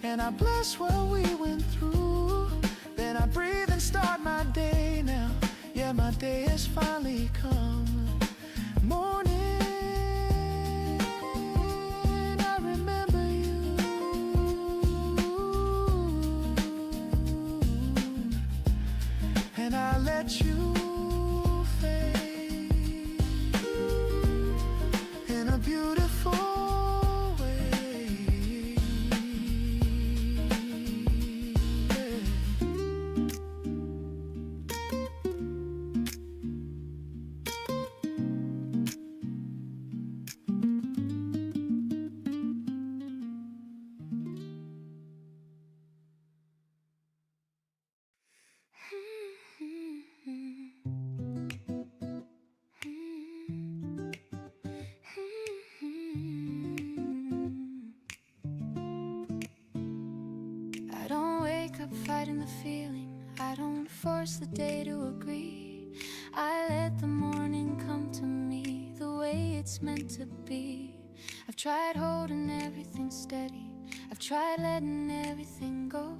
and I bless what we went through. Then I breathe and start my day now. Yeah, my day has finally come. Morning, I remember you, and I let you fade in a beautiful way. I don't wake up fighting the feeling, I don't force the day to agree. I let the morning come to me the way it's meant to be. I've tried holding everything steady, I've tried letting everything go.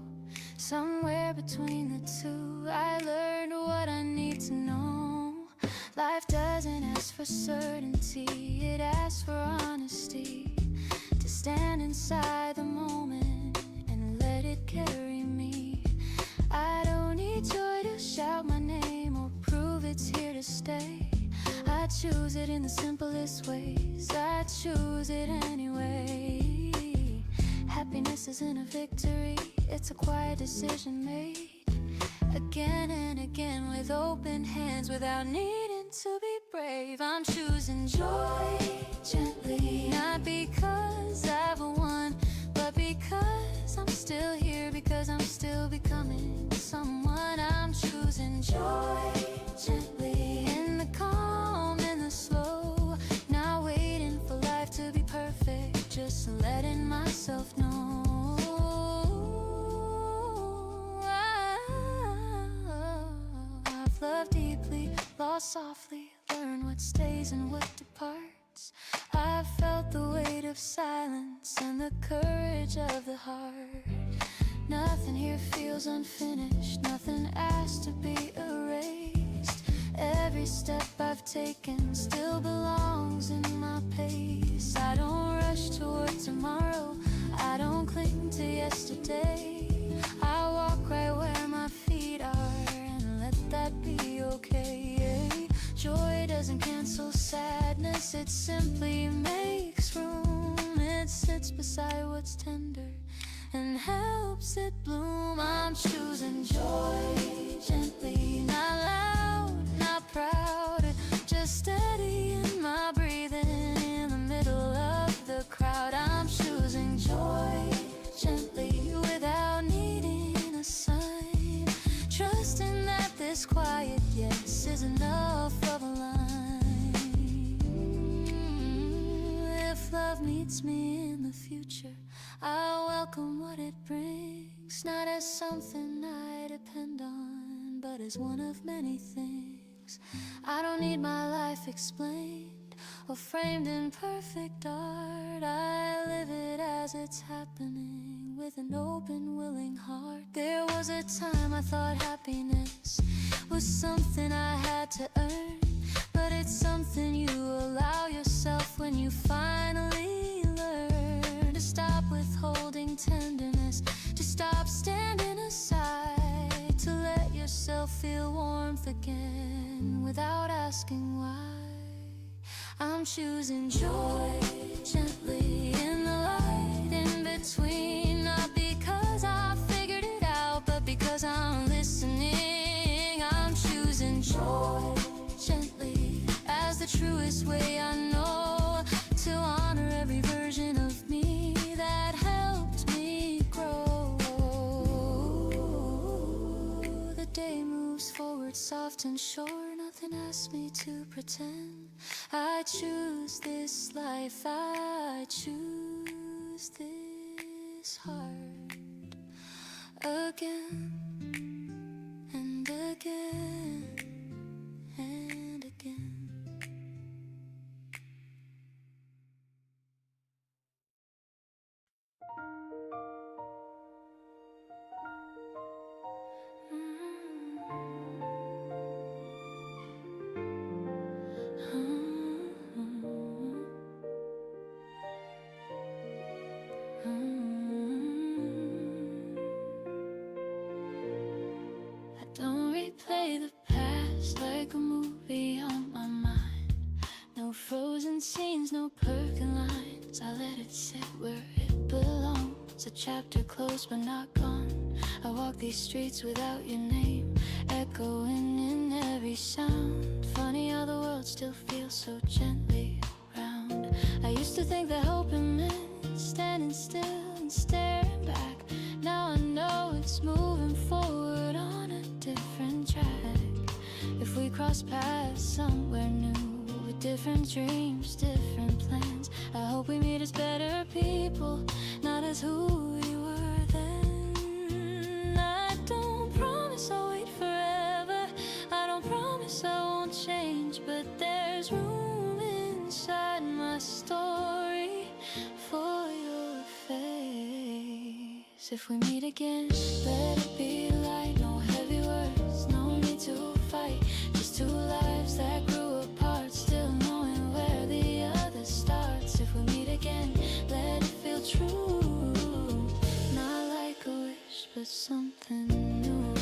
Somewhere between the two, I learned what I need to know. Life doesn't ask for certainty, it asks for honesty. To stand inside the moment and let it carry me. I don't need joy to shout my name or prove it's here to stay. I choose it in the simplest ways, I choose it anyway. This isn't a victory, it's a quiet decision made again and again with open hands without needing to be brave. I'm choosing joy gently, not because I've won, but because I'm still here, because I'm still becoming someone. I'm choosing joy gently, in the calm, in the slow, not waiting for life to be perfect, just letting myself know. I've loved deeply, lost softly, learn what stays and what departs. I've felt the weight of silence and the courage of the heart. Nothing here feels unfinished, nothing asked to be erased. Every step I've taken still belongs in my pace. I don't rush toward tomorrow, I don't cling to yesterday. I walk right where my feet are and let that be okay. Joy doesn't cancel sadness, it simply makes room. It sits beside what's tender and helps it bloom. I'm choosing joy gently, not loud, not proud, just steady in my breathing in the middle of the crowd. I'm choosing joy gently without needing a sign, trusting that this quiet yes is enough of a line. If love meets me in the future, I'll welcome what it brings, not as something I depend on, but as one of many things. I don't need my life explained or framed in perfect art. I live it as it's happening with an open, willing heart. There was a time I thought happiness was something I had to earn, but it's something you allow yourself when you finally learn to stop withholding tenderness, to stop standing aside, to let yourself feel warmth again without asking why. I'm choosing joy gently in the light in between, not because I figured it out, but because I'm listening. I'm choosing joy gently as the truest way I know to honor every version of me that helped me grow. The day moves forward soft and sure, nothing asks me to pretend. I choose this life, I choose this heart again and again and again. Don't replay the past like a movie on my mind. No frozen scenes, no perfect lines. I let it sit where it belongs. A chapter closed but not gone. I walk these streets without your name echoing in every sound. Funny how the world still feels so gently around. I used to think that hoping meant standing still and staring back. Now I know it's moving forward on a different track. If we cross paths somewhere new with different dreams, different plans, I hope we meet as better people, not as who we were then. I don't promise I'll wait forever, I don't promise I won't change, but there's room inside my story for your face. If we meet again, let it be light, no heavy words, no need to fight. Just two lives that grew apart, still knowing where the other starts. If we meet again, let it feel true, not like a wish, but something new.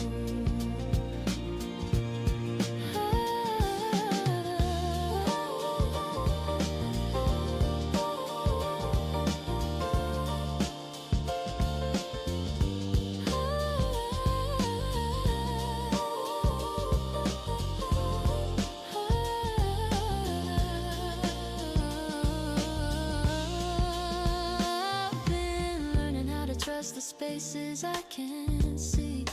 spaces I can't see.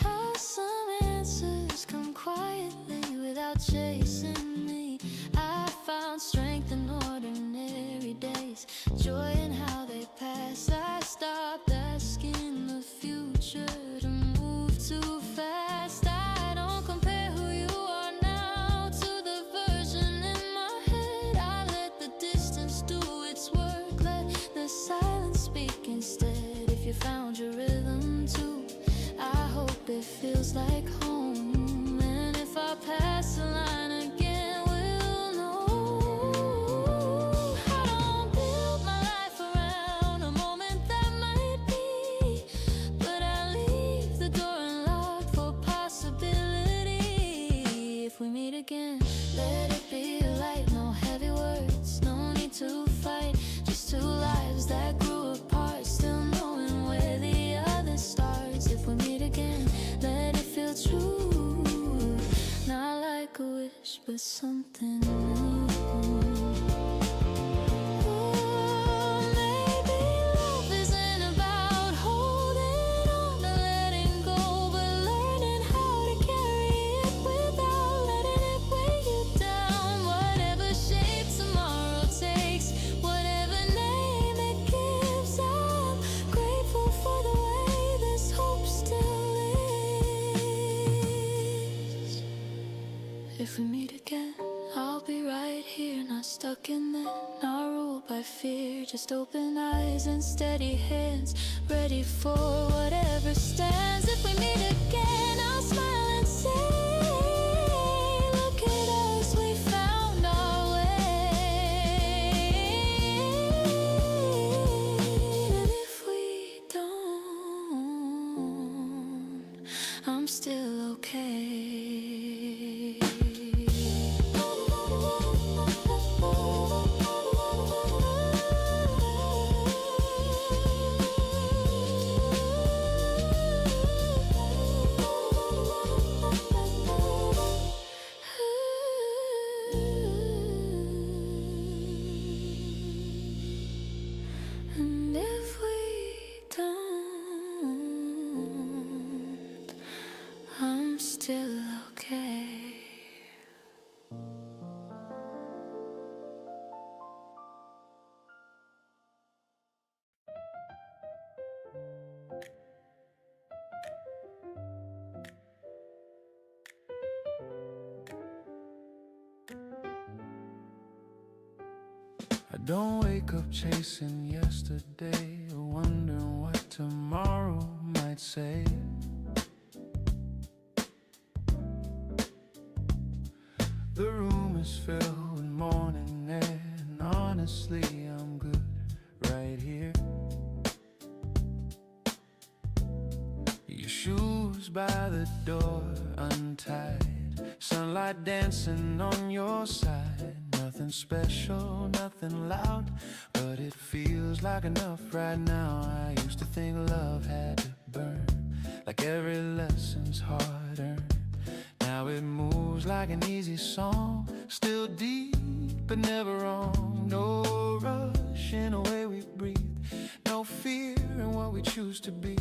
How some answers come quietly without chasing me. I found strength in ordinary days, joy in how they pass. I stopped asking the future to move too fast. I don't compare who you are now to the version in my head. I let the distance do its work, let the silence speak instead. If you found your rhythm too, I hope it feels like home. And if I pass the line again, we'll know. I don't build my life around a moment that might be, but I leave the door unlocked for possibility. If we meet again, let it be light, no heavy words, no need to fight. Just two lives that grew apart, still knowing where the other starts. If we meet again, let it feel true, not like a wish, but something new. Oh, maybe love isn't about holding on to letting go, but learning how to carry it without letting it weigh you down. Whatever shape tomorrow takes, whatever name it gives, I'm grateful for the way this hope still is. If we meet again, I'll be right here, not stuck in there, not ruled by fear. Just open eyes and steady hands, ready for whatever stands. If we meet again, I'll smile and say, look at us, we found our way. And if we don't, I'm still okay. And if we don't, I'm still okay. I don't wake up chasing yesterday or wondering what tomorrow might say. The room is filled with morning air, and honestly I'm good right here. Your shoes by the door untied, sunlight dancing on your side. Nothing special, nothing loud, but it feels like enough right now. I used to think love had to burn, like every lesson's hard earned. Now it moves like an easy song, still deep but never wrong. No rush in the way we breathe, no fear in what we choose to be.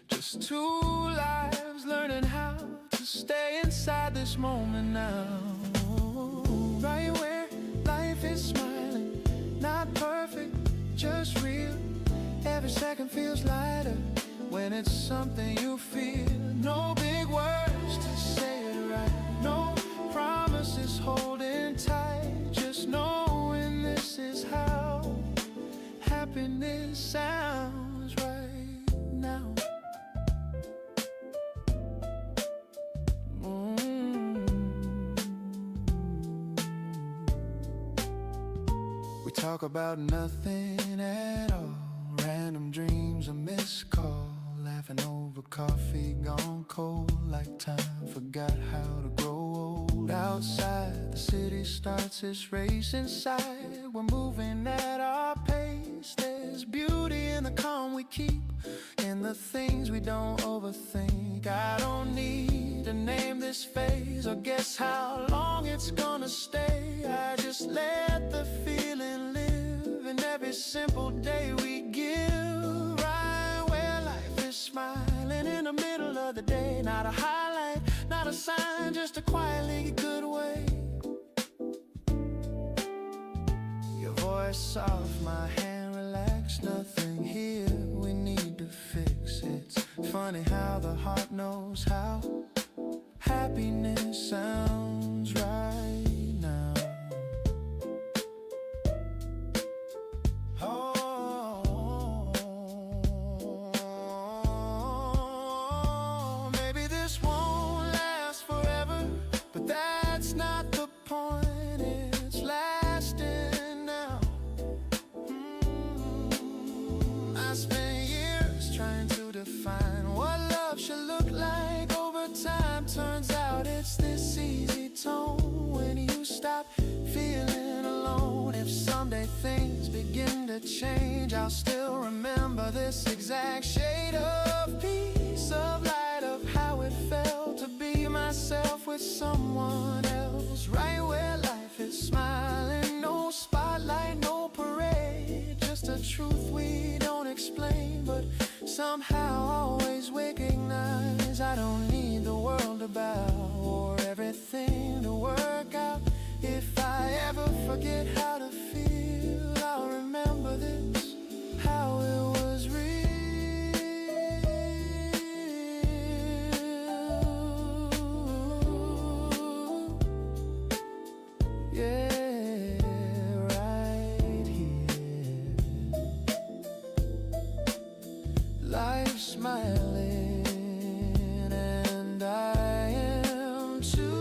Just two lives learning how to stay inside this moment now. Right where life is smiling, not perfect, just real. Every second feels lighter when it's something you feel. No big words to say it right, no promises holding tight, just knowing this is how happiness sounds right now. We talk about nothing at all, random dreams, a missed call, laughing over coffee gone cold, like time forgot how to grow old. Outside, the city starts its race. Inside, we're moving at our pace. There's beauty in the calm we keep, in the things we don't overthink. I don't need to name this phase or guess how long it's gonna stay. I just let the feeling live in every simple day we give. Right where not a highlight, not a sign, just a quietly good way. Your voice soft, my hand relaxed, nothing here we need to fix. It's funny how the heart knows how happiness sounds right now. Oh, maybe this won't last forever, but that's not the point. It's lasting now. I spent years trying to define what love should look like over time. Turns out it's this easy tone when you stop feeling alone. If someday things begin to change, I'll still remember this exact shade of peace, of light, of how it felt to be myself with someone else. Right where life is smiling, no spotlight, no parade, just a truth we don't explain, but somehow always recognize. I don't need the world to bow or everything to work out. If I ever forget how to feel, I'll remember this, how it was real. Yeah, right here. Life smiling, and I am too.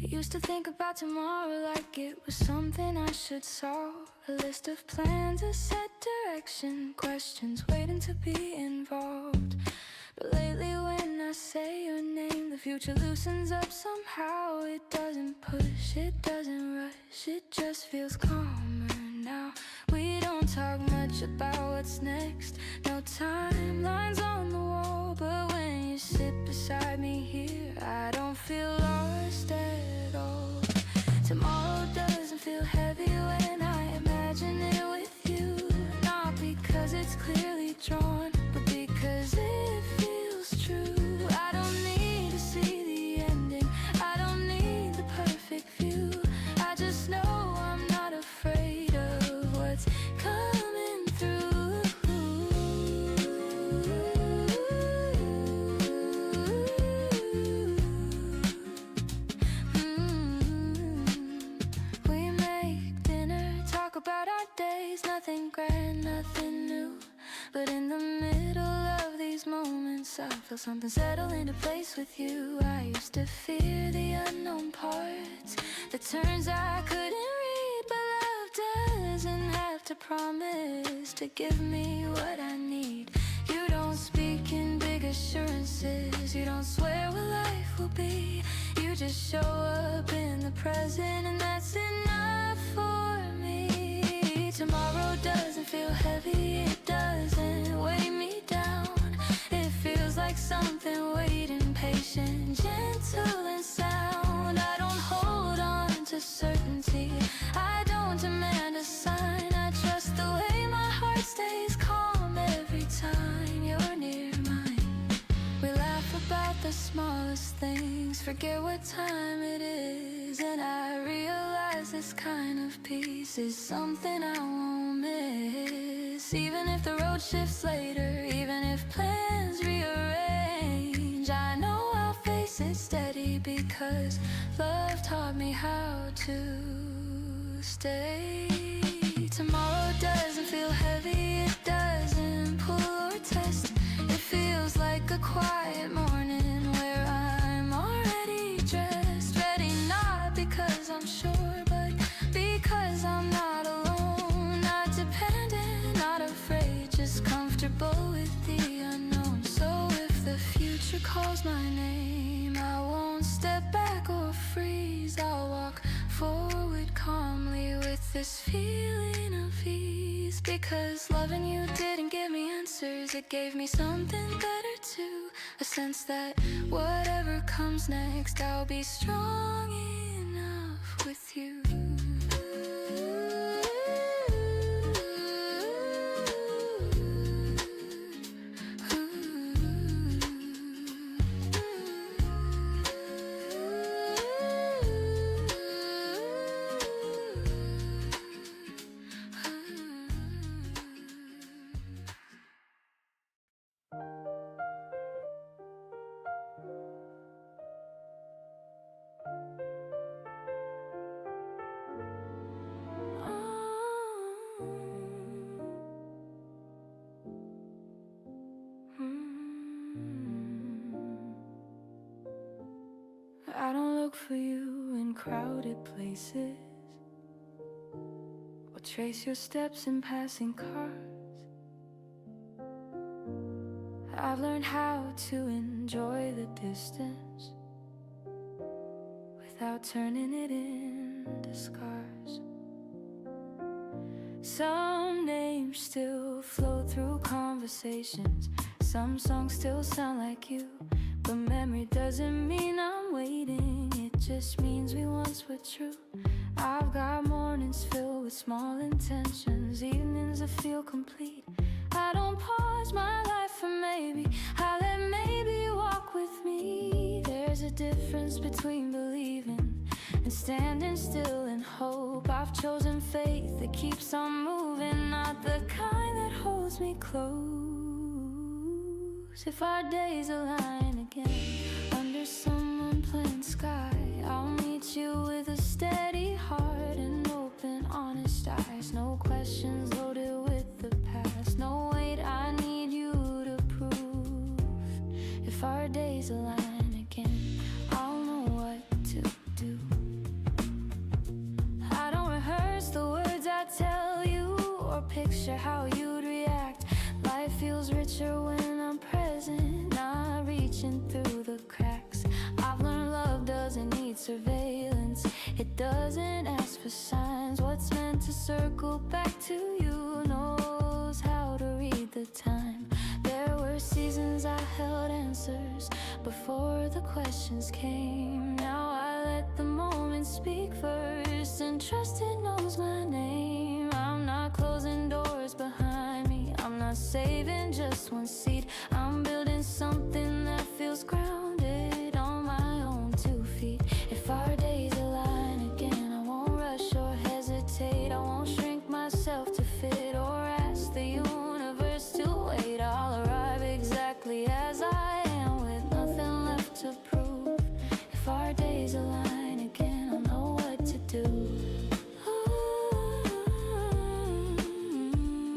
Used to think about tomorrow like it was something I should solve. A list of plans, a set direction, questions waiting to be involved. But lately when I say your name, the future loosens up somehow. It doesn't push, it doesn't rush, it just feels calmer now. We don't talk much about what's next, no timelines on the wall. But when you sit beside me here, I don't feel lost at all. Tomorrow doesn't feel heavy when I imagine it with you. Not because it's clearly drawn, but because it feels true. I don't need to see the ending, I don't need the perfect view. I just know I'm not afraid of what's coming through. We make dinner, talk about our days, nothing grand, nothing new. But in the middle of these moments, I feel something settle into place with you. I used to fear the unknown parts, the turns I couldn't read. But love doesn't have to promise to give me what I need. You don't speak in big assurances, you don't swear what life will be. You just show up in the present, and that's enough for me. Tomorrow doesn't feel heavy, it doesn't weigh me down. It feels like something waiting, patient, gentle and sound. I don't hold on to certainty, I don't demand a sign. I trust the way my heart stays calm every time you're near mine. We laugh about the smallest things, forget what time it is, and I realize this kind of peace is something I won't miss. Even if the road shifts later, even if plans rearrange, I know I'll face it steady, because love taught me how to stay. Tomorrow doesn't feel heavy, it doesn't pull or test. It feels like a quiet morning where I'm already dressed, ready not because I'm sure, but because I'm not alone, not dependent, not afraid, just comfortable with the unknown. So if the future calls my name, I won't step back or this feeling of ease, because loving you didn't give me answers, it gave me something better too. A sense that whatever comes next, I'll be strong enough with you. I don't look for you in crowded places, or trace your steps in passing cars. I've learned how to enjoy the distance without turning it into scars. Some names still flow through conversations, some songs still sound like you, but memory doesn't mean I'm waiting, it just means we once were true. I've got mornings filled with small intentions, evenings that feel complete. I don't pause my life for maybe, I let maybe walk with me. There's a difference between believing and standing still in hope. I've chosen faith that keeps on moving, not the kind that holds me close. If our days align again under some unplanned sky, I'll meet you with a steady heart and open, honest eyes. No questions loaded with the past, no wait, I need you to prove. If our days align again, I'll know what to do. I don't rehearse the words I tell you or picture how you'd react. Life feels richer when I'm present, not reaching through the cracks. I've learned love doesn't need surveillance, it doesn't ask for signs. What's meant to circle back to you knows how to read the time. There were seasons I held answers before the questions came. Now I let the moment speak first and trust it knows my name. I'm not closing doors behind me, I'm not saving just one seat. I'm building something that feels grounded on my own 2 feet. If our days align again, I won't rush or hesitate. I won't shrink myself to fit or ask the universe to wait. I'll arrive exactly as I am with nothing left to prove. If our days align again, I'll know what to do.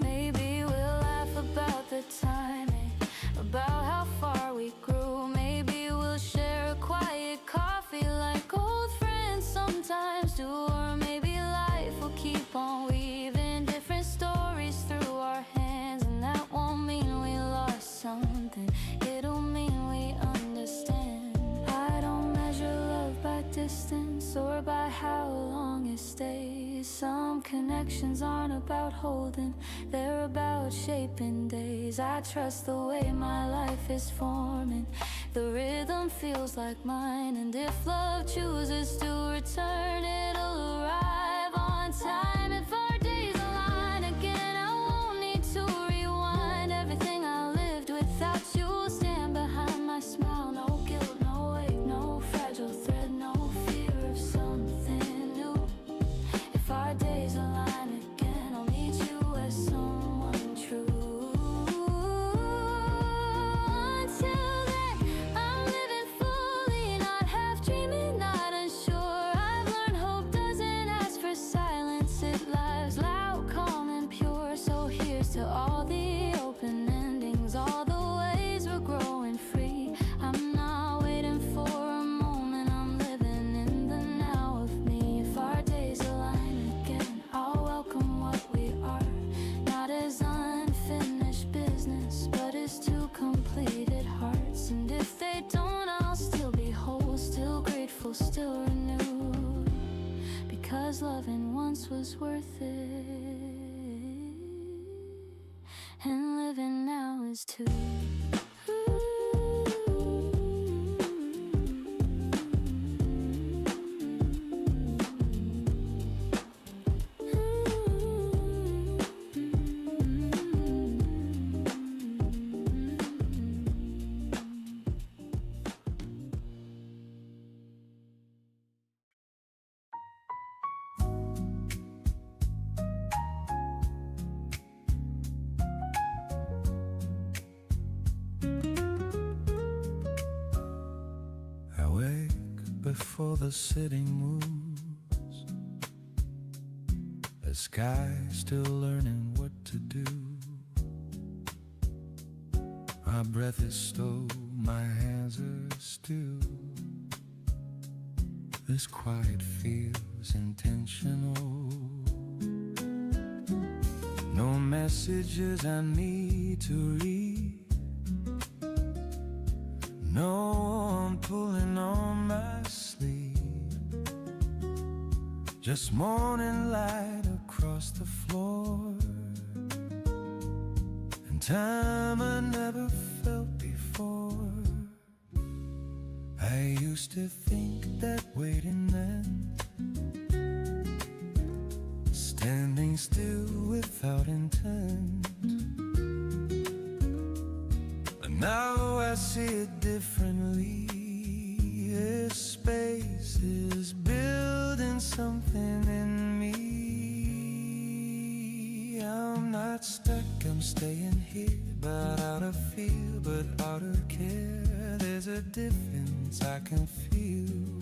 Maybe we'll laugh about the timing, about how far we grew. Maybe we'll share a quiet coffee like old friends sometimes do. Or maybe life will keep on weaving different stories through our hands, and that won't mean we lost something, it'll mean we understand. I don't measure love by distance or by how long it stays. Some connections aren't about holding, they're about shaping days. I trust the way my life is forming, the rhythm feels like mine. And if love chooses to return, it'll arrive on time. If our days align again, I won't need to rewind everything I lived without you. Stand behind my smile, no guilt, no weight, no fragile thread, no fear of something new. If our days align again, I'll meet you as someone true. Until then, I'm living fully, not half dreaming, not unsure. I've learned hope doesn't ask for silence, it lives loud, calm and pure. So here's to all the open endings, all the ways we're growing free. I'm not waiting for a moment, I'm living in the now of me. If our days align again, I'll welcome what we are, not as unfinished business, but as two completed hearts. And if they don't, I'll still be whole, still grateful, still renewed, because loving one once was worth it, and living now is too. Before the city moves, the sky still learning what to do. My breath is slow, my hands are still. This quiet feels intentional. No messages I need to read, no one pulling on my sleeve. Just morning light across the floor, and time I never felt before. I used to think that waiting meant standing still without intent, but now I see it differently. This space is building something in me. I'm not stuck, I'm staying here, but out of fear, but out of care. There's a difference I can feel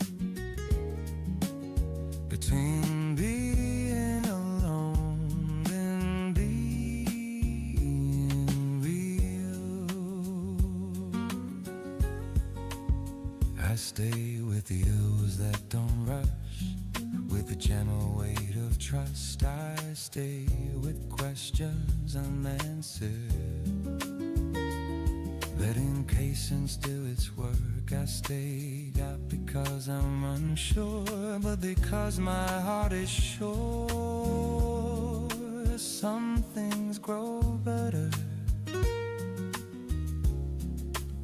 between being alone and being real. I stay with the ills that don't rush, with the gentle weight of trust. I stay with questions unanswered, letting patience do its work. I stayed out because I'm unsure, but because my heart is sure. Some things grow better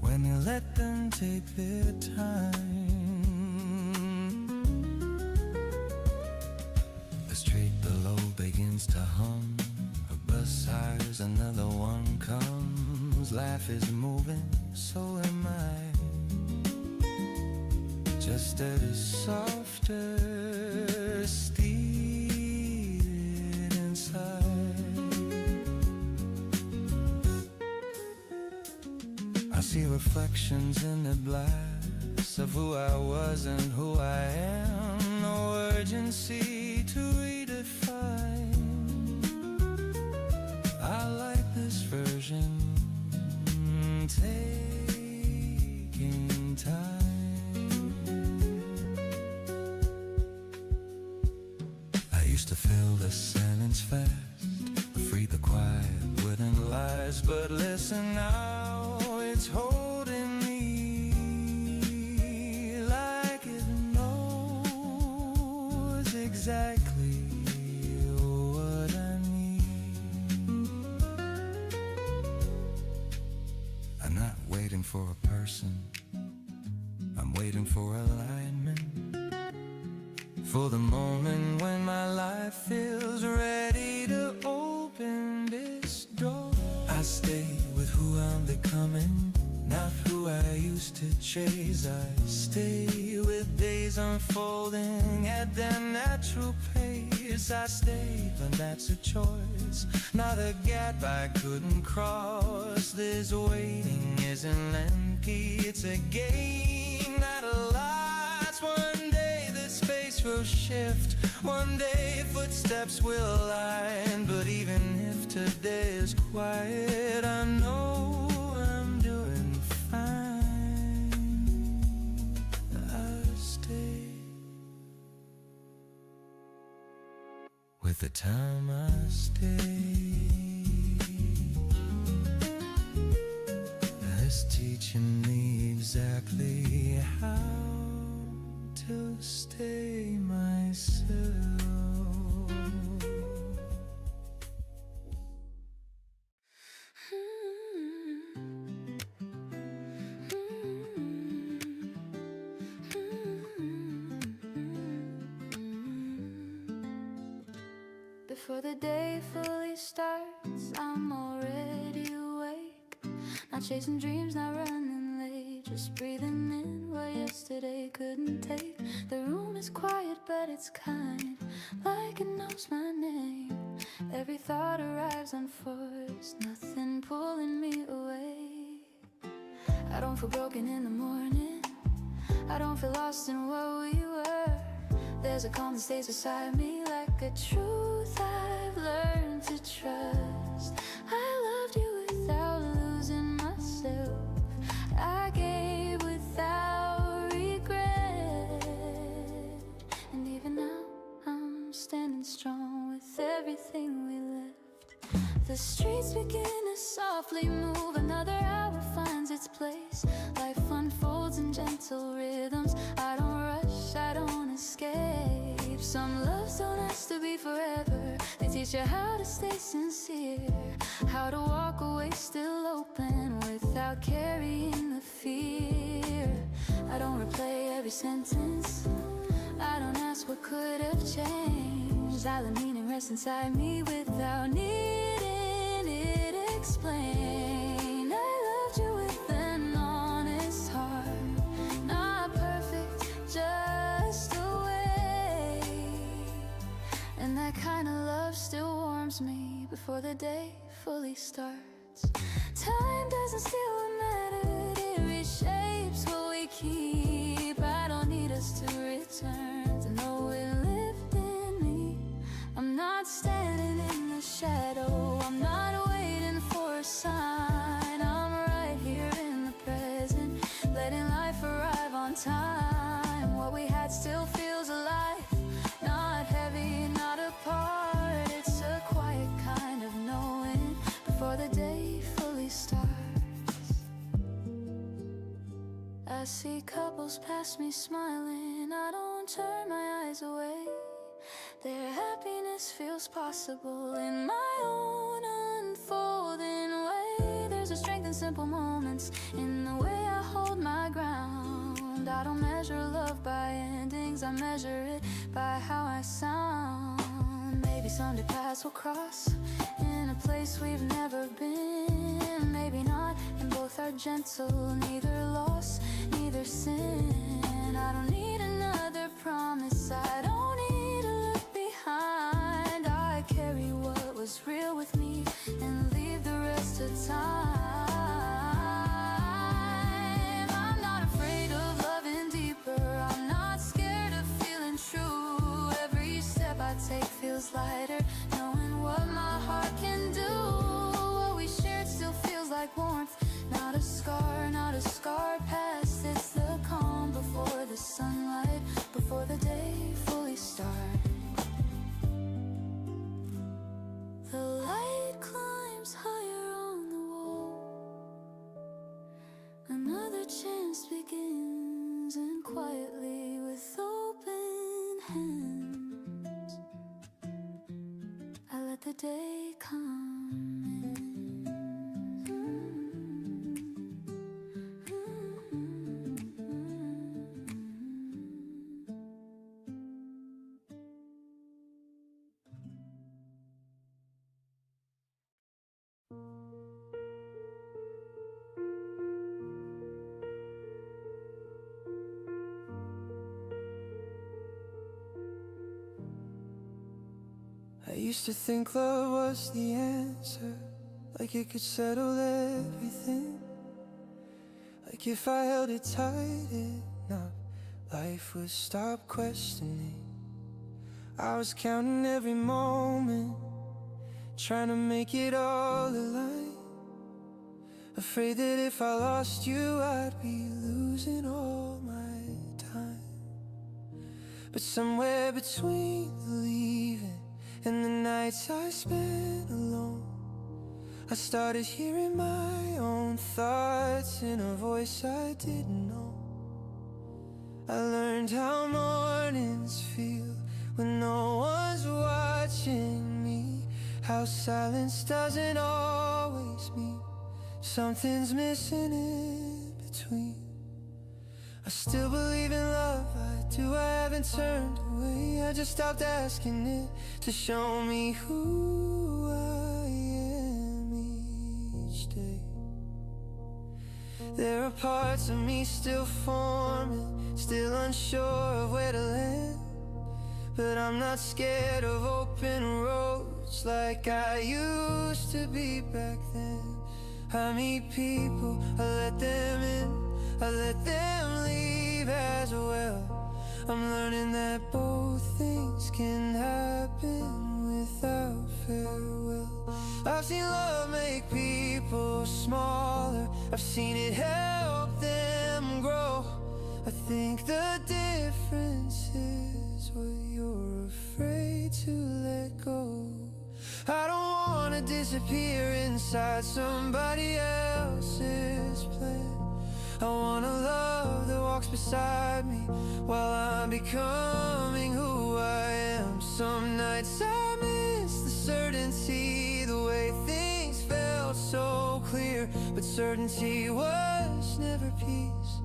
when you let them take their time. The street below begins to hum, a bus sighs, another one comes. Life is moving, so am I, just at a softer steed inside. I see reflections in the glass of who I was and who I am. No urgency to redefine. I like this version, taking time. I used to fill the silence fast, free the quiet within lies, but listen now, it's holding me like it knows exactly what I need. I'm not waiting for a person, I'm waiting for alignment, for the moment when my life feels ready to open this door. I stay with who I'm becoming, not who I used to chase. I stay with days unfolding at their natural pace. I stay, but that's a choice, not a gap I couldn't cross. This waiting isn't empty, it's a game, not a loss. One day the space will shift, one day footsteps will align. But even if today is quiet, I know I'm doing fine. I stay with the time I stay. It's teaching me exactly how to stay myself. Before the day fully starts, I'm already awake. Not chasing dreams, not running late. Just breathing in what yesterday couldn't take. The room is quiet, but it's kind, like it knows my name. Every thought arrives unforced, nothing pulling me away. I don't feel broken in the morning, I don't feel lost in what we were. There's a calm that stays beside me, like a truth I've learned to trust. I loved you without losing myself, I gave without regret. And even now I'm standing strong with everything we left. The streets begin to softly move, another hour finds its place. Life unfolds in gentle rhythms, I don't rush, I don't escape. Some loves don't ask to be forever, they teach you how to stay sincere, how to walk away still open without carrying the fear. I don't replay every sentence, I don't ask what could have changed. I let meaning rest inside me without needing it explained. I loved you with an honest heart, not perfect, just a way. And that kind of love still warms me before the day fully starts. Time doesn't steal what mattered, it reshapes what we keep. I don't need us to return to know it lived in me. I'm not standing in the shadow, I'm not waiting for a sign. I'm right here in the present, letting life arrive on time. What we had still feels alive, not heavy, not apart. It's a quiet kind of knowing before the day fully starts. I see couples pass me smiling, I don't turn my eyes away. Their happiness feels possible in my own unfolding way. There's a strength in simple moments, in the way I hold my ground. I don't measure love by endings, I measure it by how I sound. Maybe someday paths will cross in a place we've never been. Maybe not, and both are gentle, neither loss, neither sin. I don't need another promise, I don't need to look behind. I carry what was real with me and leave the rest to time. I'm not afraid of loving deeper, I'm not scared of feeling true. Every step I take feels lighter, knowing what my heart can do. What we shared still feels like warmth, not a scar, not a scar past. It's the calm before the sunlight, before the day fully starts. The light climbs higher on the wall, another chance begins, and quietly with open hands I let the day come in. I used to think love was the answer, like it could settle everything. Like if I held it tight enough, life would stop questioning. I was counting every moment, trying to make it all align. Afraid that if I lost you, I'd be losing all my time. But somewhere between the leaving and the nights I spent alone, I started hearing my own thoughts in a voice I didn't know. I learned how mornings feel when no one's watching me, how silence doesn't always mean something's missing in between. I still believe in love, I do, I haven't turned away. I just stopped asking it to show me who I am each day. There are parts of me still forming, still unsure of where to land. But I'm not scared of open roads like I used to be back then. I meet people, I let them in, I let them leave as well. I'm learning that both things can happen without farewell. I've seen love make people smaller, I've seen it help them grow. I think the difference is what you're afraid to let go. I don't wanna disappear inside somebody else's plan. I want a love that walks beside me while I'm becoming who I am. Some nights I miss the certainty, the way things felt so clear. But certainty was never peace,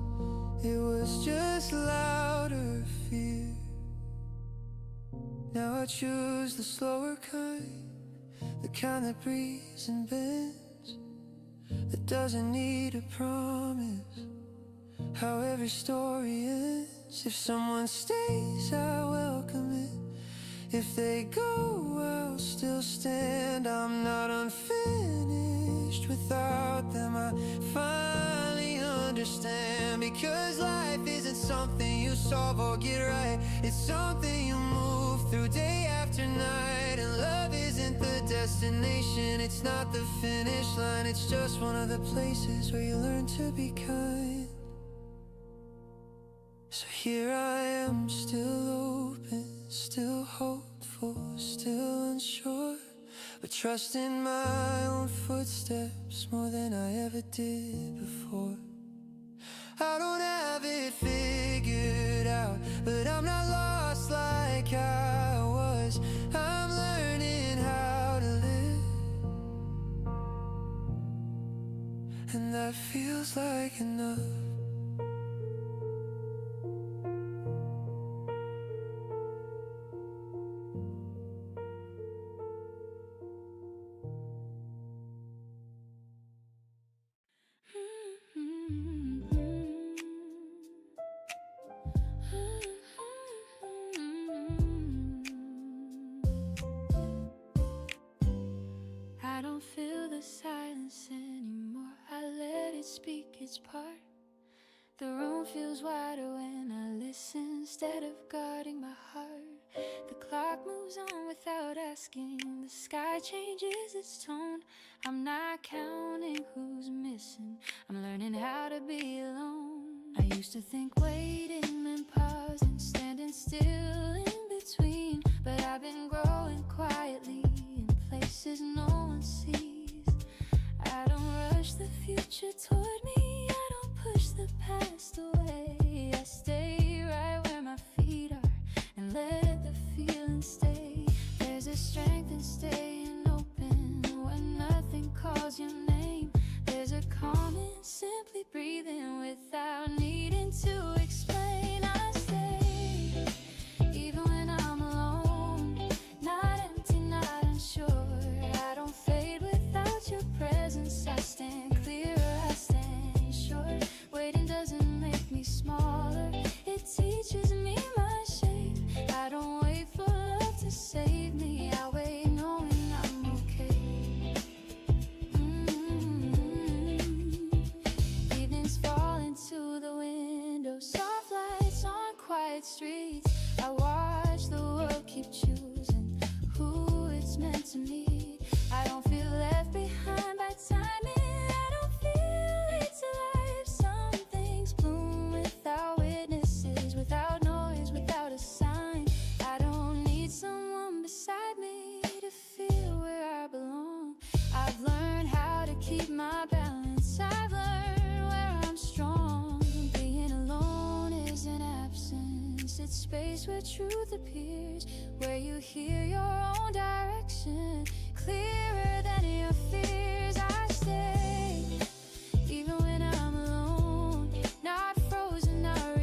it was just louder fear. Now I choose the slower kind, the kind that breathes and bends, that doesn't need a promise. How every story ends. If someone stays, I welcome it. If they go, I'll still stand. I'm not unfinished without them. I finally understand, because life isn't something you solve or get right. It's something you move through day after night. And love isn't the destination, it's not the finish line. It's just one of the places where you learn to be kind. So here I am, still open, still hopeful, still unsure, but trusting my own footsteps more than I ever did before. I don't have it figured out, but I'm not lost like I was. I'm learning how to live, and that feels like enough. I don't feel the silence anymore, I let it speak its part. The room feels wider when I listen instead of guarding my heart. The clock moves on without asking, the sky changes its tone. I'm not counting who's missing, I'm learning how to be alone. I used to think waiting meant pausing, standing still in between, but I've been growing quietly in places no one sees. I don't rush the future toward me, I don't push the past away. I stay right where my feet are and let the feeling stay. There's a strength in staying open when nothing calls your name. There's a calm in simply breathing without needing to explain. I stay even when I'm alone, not empty, not unsure. I don't fade without your presence. I stand clear, I stand short. Waiting doesn't make me smaller, it teaches me my shape. I don't wait for love to save me, I wait knowing I'm okay. Evenings fall into the window, soft lights on quiet streets. I watch the world keep choosing who it's meant to meet. I don't feel left behind by timing, I don't feel late to life. Some things bloom without witnesses, without noise, without a sign. I don't need someone beside me to feel where I belong. I've learned how to keep my balance, I've learned where I'm strong. Being alone is an absence, it's space where truth appears, where you hear your own direction clearer than your fears. I stay even when I'm alone, not frozen, not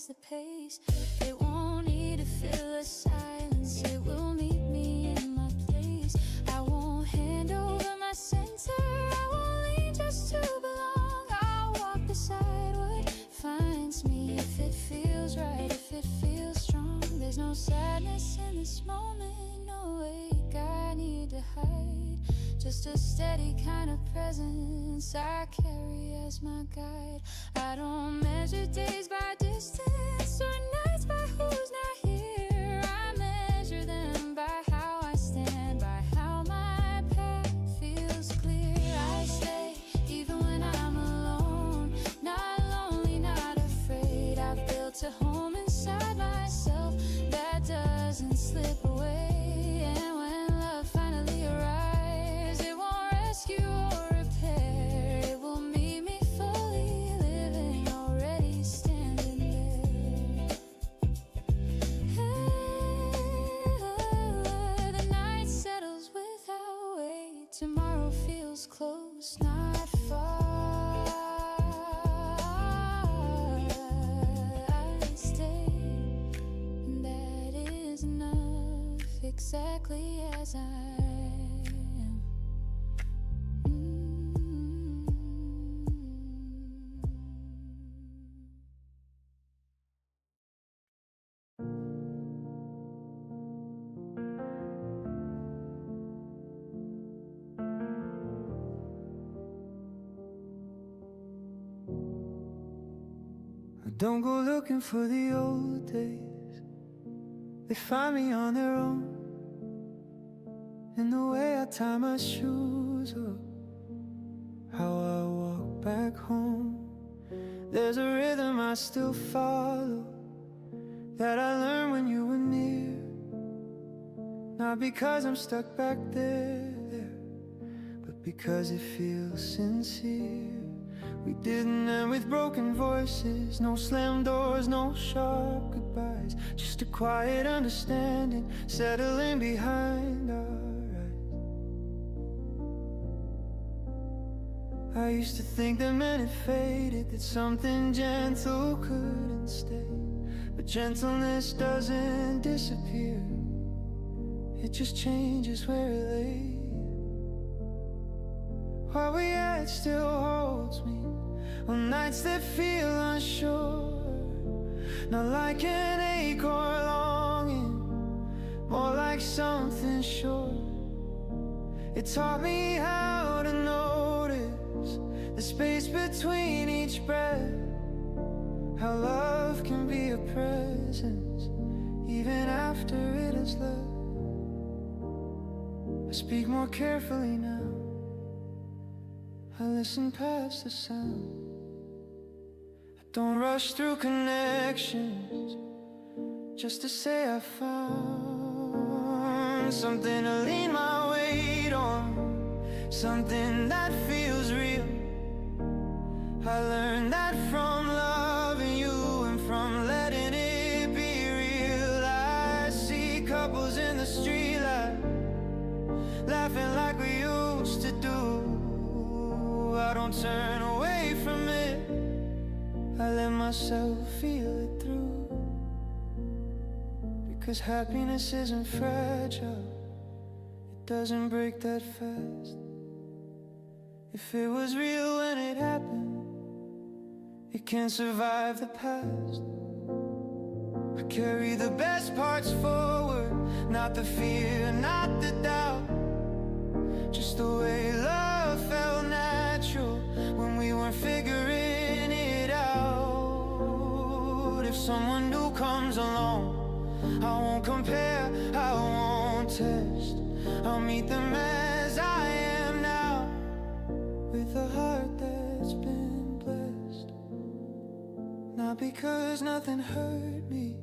raise the pace. It won't need to fill the silence. It will meet me in my place. I won't hand over my center. I won't lean just to belong. I'll walk beside what finds me. If it feels right, if it feels strong. There's no sadness in this moment. No ache I need to hide. Just a steady kind of presence I carry as my guide. I don't measure days by distance or nights by who's not here. I measure them by how I stand, by how my path feels clear. I stay even when I'm alone, not lonely, not afraid. I've built a home inside myself that doesn't slip away. And when love finally arrives, it won't rescue or repair. It will meet me fully living, already standing there. The night settles without weight. Tomorrow feels close, not far. I stay, and that is enough, exactly as I am. Don't go looking for the old days. They find me on their own. In the way I tie my shoes up, how I walk back home. There's a rhythm I still follow, that I learned when you were near. Not because I'm stuck back there, but because it feels sincere. We didn't end with broken voices, no slam doors, no sharp goodbyes. Just a quiet understanding settling behind our eyes. I used to think that men had faded, that something gentle couldn't stay. But gentleness doesn't disappear, it just changes where it lay. What we had still holds me on nights that feel unsure. Not like an ache or longing, more like something short. It taught me how to notice the space between each breath, how love can be a presence even after it has left. I speak more carefully now, I listen past the sound. I don't rush through connections just to say I found something to lean my weight on, something that feels real. I learned that from loving you and from letting it be real. I see couples in the street light, laughing like we used to do. I don't turn away from it, I let myself feel it through. Because happiness isn't fragile, it doesn't break that fast. If it was real when it happened, it can't survive the past. I carry the best parts forward, not the fear, not the doubt. Just the way love felt natural when we weren't figuring it out. If someone new comes along, I won't compare, I won't test. I'll meet them as I am now, with a heart that's been blessed. Not because nothing hurt me,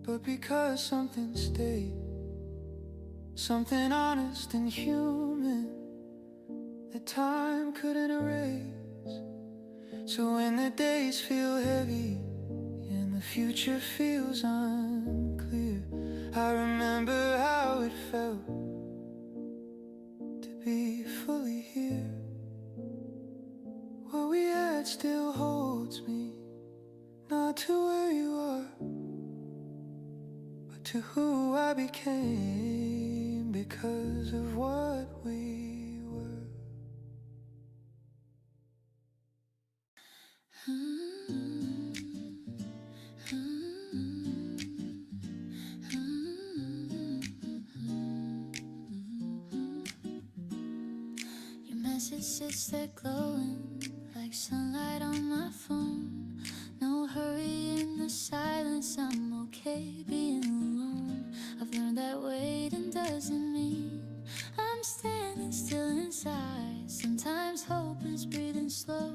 but because something stayed, something honest and human that time couldn't erase. So when the days feel heavy and the future feels unclear, I remember how it felt to be fully here. What we had still holds me, not to worry. to who I became because of what we were. Your message sits there glowing like sunlight on my phone. No hurry in the silence, I'm okay being alone. I've learned that waiting doesn't mean I'm standing still inside. Sometimes hope is breathing slow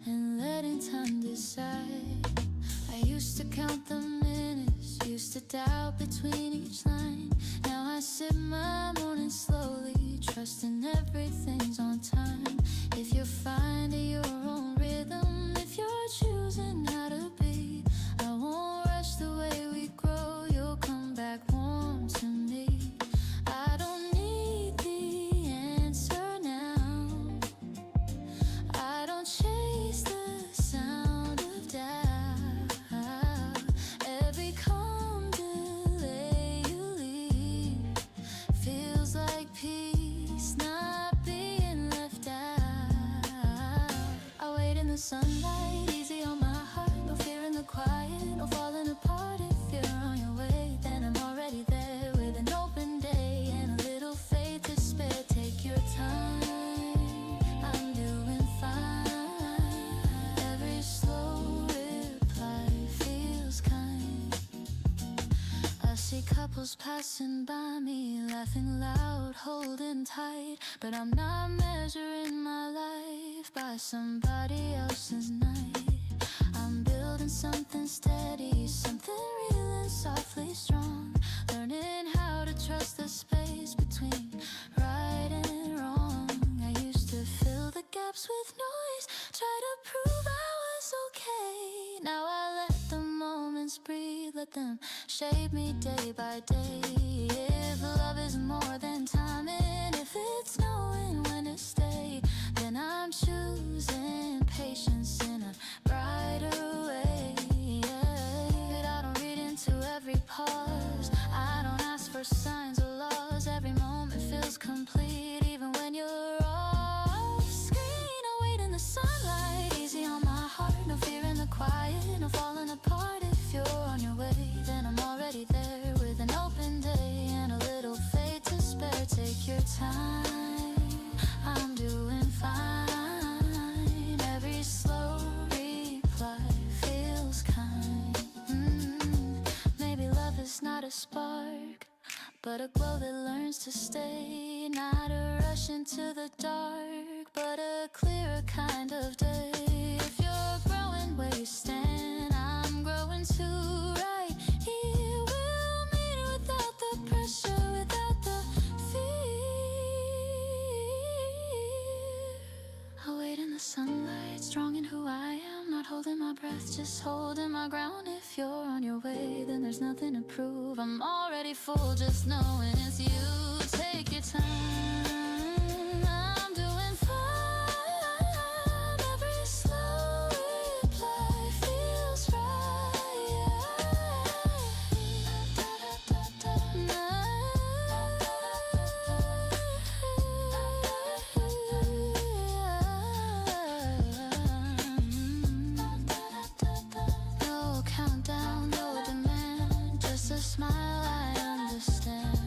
and letting time decide. I used to count the minutes, used to doubt between each line. Now I sip my morning slowly, trusting everything's on time. If you're finding your own rhythm, if you're choosing how to be, I won't rush the way we grow. You'll come back warm to me. I don't need the answer now. I don't chase the sound of doubt. Every calm delay you leave feels like peace, not being left out. I wait in the sunlight, easy on my heart. No fear in the quiet, no falling apart. If you're on your way, then I'm already there with an open day and a little faith to spare. Take your time, I'm doing fine. Every slow reply feels kind. I see couples passing by me, laughing loud, holding tight. But I'm not measuring my life by somebody else's night. I'm building something steady, something real and softly strong. Learning how to trust the space between right and wrong. I used to fill the gaps with noise, try to prove I was okay. Now I let the moments breathe, let them shape me day by day. If love is more than time, and if it's knowing when to stay, then I'm choosing patience in a brighter way. But I don't read into every pause, I don't ask for signs or laws. Every moment feels complete, even when you're off screen. I wait in the sunlight, easy on my heart. No fear in the quiet, no falling apart. If you're on your way, then I'm already there with an open day and a little faith to spare. Take your time, I'm doing fine. Every slow reply feels kind. Maybe love is not a spark, but a glow that learns to stay. Not a rush into the dark, but a clearer kind of day. If you're growing where you stand, I'm growing too. Right here we'll meet without the pressure, without the fear. I wait in the sunlight, strong in who I am. Not holding my breath, just holding my ground. If you're on your way, then there's nothing to prove. I'm already full, just knowing it's you. Take your time, I'm doing fine. Every slow reply feels right. No countdown, no demand, just a smile I understand.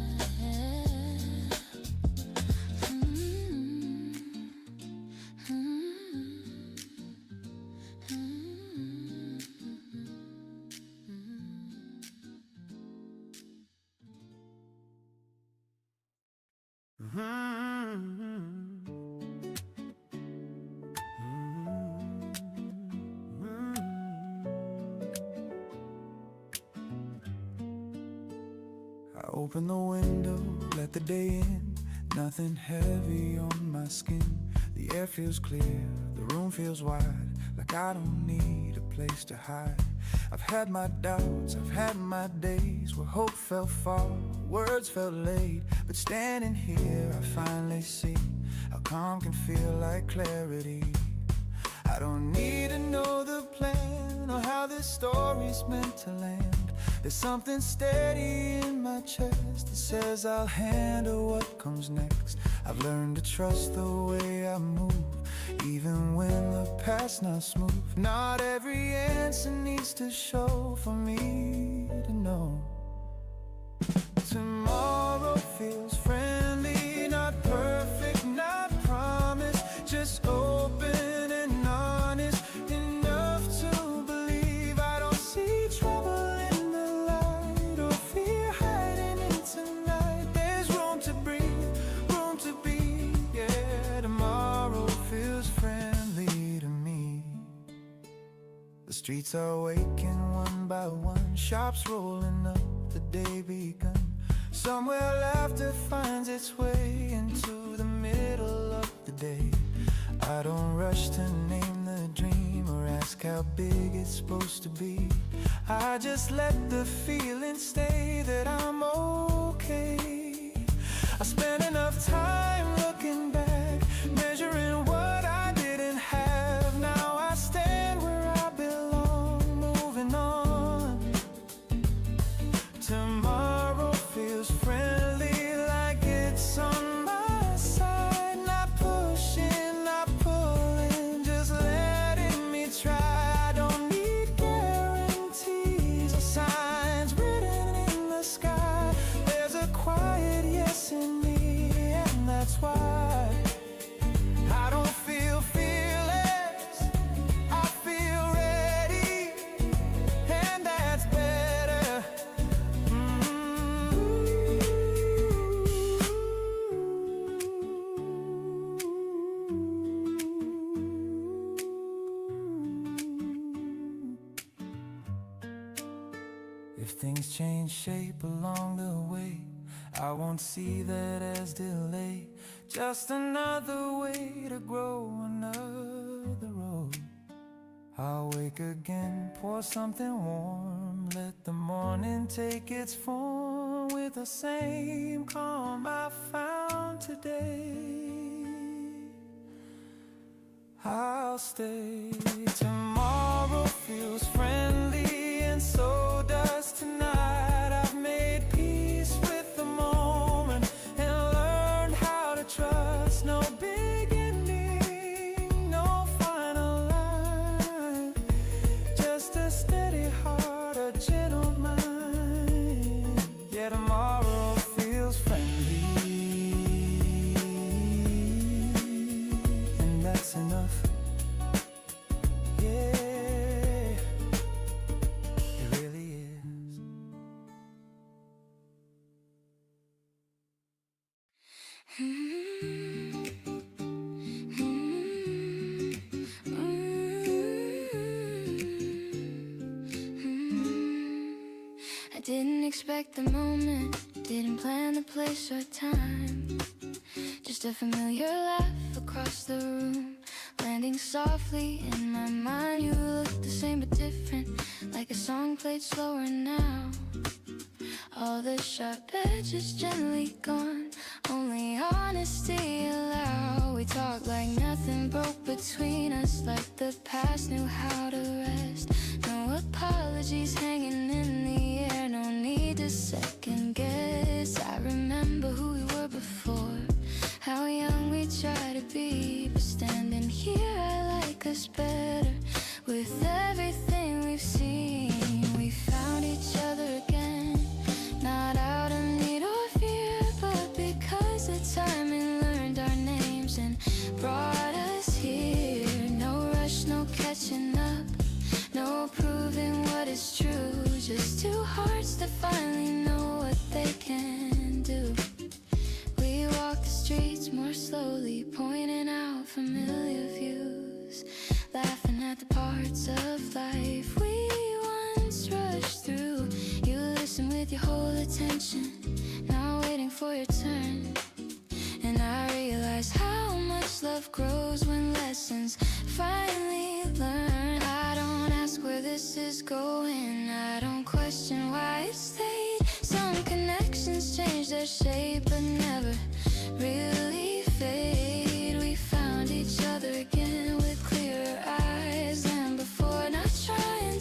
I open the window, let the day in. Nothing heavy on my skin. The air feels clear, the room feels wide, like I don't need a place to hide. I've had my doubts, I've had my days where hope fell far, words felt late. But standing here, I finally see how calm can feel like clarity. I don't need to know the plan, or how this story's meant to land. There's something steady in my chest that says I'll handle what comes next. I've learned to trust the way I move, even when the path's not smooth. Not every answer needs to show for me to know. Tomorrow feels friendly, not perfect, not promised, just open and honest, enough to believe. I don't see trouble in the light or fear hiding in tonight. There's room to breathe, room to be, yeah. Tomorrow feels friendly to me. The streets are waking one by one, shops rolling up, the day begun. Somewhere laughter finds its way into the middle of the day. I don't rush to name the dream or ask how big it's supposed to be. I just let the feeling stay that I'm okay. I spent enough time looking back, measuring what I didn't have. Now I stand where I belong, moving on. Tomorrow feels friendly, like it's on my side. Not pushing, not pulling, just letting me try. I don't need guarantees or signs written in the sky. There's a quiet yes in me, and that's why I don't feel fearless, I feel ready, and that's better. If things change shape along the way, I won't see that as delay, just another way to grow, another road. I'll wake again, pour something warm, let the morning take its form with the same calm I found today. I'll stay. Tomorrow feels friendly, and so does tonight. I've made peace with the moment and learned how to trust. No beginning, no final line, just a steady heart, a gentle mind. Yeah, tomorrow feels friendly, and that's enough. Yeah, it really is. I didn't expect the moment, didn't plan the place or time. Just a familiar laugh across the room, landing softly in my mind. You look the same but different, like a song played slower now. All the sharp edges gently gone, only honesty allowed. We talk like nothing broke between us, like the past knew how to rest. No apologies hanging in the air, no need to second guess. I remember who we were before, how young we try to be. But standing here I like us better, with everything we've seen. We found each other again, not out of need or fear, but because the timing learned our names and brought us here. No rush, no catching up, no proving what is true, just two hearts that finally know what they can do. We walk the streets more slowly, pointing out familiar views, laughing at the parts of life we once rushed through. You listen with your whole attention, now waiting for your turn. And I realize how much love grows when lessons finally learned. I don't ask where this is going, I don't question why it stayed. Some connections change their shape but never really fade. We found each other again with clearer eyes than before, not trying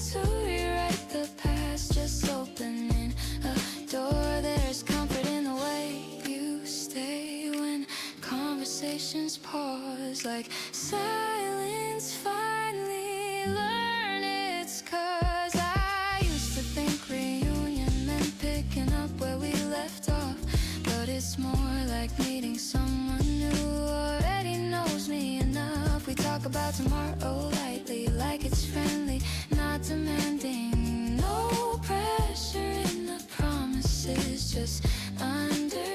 like silence finally learn its cause. I used to think reunion meant picking up where we left off, but it's more like meeting someone new who already knows me enough. We talk about tomorrow lightly, like it's friendly, not demanding. No pressure in the promises, just understanding.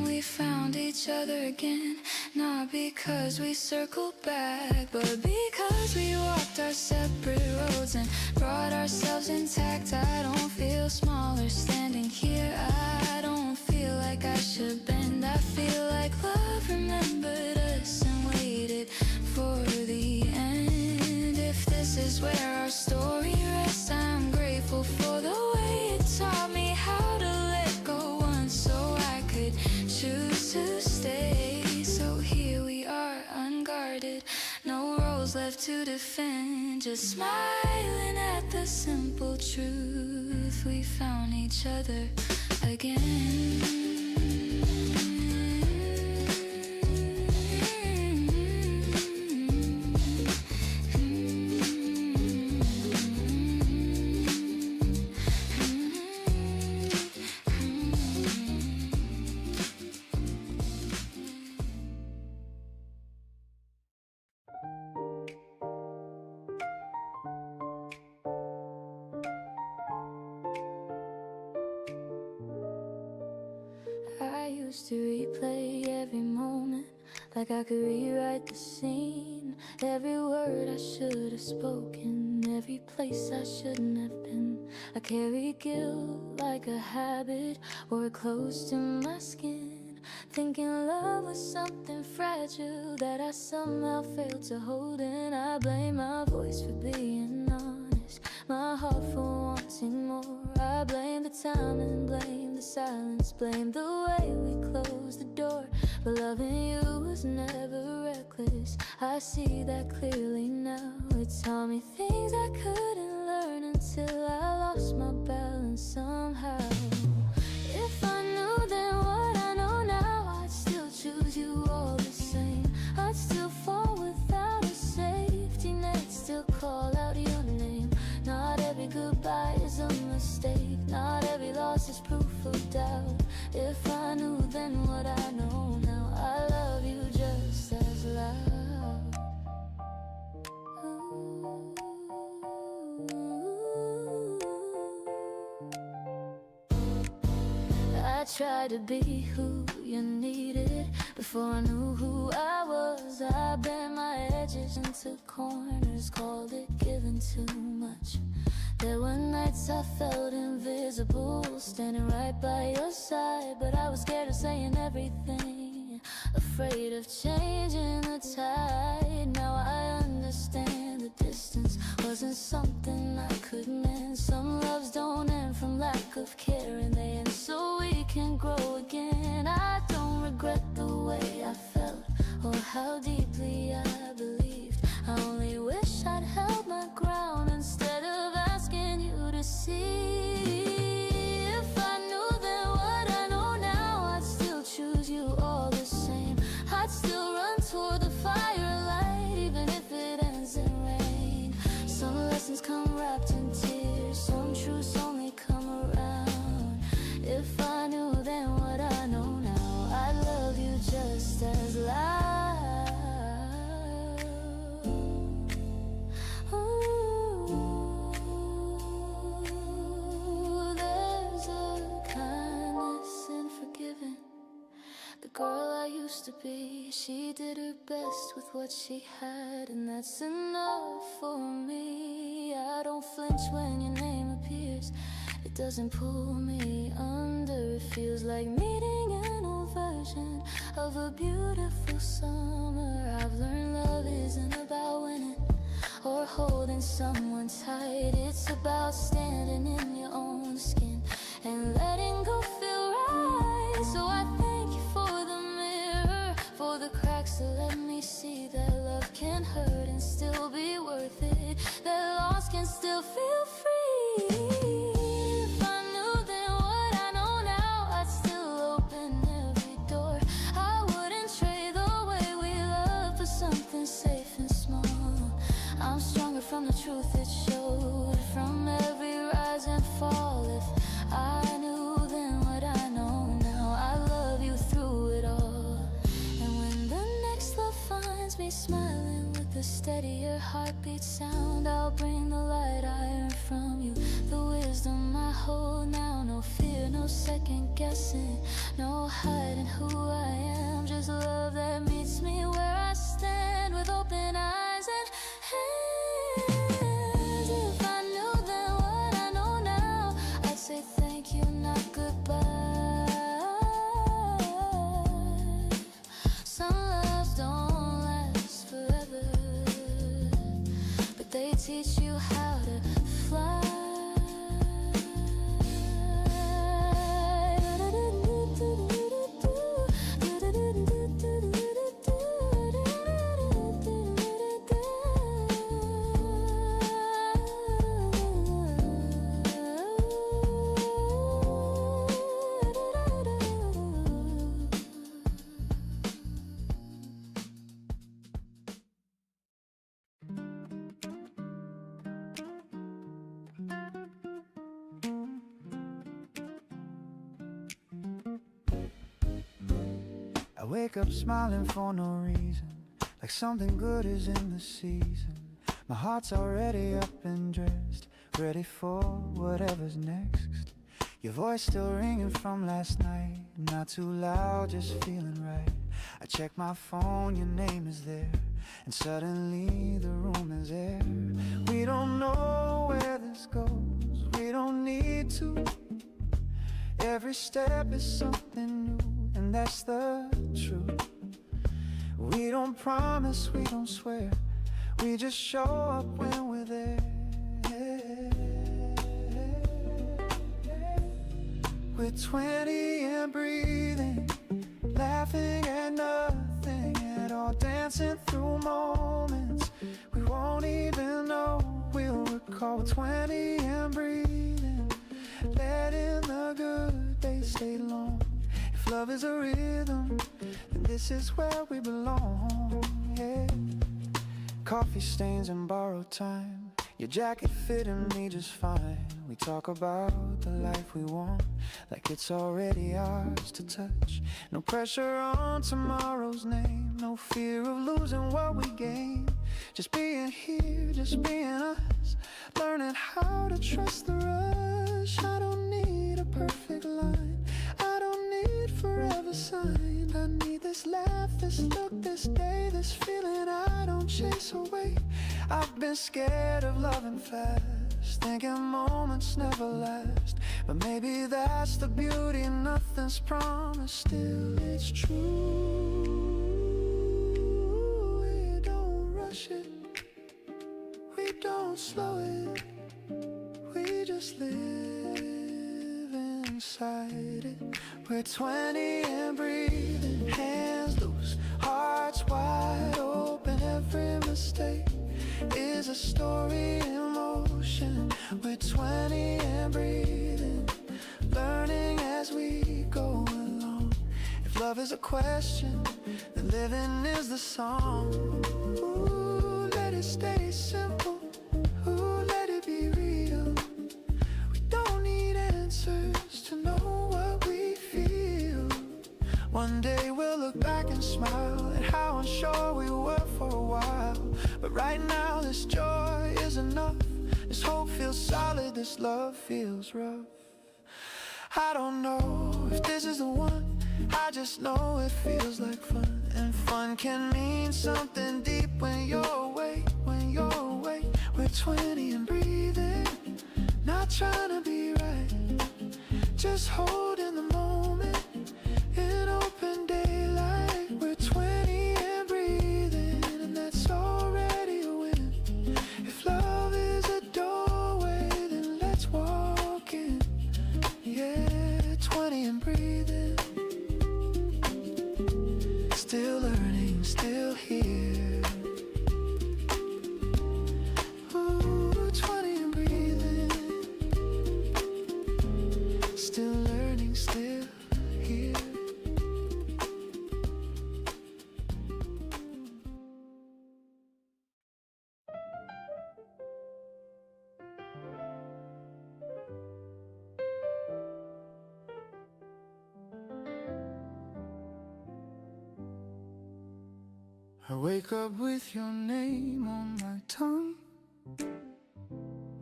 We found each other again, not because we circled back, but because we walked our separate roads and brought ourselves intact. I don't feel smaller standing here. I don't feel like I should bend. I feel like love remembered us and waited for the end. If this is where our story rests, I'm grateful for the way it taught me how to let go once so I could choose to stay. So here we are, unguarded, no roles left to defend, just smiling at the simple truth. We found each other again. I used to replay every moment like I could rewrite the scene. Every word I should have spoken, every place I shouldn't have been. I carried guilt like a habit, wore it close to my skin, thinking love was something fragile that I somehow failed to hold in. I blame my voice for being honest, my heart for wanting more. I blame the time and blame the silence, blame the way we closed the door. But loving you was never reckless, I see that clearly now. It taught me things I couldn't learn until I lost my balance somehow. If I knew then what I know now, I'd still choose you all the same. I'd still fall without a safety net, still call out your name. Not every goodbye is a mistake, not every loss is proof of doubt. If I knew then what I know now, I love you just as loud. Ooh. I tried to be who you needed before I knew who I was. I bent my edges into corners, called it giving too much. There were nights I felt invisible, standing right by your side, but I was scared of saying everything, afraid of changing the tide. Now I understand the distance wasn't something I could mend. Some loves don't end from lack of care, and they end so we can grow again. I don't regret the way I felt or how deeply I believed. I only wish I'd held my ground instead of asking you to see. If I knew then what I know now, I'd still choose you all the same. I'd still run toward the firelight, even if it ends in rain. Some lessons come wrapped in tears, some truths only come around. If I knew then what I know now, I'd love you just as loud. The girl I used to be, she did her best with what she had, and that's enough for me. I don't flinch when your name appears, it doesn't pull me under. It feels like meeting an old version of a beautiful summer. I've learned love isn't about winning or holding someone tight. It's about standing in your own skin and letting go feel right. So I thank you for the mirror, for the cracks that let me see that love can hurt and still be worth it, that loss can still feel free. If I knew then what I know now, I'd still open every door. fall if I knew then what I know now. I love you through it all. And when the next love finds me smiling with a steadier heartbeat sound, I'll bring the light I earned from you, the wisdom I hold now. No fear, no second guessing, no hiding who I am. Just love that meets me where I stand with open eyes and hands. If I knew then what I know now, I'd say thank you, not goodbye. Some loves don't last forever, but they teach you how to fly. I wake up smiling for no reason, like something good is in the season. My heart's already up and dressed, ready for whatever's next. Your voice still ringing from last night, not too loud, just feeling right. I check my phone, your name is there, and suddenly the room is air. We don't know where this goes, we don't need to. Every step is something new, and that's the truth. We don't promise, we don't swear, we just show up when we're there. We're 20 and breathing, laughing at nothing at all, dancing through moments we won't even know we'll recall. 20 and breathing, letting the good days stay long. If love is a rhythm, then this is where we belong. Yeah. Coffee stains and borrowed time, your jacket fitting me just fine. We talk about the life we want, like it's already ours to touch. No pressure on tomorrow's name, no fear of losing what we gain. Just being here, just being us, learning how to trust the rush. I don't need a perfect line, I don't need forever signed. I need this laugh, this look, this day, this feeling I don't chase away. I've been scared of loving fast, thinking moments never last, but maybe that's the beauty, nothing's promised, still it's true. We don't rush it, we don't slow it, we just live inside it. We're 20 and breathing, hands loose, hearts wide open. Every mistake is a story in motion. We're 20 and breathing, learning as we go along. If love is a question, then living is the song. Ooh, let it stay simple, ooh, let it be real. We don't need answers to know what we feel. One day we'll look back and smile at how unsure we were for a while. But right now this joy is enough, this hope feels solid, this love feels rough. I don't know if this is the one, I just know it feels like fun. And fun can mean something deep when you're away, when you're away. We're 20 and breathing, not trying to be right, just holding the moment in open daylight. We're 20 and breathing, and that's already a win. If love is a doorway, then let's walk in. Yeah, 20 and breathing, still learning, still here. Ooh, 20 and breathing, still learning. I wake up with your name on my tongue,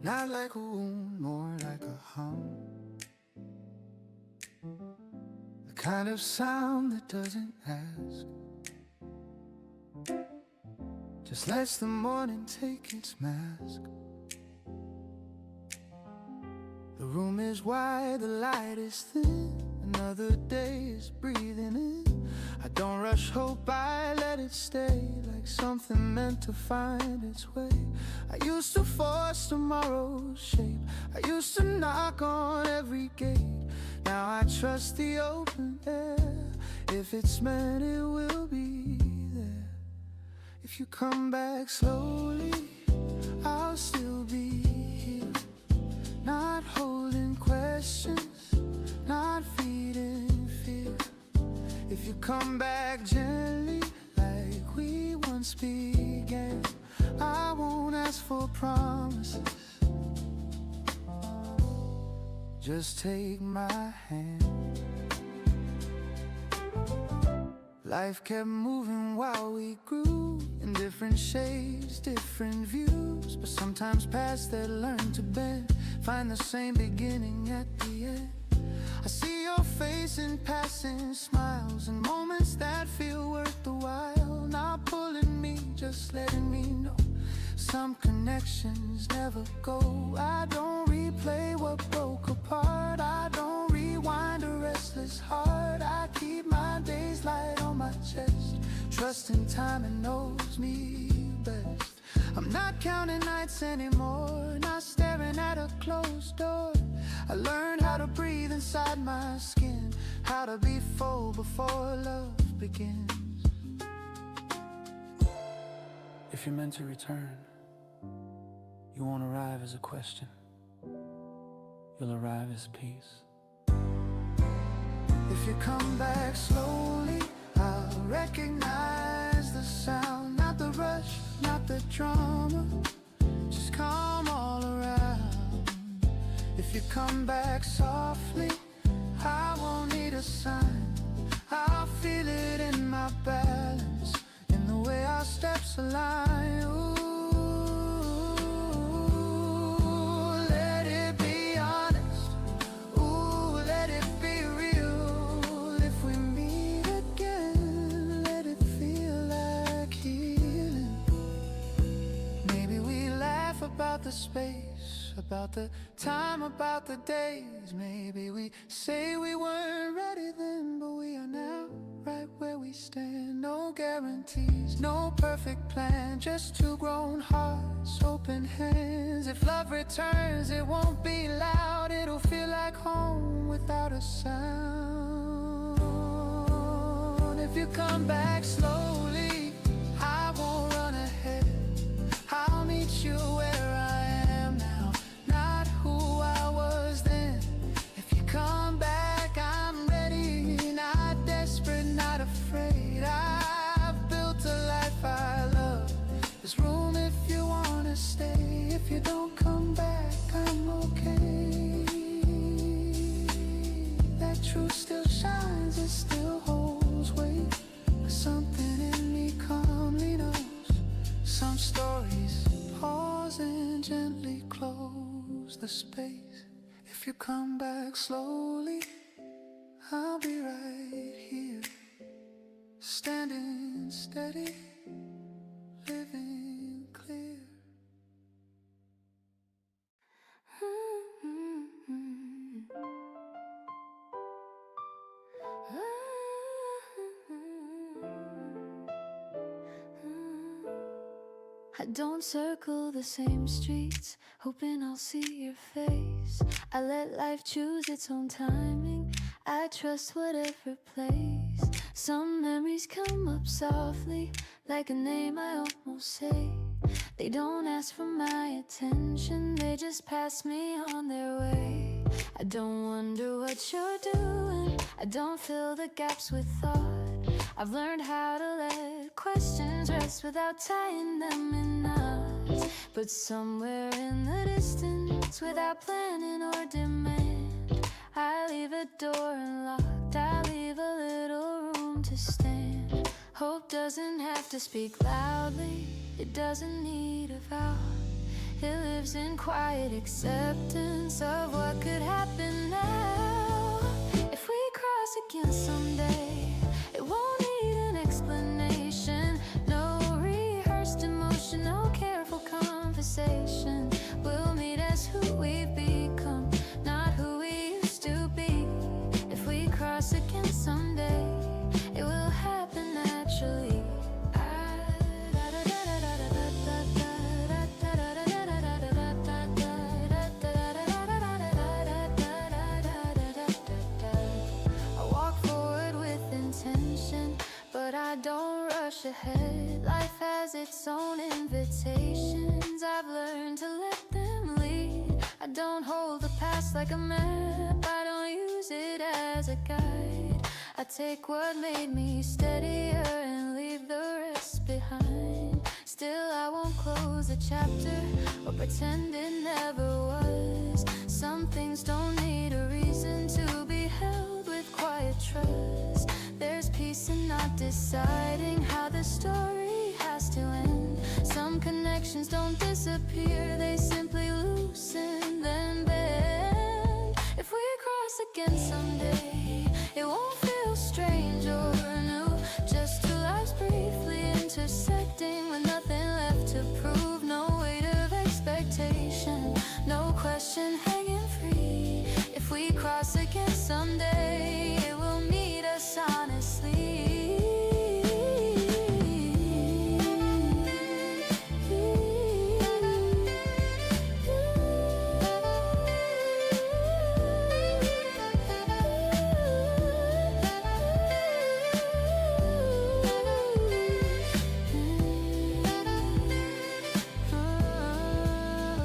not like a wound, more like a hum, the kind of sound that doesn't ask, just lets the morning take its mask. The room is wide, the light is thin, another day is breathing in. I don't rush hope, I let it stay, like something meant to find its way. I used to force tomorrow's shape, I used to knock on every gate. Now I trust the open air, if it's meant it will be there. If you come back slowly, I'll still be here, not holding questions, not feeding fear. If you come back gently, like we once began, I won't ask for promises, just take my hand. Life kept moving while we grew, in different shapes, different views, but sometimes paths that learn to bend find the same beginning at the end. I see your face in passing smiles, and moments that feel worth the while, not pulling me, just letting me know some connections never go. I don't replay what broke apart, I don't rewind a restless heart. I keep my days light on my chest, trusting time and knows me best. I'm not counting nights anymore, not staring at a closed door. I learned how to breathe inside my skin, how to be full before love begins. If you're meant to return, you won't arrive as a question, you'll arrive as peace. If you come back slowly, I'll recognize the sound, not the rush, not the drama, just calm all around. If you come back softly, I won't need a sign, I'll feel it in my balance, in the way our steps align. Ooh, let it be honest, ooh, let it be real. If we meet again, let it feel like healing. Maybe we laugh about the space, about the time, about the days. Maybe we say we weren't ready then, but we are now, right where we stand. No guarantees, no perfect plan, just two grown hearts, open hands. If love returns, it won't be loud, it'll feel like home without a sound. If you come back slowly, I won't run ahead, I'll meet you where I am now, not who I was then. If you come back, I'm ready, not desperate, not afraid. I've built a life I love, there's room if you wanna stay. If you don't come back, I'm okay. That truth still shines, it still holds weight. Something in me calmly knows some stories pause and gently close the space. If you come back slowly, I'll be right here, standing steady, living clear. I don't circle the same streets, hoping I'll see your face. I let life choose its own timing, I trust whatever plays. Some memories come up softly, like a name I almost say. They don't ask for my attention, they just pass me on their way. I don't wonder what you're doing, I don't fill the gaps with thought. I've learned how to let questions rest without tying them in knots. But somewhere in the distance, without planning or demand, I leave a door unlocked, I leave a little room to stand. Hope Hope doesn't have to speak loudly, it doesn't need a vow. It lives in quiet acceptance of what could happen now. If we cross again someday, it won't need an explanation. No rehearsed emotion, no careful conversation. We'll meet as who we've become, not who we used to be. If we cross again someday, it will happen naturally. But I don't rush ahead. Life has its own invitations. I've learned to let them lead. I don't hold the past like a map. I don't use it as a guide. I take what made me steadier and leave the rest behind. Still I won't close a chapter or pretend it never was. Some things don't need a reason to be held with quiet trust. There's peace in not deciding how the story has to end. Some connections don't disappear, they simply loosen then bend. If we cross again someday, it won't feel strange or new. Just two lives briefly intersecting with nothing left to prove. No weight of expectation, no question hanging free. If we cross again someday, it will meet us honestly.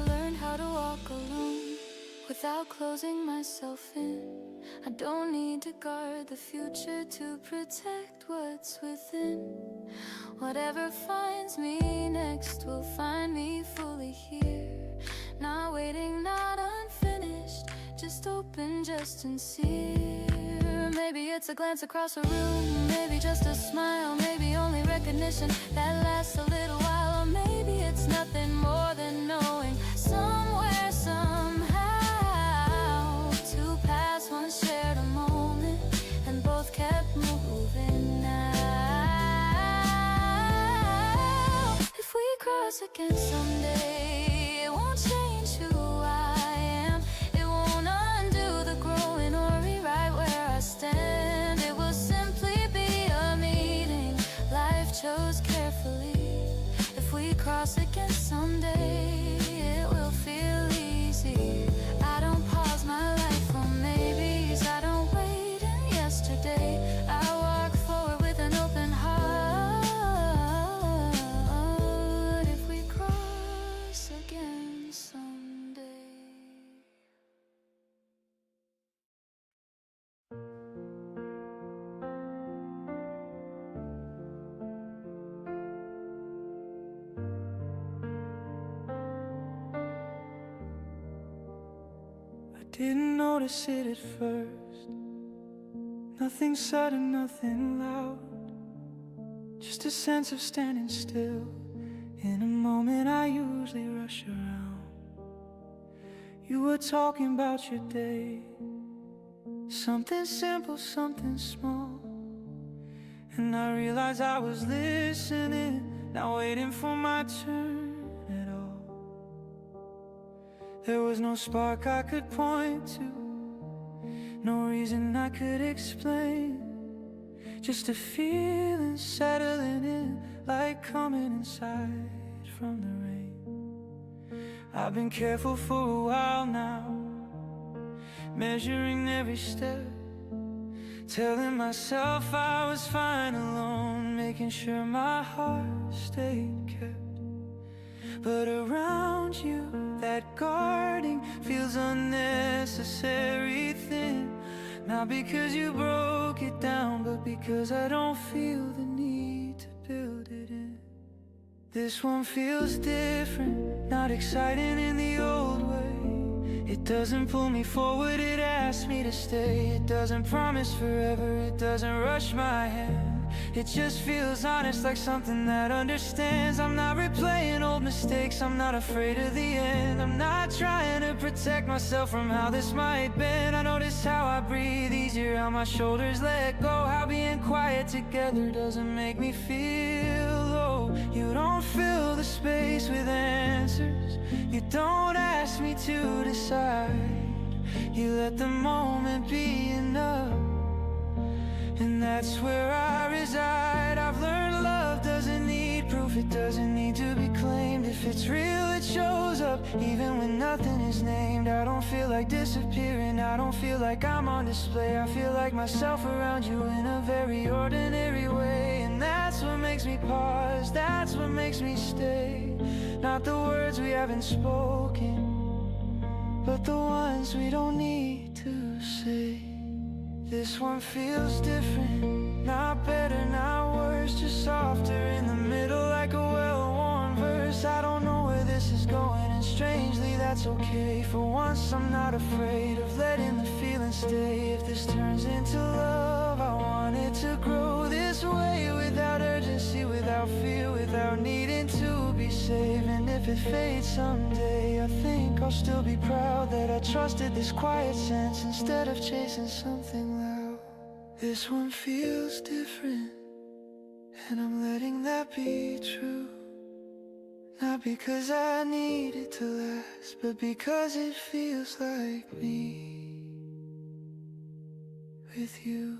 Learn how to walk alone without closing myself in. I don't need to guard the future to protect what's within. Whatever finds me next will find me fully here. Not waiting, not unfinished, just open, just sincere. Maybe it's a glance across a room, maybe just a smile, maybe only recognition that lasts a little while. Or maybe it's nothing more than knowing somewhere, somehow, two paths once shared a moment and both kept moving now. If we cross again someday, it won't change who I am. It won't undo the growing or rewrite where I stand. It will simply be a meeting life chose carefully. If we cross again someday, it will feel easy. I don't pause my life for maybes. I don't wait in yesterday. I walk forward with an open heart. If we cross again someday. I didn't notice it at first. Nothing sudden, nothing loud. Just a sense of standing still in a moment I usually rush around. You were talking about your day, something simple, something small. And I realized I was listening, not waiting for my turn at all. There was no spark I could point to, no reason I could explain. Just a feeling settling in, like coming inside from the rain. I've been careful for a while now, measuring every step, telling myself I was fine alone, making sure my heart stayed kept. But around you, that guarding feels unnecessary thin. Not because you broke it down, but because I don't feel the need to build it in. This one feels different, not exciting in the old way. It doesn't pull me forward, it asks me to stay. It doesn't promise forever, it doesn't rush my hand. It just feels honest, like something that understands. I'm not replaying old mistakes, I'm not afraid of the end. I'm not trying to protect myself from how this might bend. I notice how I breathe easier, how my shoulders let go, how being quiet together doesn't make me feel low. You don't fill the space with answers, you don't ask me to decide. You let the moment be enough, and that's where I reside. I've learned love doesn't need proof, it doesn't need to be claimed. If it's real, it shows up, even when nothing is named. I don't feel like disappearing, I don't feel like I'm on display. I feel like myself around you in a very ordinary way. And that's what makes me pause, that's what makes me stay. Not the words we haven't spoken, but the ones we don't need to say. This one feels different, not better, not worse, just softer in the middle like a well-worn verse. I don't know where this is going, and strangely that's okay. For once I'm not afraid of letting the feeling stay. If this turns into love, I want it to grow this way, without urgency, without fear, without needing to be saved. And if it fades someday, I think I'll still be proud that I trusted this quiet sense instead of chasing something loud. This one feels different, and I'm letting that be true. Not because I need it to last, but because it feels like me with you.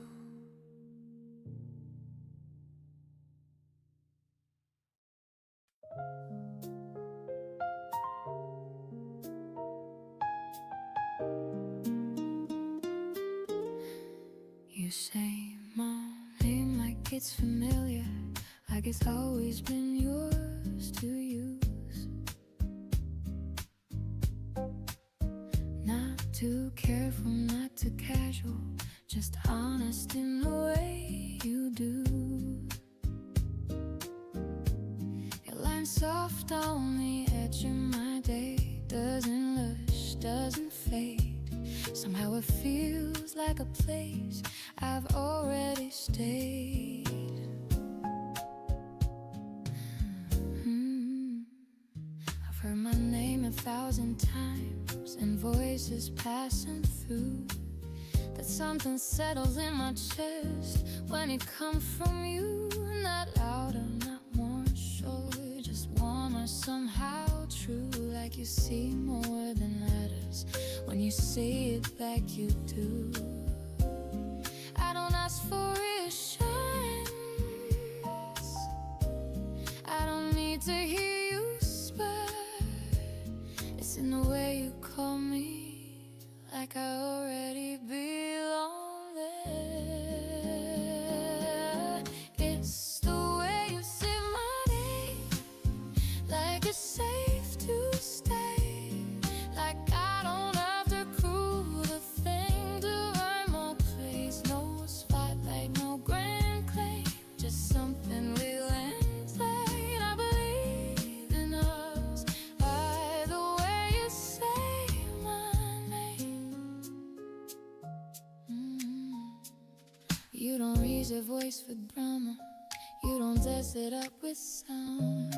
You say my name like it's familiar, like it's always been yours to use. Not too careful, not too casual, just honest in the way you do. Your line soft on the edge of my day, doesn't lush, doesn't fade. Somehow it feels like a place I've already stayed. I've heard my name 1,000 times, and voices passing through. That something settles in my chest when it comes from you. Not louder, not more sure, just warmer, somehow true. Like you see more than letters when you say it like you do. I don't ask for reassurance, I don't need to hear you spur. It's in the way you call me, like I already belong there. It's the way you say my name, like it's safe to stay, like I don't have to prove a thing to earn my place. No spotlight, no grand claim, just something we'll entertain. I believe in us by the way you say my name. You don't raise your voice for drama, you don't dress it up with sound.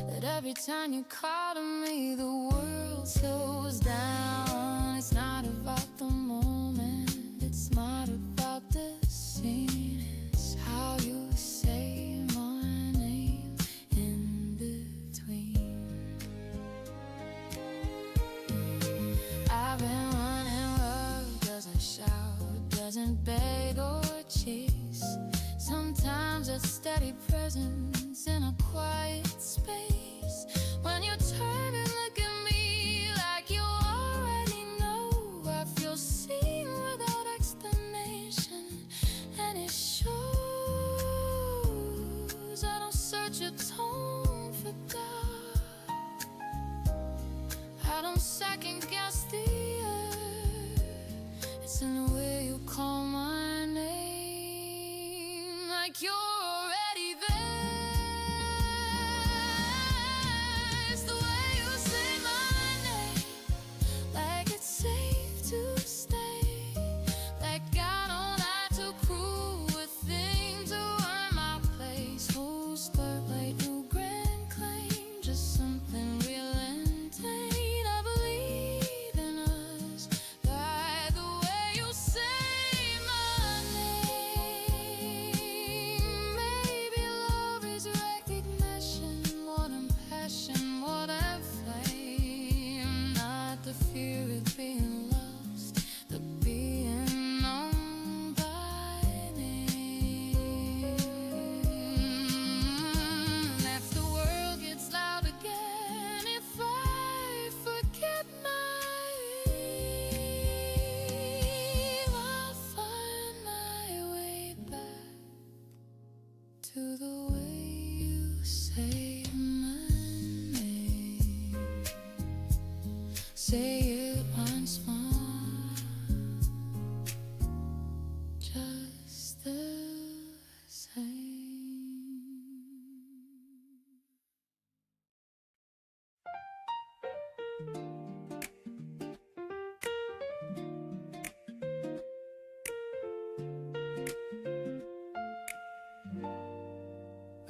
That every time you call to me, the world slows down. It's not about the moment, it's not about the scene, it's how you say my name in between. I've been running, love doesn't shout, doesn't beg or chase. Sometimes a steady presence in a quiet space. When you turn and look at me like you already know, I feel seen without explanation, and it shows. I don't search your tone for God, I don't second guess the earth. It's in the way you call my name, like you're already there. It's the way you say my name, like it's safe to stay, like I don't have to prove a thing to earn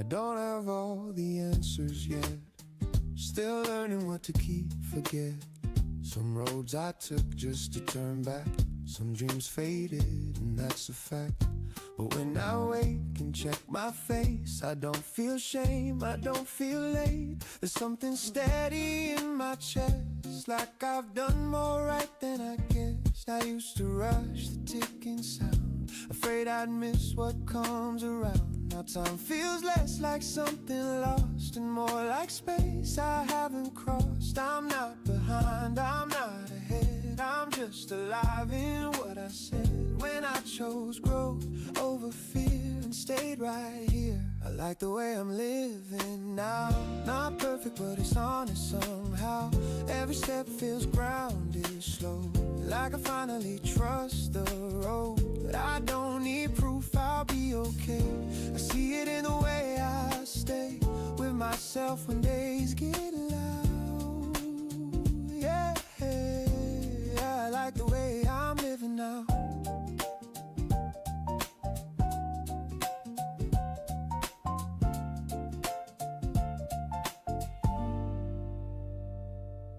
don't have all the answers yet. Still learning what to keep, forget. Some roads I took just to turn back. Some dreams faded, and that's a fact. But when I wake and check my face, I don't feel shame, I don't feel late. There's something steady in my chest, like I've done more right than I guessed. I used to rush the ticking sound, afraid I'd miss what comes around. Now time feels less like something lost and more like space I haven't crossed. I'm not behind, I'm not ahead, I'm just alive in what I said. When I chose growth over fear and stayed right here, I like the way I'm living now. Not perfect, but it's honest somehow. Every step feels grounded, slow, like I finally trust the road. But I don't need proof, I'll be okay. I see it in the way I stay with myself when days get loud. Yeah, I like the way I'm living now.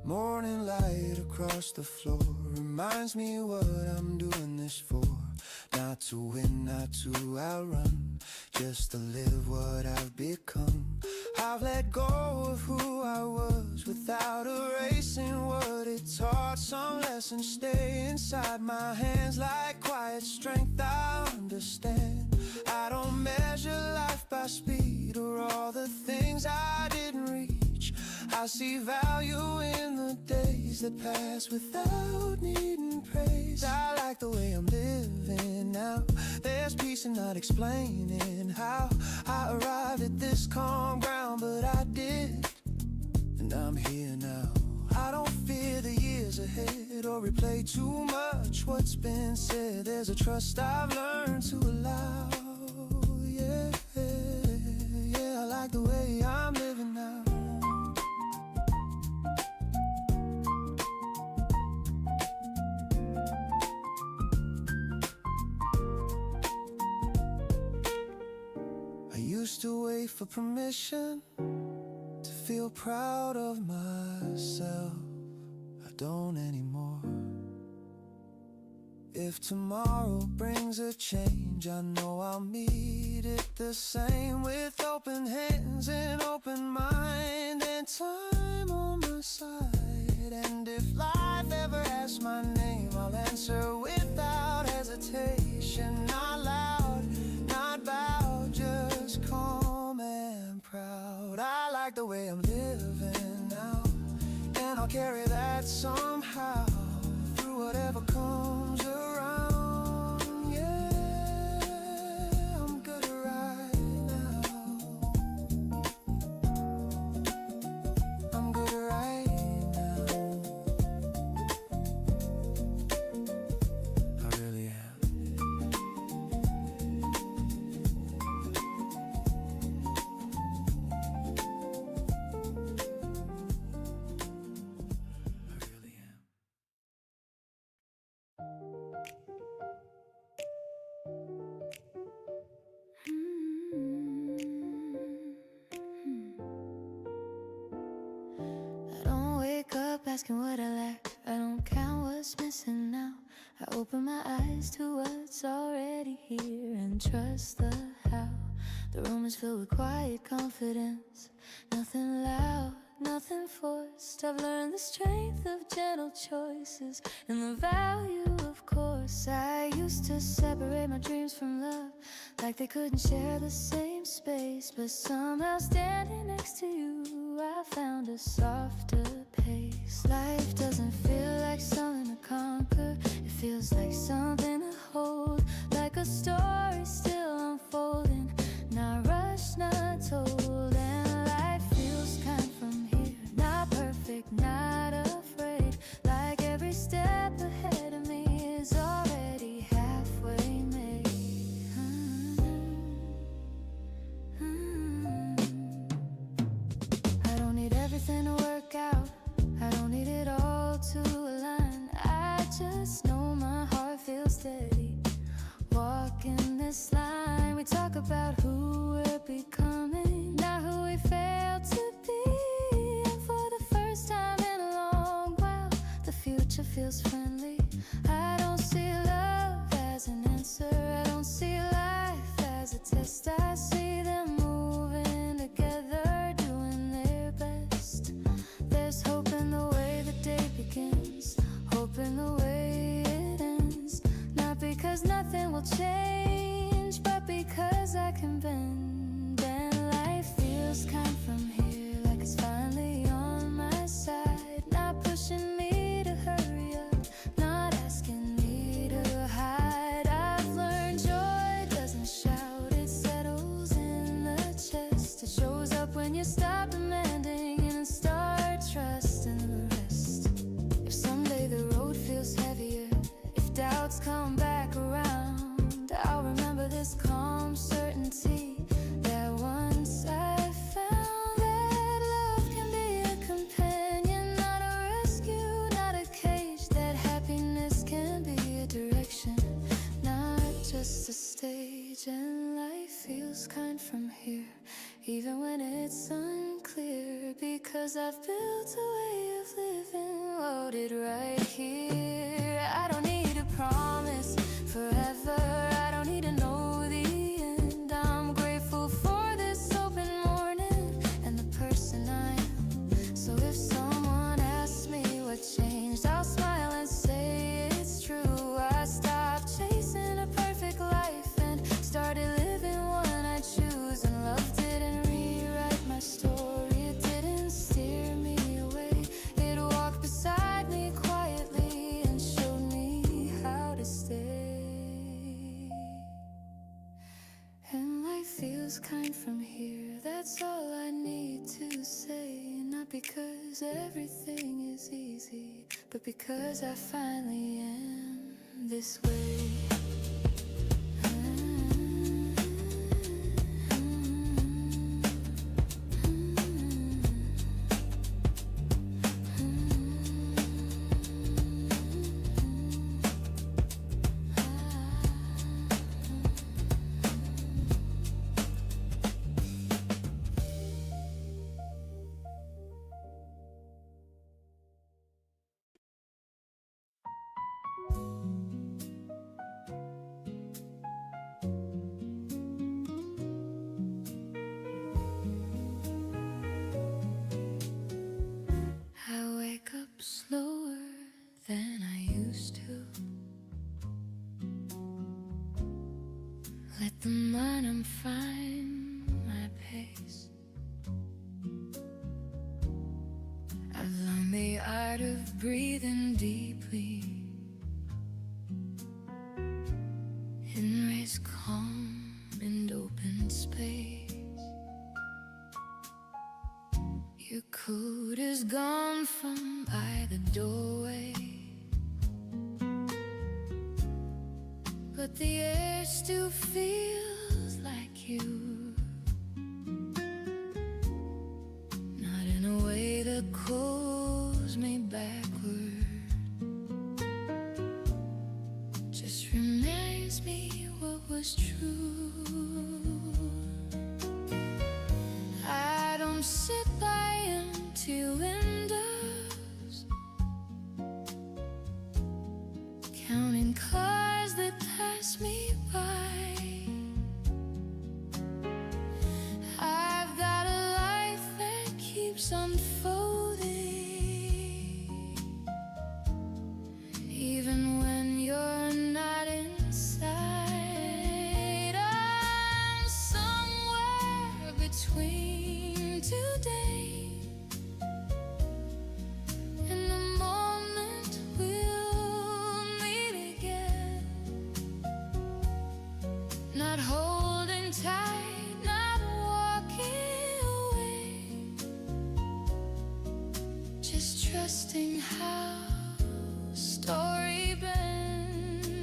Morning light across the floor reminds me what I'm doing this for. Not to win, not to outrun, just to live what I've become. I've let go of who I was without erasing what it taught. Some lessons stay inside my hands like quiet strength I understand. I don't measure life by speed or all the things I didn't reach. I see value in the days that pass without needing praise. I like the way I'm living now. There's peace in not explaining how I arrived at this calm ground, but I did, and I'm here now. I don't fear the years ahead or replay too much what's been said. There's a trust I've learned to allow. Yeah, I like the way I'm living now. Used to wait for permission to feel proud of myself. I don't anymore. If tomorrow brings a change, I know I'll meet it the same, with open hands and open mind and time on my side. And if life ever asks my name, I'll answer without hesitation. Not loud, not bowed, just calm and proud. I like the way I'm living now, and I'll carry that somehow through whatever comes around. Yeah, I'm good right now. I'm good right now. I really am. Asking what I lack, I don't count what's missing now. I open my eyes to what's already here and trust the how. The room is filled with quiet confidence, nothing loud, nothing forced. I've learned the strength of gentle choices and the value of course. I used to separate my dreams from love, like they couldn't share the same space. But somehow standing next to you, I found a softer pace. Life doesn't feel like something to conquer, it feels like something to hold, like a story still unfolding, not rushed, not told. And life feels kind from here, not perfect, not afraid, like every step ahead of me is already halfway made. I don't need everything to work out, I don't need it all to align. I just know my heart feels steady, walking this line. We talk about who we're becoming, change, but because I can bend, and life feels kind from here, like it's finally on my side, not pushing me to hurry up, not asking me to hide. I've learned joy doesn't shout, it settles in the chest. It shows up when you stop demanding and start trusting the rest. If someday the road feels heavier, if doubts come back around, I'll remember this calm certainty that once I found that love can be a companion, not a rescue, not a cage, that happiness can be a direction, not just a stage. And life feels kind from here, even when it's unclear, because I've built a way of living loaded right here. I don't need a promise forever, I don't need to know the end. I'm grateful for this open morning and the person I am. So if someone asks me what changed, I'll smile and say it's true. I stopped chasing a perfect life and started living one I choose. And love didn't rewrite my story, it didn't steer me away. It walked beside me quietly and showed me how to stay. And life feels kind from here, that's all I need to say. Not because everything is easy, but because I finally am this way. I wake up slower than I used to. Let the morning find my pace. I've learned the art of breathing deeply and raise calm and open space. Your coat is gone from by the doorway, but the air still feels like you. Not in a way that calls me backward, just reminds me what was true. I don't sit by empty windows, counting cars that pass me by. I've got a life that keeps unfolding, even when you're not inside. I'm somewhere between today and the moment we'll meet again. Not holding tight, not walking away, just trusting how story bends.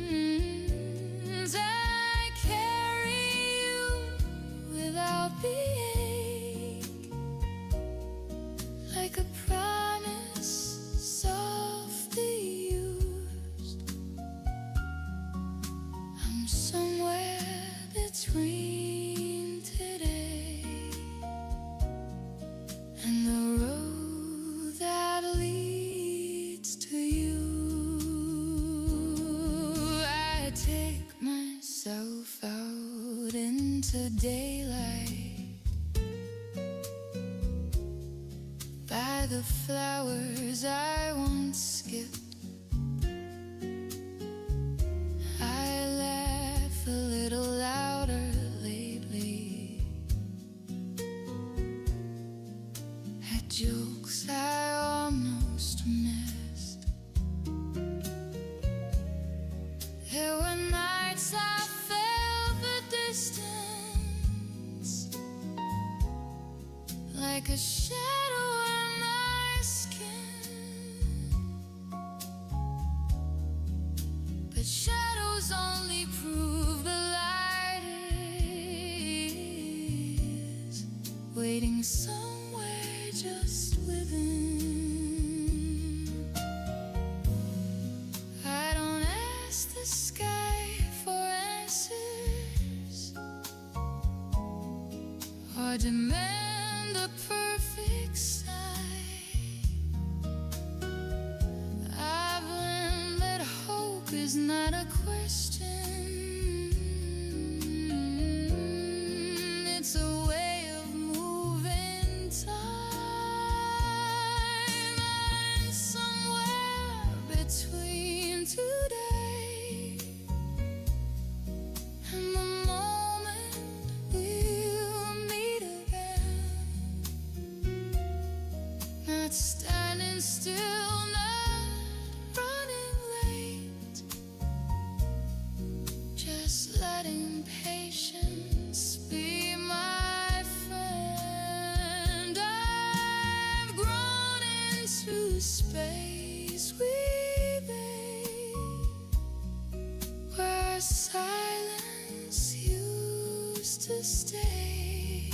I carry you without the ache, like a promise softly used. I'm somewhere between today and the road that leads to you. I take myself out into daylight by the flowers I once skipped. I laugh like a shadow in my skin. But shadows only prove the light is waiting somewhere just within. I don't ask the sky for answers or demand a perfect sight. I've learned that hope is not a question. It's a way of moving time. I'm somewhere between today and the moment we'll meet again. Not standing still, not running late, just letting patience be my friend. I've grown into space we made, where silence used to stay,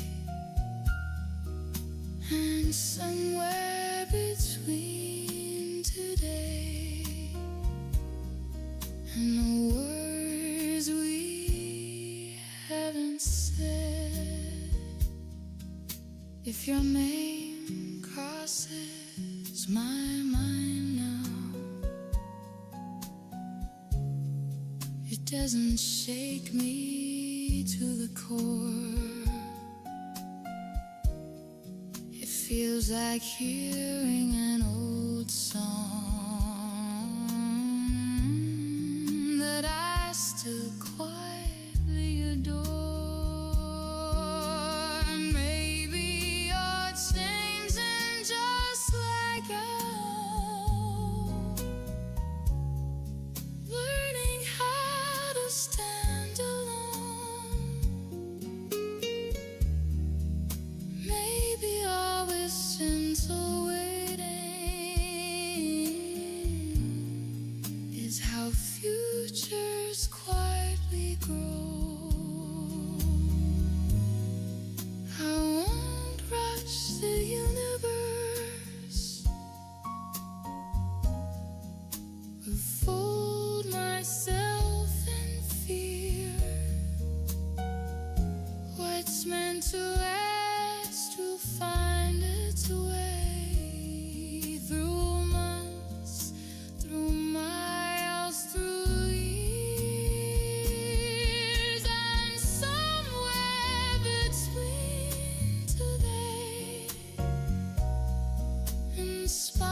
and somewhere between today and the words we haven't said. If your name crosses my mind now, it doesn't shake me to the core. It feels like hearing an old song that I still quietly adore. Maybe you're changing just like I am, learning how to stand alone. Maybe always gentle waiting is how futures quietly grow. I won't rush the universe or fold myself in fear. What's meant to last will find its way through months, through miles, through years, and somewhere between today and smile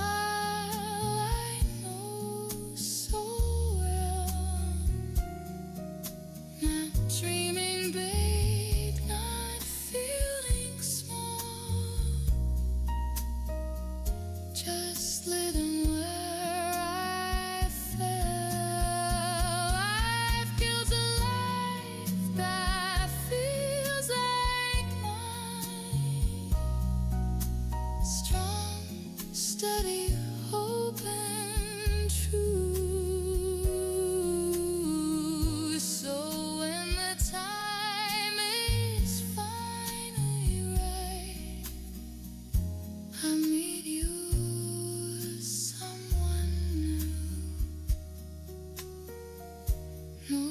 I know so well. Not dreaming big, not feeling small, just living where I fell. I've built a life that feels like mine, strong, steady, hope and true. So when the time is finally right, I meet you, someone new. No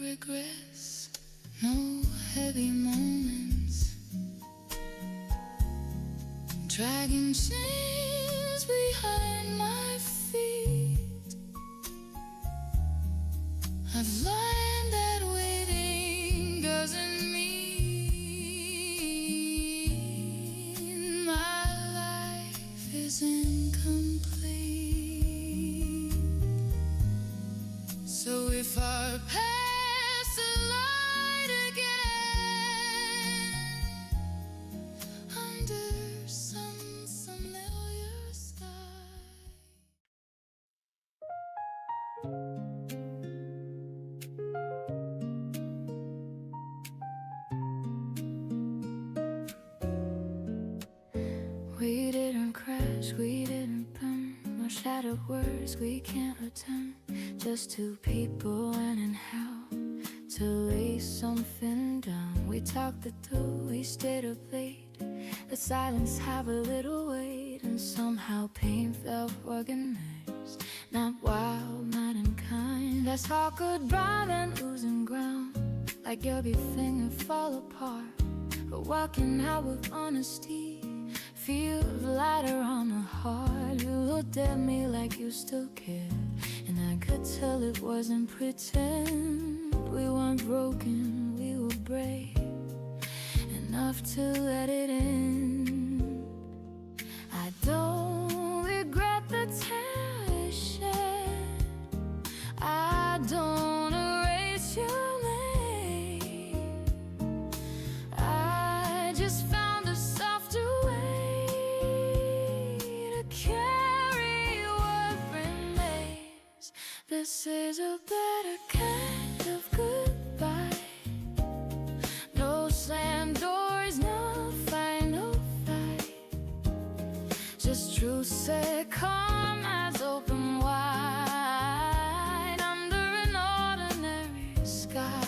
regrets, no heavy moments, dragging chains behind my feet. I've learned that waiting doesn't mean my life is incomplete. So if our paths collide again under some familiar sky. matter words we can't return. Just two people when and how to lay something down. We talked it through, we stayed up late. The silence have a little weight, and somehow pain felt organized. Not wild, not unkind. Let's talk goodbye then losing ground, like everything would fall apart. But walking out with honesty feels lighter on the heart. You looked at me like you still cared, and I could tell it wasn't pretend. We weren't broken, we were brave enough to let it end. I don't regret the time we shared. I don't erase your name. I just found a softer way to carry what remains. This is a better kind of goodbye. No slammed doors, no final fight. Just truth said, calm eyes open wide under an ordinary sky.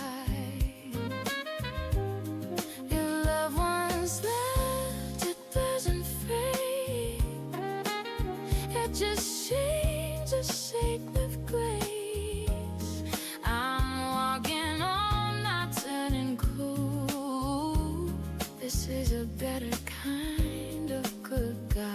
Your loved ones left, it doesn't fade. It just changes shape with grace. I'm walking on, not turning cool. This is a better kind of good guy.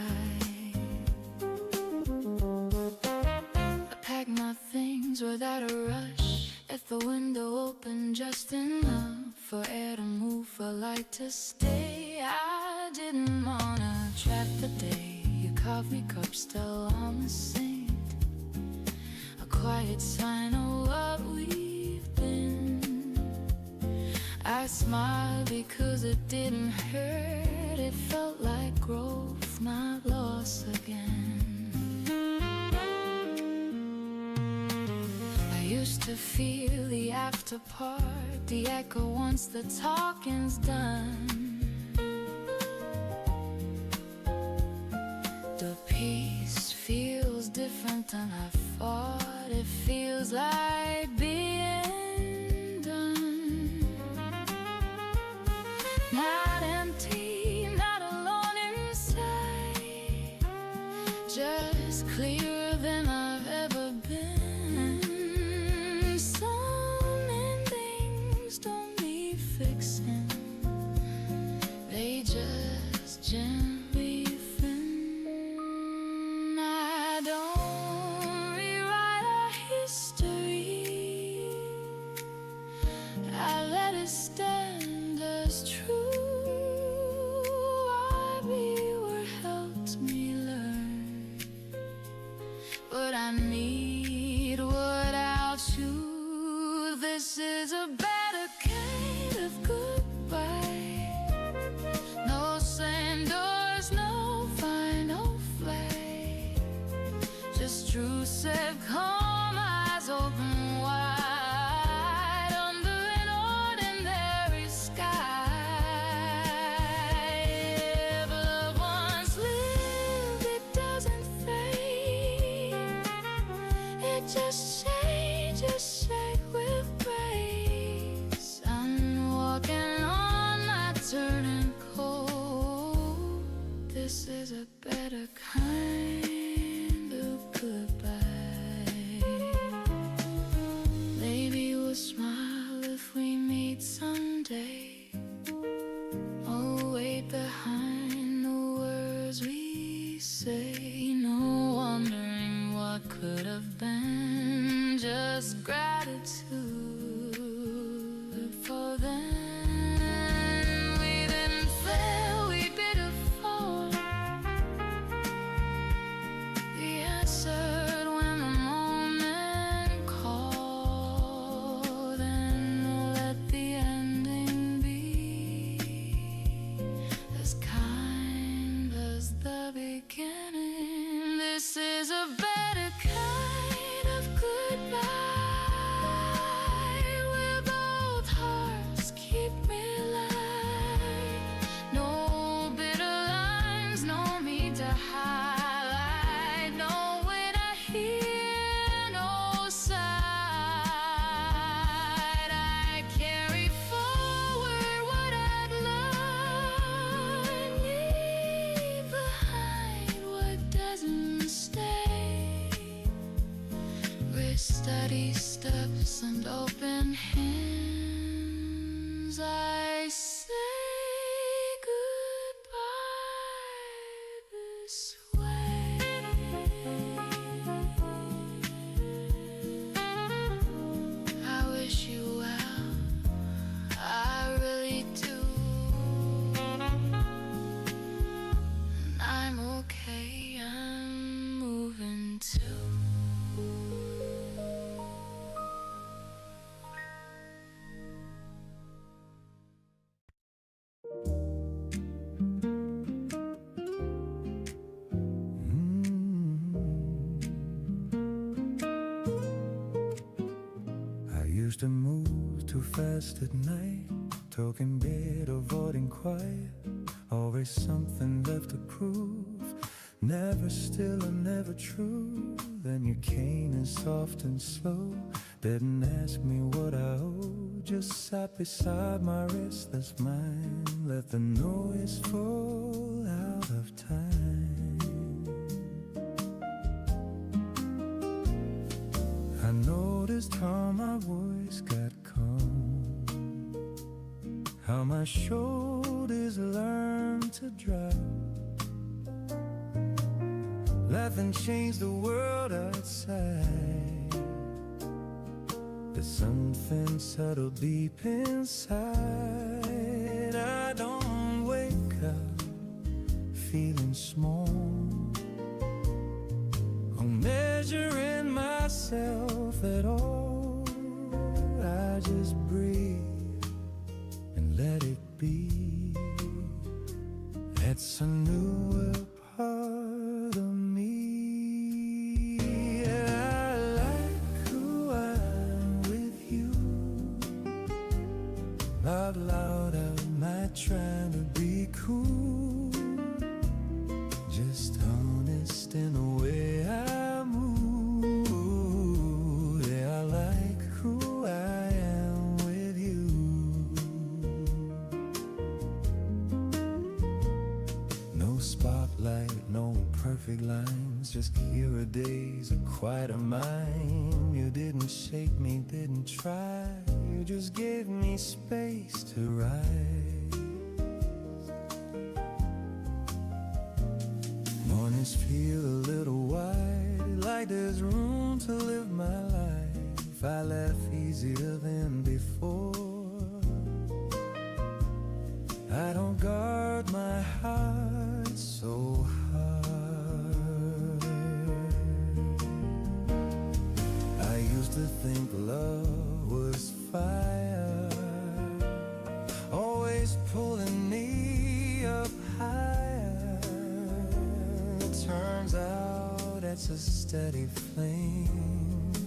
I packed my things without a rush, left the window open just enough for air to move, for light to stay. I didn't wanna trap the day. Your coffee cup still on the sink, a quiet sign of what we've been. I smiled because it didn't hurt. It felt like growth, not loss again. I used to feel the after part, the echo once the talking's done. The peace feels different than I thought. It feels like being done. Not empty, not alone inside, just clearer than I've ever been. Some endings don't need fixing, they just gently fin. I don't rewrite our history, I let it stand as true. Why we were helped me learn, but I need without you. This is a better kind of goodbye. No slam doors, no final flight. Just truth said, calm eyes open wide under an ordinary sky. If loved ones live, it doesn't fade. It just changes shape with grace. arms and open hands, I say goodbye this way. I wish you well, I really do, and I'm okay, I'm moving too. I used to move too fast at night, talking bed, avoiding quiet. Always something left to prove, never still and never true. Then you came in soft and slow, didn't ask me what I owe, just sat beside my restless mind, let the noise fall out of time. I noticed how my voice got calm, how my shoulders learned to drop. Nothing changed the world outside. There's something subtle deep inside. I don't wake up feeling small, or measuring myself at all. I just breathe and let it be. It's a newer part of me. I like who I am with you. Out loud I might try to be cool, just honest in the way I move. Yeah, I like who I am with you. No spotlight, no perfect lines, just clearer days, a quieter mind. You didn't shake me, didn't try, you just gave me space to rise. Mornings feel a little wide, like there's room to live my life. I laugh easier than before. I don't guard my heart so hard. I used to think love was fire, always pulling me up higher. Turns out it's a steady flame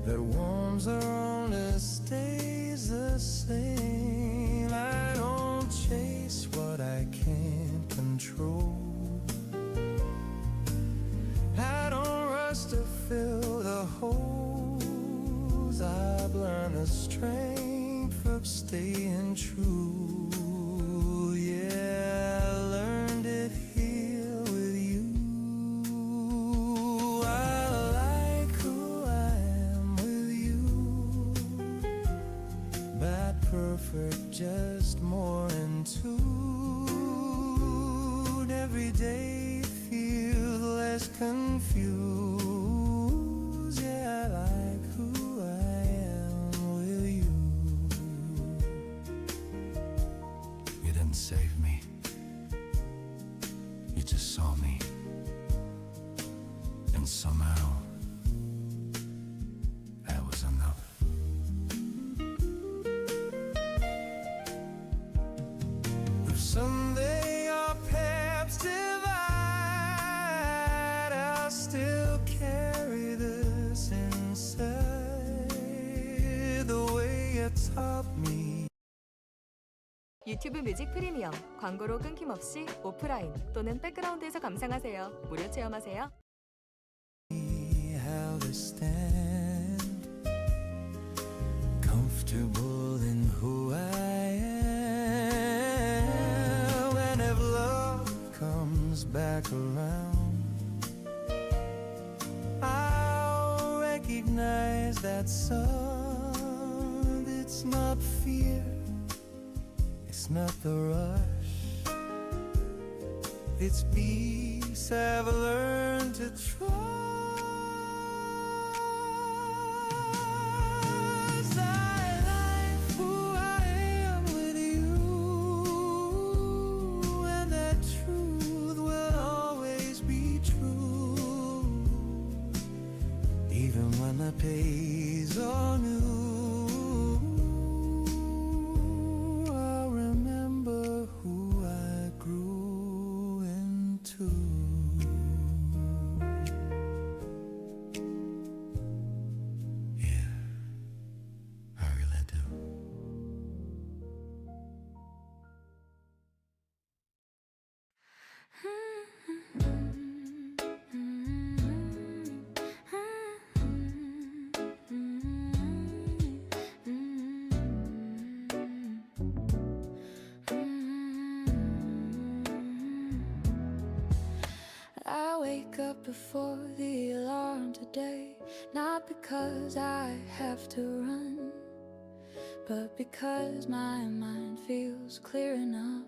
that warms around and stays the same. I don't chase what I can't control. I don't rush to fill the holes. I've learned the strength of staying true. Yeah, I learned it here with you. I like who I am with you. Bad, perfect, just more in tune. Every day feels less confused. Yeah, I like who I am with you. You didn't save me, you just saw me, and somehow that was enough. If someday our paths divide, I'll still carry this inside, the way you taught me. 유튜브 뮤직 프리미엄 광고로 끊김없이 오프라인 또는 백그라운드에서 감상하세요. 무료 체험하세요. How to stand comfortable in who I am, and if love comes back around, I'll recognize that that sun. It's not fear, it's not the rush, it's peace I've learned to trust. I like who I am with you, and that truth will always be true, even when the page are new. I'll remember who I grew into. Yeah, I really do. I wake up before the alarm today, not because I have to run, but because my mind feels clear enough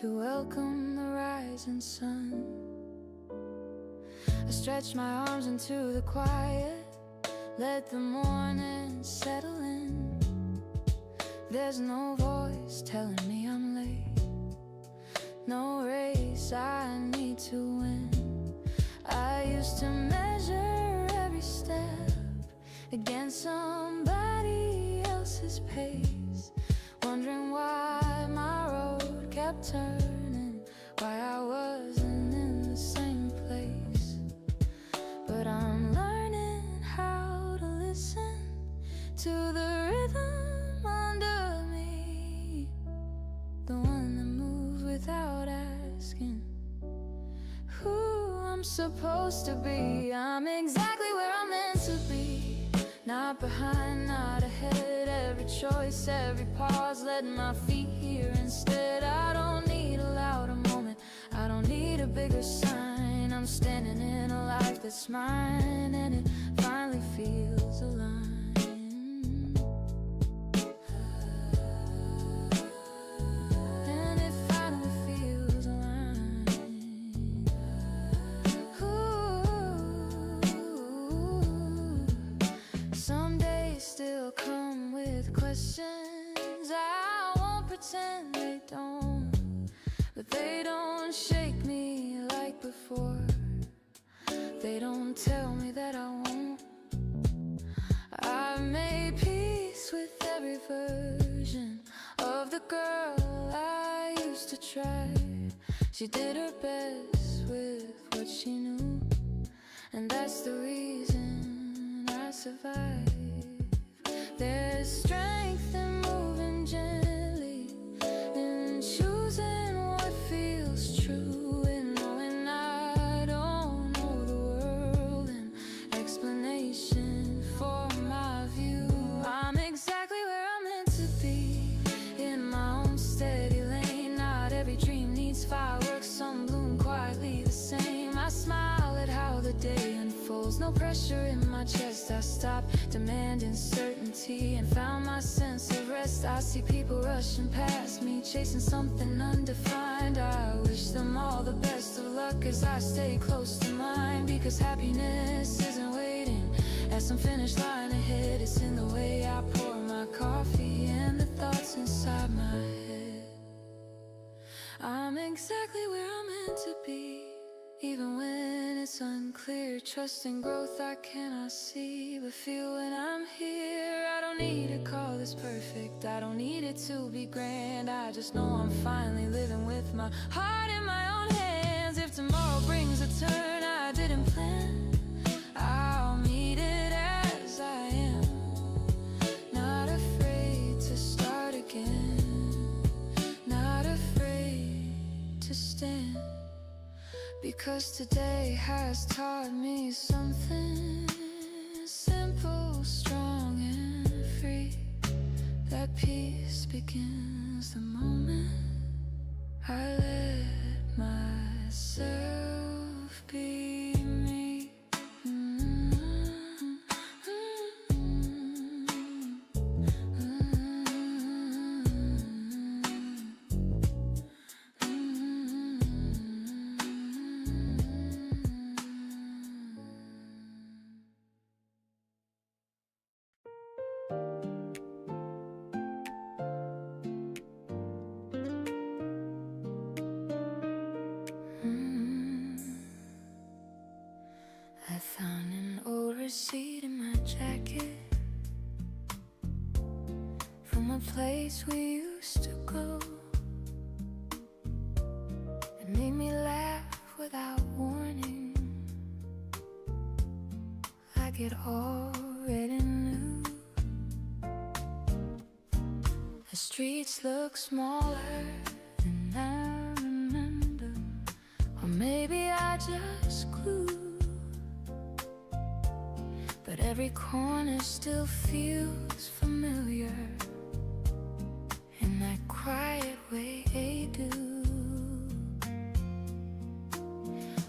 to welcome the rising sun. I stretch my arms into the quiet, let the morning settle in. There's no voice telling me I'm late, no race I need to win. I used to measure every step against somebody else's pace, wondering why my road kept turning, why I wasn't in the same place. But I'm learning how to listen to the rhythm under me, the one that moves without asking who I'm supposed to be. I'm exactly where I'm meant to be, not behind, not ahead. Every choice, every pause, letting my feet here instead. I don't need a louder moment, I don't need a bigger sign. I'm standing in a life that's mine, and it finally feels aligned. And it finally feels aligned. Ooh. Some days still come with questions, I won't pretend they don't, but they don't shake me like before. They don't tell me that I won't. I've made peace with every version of the girl I used to try. She did her best with what she knew, and that's the reason I survive. There's strength in moving gently, in choosing what feels true, in knowing I don't know the world, an explanation for my view. I'm exactly where I'm meant to be, in my own steady lane. Not every dream needs fireworks, some bloom quietly the same. I smile at how the day unfolds, no pressure in my chest. I stopped demanding certainty and found my sense of rest. I see people rushing past me, chasing something undefined. I wish them all the best of luck as I stay close to mine, because happiness isn't waiting at some finish line ahead. It's in the way I pour my coffee and the thoughts inside my head. I'm exactly where I'm meant to be, even when it's unclear. Trust and growth I cannot see, but feel when I'm here. I don't need to call this perfect, I don't need it to be grand. I just know I'm finally living with my heart in my own hands. If tomorrow brings a turn I didn't plan, I'll meet it as I am, not afraid to start again, not afraid to stand. Because today has taught me something simple, strong and free, that peace begins the moment I let myself be me. the place we used to go. It made me laugh without warning, like it already knew. The streets look smaller than I remember, or maybe I just grew. But every corner still feels familiar, in that quiet way they do.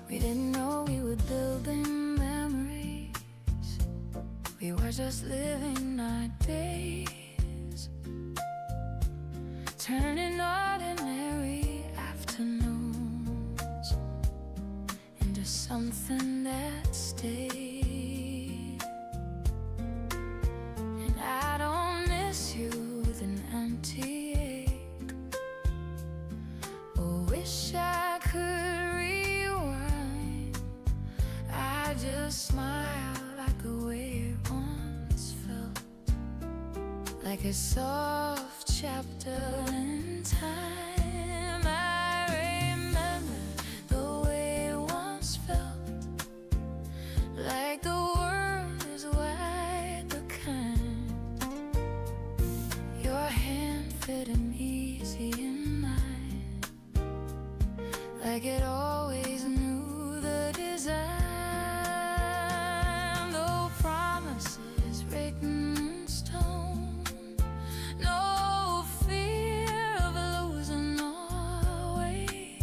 We didn't know we were building memories, we were just living our days, turning ordinary afternoons into something that stays. I don't miss you with an empty ache, or wish I could rewind. I just smile like the way it once felt, like a soft chapter in time. I remember the way it once felt, like the world is wide but kind. Your hand fitting easy in mine, like it always knew the design. Though promises written in stone, no fear of losing our way,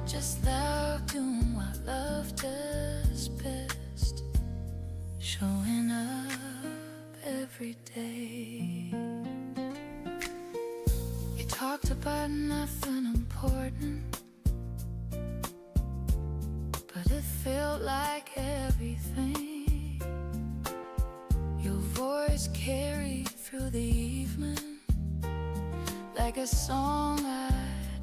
just love doing what love does best, showing up every day. You talked about nothing important, but it felt like everything. Your voice carried through the evening, like a song I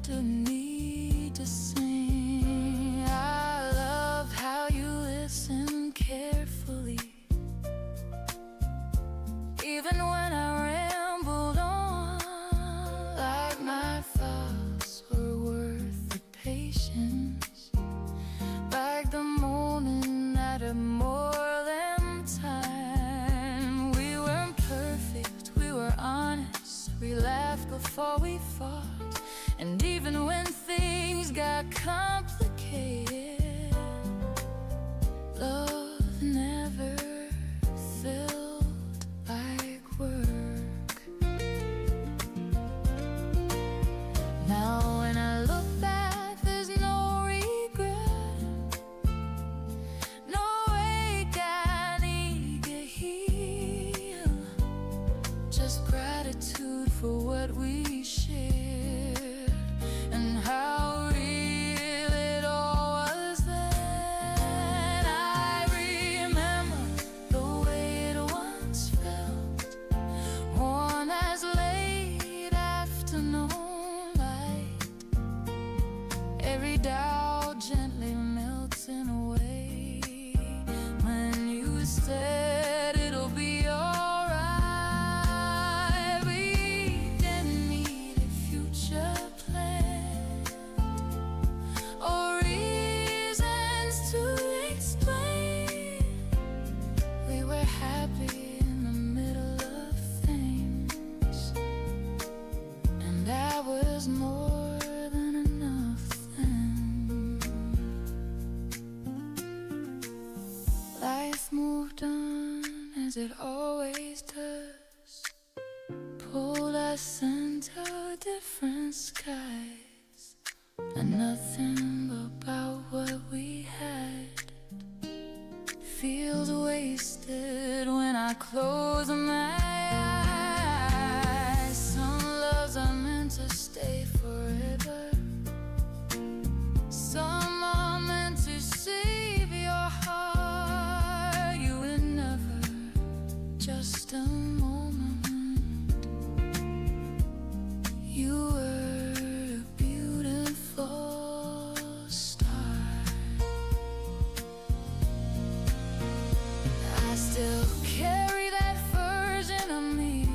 didn't need to sing. I love how you listen carefully, even when I rambled on, like my thoughts were worth the patience, like the moment that had more than time. We weren't perfect, we were honest, we laughed before we fought, and even when things got complicated, love never felt like work. Now when I look back, there's no regret, no ache I need to heal, just gratitude for what we shared, and how real it all was then. I remember the way it once felt, warm as late afternoon light, every doubt gently melting away when you said it'll be alright. We didn't need a future plan or reasons to explain. We were happy in the middle of things, and that was more than enough then. Life moved on as it always does, pulled us into different skies, and nothing about what we had feels wasted when I close my eyes. Some loves are meant to stay forever, some are meant to save your heart. You were never just a moment, you were a beautiful star. I still carry that version of me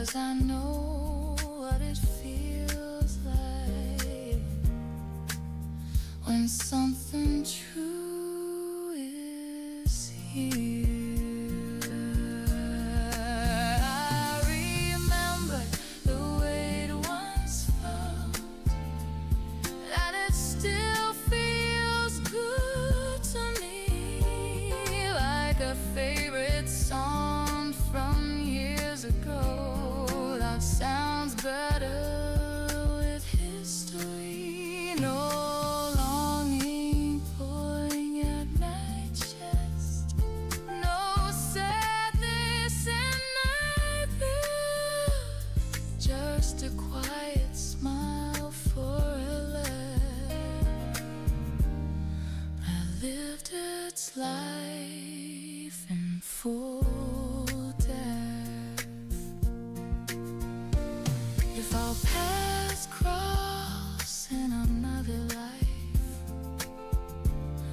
'cause I know what it feels like when something true is here. I remember the way it once felt, and it still feels good to me, like a favorite song from years ago that sounds better with history. No longing pulling at my chest, no sadness in my breath, just a quiet smile for a laugh. I lived its life in full depth. If our paths cross in another life,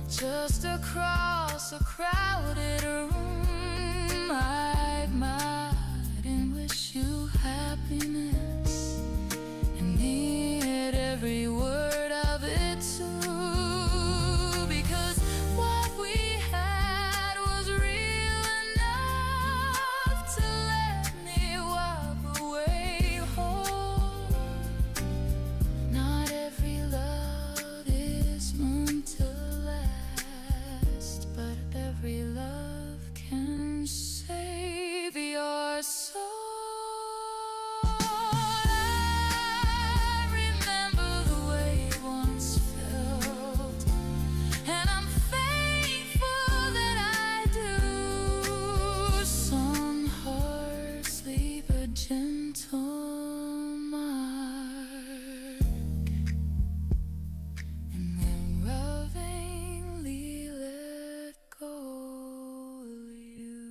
just across a crowded room, I might and wish you happiness and need every word of it too, because what we had was real enough to let me walk away whole. Not every love is meant to last, but every love can save your soul. I remember the way it once felt, and I'm thankful that I do. Some hearts leave a gentle mark, and then lovingly let go of you.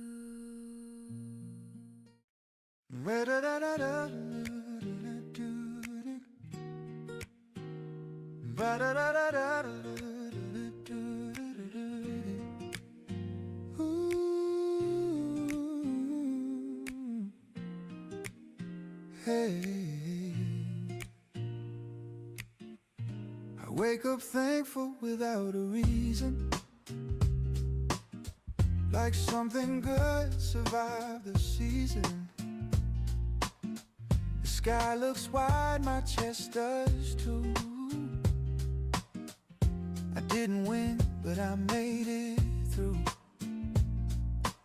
Hey, I wake up thankful without a reason, like something good survived the season. The sky looks wide, my chest does too. I didn't win, but I made it through.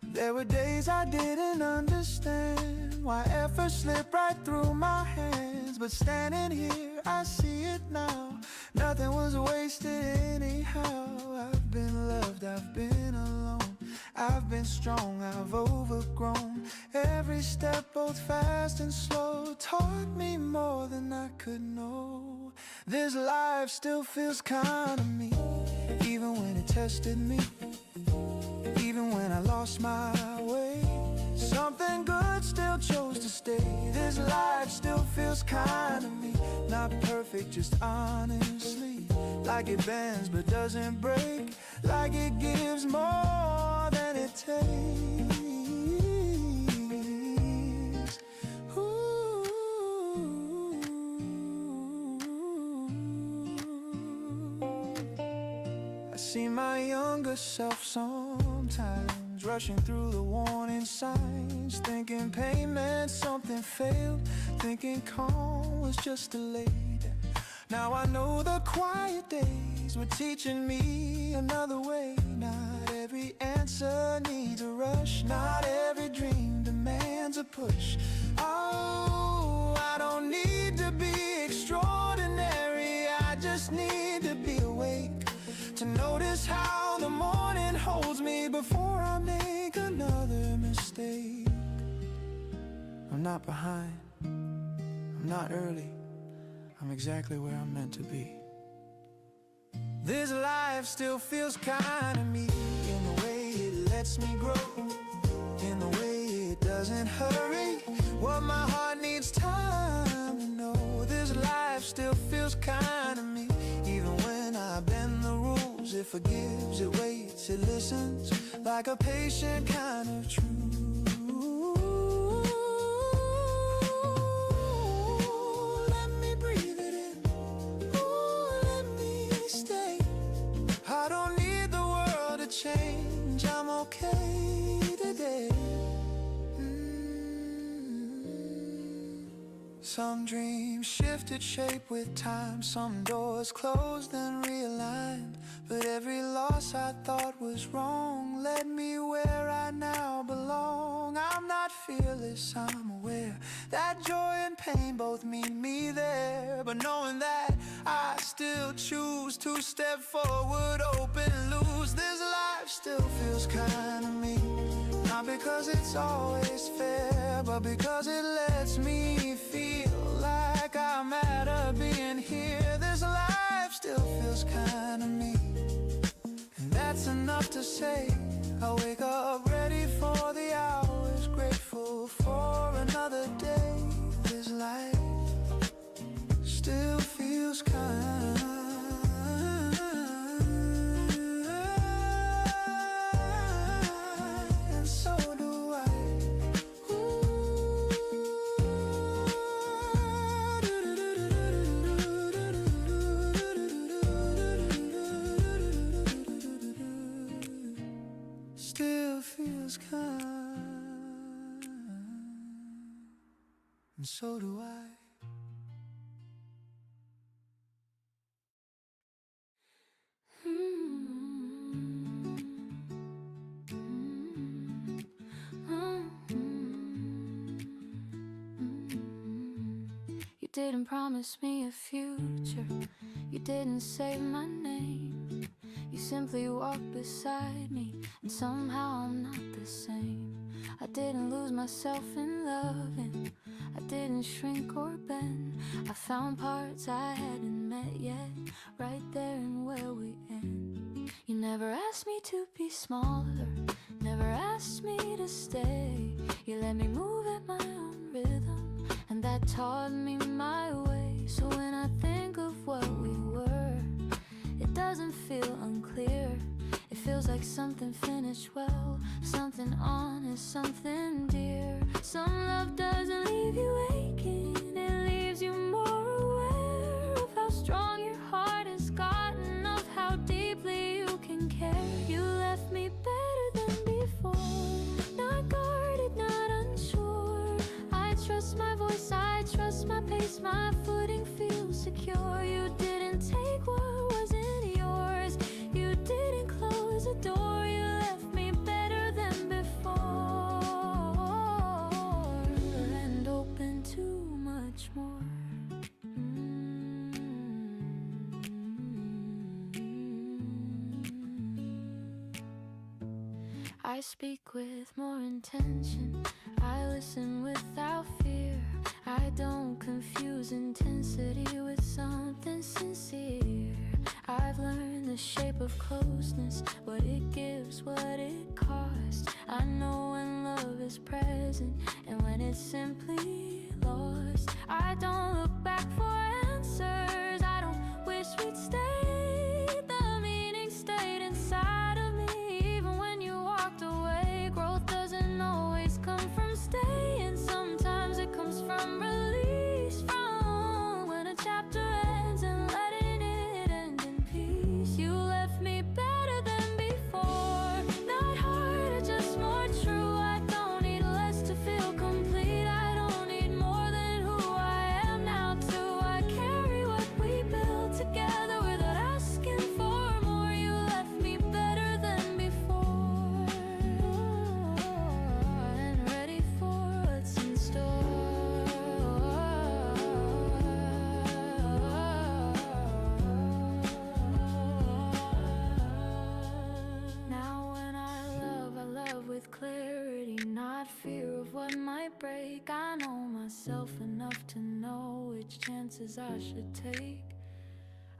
There were days I didn't understand why effort slipped right through my hands, but standing here I see it now. Nothing was wasted anyhow. I've been loved, I've been alone, I've been strong, I've overgrown. Every step, both fast and slow, taught me more than I could know. This life still feels kind to me, even when it tested me, even when I lost my way. Something good still chose to stay. This life still feels kind to me, not perfect, just honestly. Like it bends but doesn't break, like it gives more than it takes. Ooh. I see my younger self sometimes, rushing through the warning signs, thinking pain meant something failed, thinking calm was just delayed. Now I know the quiet days were teaching me another way. Not every answer needs a rush, not every dream demands a push. Oh, I don't need to be extraordinary, I just need to be awake, to notice how the morning holds me before I make another mistake. I'm not behind, I'm not early, I'm exactly where I'm meant to be. This life still feels kind to me, in the way it lets me grow, in the way it doesn't hurry what my heart needs time to know. This life still feels kind to me, even when I bend the rules. It forgives, it waits, it listens, like a patient kind of truth. day to day. Some dreams shifted shape with time, some doors closed and realigned. But every loss I thought was wrong led me where I now belong. I'm not fearless, I'm aware that joy and pain both meet me there. But knowing that I still choose to step forward, open, lose, this life still feels kind to me. Not because it's always fair, but because it lets me feel like I matter being here. This life still feels kind to me, and that's enough to say I wake up ready for the hours, grateful for another day. This life still feels kind. And so do I. You didn't promise me a future. You didn't say my name. You simply walked beside me, and somehow I'm not the same. I didn't lose myself in loving. I didn't shrink or bend. I found parts I hadn't met yet, right there in where we end. You never asked me to be smaller, never asked me to stay. You let me move at my own rhythm, and that taught me my way. So when I think of what we were, it doesn't feel unclear. It feels like something finished well, something honest, something dear. Some love doesn't leave you aching, it leaves you more aware of how strong your heart has gotten, of how deeply you can care. You left me better than before, not guarded, not unsure. I trust my voice, I trust my pace, my footing feels secure. You didn't take what wasn't yours, you didn't close the door. You left me better than before, and open to much more. I speak with more intention, I listen without fear. I don't confuse intensity with something sincere. I've learned the shape of closeness, what it gives, what it costs. I know when love is present and when it's simply lost. I don't look back for answers, I don't wish we'd stayed. The meaning stayed inside of me, even when you walked away. Growth doesn't always come from staying, sometimes it comes from release, from when a chapter ends and letting it end in peace. You left me better than before, not harder, just more true. I don't need less to feel complete, I don't need more than who I am now too. I carry what we built together without asking for more. You left me better than before, and ready for what's in store. Now when I love with clarity, not fear of what might break. I know myself enough to know which chances I should take.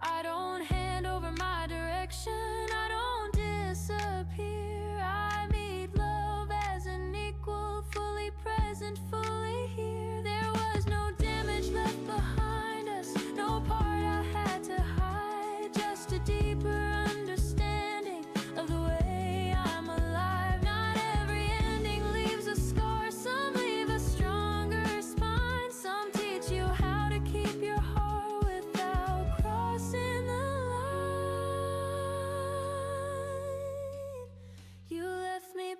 I don't hand over my direction, I don't disappear. I meet love as an equal, fully present, fully here. There was no damage left behind us, no part I had to hide, just a deeper understanding of the way I'm alive. Not every ending leaves a scar, some leave a stronger spine. Some teach you how to keep your heart without crossing the line. You left me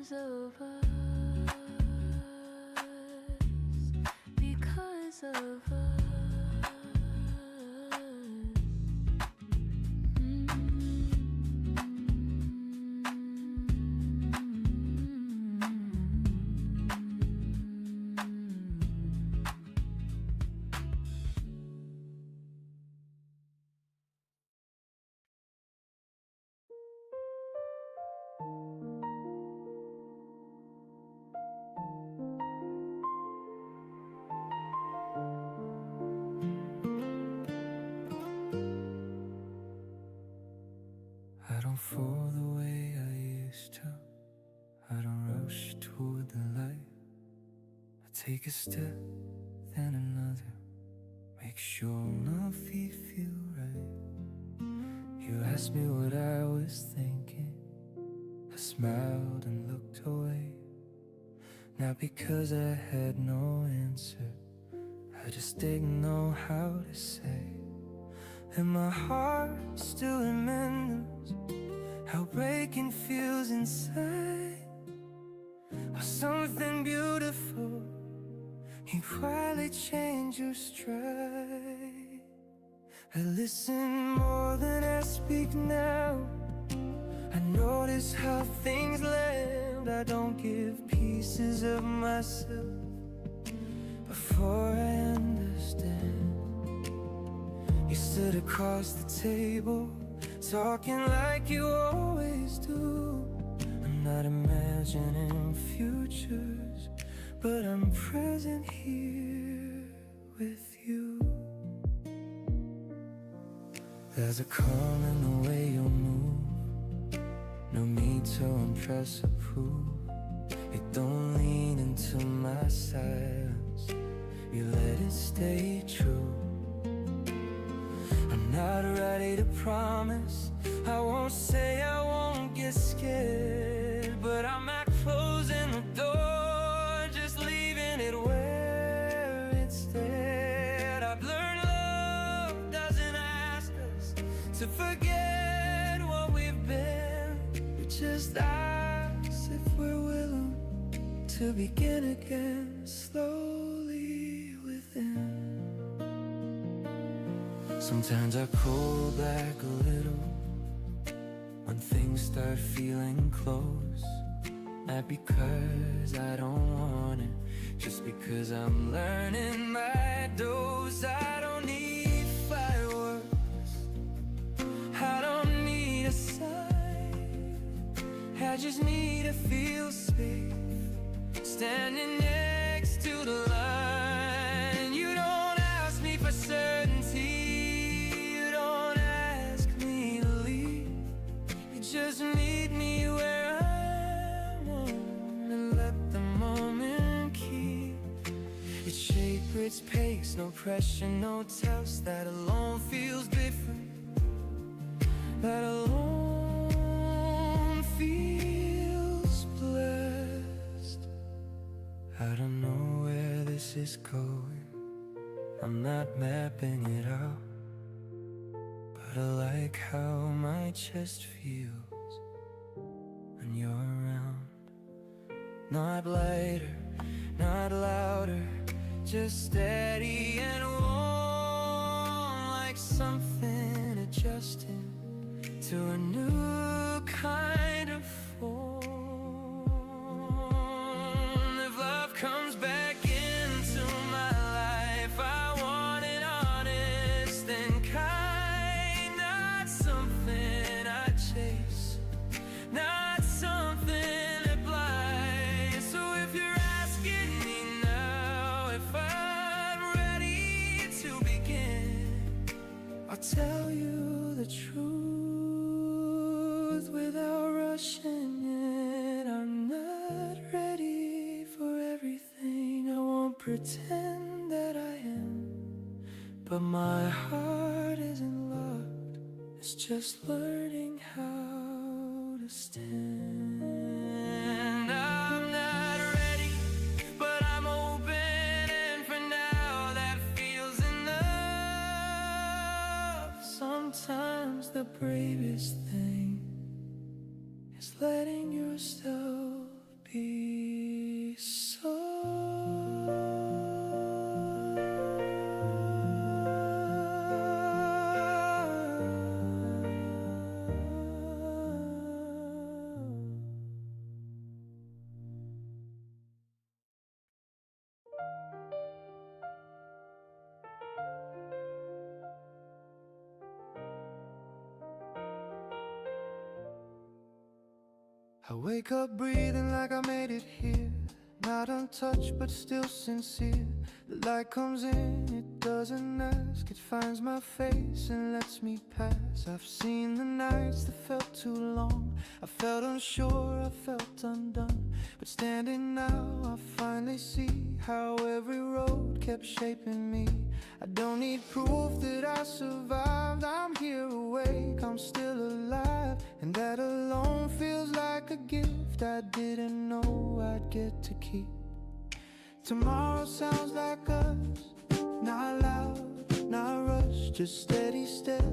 because of us, because of us. I don't fall the way I used to. I don't rush toward the light. I take a step, then another. Make sure nothing feel right. You asked me what I was thinking. I smiled and looked away. Not because I had no answer, I just didn't know how to say. And my heart still remembers how breaking feels inside. How something beautiful can quietly change your stride. I listen more than I speak now. I notice how things land. I don't give pieces of myself before I understand. You stood across the table, talking like you always do. I'm not imagining futures, but I'm present here with you. There's a calm in the way you move. No need to impress or prove. You don't lean into my silence. You let it stay true. I'm not ready to promise. I won't say I won't get scared, but I'm not closing the door, just leaving it where it's there. I've learned love doesn't ask us to forget what we've been. It just asks if we're willing to begin again, slowly within. Sometimes I pull back a little when things start feeling close. Not because I don't want it, just because I'm learning my dose. I don't need fireworks, I don't need a sign. I just need to feel safe, standing next to the line. You don't ask me for certainty, just meet me where I am and let the moment keep its shape, its pace. No pressure, no test. That alone feels different. That alone feels blessed. I don't know where this is going. I'm not mapping it out, but I like how my chest feels when you're around. Not lighter, not louder, just steady and warm, like something adjusting to a new kind of form. If love comes back into my life, I want it honest and kind, not something I chase, not something that blinds. So if you're asking me now if I'm ready to begin, I'll tell you the truth without rushing it. I'm not ready for everything. I won't pretend that I am, but my heart isn't locked. It's just learning how to stand. I'm not ready, but I'm open, and for now that feels enough. Sometimes the bravest thing is letting yourself I wake up breathing like I made it here. Not untouched but still sincere. The light comes in, it doesn't ask. It finds my face and lets me pass. I've seen the nights that felt too long. I felt unsure, I felt undone. But standing now, I finally see how every road kept shaping me. I don't need proof that I survived. I'm here awake, I'm still alive. And that alone feels like a gift I didn't know I'd get to keep. Tomorrow sounds like us, not loud, not rushed, just steady steps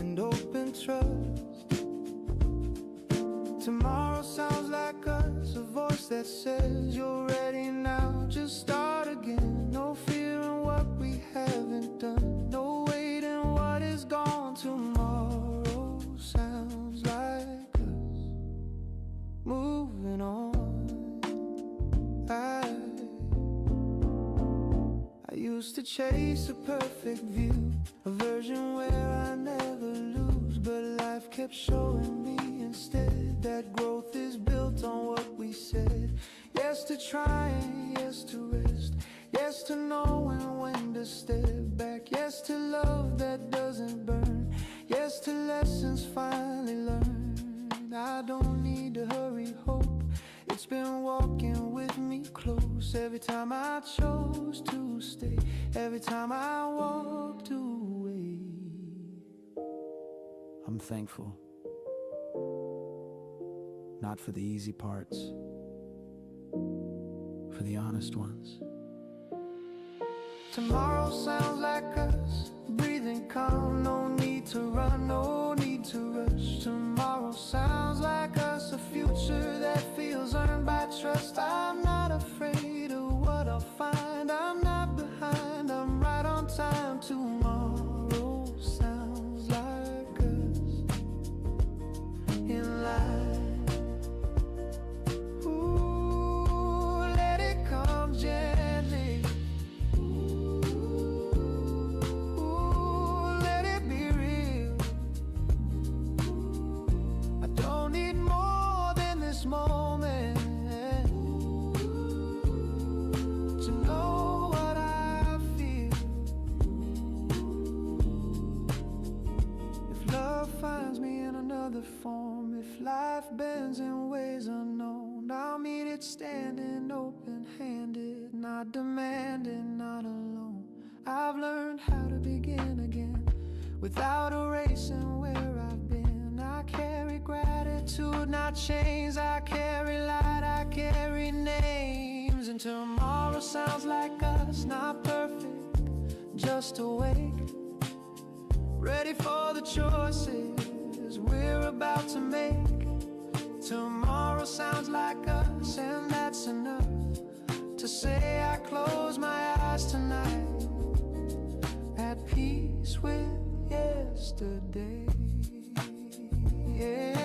and open trust. Tomorrow sounds like us, a voice that says you're ready now, just start again. No fear in what we haven't done, no waiting what is gone. Tomorrow sounds like us, moving on. I used to chase a perfect view, a version where I never lose. But life kept showing me instead that growth is built on what we said. Yes to trying, yes to rest, yes to knowing when to step back, yes to love that doesn't burn, yes to lessons finally learned. I don't need to hurry hope, it's been walking with me close. Every time I chose to stay, every time I walked away. I'm thankful, not for the easy parts, for the honest ones. Tomorrow sounds like us, breathing calm, no need to run, no need to rush. Tomorrow sounds like us, a future that feels earned by trust. I'm not afraid of what I'll find, I'm not behind, I'm right on time. Tomorrow sounds like us, in line. Ooh, let it come gently. Moment to know what I feel. If love finds me in another form, if life bends in ways unknown, I'll meet it standing open-handed, not demanding, not alone. I've learned how to begin again without erasing where I've been. I carry gratitude, not chains. I carry light, I carry names. And tomorrow sounds like us, not perfect, just awake, ready for the choices we're about to make. Tomorrow sounds like us, and that's enough to say I close my eyes tonight, at peace with yesterday. Yeah,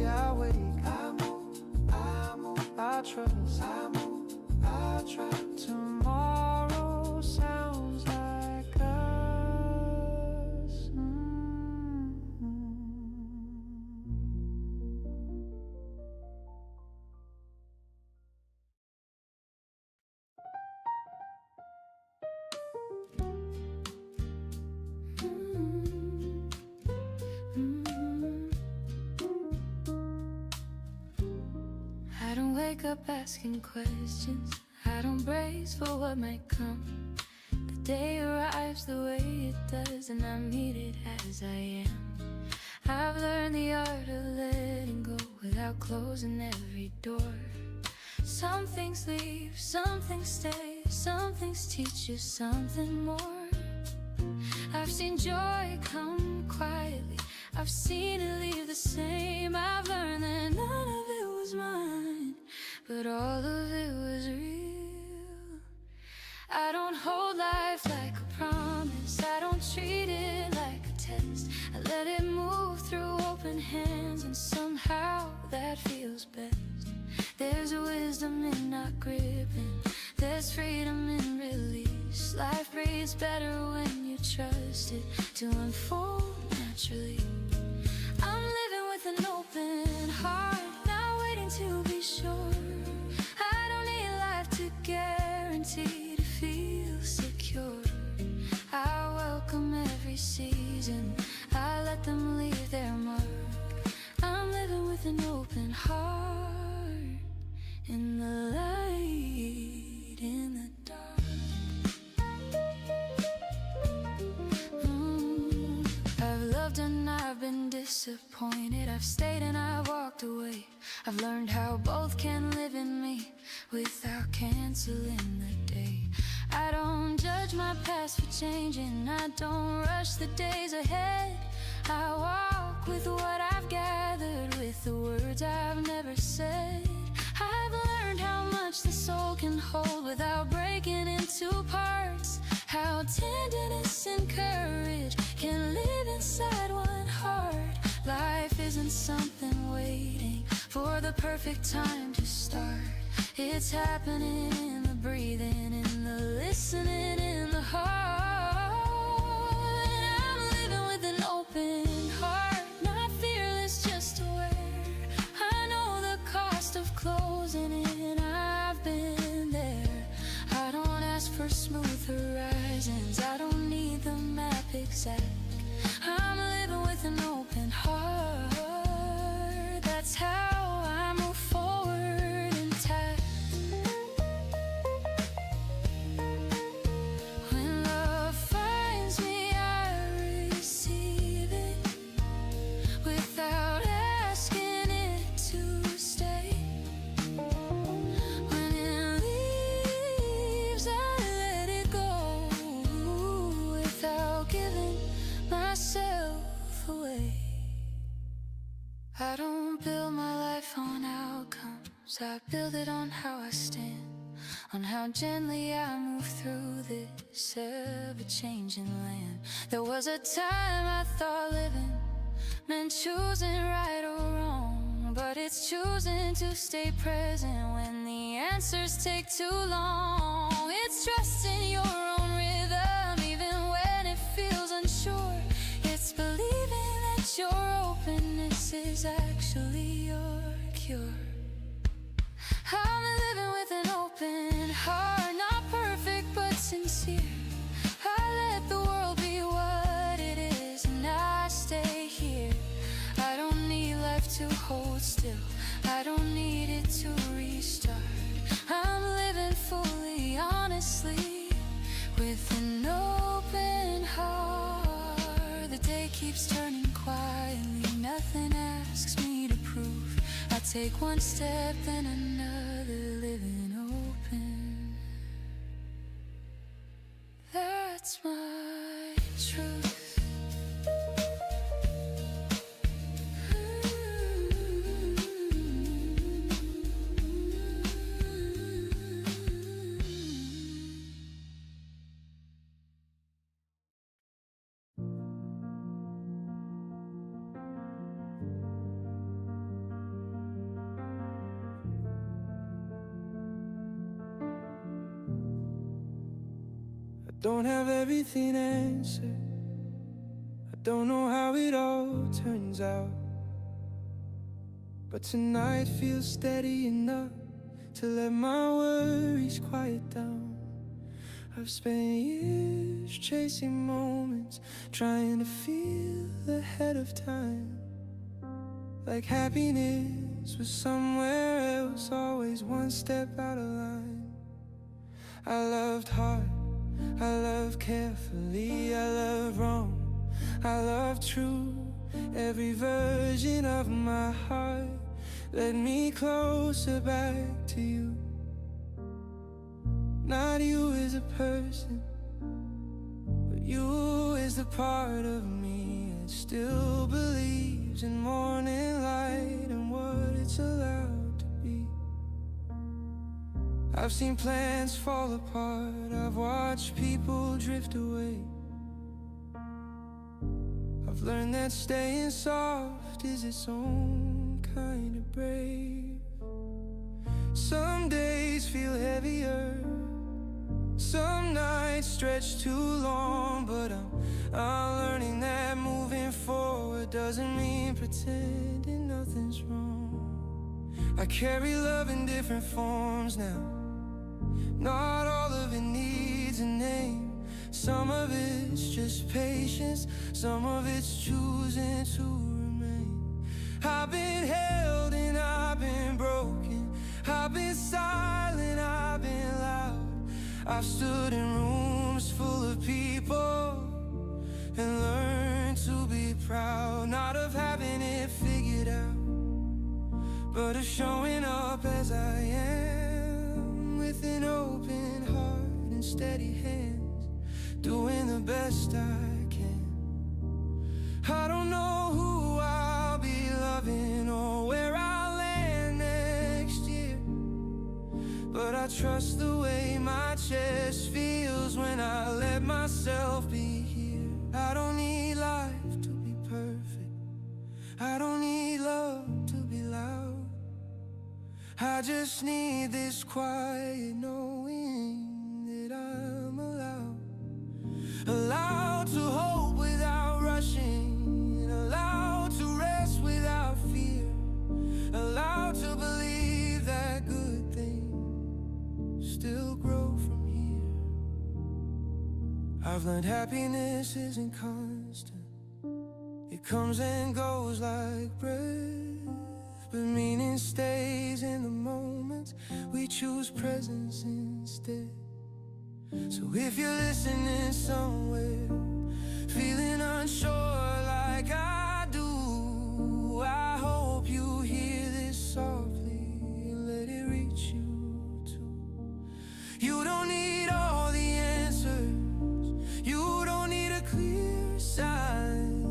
I wake, I move, I trust, I move, I try. Tomorrow sounds like us. I don't wake up asking questions, I don't brace for what might come. The day arrives the way it does, and I meet it as I am. I've learned the art of letting go without closing every door. Some things leave, some things stay, some things teach you something more. I've seen joy come quietly, I've seen it leave the same. I've learned that none of it was mine, but all of it was real. I don't hold life like a promise, I don't treat it like a test. I let it move through open hands, and somehow that feels best. There's a wisdom in not gripping, there's freedom in release. Life breathes better when you trust it to unfold naturally. an open heart, not waiting to be sure. I don't need life to guarantee to feel secure. I welcome every season, I let them leave their mark. I'm living with an open heart, in the light, in the dark. I've loved and I've been disappointed. I've stayed and I've walked away. I've learned how both can live in me without canceling the day. I don't judge my past for changing. I don't rush the days ahead. I walk with what I've gathered, with the words I've never said. I've learned how much the soul can hold without breaking into parts. How tenderness and courage can live inside one heart. Life isn't something waiting for the perfect time to start. It's happening in the breathing, in the listening, in the heart. I'm living with an open heart, not fearless, just aware. I know the cost of closing in, I've been there. I don't ask for smooth horizons, I don't need the map exact. I'm living with an open heart, that's how I move forward intact. When love finds me, I receive it without asking it to stay. When it leaves, I let it go without giving myself away. I don't build my life on outcomes, I build it on how I stand, on how gently I move through this ever-changing land. There was a time I thought living meant choosing right or wrong, but it's choosing to stay present when the answers take too long. It's trusting your own rhythm even when it feels unsure. It's believing that your openness is actually your cure. I'm living with an open heart, not perfect but sincere. I let the world be what it is and I stay here. I don't need life to hold still, I don't need it to restart. I'm living fully, honestly, with an open heart. The day keeps turning quietly, nothing asks me to prove. I take one step then another, living open. That's my truth. Don't have everything answered, I don't know how it all turns out, but tonight feels steady enough to let my worries quiet down. I've spent years chasing moments, trying to feel ahead of time, like happiness was somewhere else, always one step out of line. I loved hard, I love carefully, I love wrong, I love true. Every version of my heart led me closer back to you. Not you as a person, but you as the part of me that still believes in morning light and what it's allowed to be. I've seen plans fall apart, I've watched people drift away. I've learned that staying soft is its own kind of brave. Some days feel heavier, some nights stretch too long, but I'm learning that moving forward doesn't mean pretending nothing's wrong. I carry love in different forms now. Not all of it needs a name. Some of it's just patience, some of it's choosing to remain. I've been held and I've been broken. I've been silent, I've been loud. I've stood in rooms full of people and learned to be proud. Not of having it figured out, but of showing up as I am, with an open heart and steady hands, doing the best I can. I don't know who I'll be loving or where I'll land next year, but I trust the way my chest feels when I let myself be here. I don't need life to be perfect, I don't need love to be loud. I just need this quiet knowing that I'm allowed to hope without rushing, allowed to rest without fear, allowed to believe that good things still grow from here. I've learned happiness isn't constant, it comes and goes like breath, but meaning stays in the moments we choose presence instead. So if you're listening somewhere, feeling unsure like I do, I hope you hear this softly and let it reach you too. You don't need all the answers, you don't need a clear sign,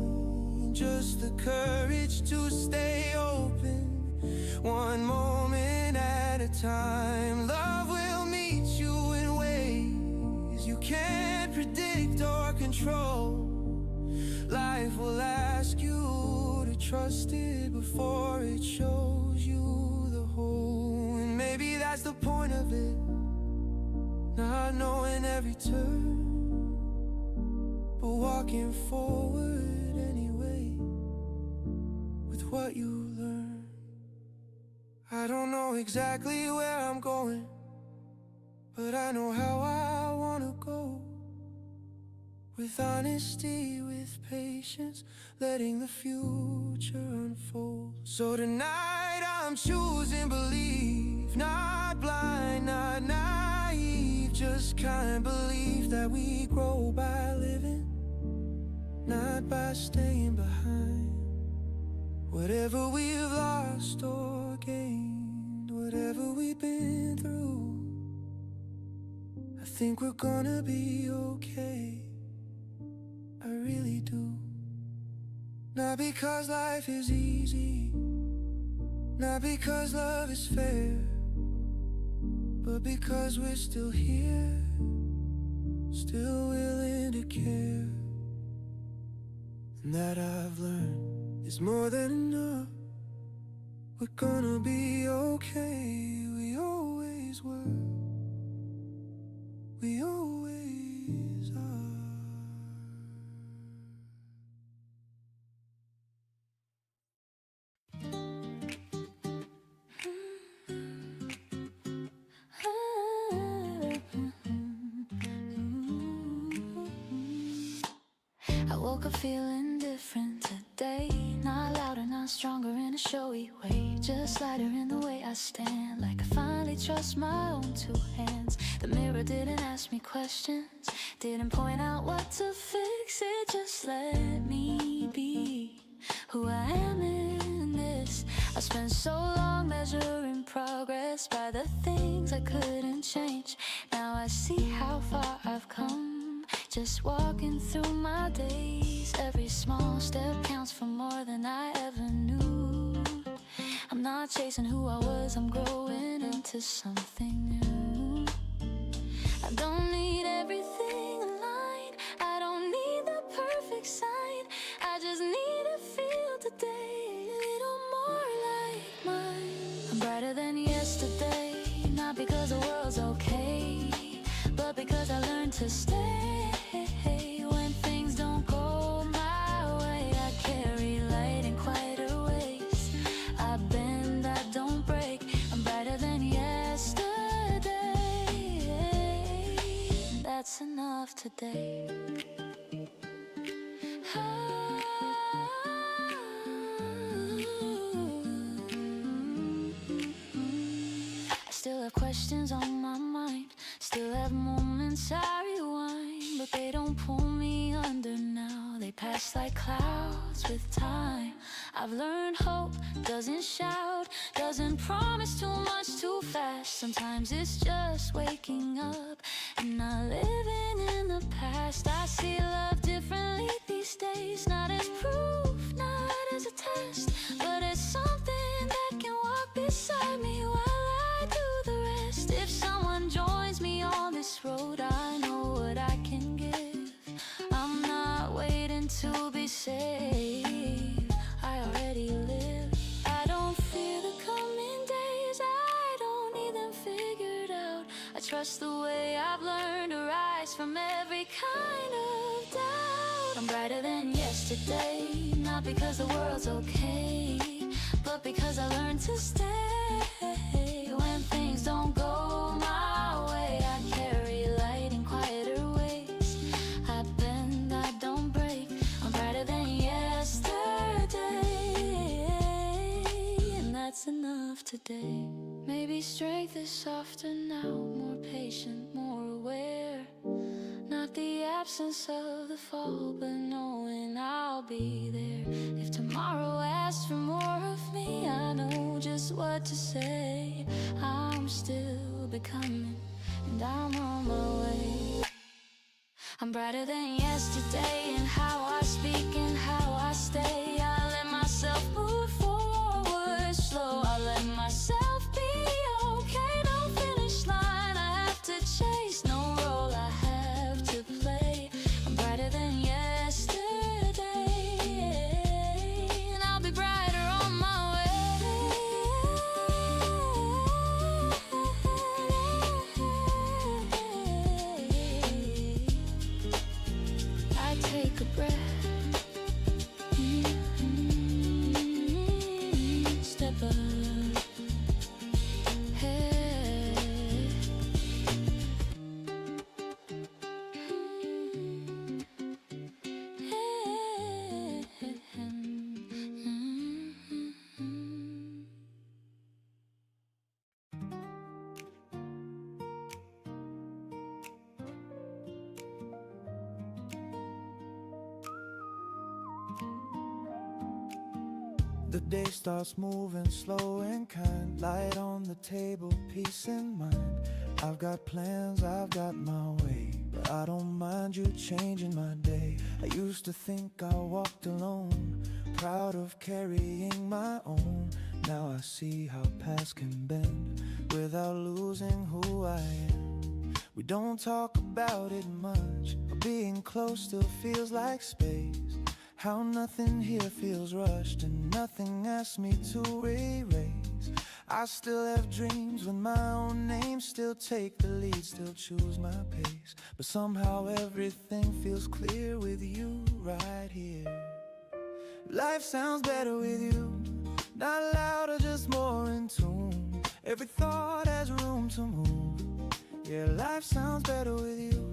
just the courage to stay open, one moment at a time. Love will meet you in ways you can't predict or control. Life will ask you to trust it before it shows you the whole. And maybe that's the point of it, not knowing every turn, but walking forward anyway with what you learn. I don't know exactly where I'm going, but I know how I wanna go. With honesty, with patience, letting the future unfold. So tonight I'm choosing belief, not blind, not naive, just kind belief that we grow by living, not by staying behind. Whatever we've lost or gained, whatever we've been through, I think we're gonna be okay, I really do. Not because life is easy, not because love is fair, but because we're still here, still willing to care. And that I've learned is more than enough. We're gonna be okay, we always were, we always are. I woke up feeling different today, not louder, not stronger in a showy way, just lighter in the way I stand, like I finally trust my own two hands. The mirror didn't ask me questions, didn't point out what to fix, it just let me be who I am in this. I spent so long measuring progress by the things I couldn't change. Now I see how far I've come, just walking through my days. Every small step counts for more than I ever knew. I'm not chasing who I was, I'm growing into something new. I don't need everything aligned, I don't need the perfect sign, I just need to feel today a little more like mine. I'm brighter than yesterday, not because the world's okay, but because I learned to stay. When things don't go my way, I carry light. enough today. I still have questions on my mind, still have moments I rewind, but they don't pull me under now. They pass like clouds with time. I've learned hope doesn't shout, doesn't promise too much too fast. Sometimes it's just waking up and not living in the past. I see love differently these days, not as proof, not as a test, but as something that can walk beside me while I do the rest. If someone joins me on this road, I know what I can give. I'm not waiting to be saved, I already live. I don't fear the coming days, I don't need them figured out. I trust the way I've learned to rise from every kind of doubt. I'm brighter than yesterday, not because the world's okay, but because I learned to stay. When things don't go my way, I carry light in quieter ways. I bend, I don't break. I'm brighter than yesterday, and that's enough today. Maybe strength is softer now, more patient, more aware. Not the absence of the fall, but knowing I'll be there. If tomorrow asks for more of me, I know just what to say. I'm still becoming, and I'm on my way. I'm brighter than yesterday in how I speak and how I stay. I let myself move forward slow. I let myself be okay. No finish line I have to chase, no role I have to play. I'm brighter than yesterday, and I'll be brighter on my way. I take a breath, step up. The day starts moving slow and kind. Light on the table, peace in mind. I've got plans, I've got my way, but I don't mind you changing my day. I used to think I walked alone, proud of carrying my own. Now I see how paths can bend without losing who I am. We don't talk about it much, but being close still feels like space. How nothing here feels rushed and nothing asks me to erase. I still have dreams with my own name, still take the lead, still choose my pace. But somehow everything feels clear with you right here. Life sounds better with you, not louder, just more in tune. Every thought has room to move. Yeah, life sounds better with you.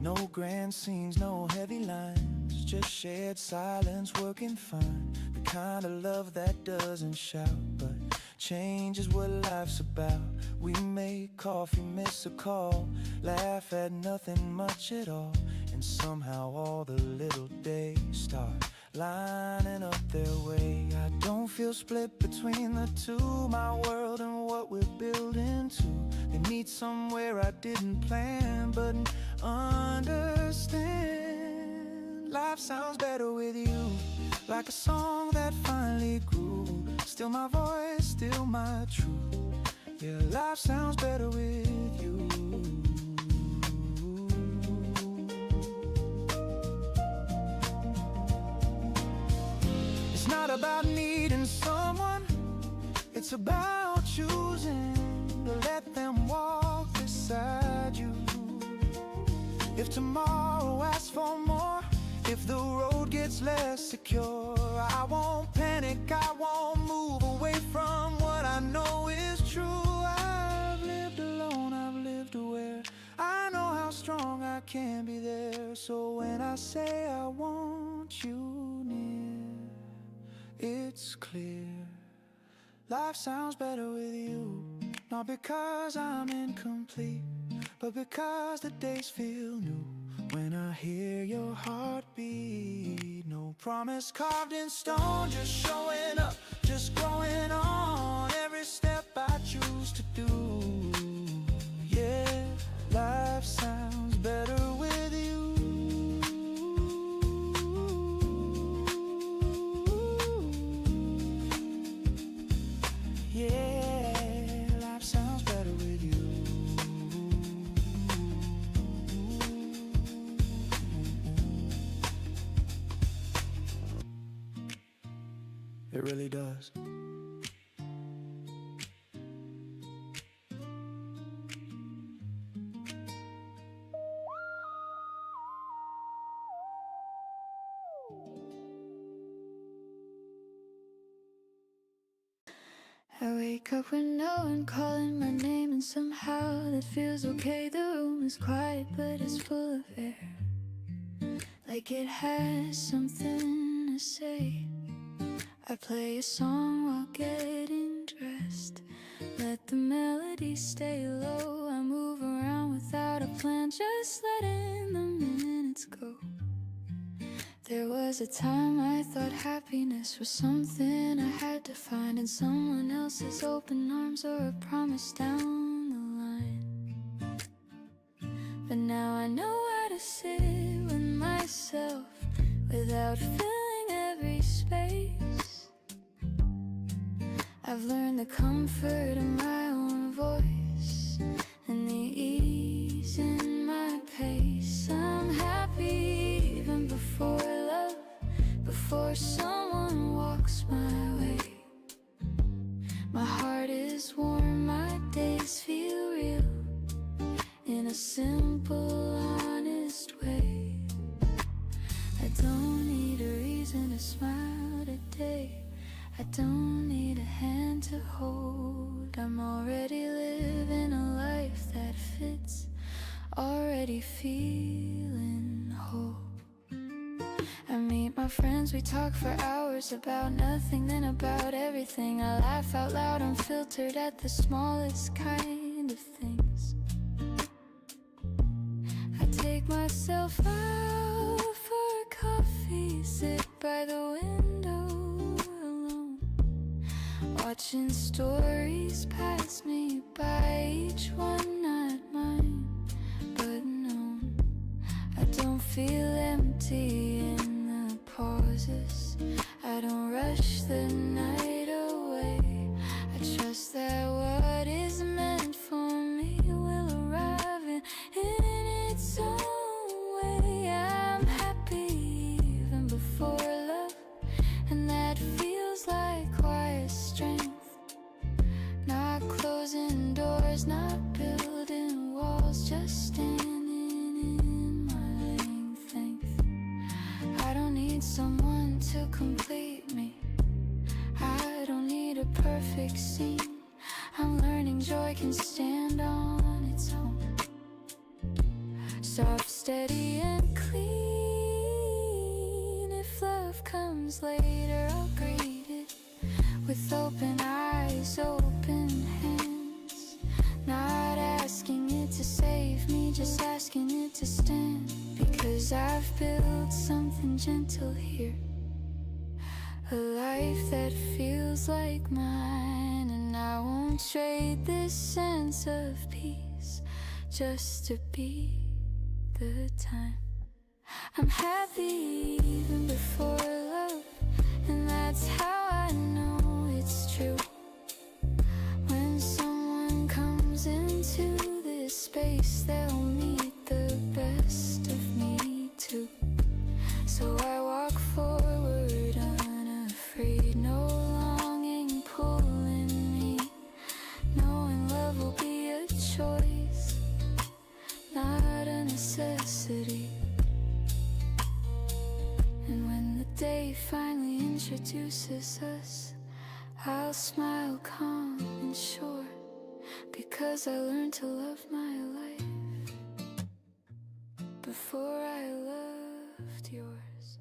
No grand scenes, no heavy lines, just shared silence working fine. The kind of love that doesn't shout, but change is what life's about. We make coffee, miss a call, laugh at nothing much at all, and somehow all the little days start lining up their way. I don't feel split between the two, my world and what we're building to. They meet somewhere I didn't plan, but understand. Life sounds better with you, like a song that finally grew. Still my voice, still my truth. Yeah, life sounds better with you. It's not about needing someone, it's about choosing to let them walk beside you. If tomorrow asks for more, if the road gets less secure, I won't panic, I won't move away from what I know is true. I've lived alone, I've lived aware can't be there. So when I say I want you near, it's clear life sounds better with you. Not because I'm incomplete, but because the days feel new when I hear your heartbeat. No promise carved in stone, just showing up, just growing on every step I choose to do. Yeah, life sounds better with you. Yeah, life sounds better with you. It really does. I wake up with no one calling my name, and somehow that feels okay. The room is quiet, but it's full of air, like it has something to say. I play a song while getting dressed, let the melody stay low. I move around without a plan, just letting the minutes go. There was a time I thought happiness was something I had to find in someone else's open arms or a promise down the line. But now I know how to sit with myself without filling every space. I've learned the comfort of my own voice and the ease in my pace. I'm happy even before love, before someone walks my way. My heart is warm, my days feel real in a simple, honest way. I don't need a reason to smile today. I don't need a hand to hold. I'm already living a life that fits, already feeling whole. I meet my friends, we talk for hours about nothing, then about everything. I laugh out loud, unfiltered at the smallest kind of things. I take myself out for a coffee, sit by the window alone, watching stories pass me by, each one not mine, but known. I don't feel empty in the pauses, I don't rush the night away. I trust that what is meant for me will arrive in its own way. I'm happy even before love, and that feels like quiet strength. Not closing doors, not building walls, just standing in my length. I don't need someone to complete me, I don't need a perfect scene. I'm learning joy can stand on its own, soft, steady, and clean. If love comes later, I'll greet it with open eyes, open hands. Not asking it to save me, just asking it to stand. Because I've built something gentle here, a life that feels like mine. And I won't trade this sense of peace just to be the time. I'm happy even before love, and that's how I know it's true. When someone comes into this space, they'll meet the best of me too. So I walk forward unafraid, no longing pulling me, knowing love will be a choice, not a necessity. And when the day finally introduces us, I'll smile calm and sure, because I learned to love my life before I loved yours.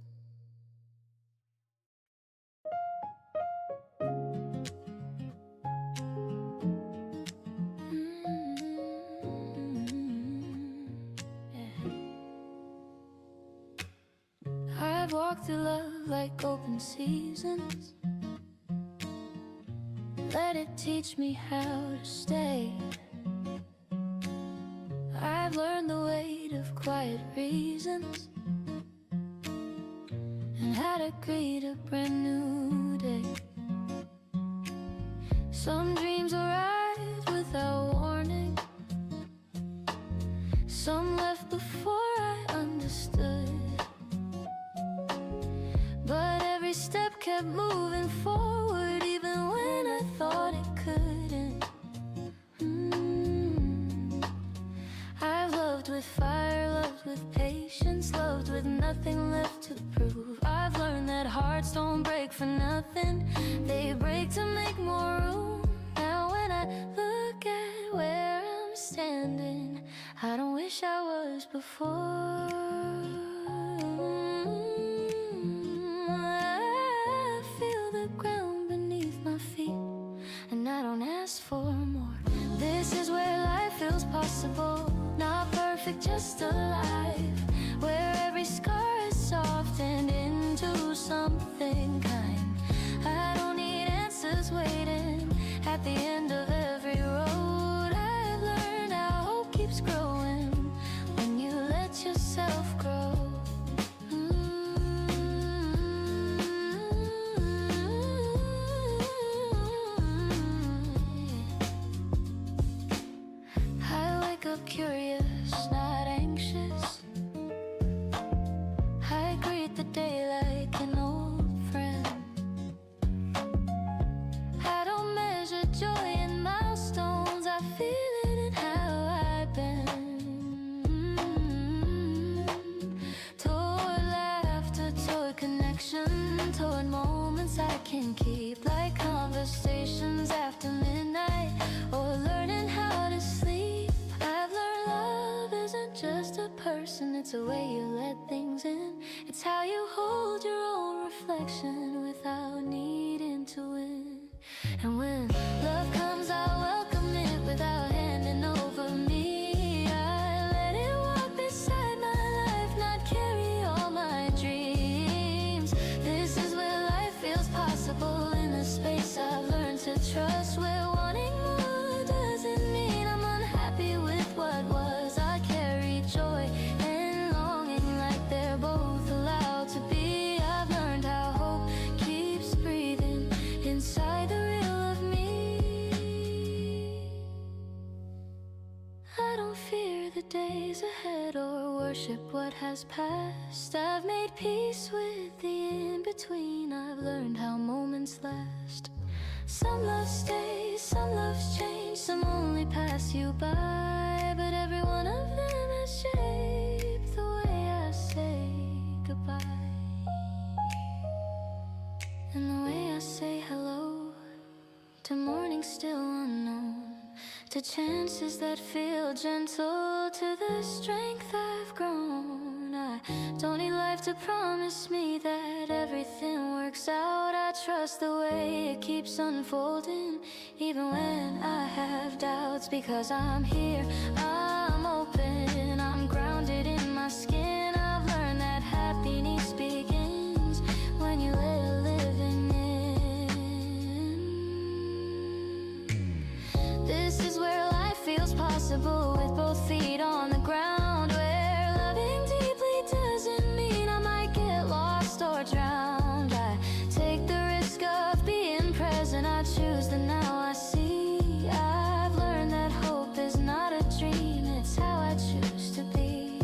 I've walked through love like open seasons. Let it teach me how to stay. I've learned the weight of quiet reasons and how to greet a brand new day. Some dreams arrived without warning. Some left before I understood. But every step kept moving forward, even when I thought it couldn't. I've loved with fire, loved with patience, loved with nothing left to prove. I've learned that hearts don't break for nothing, they break to make more room. Now when I look at where I'm standing, I don't wish I was before. I feel the ground beneath my feet, and I don't ask for more. This is where life feels possible, not perfect, just alive, where every scar is softened into something kind. I don't need answers waiting at the end of every road. I've learned how hope keeps growing when you let yourself grow. I wake up curious, not anxious. I greet the day like an old friend. I don't measure joy in milestones, I feel it in how I've been. Toward laughter, toward connection, toward moments I can keep, like conversations after midnight, or learning how to sleep. I've learned love isn't just a person, it's a way you let things in. It's how you hold your own reflection without needing to win. And when love comes, I welcome it without handing over me. I let it walk beside my life, not carry all my dreams. This is where life feels possible, in a space I've learned to trust, where wanting more doesn't mean I'm unhappy with what was. I carry joy and longing like they're both allowed to be. I've learned how hope keeps breathing inside the real of me. I don't fear the days ahead or worship what has passed. I've made peace with the in-between. I've learned how moments last. Some loves stay, some loves change, some only pass you by, but every one of them has shaped the way I say goodbye, and the way I say hello to mornings still unknown, to chances that feel gentle, to the strength I've grown. I don't need life to promise me that everything works out. I trust the way it keeps unfolding, even when I have doubts, because I'm here, I'm open, I'm grounded in my skin. I've learned that happiness begins when you let it living in. This is where life feels possible, with both feet on the ground, where loving deeply doesn't mean I might get lost or drowned. I take the risk of being present, I choose the now I see. I've learned that hope is not a dream, it's how I choose to be.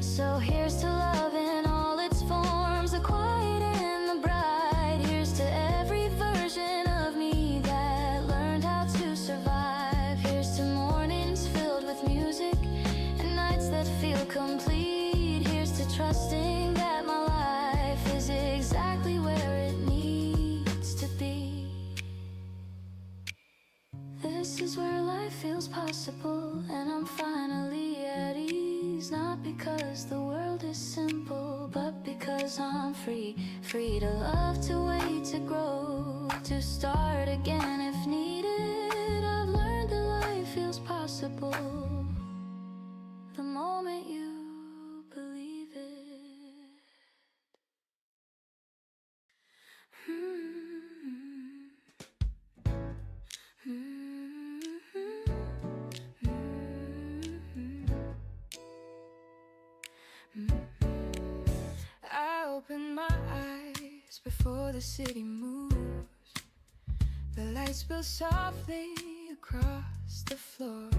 So here's to love in all its forms, the quiet and the bright. Here's to every version of me that learned how to survive. Here's to mornings filled with music and nights that feel complete. Here's to trusting that my life is exactly where it needs to be. This is where life feels possible, and I'm finally at ease. dreams, not because the world is simple, but because I'm free. Free to love, to wait, to grow, to start again if needed. I've learned that life feels possible the moment you believe it. I open my eyes before the city moves. The lights spill softly across the floor.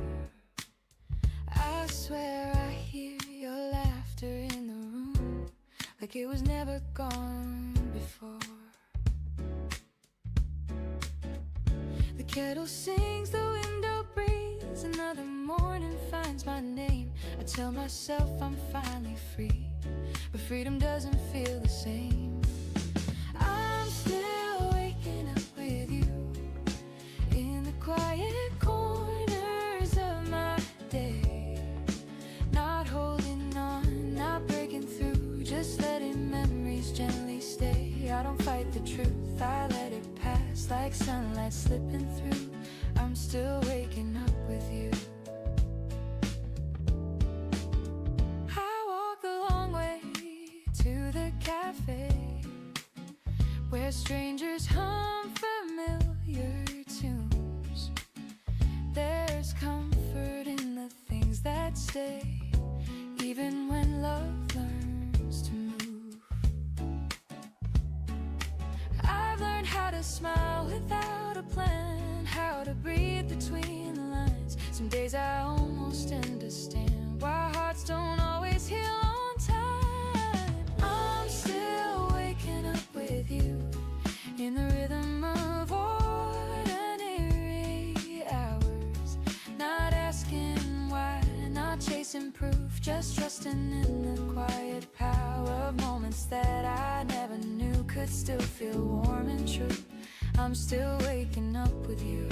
I swear I hear your laughter in the room, like it was never gone before. The kettle sings, the window breathes, another morning finds my name. I tell myself I'm finally free, but freedom doesn't feel the same. I'm still waking up with you in the quiet corners of my day. Not holding on, not breaking through, just letting memories gently stay. I don't fight the truth, I let it pass like sunlight slipping through. I'm still waking up with you. I walk the long way to the cafe where strangers hum familiar tunes. There's comfort in the things that stay, even when love learns to move. I've learned how to smile without a plan, how to breathe between the lines. Some days I almost understand why hearts don't always heal on time. I'm still waking up with you in the rhythm of ordinary hours. Not asking why, not chasing proof, just trusting in the quiet power of moments that I never knew could still feel warm and true. I'm still waking up with you.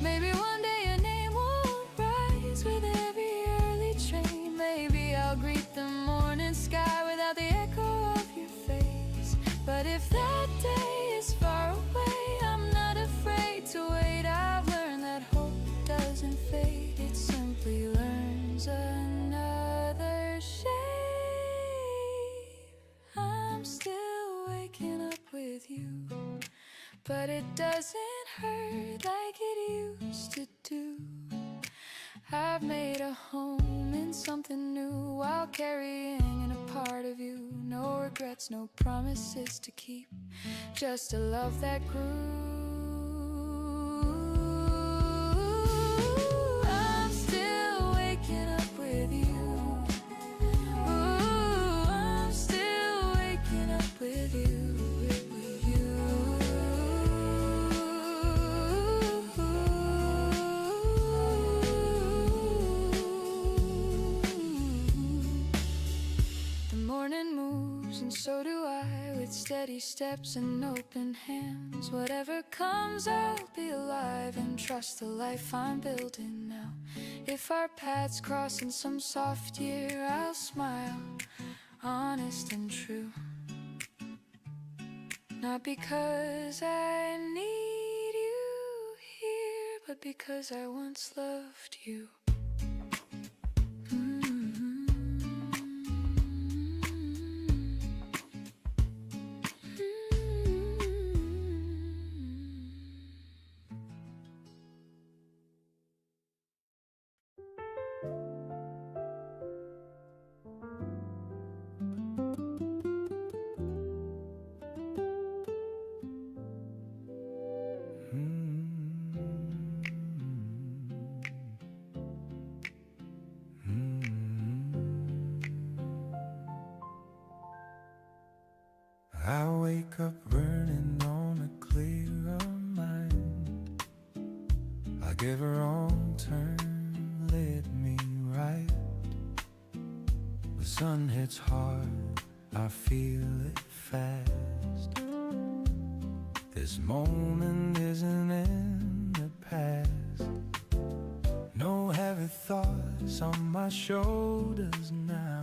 Maybe one day your name won't rise with every early train. Maybe I'll greet the morning sky without the echo of your face. But if that day is far away, I'm not afraid to wait. I've learned that hope doesn't fade, it simply learns another shape. I'm still waking up with you, but it doesn't hurt like it used to do. I've made a home in something new while carrying in a part of you. No regrets, no promises to keep, just a love that grew. I'm still waking up with you. Ooh, I'm still waking up with you. Morning moves and so do I, with steady steps and open hands. Whatever comes, I'll be alive and trust the life I'm building now. If our paths cross in some soft year, I'll smile, honest and true. Not because I need you here, but because I once loved you. I wake up burning on a clearer mind. I give a wrong turn, led me right. The sun hits hard, I feel it fast. This moment isn't in the past. is on my shoulders now.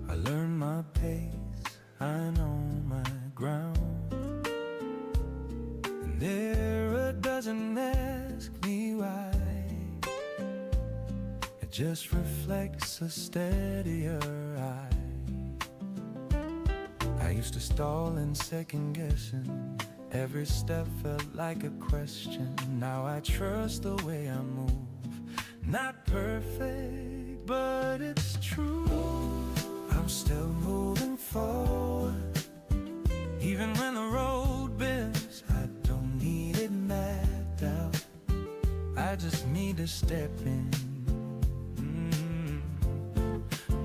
I learn my pace, I know my ground. An error doesn't ask me why, it just reflects a steadier eye. I used to stall and second guessing, every step felt like a question. Now I trust the way I move, not perfect, but it's true. I'm still moving forward, even when the road bends. I don't need it mapped out, I just need to step in.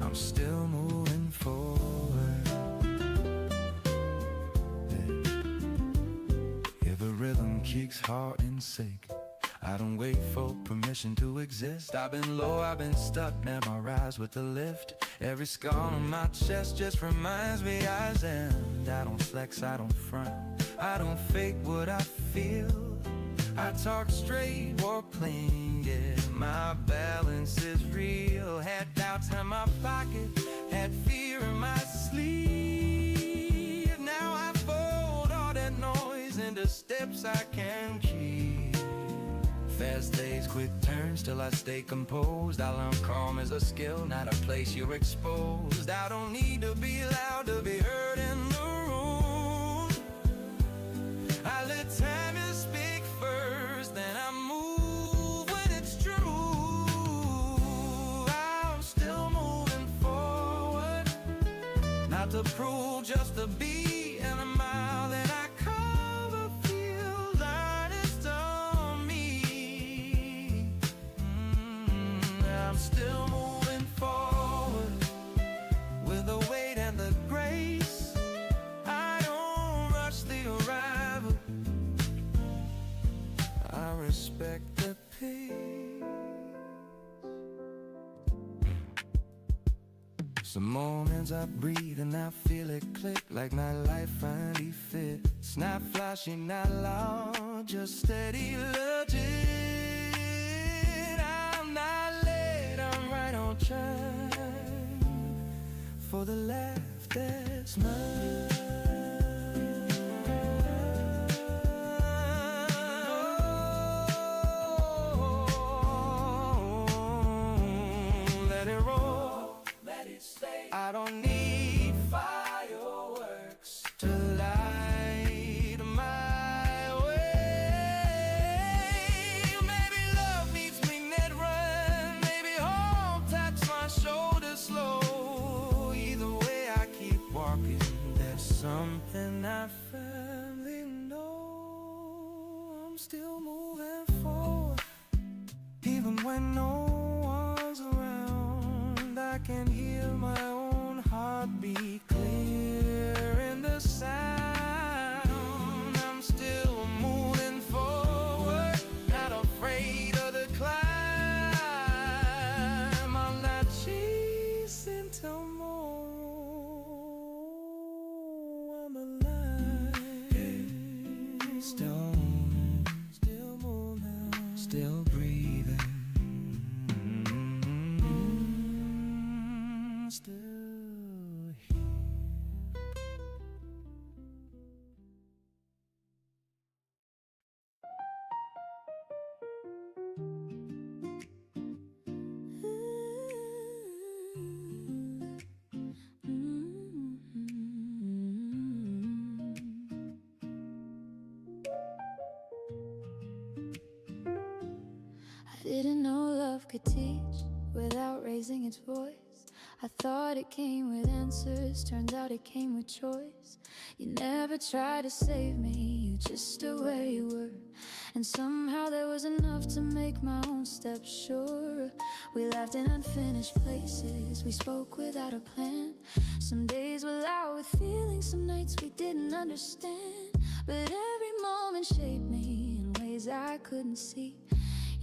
I'm still moving forward. Yeah, the rhythm kicks hard and sick, I don't wait for permission to exist. I've been low, I've been stuck, memorized with the lift. Every scar on my chest just reminds me I stand. I don't flex, I don't front, I don't fake what I feel. I talk straight, walk clean, yeah, my balance is real. Had doubts in my pocket, had fear in my sleeve. Now I fold all that noise into steps I can keep. Fast days, quick turns, till I stay composed. I learn calm is a skill, not a place you're exposed. I don't need to be loud to be heard in the room. I let time speak first, then I move when it's true. I'm still moving forward, not to prove, just to be. And a mile that I cover feels honest on me. I'm still moving forward with the weight and the grace. I don't rush the arrival, I respect the pace. Some moments I breathe and I feel it click, like my life finally fit. It's not flashy, not loud, just steady, legit. I'm not late, I'm right on track for the laugh that's mine. I don't need fireworks to light my way. Maybe love meets me mid-run, maybe home taps my shoulder slow. Either way I keep walking, there's something I firmly know. I'm still moving forward, even when no one's around. I can hear my own heartbeat clear in the sound. I'm still moving forward, not afraid of the climb. I'm not chasing tomorrow, I'm alive. Still moving, still breathing. Didn't know love could teach without raising its voice. I thought it came with answers, turns out it came with choice. You never tried to save me, you just stood where you were. And somehow there was enough to make my own steps sure. We laughed in unfinished places, we spoke without a plan. Some days were loud with feelings, some nights we didn't understand. But every moment shaped me in ways I couldn't see.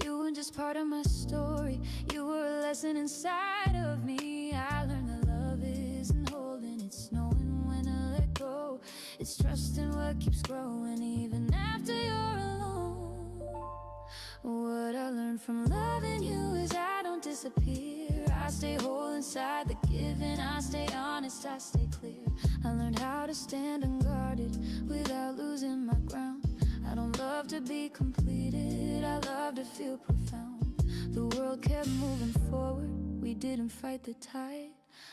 You weren't just part of my story, you were a lesson inside of me. I learned that love isn't holding, it's knowing when to let go. It's trusting what keeps growing even after you're alone. What I learned from loving you is disappear. I stay whole inside the giving. I stay honest, I stay clear. I learned how to stand unguarded without losing my ground. I don't love to be completed, I love to feel profound. The world kept moving forward, we didn't fight the tide.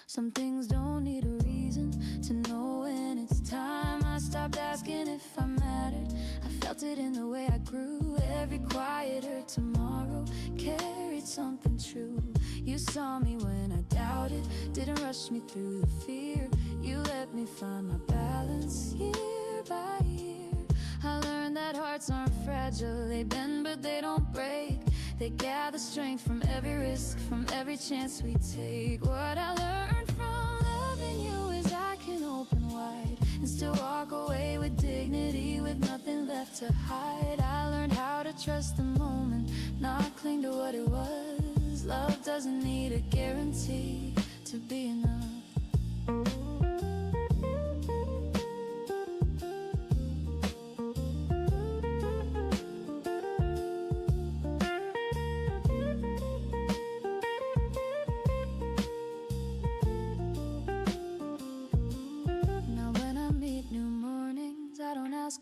Some things don't need a reason to know when it's time. I stopped asking if I mattered, I felt it in the way I grew. Every quieter tomorrow carried something true. You saw me when I doubted, didn't rush me through the fear. You let me find my balance year by year. I learned that hearts aren't fragile, they bend but they don't break. They gather strength from every risk, from every chance we take. What I learned from loving you is I can open wide and still walk away with dignity, with nothing left to hide. I learned how to trust the moment, not cling to what it was. Love doesn't need a guarantee to be enough.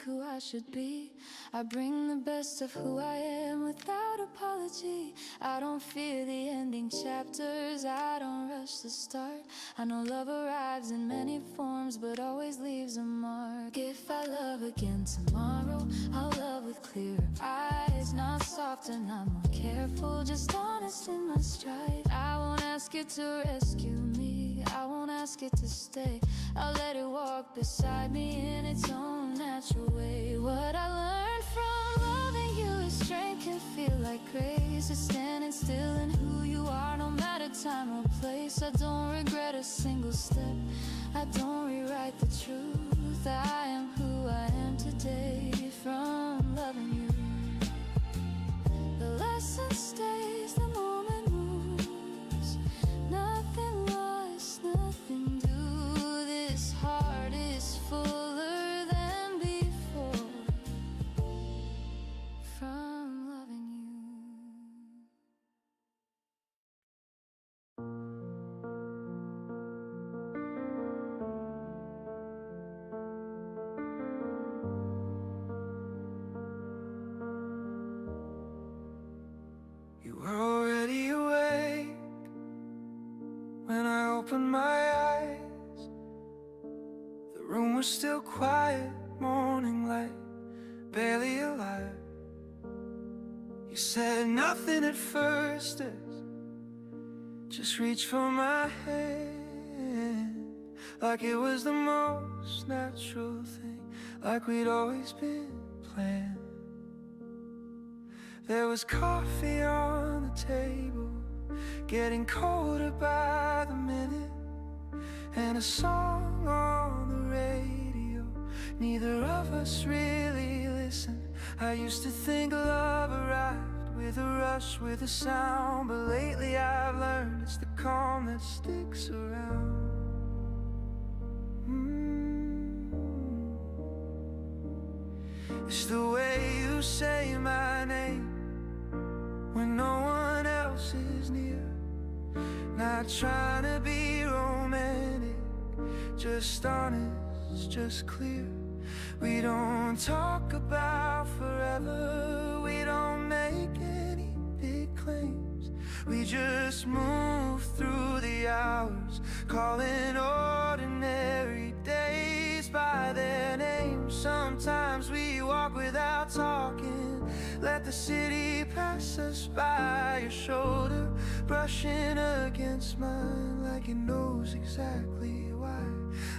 Who I should be, I bring the best of who I am without apology. I don't fear the ending chapters, I don't rush the start. I know love arrives in many forms but always leaves a mark. If I love again tomorrow, I'll love with clearer eyes. Not softer, not more careful, just honest in my stride. I won't ask it to rescue me, I won't ask it to stay. I'll let it walk beside me in its own natural way. What I learned from loving you is strength can feel like grace. It's standing still in who you are, no matter time or place. I don't regret a single step, I don't rewrite the truth. I am who I am today from loving you. The lesson stays, the moment moves. Nothing lost, nothing due. This heart is fuller than before from loving you. You were already awake when I opened my eyes. The room was still quiet, morning light, barely alive. You said nothing at first, just reach for my hand, like it was the most natural thing, like we'd always been planned. There was coffee on the table, getting colder by the minute, and a song on the radio. Neither of us really listened. I used to think love arrived with a rush, with a sound, but lately I've learned it's the calm that sticks around. It's the way you say my name when no one else is near. Not trying to be romantic, just honest, just clear. We don't talk about forever, we don't make any big claims. We just move through the hours, calling ordinary days by their names. Sometimes we walk without talking, let the city pass us by. Your shoulder brushing against mine like it knows exactly why.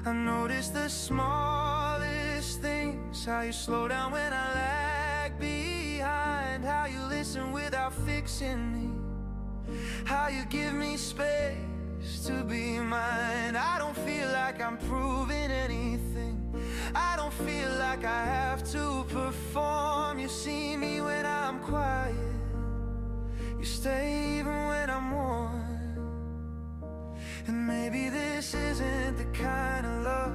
I notice the smallest things, how you slow down when I lag behind, how you listen without fixing me, how you give me space to be mine. I don't feel like I'm proving anything, I don't feel like I have to perform. You see me when I'm quiet, you stay even when I'm warm. And maybe this isn't the kind of love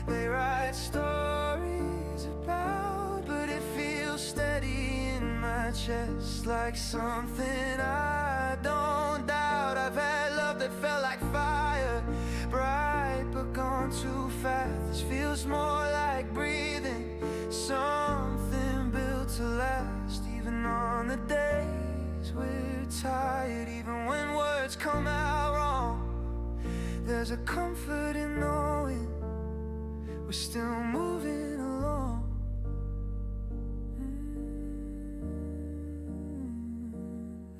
they write stories about, but it feels steady in my chest, like something I don't die world that felt like fire, bright but gone too fast. This feels more like breathing, something built to last. Even on the days we're tired, even when words come out wrong, there's a comfort in knowing we're still moving along.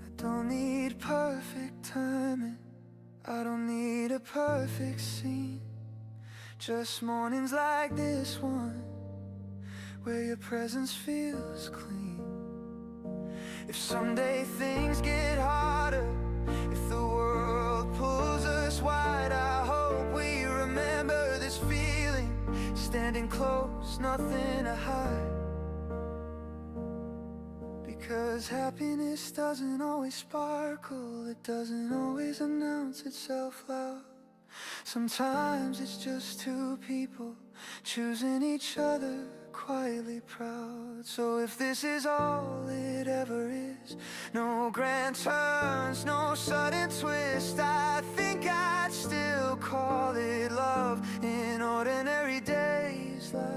I don't need perfect timing, I don't need a perfect scene, just mornings like this one, where your presence feels clean. If someday things get harder, if the world pulls us wide, I hope we remember this feeling, standing close, nothing to hide. Because happiness doesn't always sparkle, it doesn't always announce itself loud. Sometimes it's just two people choosing each other, quietly proud. So if this is all it ever is, no grand turns, no sudden twist, I think I'd still call it love in ordinary days like this.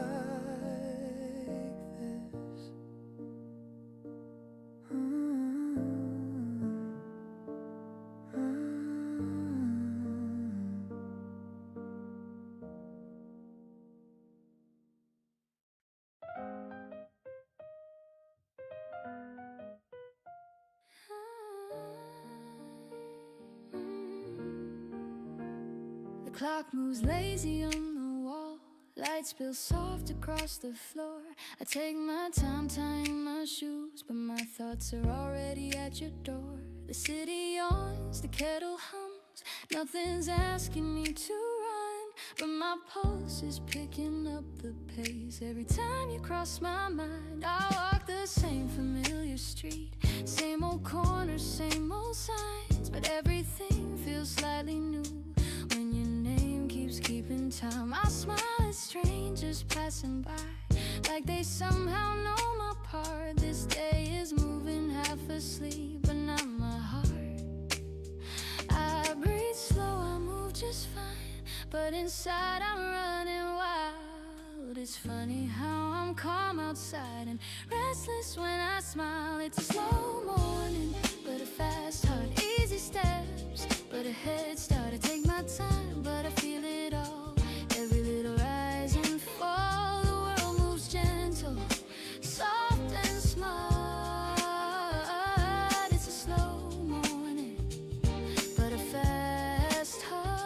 The clock moves lazy on the wall, lights spill soft across the floor. I take my time tying my shoes, but my thoughts are already at your door. The city yawns, the kettle hums, nothing's asking me to run, but my pulse is picking up the pace. Every time you cross my mind, I walk the same familiar street, same old corners, same old signs, but everything feels slightly new when your name keeps keeping time. I smile at strangers passing by, like they somehow know my part. This day is moving half asleep, but not my heart. I breathe slow, I move just fine, but inside I'm running wild. It's funny how I'm calm outside and restless when I smile. It's a slow morning, but a fast heart, easy steps, but a head start. I take my time, but I feel it all. Every little rise and fall, the world moves gentle, soft and smart. It's a slow morning, but a fast heart.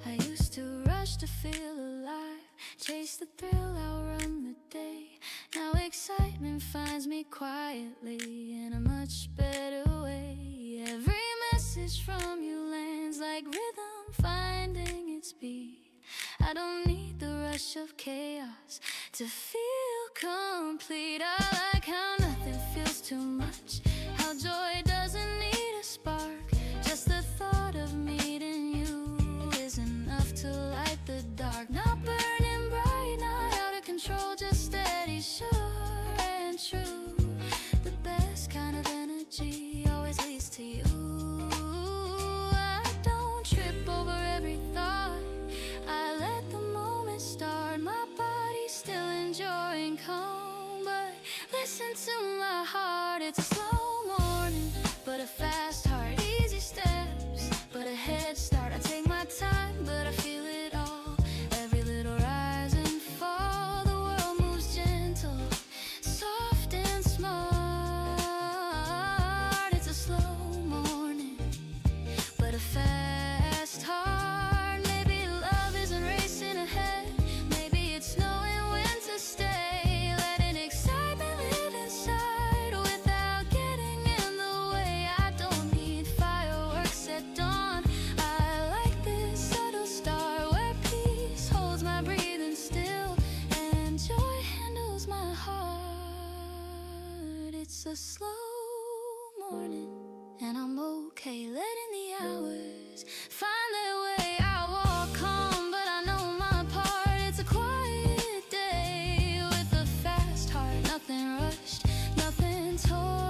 I used to rush to feel alive, chase the thrill, outrun the day. Now excitement finds me quietly in a much better way. Every message from you lands like rhythm finding its beat. I don't need the rush of chaos to feel complete. I like how nothing feels too much, how joy doesn't need a spark. Just the thought of meeting you is enough to light the dark. Not burning bright, not out of control, just steady, sure and true. The best kind of energy always leads to you. I don't trip over every thought, I let the moment start. My body's still enjoying calm, but listen to my heart. It's a slow morning, but a fast heart, easy steps, but a head start. I take my time, but I feel it all. Every little rise and fall, the world moves gentle, soft and smart. It's a slow morning, but a fast heart. Maybe love isn't racing ahead, maybe it's knowing when to stay, letting excitement live inside without getting in the way. I don't need fireworks at dawn, I like this subtle star where peace holds my breathing still and joy handles my heart. It's a slow morning, and I'm okay letting the hours find their way. I walk calm, but I know my part. It's a quiet day with a fast heart, nothing rushed, nothing told.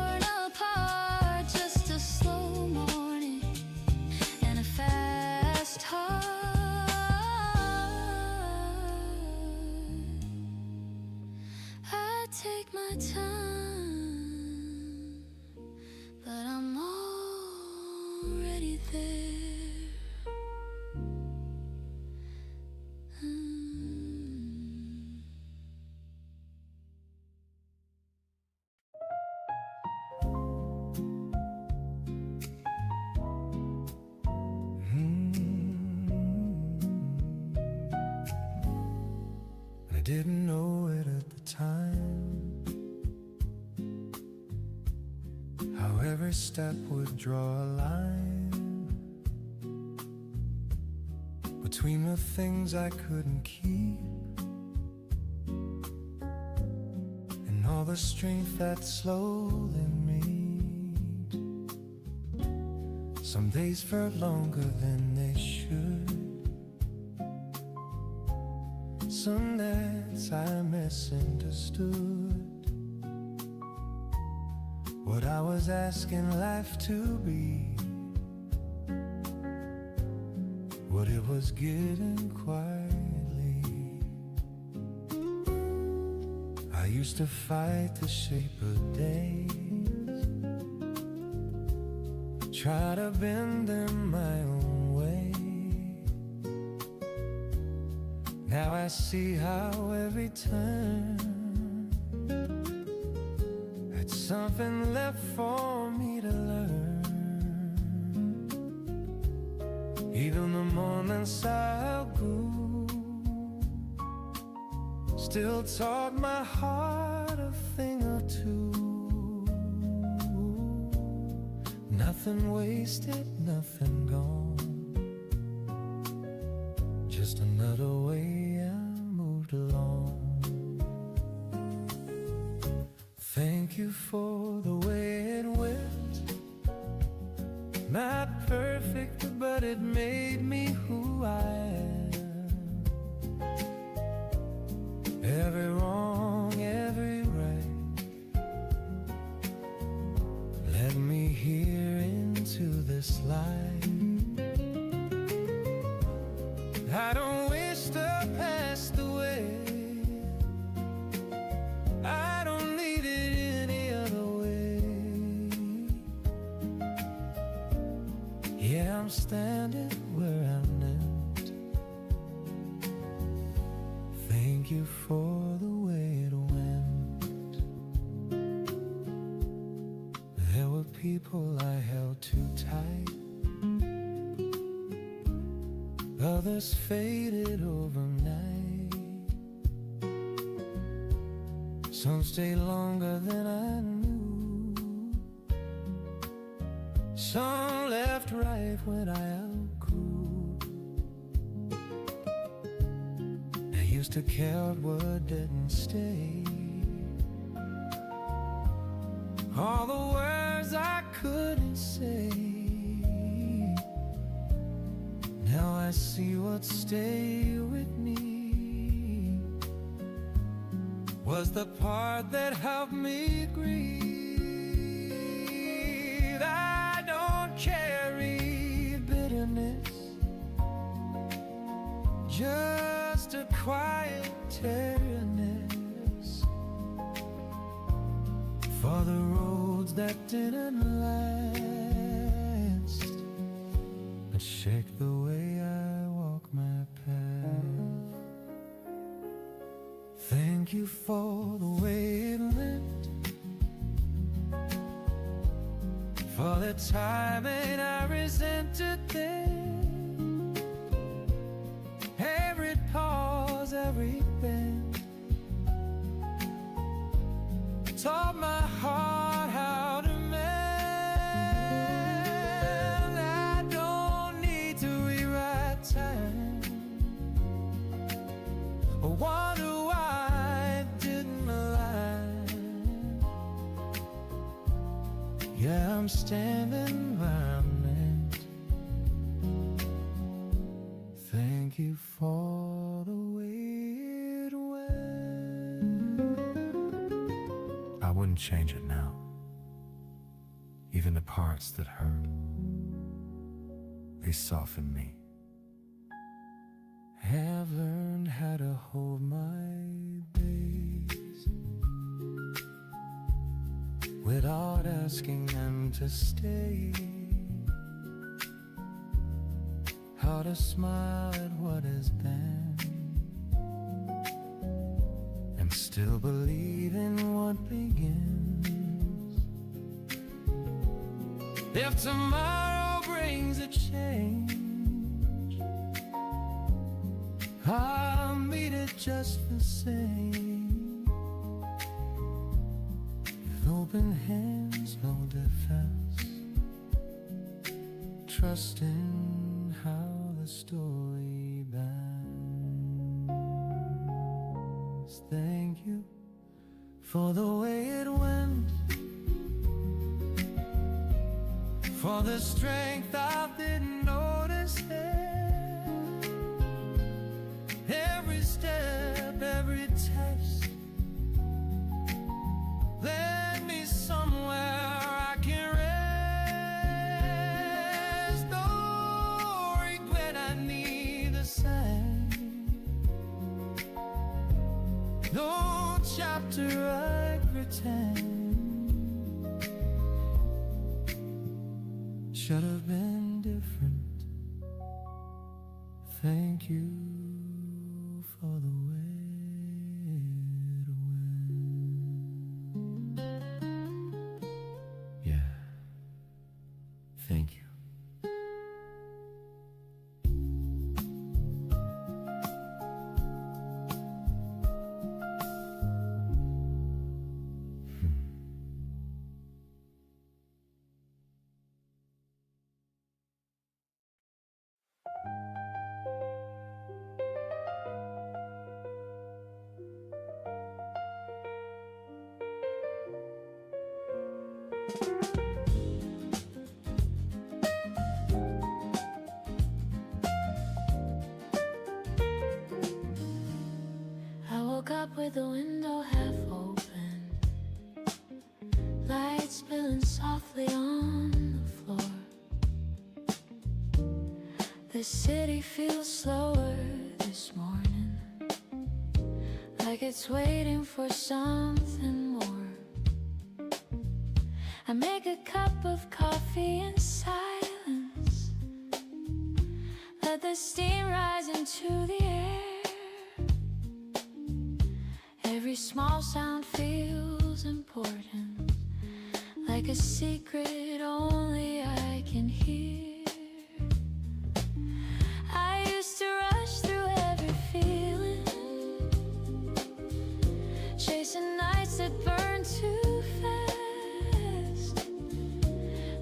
my time, but I'm already there. I didn't know it at the time, how every step would draw a line between the things I couldn't keep and all the strength that slowly made. Some days felt longer than they should. Some nights I misunderstood what I was asking life to be, what it was getting quietly. I used to fight the shape of days, try to bend them my own way. Now I see how every turn had something left for me to learn. Even the moments I grew still taught my heart a thing or two. Nothing wasted, nothing gone, just another way along. Thank you for the way it went. Not perfect, but it made me who I am. Every wrong, every right led me here into this life. I don't wish the past away, I don't need it any other way. Yeah, I'm standing where I'm meant. Thank you for the way it went. There were people I held too tight, others faded overnight. Some stayed longer than I knew, some left right when I outgrew. I used to care what didn't stay, all the words I couldn't say. Now I see what stayed with me was the part that helped me grieve. I don't carry bitterness, just a quiet tenderness for the roads that didn't last, but shake the way I walk my path. Thank you for the way it went, for the time and I resented them. Every pause, every bend taught my heart how to mend. I don't need to rewrite time or wonder why it didn't align. Yeah, I'm standing where I'm meant. Thank you for the way it went. I wouldn't change it now. Even the parts that hurt, they soften me. Have learned how to hold my base without asking them to stay. How to smile at what has been and still believe in what begins. If tomorrow brings a change, I'll meet it just the same. With open hands, no defense, trusting how the story bends. Thank you for the way it went, for the strength I didn't notice it. Every step, every test led me somewhere I can rest. No regret I need a sign, no chapter I pretend should have been different. Thank you for the way it went. Yeah, thank you. I woke up with the window half open, light spilling softly on the floor. The city feels slower this morning, like it's waiting for something more. I make a cup of coffee in silence, let the steam rise into the air. Every small sound feels important, like a secret only I can hear. I used to rush through every feeling, chasing nights that burn too fast.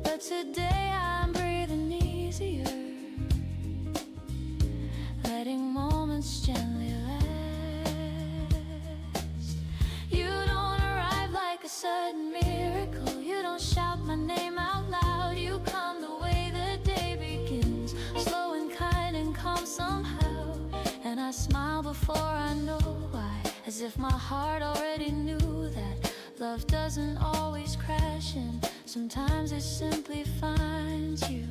But today I'm breathing easier, letting moments gently last. You don't arrive like a sudden miracle, you don't shout my name out loud. You come the way the day begins, slow and kind and calm somehow. And I smile before I know why, as if my heart already knew that love doesn't always crash in, sometimes it simply finds you.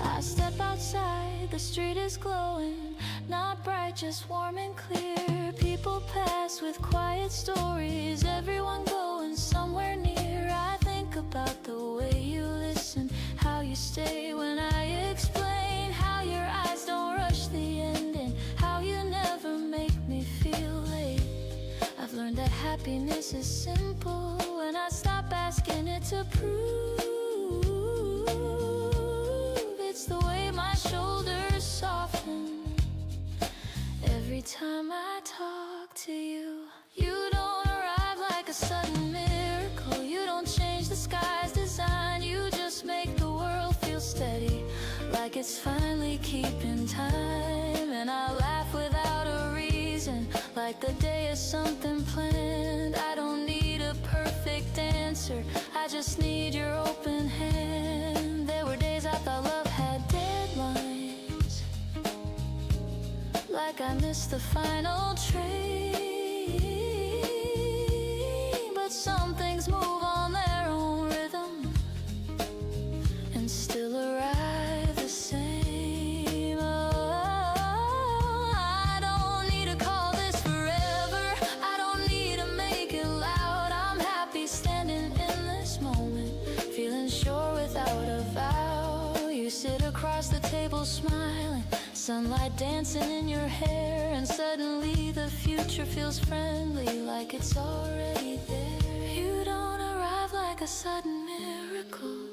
I step outside, the street is glowing, not bright, just warm and clear. People pass with quiet stories, everyone going somewhere near. I think about the way you listen, how you stay when I explain, how your eyes don't rush the ending, how you never make me feel late. I've learned that happiness is simple when I stop asking it to prove. It's the way my shoulders soften every time I talk to you. You don't arrive like a sudden miracle, you don't change the sky's design, you just make the world feel steady, like it's finally keeping time. And I laugh without a reason, like the day is something planned. I don't need a perfect answer, I just need your open hand. There were days I thought love had deadlines, like I missed the final train. But some things move on their own rhythm and still arrive the same. Oh, I don't need to call this forever, I don't need to make it loud. I'm happy standing across the table smiling, sunlight dancing in your hair, and suddenly the future feels friendly, like it's already there. You don't arrive like a sudden miracle.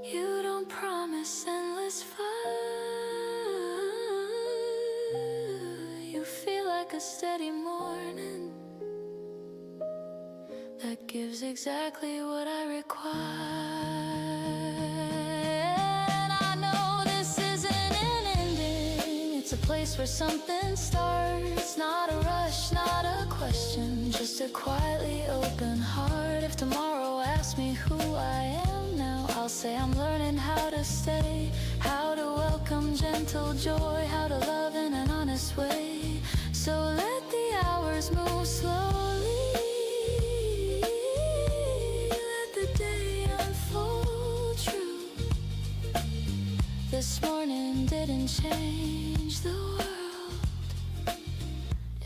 You don't promise endless fun. You feel like a steady morning that gives exactly what I require. And I know this isn't an ending. It's a place where something starts. Not a rush, not a question, just a quietly open heart. If tomorrow asks me who I am now, I'll say I'm learning how to stay, how to welcome gentle joy, how to love in an honest way. So let the hours move slowly. This morning didn't change the world.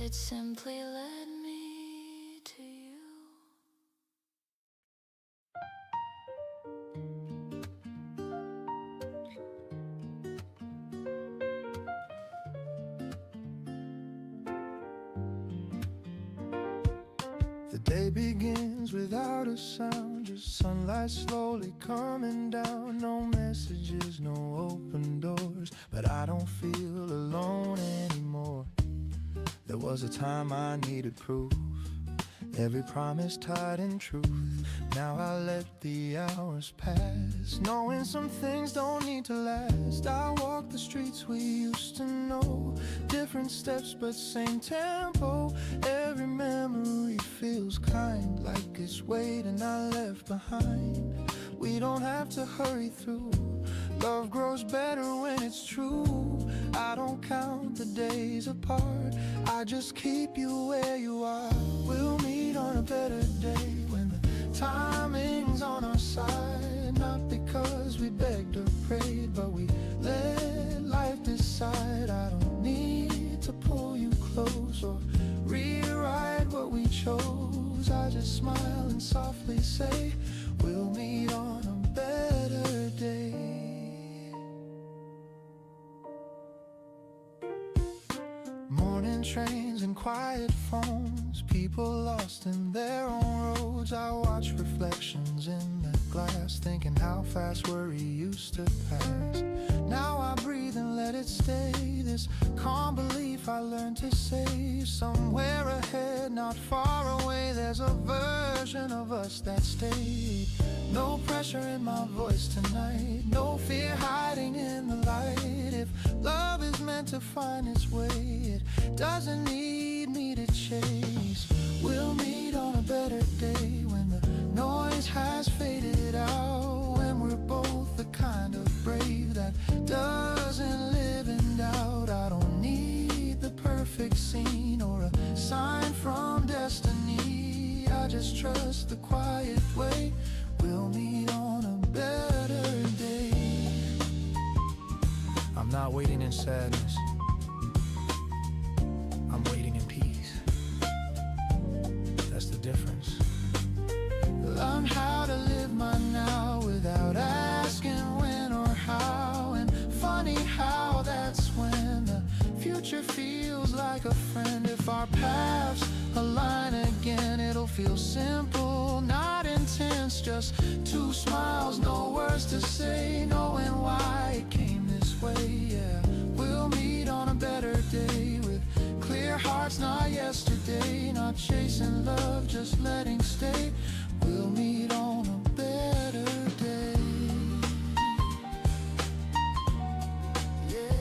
It simply led me to you. The day begins without a sound, just sunlight slowly coming down. No messages, no open doors, but I don't feel alone anymore. There was a time I needed proof, every promise tied in truth. Now I let the hours pass, knowing some things don't need to last. I walk the streets we used to know, different steps but same tempo. Every memory feels kind, like it's waiting I left behind. We don't have to hurry through, love grows better when it's true. I don't count the days apart, I just keep you where you are. We'll meet on a better day when the timing's on our side. Not because we begged or prayed, but we let life decide. I don't need to pull you close or rewrite what we chose. I just smile and softly say, we'll meet on a better day. Morning trains and quiet phones, people lost in their own roads. I watch reflections in the glass, thinking how fast worry used to pass. Now I breathe and let it stay, this calm belief I learned to say. Somewhere ahead, not far away, there's a version of us that stayed. No pressure in my voice tonight, no fear hiding in the light. If love is meant to find its way, it doesn't need me to chase. We'll meet on a better day when the noise has faded out, when we're both the kind of brave that doesn't live in doubt. I don't need the perfect scene or a sign from destiny, I just trust the quiet way. We'll meet on a better day. I'm not waiting in sadness, I'm waiting in peace. That's the difference. Learn how to live my now without asking when or how. And funny how that's when the future feels like a friend. If our paths align again, it'll feel simple, not intense. Just two smiles, no words to say, knowing why it came this way. Yeah, we'll meet on a better day with clear hearts, not yesterday. Not chasing love, just letting stay. We'll meet on a better day. Yeah,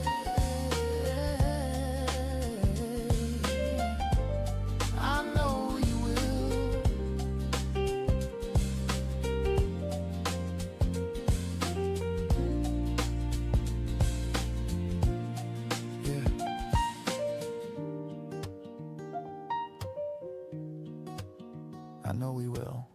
I know you will. Yeah. I know we will.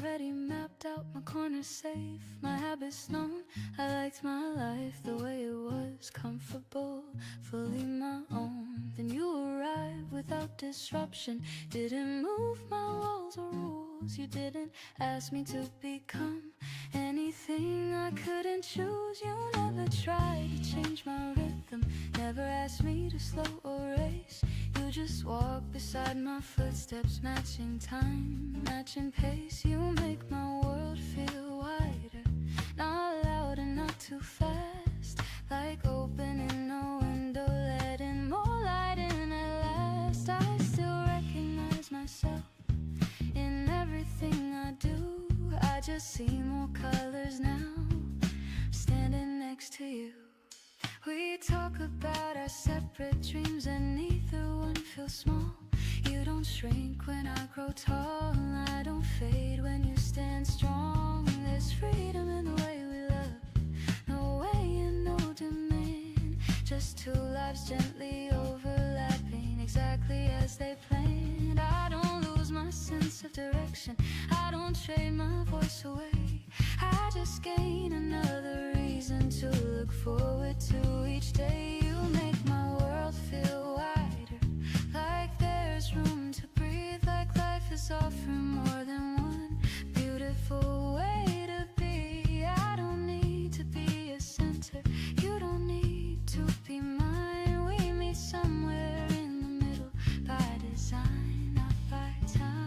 already mapped out my corner safe, my habits known. I liked my life the way it was, comfortable, fully my own. Then you arrived without disruption, didn't move my walls or rules. You didn't ask me to become anything I couldn't choose. You never tried to change my rhythm, never asked me to slow or race. You just walk beside my footsteps, matching time, matching pace. You make my world feel wider, not loud and not too fast, like opening a window, letting more light in at last. I still recognize myself in everything I do. I just see more colors now, standing next to you. We talk about our separate dreams and neither one feels small. You don't shrink when I grow tall, I don't fade when you stand strong. There's freedom in the way we love, no way and no demand. Just two lives gently overlapping, exactly as they planned. I don't lose my sense of direction, I don't trade my voice away. I just gain another reason to look forward to each day. You make my world feel wider, like there's room to breathe, like life is offering more than one beautiful way to be. I don't need to be a center, you don't need to be mine. We meet somewhere in the middle, by design, not by time.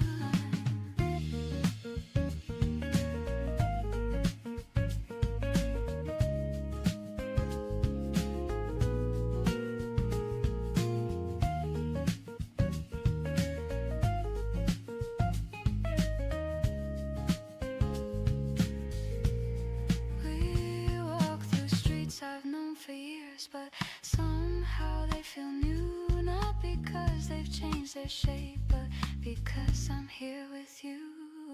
I've known for years, but somehow they feel new. Not because they've changed their shape, but because I'm here with you.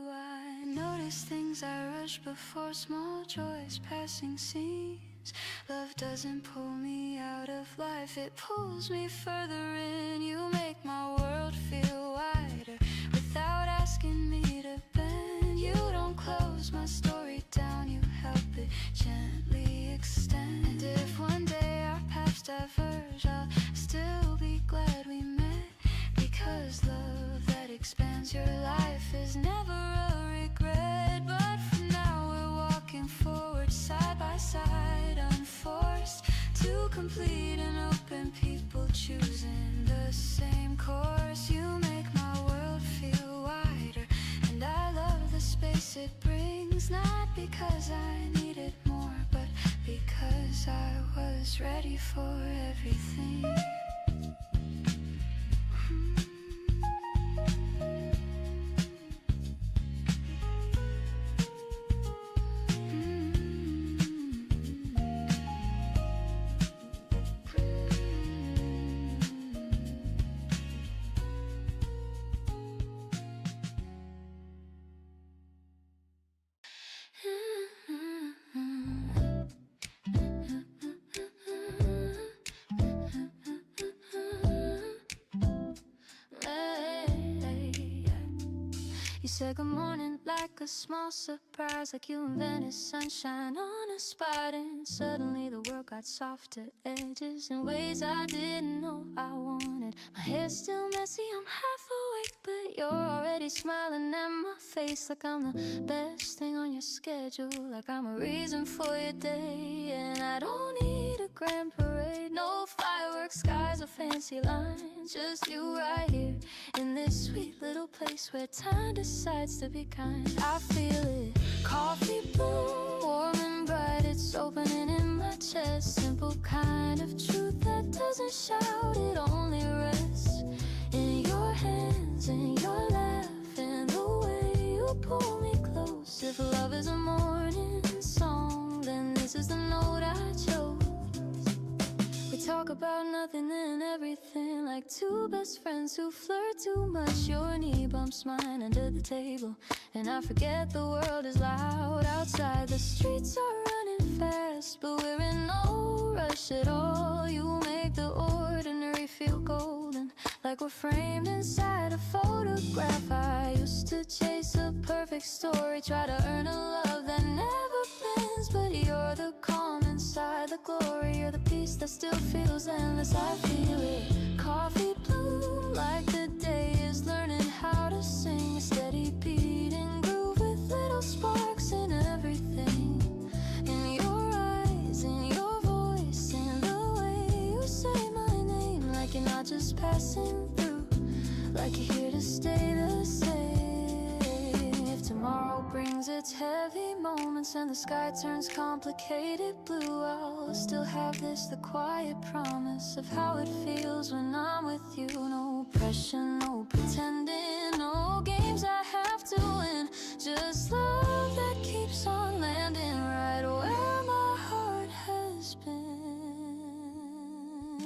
I notice things I rush before, small joys, passing scenes. Love doesn't pull me out of life, it pulls me further in. You make my world feel wider without asking me to bend. You don't close my story down, you help it gently extend. And if one day our paths diverge, I'll still be glad we met, because love that expands your life is never a regret. But for now we're walking forward side by side, unforced to complete an open people choosing the same course. You make my world feel wider, and I love the space it brings, not because I needed more, but because I was ready for everything. You said good morning like a small surprise, like you invented sunshine on a spot, and suddenly the world got softer edges in ways I didn't know I wanted. My hair's still messy, I'm half awake, but you're already smiling at my face, like I'm the best thing on your schedule, like I'm a reason for your day. And I don't need a grand parade, no fireworks, skies or fancy lines, just you right here in this sweet little place where time decides to be kind. I feel it, coffee bloom, warm and bright, it's opening in my chest. Simple kind of truth that doesn't shout, it only rests in your hands, in your laugh, and the way you pull me close. If love is a morning song, then this is the note I chose. We talk about nothing and everything, like two best friends who flirt too much. Your knee bumps mine under the table, and I forget the world is loud outside. The streets are running fast, but we're in no rush at all. You make the ordinary feel golden, like we're framed inside a photograph. I used to chase a perfect story, try to earn a love that never bends. But you're the calm inside the glory, you're the peace that still feels endless. I feel it, coffee bloom, like the day is learning how to sing. A steady beating groove with little sparks in everything. In your eyes, in your voice, in the way you say my name, like you're not just passing through, like you're here to stay the same. If tomorrow brings its heavy moments and the sky turns complicated blue, I'll still have this, the quiet promise of how it feels when I'm with you. No pressure, no pretending, no games I have to win, just love that keeps on landing right where my heart has been.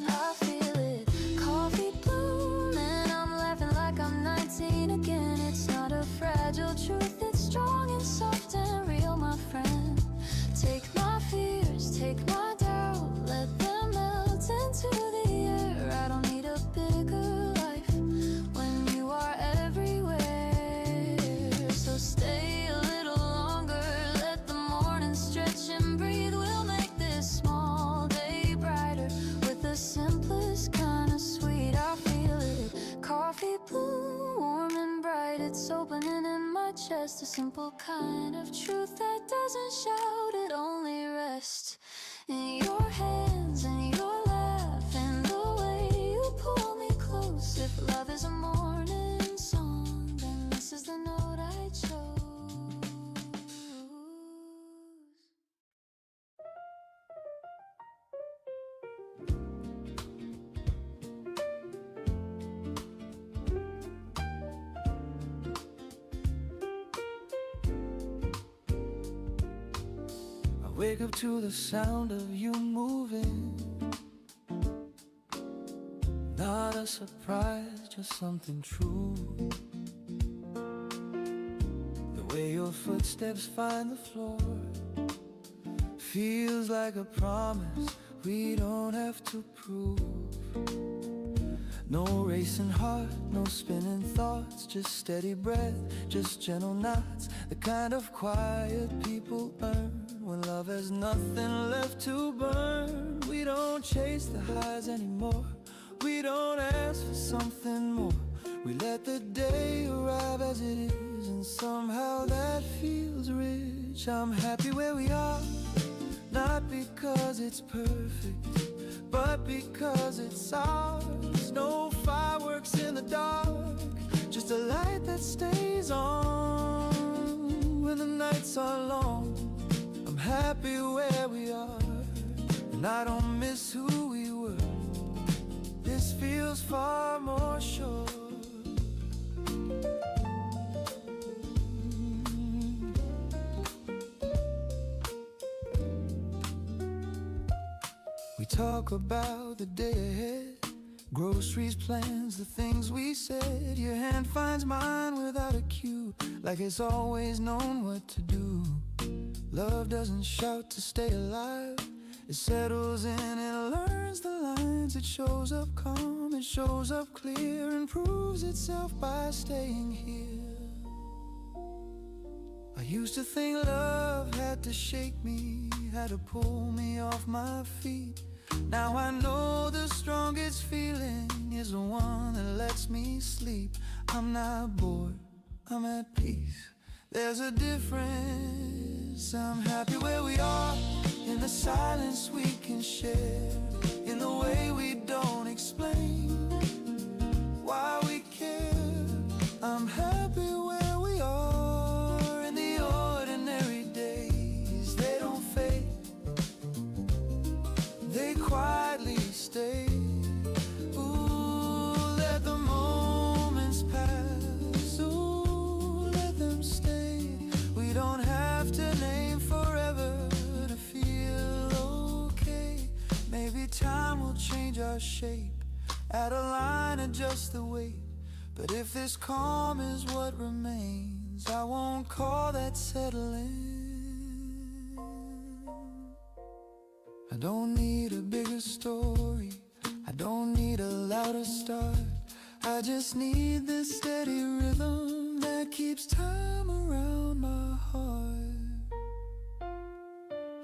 I feel it, coffee bloom, and I'm laughing like I'm 19 again. It's not a fragile truth, it's strong and soft and real, my friend. Take my fears, take my doubt, let them melt into the air. I don't need a bigger life when you are everywhere. So stay a little longer, let the morning stretch and breathe. We'll make this small day brighter with the simplest kind of sweet. I feel it, coffee blue, warm and bright. It's opening in my chest, a simple kind of truth that doesn't shout, it only rests in your hands and your laugh and the way you pull me close. If love is a morning song, then this is the note I chose. Wake up to the sound of you moving. Not a surprise, just something true. The way your footsteps find the floor feels like a promise we don't have to prove. No racing heart, no spinning thoughts, just steady breath, just gentle nods. The kind of quiet people earn when love has nothing left to burn. We don't chase the highs anymore, we don't ask for something more. We let the day arrive as it is, and somehow that feels rich. I'm happy where we are, not because it's perfect, but because it's ours. No fireworks in the dark, just a light that stays on when the nights are long. I'm happy where we are, and I don't miss who we were. This feels far more sure. We talk about the day ahead, groceries, plans, the things we said. Your hand finds mine without a cue, like it's always known what to do. Love doesn't shout to stay alive, it settles in and learns the lines. It shows up calm, it shows up clear, and proves itself by staying here. I used to think love had to shake me, had to pull me off my feet. Now I know the strongest feeling is the one that lets me sleep. I'm not bored, I'm at peace. There's a difference. I'm happy where we are, in the silence we can share, in the way we don't explain why we care. I'm happy where we are, in the ordinary days. They don't fade, they quietly stay. Ooh, let the moments pass. Ooh, let them stay. We don't have to name forever to feel okay. Maybe time will change our shape, add a line, adjust the weight. But if this calm is what remains, I won't call that settling. I don't need a bigger story, I don't need a louder start. I just need this steady rhythm that keeps time around my heart.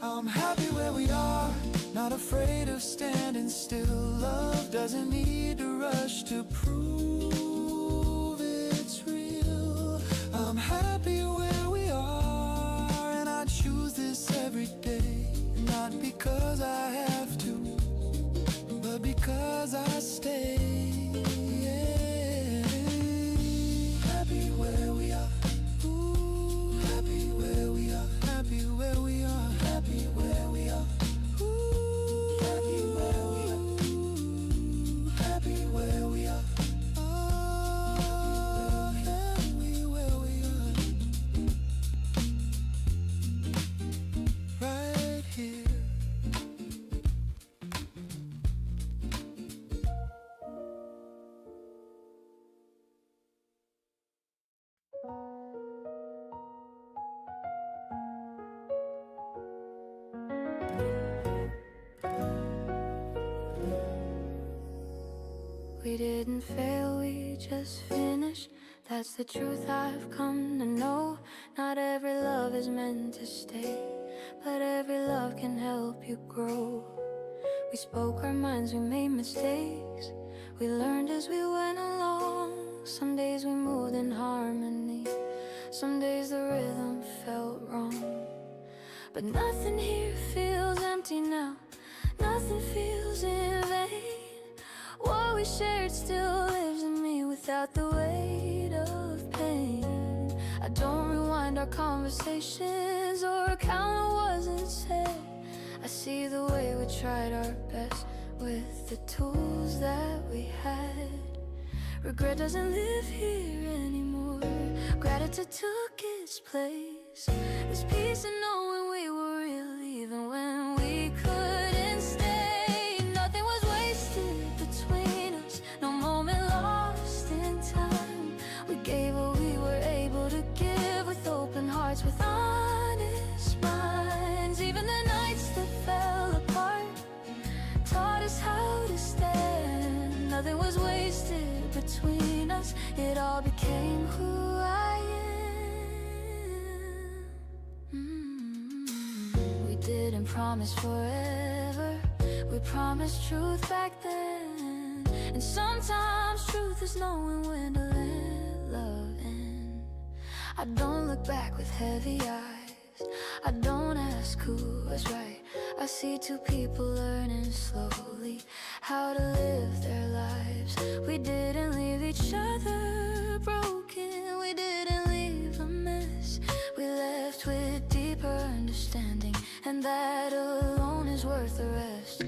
I'm happy where we are, not afraid of standing still. Love doesn't need to rush to prove it's real. I'm happy where we are, and I choose this every day. Not because I have to, but because I stay. Yeah. Happy where we are. Ooh, happy where we are. Happy where we are. Happy where we are. Ooh, happy where we are. Ooh, happy where we are. Oh, happy where we are. Right here. We didn't fail, we just finished. That's the truth I've come to know. Not every love is meant to stay, but every love can help you grow. We spoke our minds, we made mistakes. We learned as we went along. Some days we moved in harmony, some days the rhythm felt wrong. But nothing here feels empty now, nothing feels in vain. What we shared still lives in me without the weight of pain. I don't rewind our conversations or count what wasn't said. I see the way we tried our best with the tools that we had. Regret doesn't live here anymore, gratitude took its place. There's peace in knowing we were real even when we couldn't stay. Nothing was wasted between us, no moment lost in time. We gave what we were able to give with open hearts, with honest minds. Even the nights that fell apart taught us how to stand. Nothing was wasted between us, it all became who I am. We didn't promise forever, we promised truth back then. And sometimes truth is knowing when to let love in. I don't look back with heavy eyes, I don't ask who was right. I see two people learning slowly how to live their lives. We didn't leave each other broken, we didn't leave a mess. We left with deeper understanding, and that alone is worth the rest.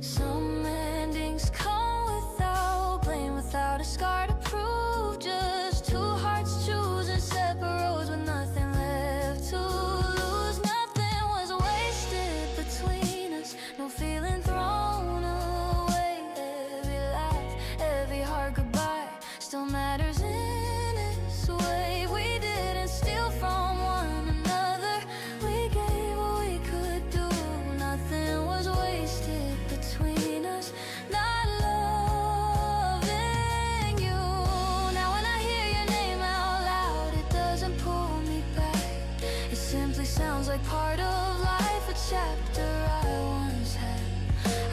Some endings come without blame, without a scar to prove. Just two hearts choosing separate roads with nothing left to lose. Nothing was wasted between us, no feeling thrown away. Every laugh, every hard goodbye still matters in its way. We didn't steal from one another, we gave what we could do. Nothing was wasted between us, not loving you. Now when I hear your name out loud, it doesn't pull me back. It simply sounds like part of life, a chapter I once had.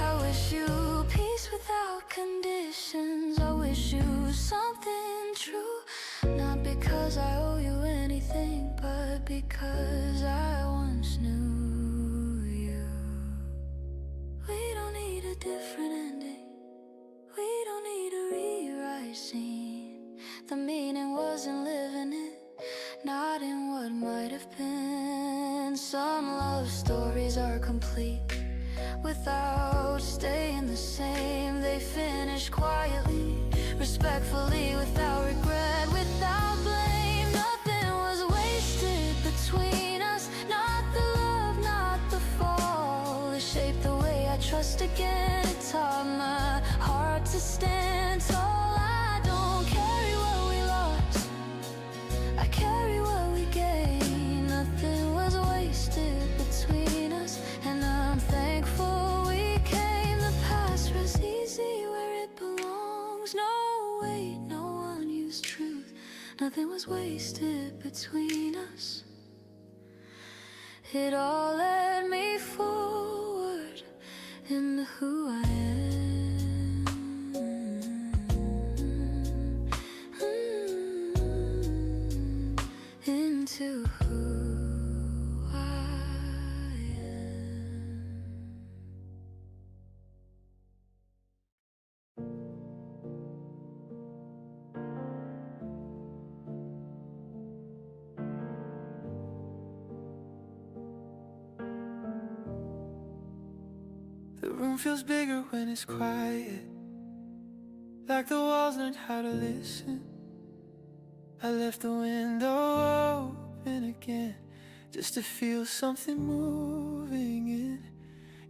I wish you peace without conditions, I wish you something true. Not because I owe you anything, but because I once knew you. We don't need a different ending, we don't need a rewrite scene. The meaning wasn't living it, not in what might have been. Some love stories are complete without staying the same. They finish quietly, respectfully, without regret, without blame. Nothing was wasted between us, not the love, not the fall. It shaped the way I trust again, it taught my heart to stand tall. I don't carry what we lost, I carry what we gained. Nothing was wasted between us, and I'm thankful we came. The past was easy where it belongs. No Nothing was wasted between us. It all led me forward into who I am. Into who I am. The room feels bigger when it's quiet, like the walls learned how to listen. I left the window open again, just to feel something moving in.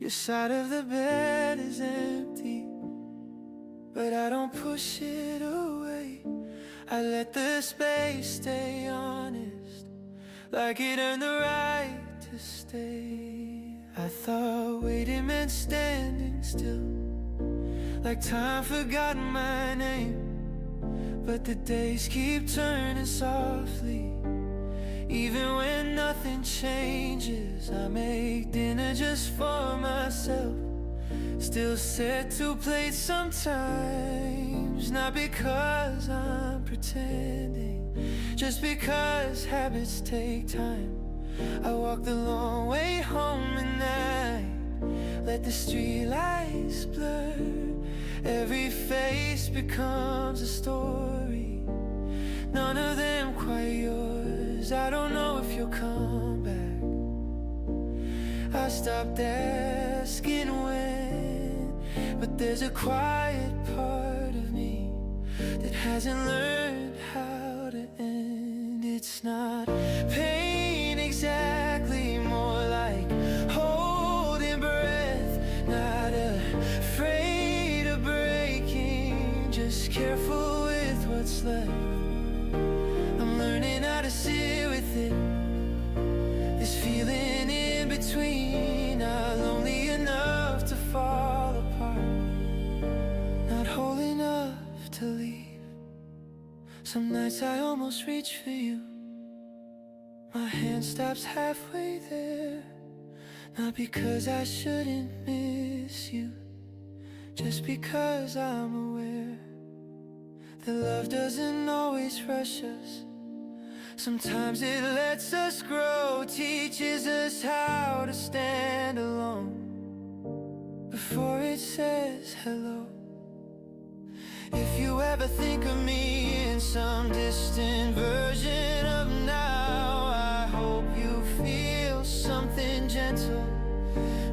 Your side of the bed is empty, but I don't push it away. I let the space stay honest, like it earned the right to stay. I thought waiting meant standing still, like time forgot my name. But the days keep turning softly, even when nothing changes. I make dinner just for myself, still set to plates sometimes. Not because I'm pretending, just because habits take time. I walk the long way home at night, let the streetlights blur. Every face becomes a story, none of them quite yours. I don't know if you'll come back. I stopped asking when, but there's a quiet part of me that hasn't learned how to end. It's not pain exactly, more like holding breath, not afraid of breaking, just careful with what's left. I'm learning how to sit with it, this feeling in between, not lonely enough to fall apart, not whole enough to leave. Some nights I almost reach for you, my hand stops halfway there. Not because I shouldn't miss you, just because I'm aware that love doesn't always rush us. Sometimes it lets us grow, teaches us how to stand alone before it says hello. If you ever think of me in some distant version of now, I hope you feel something gentle,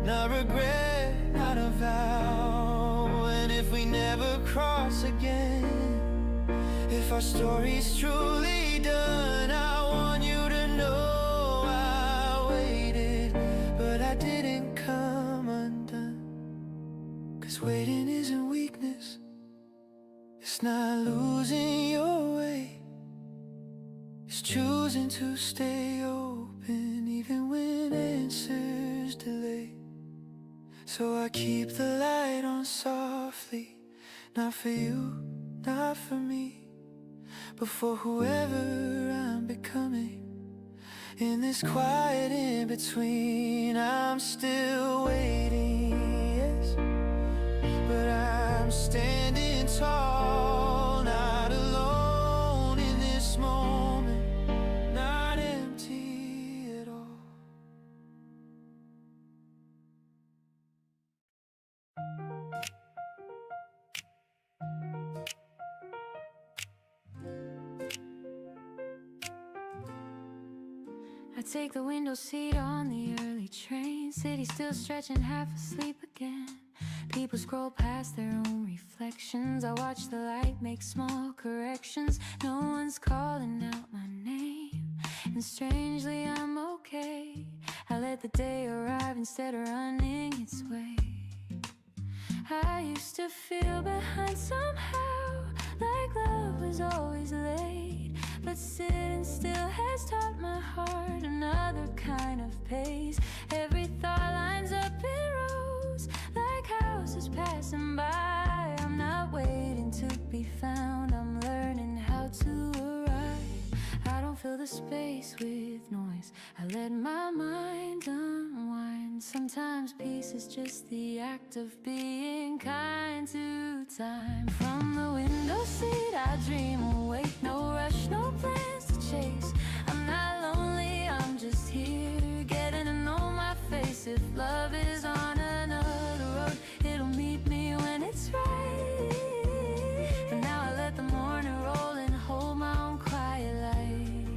not regret, not a vow. And if we never cross again, if our story's truly done, I want you to know I waited, but I didn't come undone. 'Cause waiting isn't weakness, it's not losing your way, it's choosing to stay open even when answers delay. So I keep the light on softly, not for you, not for me, but for whoever I'm becoming. In this quiet in between, I'm still waiting, yes, but I'm standing tall, not alone in this moment, not empty at all. I take the window seat on the early train, city still stretching, half asleep again. People scroll past their own reflections, I watch the light make small corrections. No one's calling out my name, and strangely I'm okay. I let the day arrive instead of running its way. I used to feel behind somehow, like love was always late, but sitting still has taught my heart another kind of pace. Every thought lines up in rows, like houses passing by. I'm not waiting to be found, I'm learning how to arrive. times I let my mind unwind. Sometimes peace is just the act of being kind to time. From the window seat I dream awake. No rush, no plans to chase. I'm not lonely, I'm just here, getting to know my face. If love is on another road, it'll meet me when it's right. But now I let the morning roll and hold my own quiet light.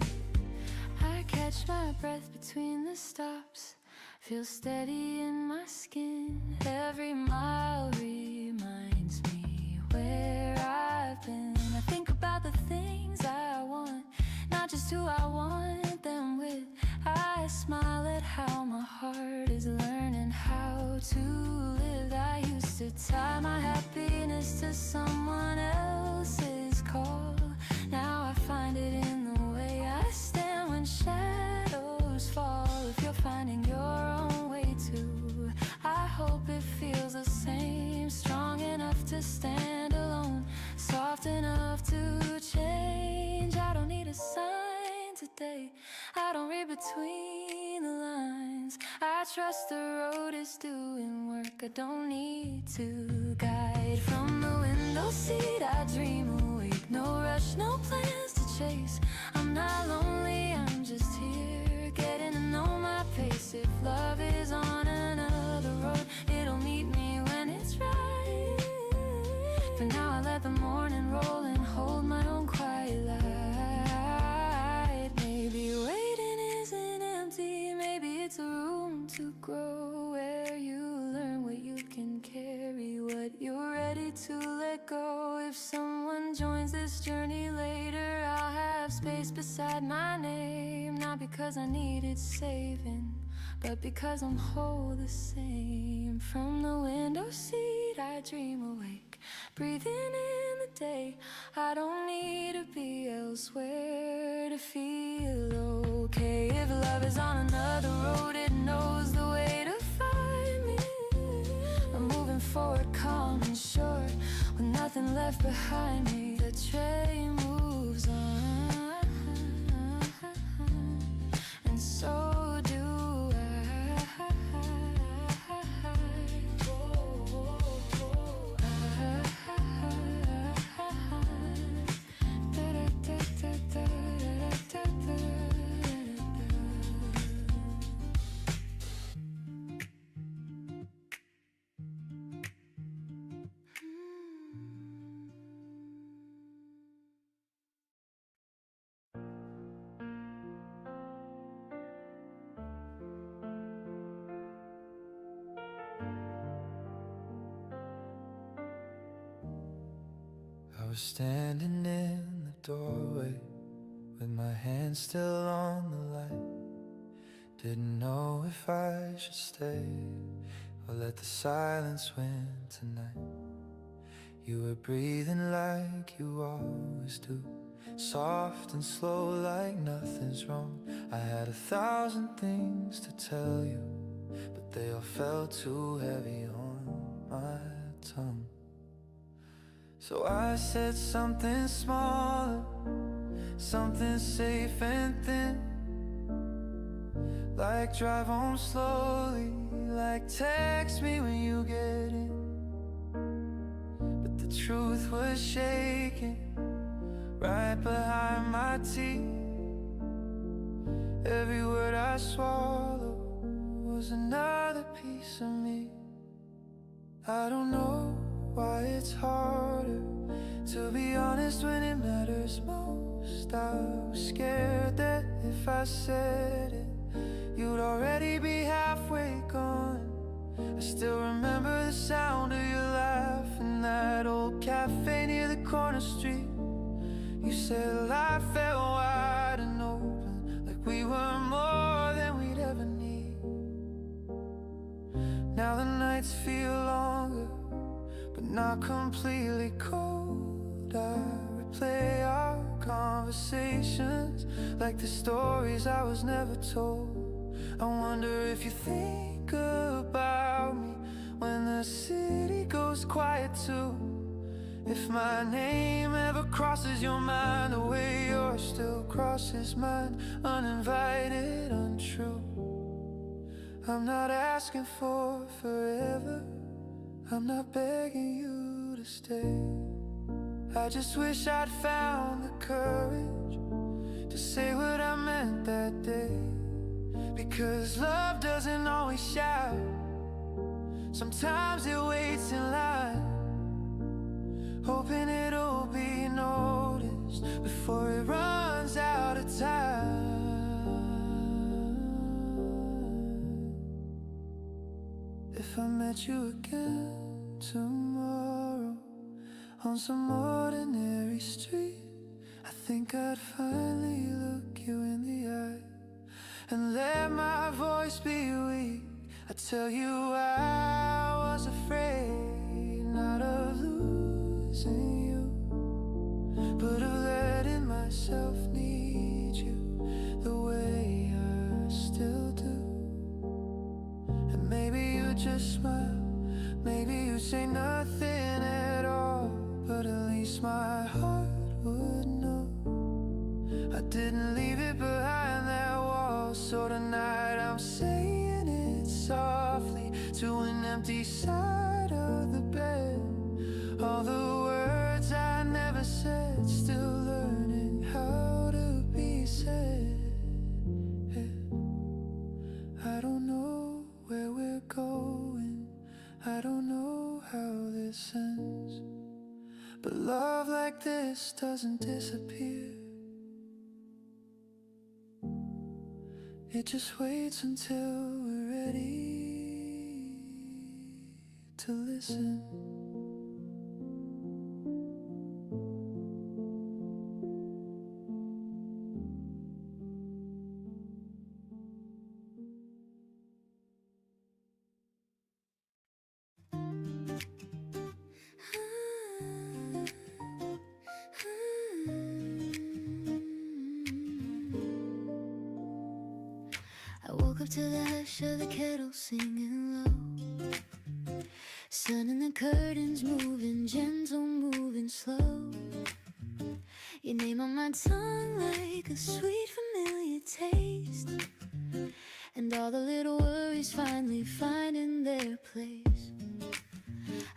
I catch my breath between the stops, feel steady in my skin. Every mile reminds me where I've been. I think about the things I want, not just who I want them with. I smile at how my heart is learning how to live. I used to tie my happiness to someone else's call. Now I find it in the way I stand when shadows fall. If you're finding your own way too, I hope it feels the same. Strong enough to stand alone, soft enough to change. I don't need a sign today, I don't read between the lines. I trust the road is doing work, I don't need to guide. From the window seat I dream awake. No rush, no plans to chase. I'm not lonely, I'm just here, getting to know my pace. If love is on another road, it'll meet me when it's right. For now I let the morning roll and hold my own quiet light. Maybe waiting isn't empty, maybe it's a room to grow, where you learn what you can carry, what you're ready to let go. If someone joins this journey later, I'll have space beside my name. Not because I needed saving, but because I'm whole the same. From the window seat I dream awake, breathing in the day. I don't need to be elsewhere to feel okay. If love is on another road, it knows the way to find me. I'm moving forward, calm and sure, with nothing left behind me. The train moves on, and so do I. I was standing in the doorway with my hand still on the light. Didn't know if I should stay or let the silence win tonight. You were breathing like you always do, soft and slow like nothing's wrong. I had 1,000 things to tell you, but they all felt too heavy on my tongue. So I said something smaller, something safe and thin, like drive home slowly, like text me when you get in. But the truth was shaking right behind my teeth. Every word I swallowed was another piece of me. I don't know why it's harder to be honest when it matters most. I was scared that if I said it, you'd already be halfway gone. I still remember the sound of your laugh in that old cafe near the corner street. You said life felt wide and open, like we were more than we'd ever need. Now the nights feel longer, but not completely cold. I replay our conversations like the stories I was never told. I wonder if you think about me when the city goes quiet too. If my name ever crosses your mind the way yours still crosses mine. Uninvited, untrue. I'm not asking for forever. I'm not begging you to stay. I just wish I'd found the courage to say what I meant that day. Because love doesn't always shout. Sometimes it waits in line, hoping it'll be noticed before it runs out of time. If I met you again tomorrow on some ordinary street, I think I'd finally look you in the eye and let my voice be weak. I tell you I was afraid, not of losing you, but of letting myself need you the way I still do. And maybe you just smile, maybe you say nothing at all, but at least my heart would know I didn't leave it behind that wall. So tonight I'm saying it softly to an empty side of the bed. All the words I never said, still learning how to be said. I don't know where we're going, I don't know how this ends, but love like this doesn't disappear. It just waits until we're ready to listen. I woke up to the hush of the kettle singing low, sun and the curtains moving, gentle, moving slow. Your name on my tongue like a sweet familiar taste, and all the little worries finally finding their place.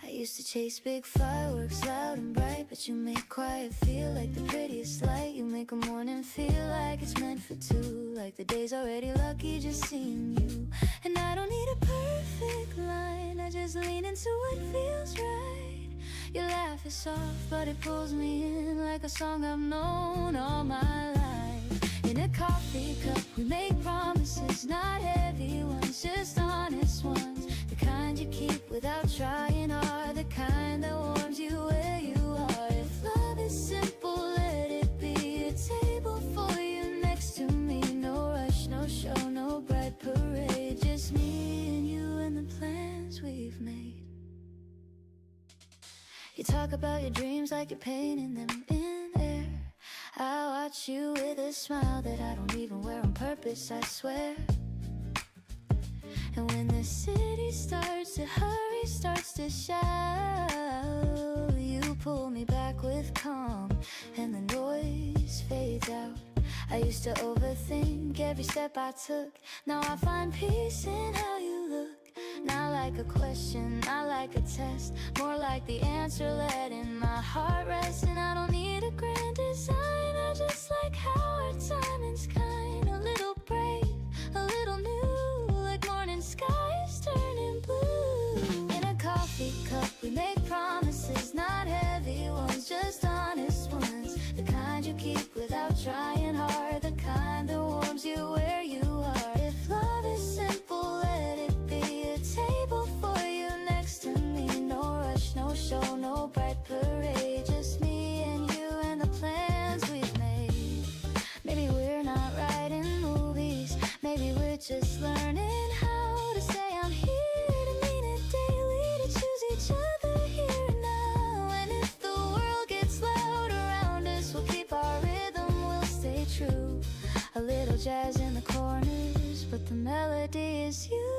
I used to chase big fireworks loud and bright, but you make quiet feel like the prettiest light. You make a morning feel like it's meant for two, like the day's already lucky just seeing you. And I don't need a perfect line, I just lean into what feels right. Your laugh is soft, but it pulls me in like a song I've known all my life. In a coffee cup we make promises, not heavy ones, just honest ones. The kind you keep without trying hard, the kind that warms you where you are. If love is simple, let it be a table for you next to me. No rush, no show, no bright parade, just me and you and the plans we've made. You talk about your dreams like you're painting them in air. I watch you with a smile that I don't even wear on purpose, I swear. And when the city starts to hurry, starts to shout, you pull me back with calm, and the noise fades out. I used to overthink every step I took, now I find peace in how you look. Not like a question, not like a test, more like the answer letting my heart rest. And I don't need a grand design, I just like how our timing's kind. A little brave, a little new, like morning skies turning blue. In a coffee cup we make promises, not heavy ones, just honest ones. The kind you keep without trying hard, the kind that warms you where you are. If love is simple, let it be a table for you next to me. No rush, no show, no bright parade, just me and you and the plans we've made. Maybe we're not writing movies, maybe we're just learning how to say I'm here, to mean it daily, to choose each other here and now. And if the world gets loud around us, we'll keep our rhythm, we'll stay true. A little jazz in the corners, but the melody is you.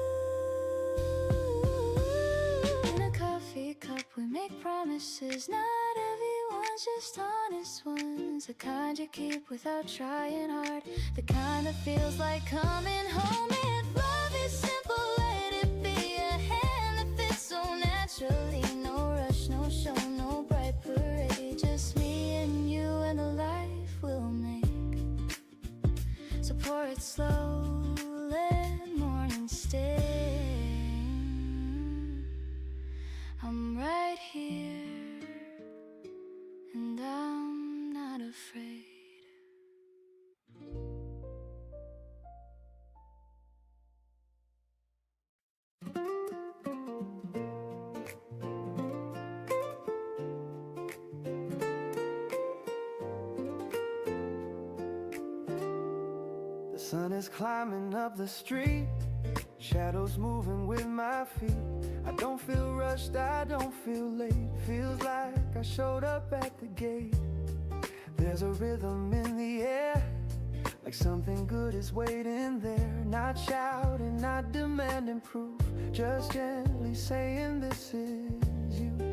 In a coffee cup we make promises, not everyone's just honest ones, the kind you keep without trying hard, the kind that feels like coming home. If love is simple, let it be a hand that fits so naturally. No rush, no show, no bright parade, just me and you and the life we'll make. So pour it slow, let morning sting. I'm right here, and I'm not afraid. The sun is climbing up the street, shadows moving with my feet. I don't feel rushed, I don't feel late. Feels like I showed up at the gate. There's a rhythm in the air, like something good is waiting there. Not shouting, not demanding proof, just gently saying this is you.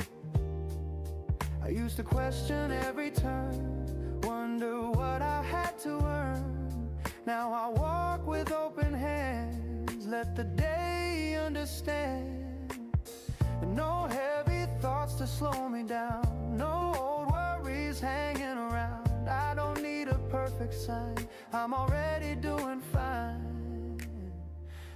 I used to question every turn, wonder what I had to earn. Now I walk with open hands, let the day understand. And no heavy thoughts to slow me down, no old worries hanging around. I don't need a perfect sign, I'm already doing fine.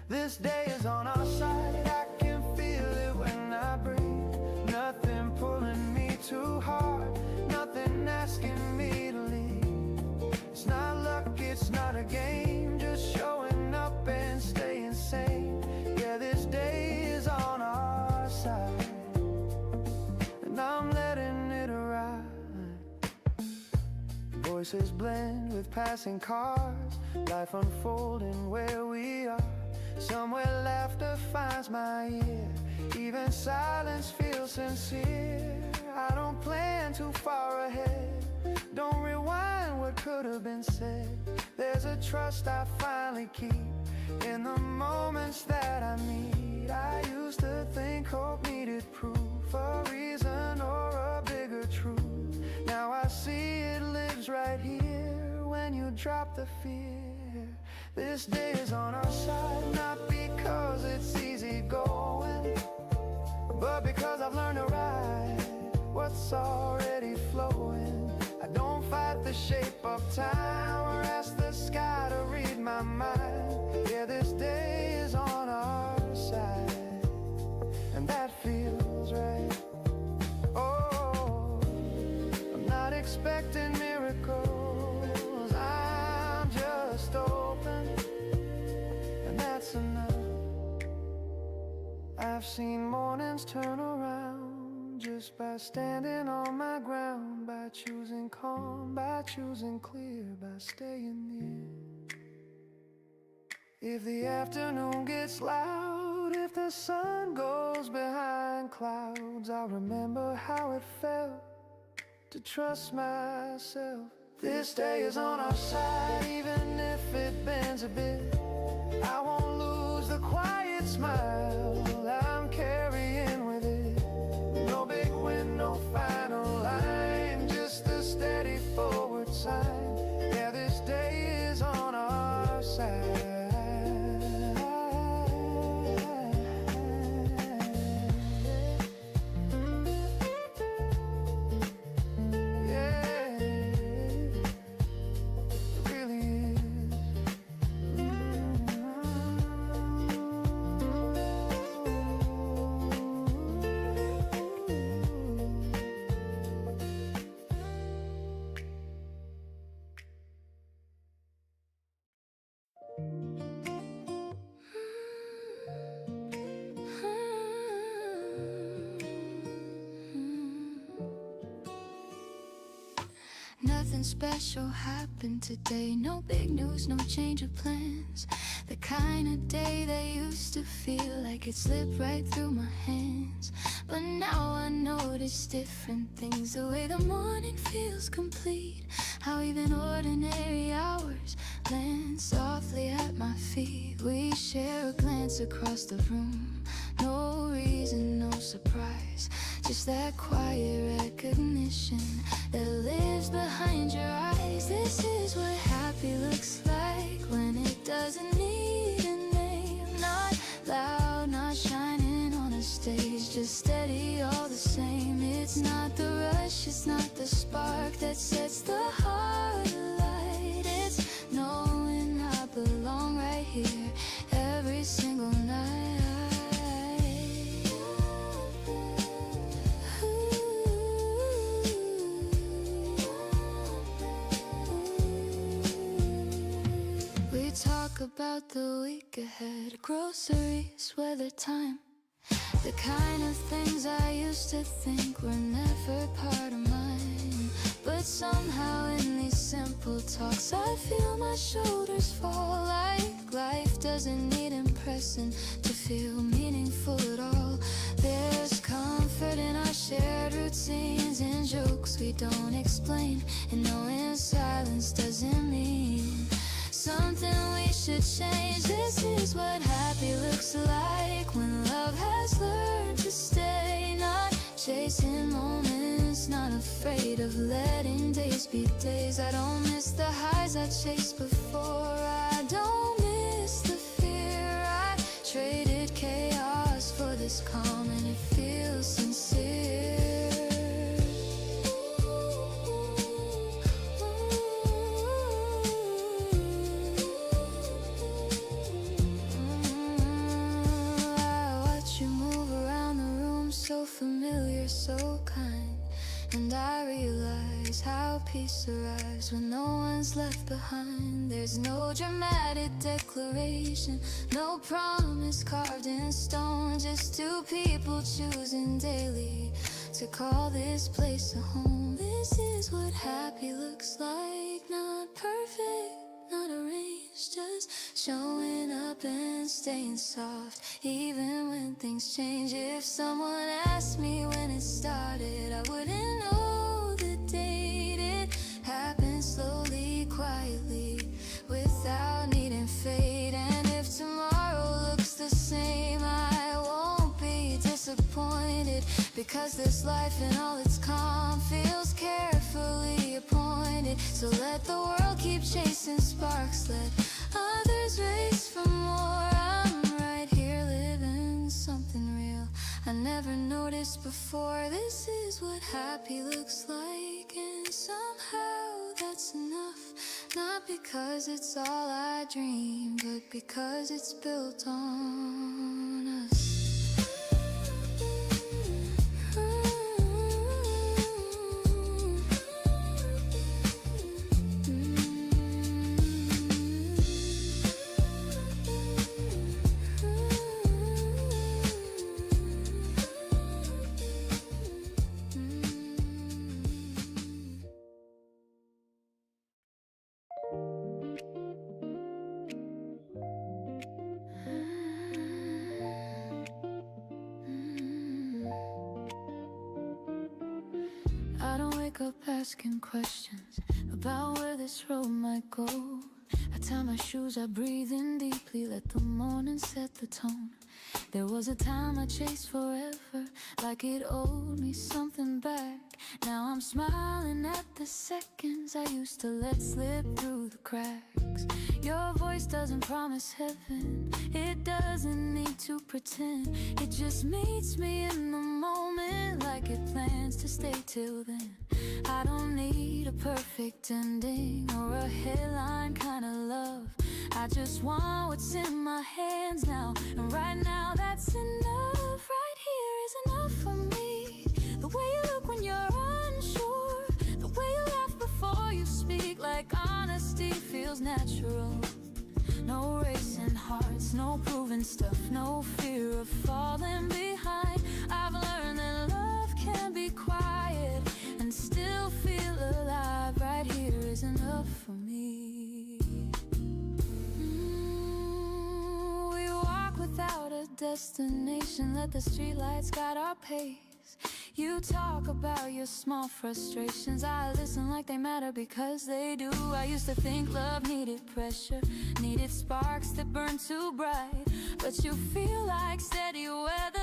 This day is on our side, I can feel it when I breathe. Nothing pulling me too hard, nothing asking me to leave. It's not luck, it's not a game, just showing up and staying sane. Yeah, this day is on our side, and I'm letting it ride. Voices blend with passing cars, life unfolding where we are. Somewhere laughter finds my ear, even silence feels sincere. I don't plan too far ahead, don't rewind what could have been said. There's a trust I finally keep in the moments that I meet. I used to think hope needed proof, a reason or a bigger truth. Now I see it lives right here when you drop the fear. This day is on our side, not because it's easy going, but because I've learned to ride what's already flowing. I don't fight the shape of time or ask the sky to read my mind. Yeah, this day is on our side, and that feels right. Oh, I'm not expecting miracles, I'm just open, and that's enough. I've seen mornings turn around just by standing on my ground, by choosing calm, by choosing clear, by staying near. If the afternoon gets loud, if the sun goes behind clouds, I'll remember how it felt to trust myself. This day is on our side, even if it bends a bit. I won't lose the quiet smile I'm carrying with it. No big win, no final line, just a steady forward sign. Yeah, this day is on our side. Nothing special happened today, no big news, no change of plans. The kind of day that used to feel like it slipped right through my hands. But now I notice different things, the way the morning feels complete, how even ordinary hours land softly at my feet. We share a glance across the room, No reason, no surprise, just that quiet recognition that lives behind your eyes. This is what happy looks like when it doesn't need a name. Not loud, not shining on a stage, just steady all the same. It's not the rush, it's not the spark that sets the heart alight. It's knowing I belong right here every single night. We talk about the week ahead, groceries, weather, time, the kind of things I used to think were never part of mine. But somehow in these simple talks I feel my shoulders fall, like life doesn't need impressing to feel meaningful at all. There's comfort in our shared routines and jokes we don't explain, and knowing silence doesn't mean something we should change. This is what happy looks like when love has learned to stay. Not chasing moments, not afraid of letting days be days. I don't miss the highs I chased before, I don't miss the fear. I traded chaos for this calm and it feels sincere. So familiar, so kind, and I realize how peace arrives when no one's left behind. There's no dramatic declaration, no promise carved in stone, just two people choosing daily to call this place a home. This is what happy looks like, not perfect, not arranged, just showing up and staying soft even when things change. If someone asked me when it started, I wouldn't know the date. It happened slowly, quietly, without needing fate. And if tomorrow looks the same, I won't be disappointed, because this life in all its calm feels carefully appointed. So let the world keep chasing sparks, let others race for more. I'm right here living something real I never noticed before. This is what happy looks like, and somehow that's enough. Not because it's all I dream, but because it's built on us. I don't wake up asking questions about where this road might go. I tie my shoes, I breathe in deeply, let the morning set the tone. There was a time I chased forever, like it owed me something back. Now I'm smiling at the seconds I used to let slip through the cracks. Your voice doesn't promise heaven, it doesn't need to pretend. It just meets me in the moment, like it plans to stay till then. I don't need a perfect ending or a headline kind of love. I just want what's in my hands now, and right now that's enough. Right here is enough for me. The way you look when you're unsure, the way you laugh before you speak, like honesty feels natural. No racing hearts, no proving stuff, no fear of falling behind. I've learned that love can be quiet and still feel alive. Right here is enough for me. We walk without a destination, let the streetlights guide our pace. You talk about your small frustrations, I listen like they matter because they do. I used to think love needed pressure, needed sparks that burn too bright, but you feel like steady weather.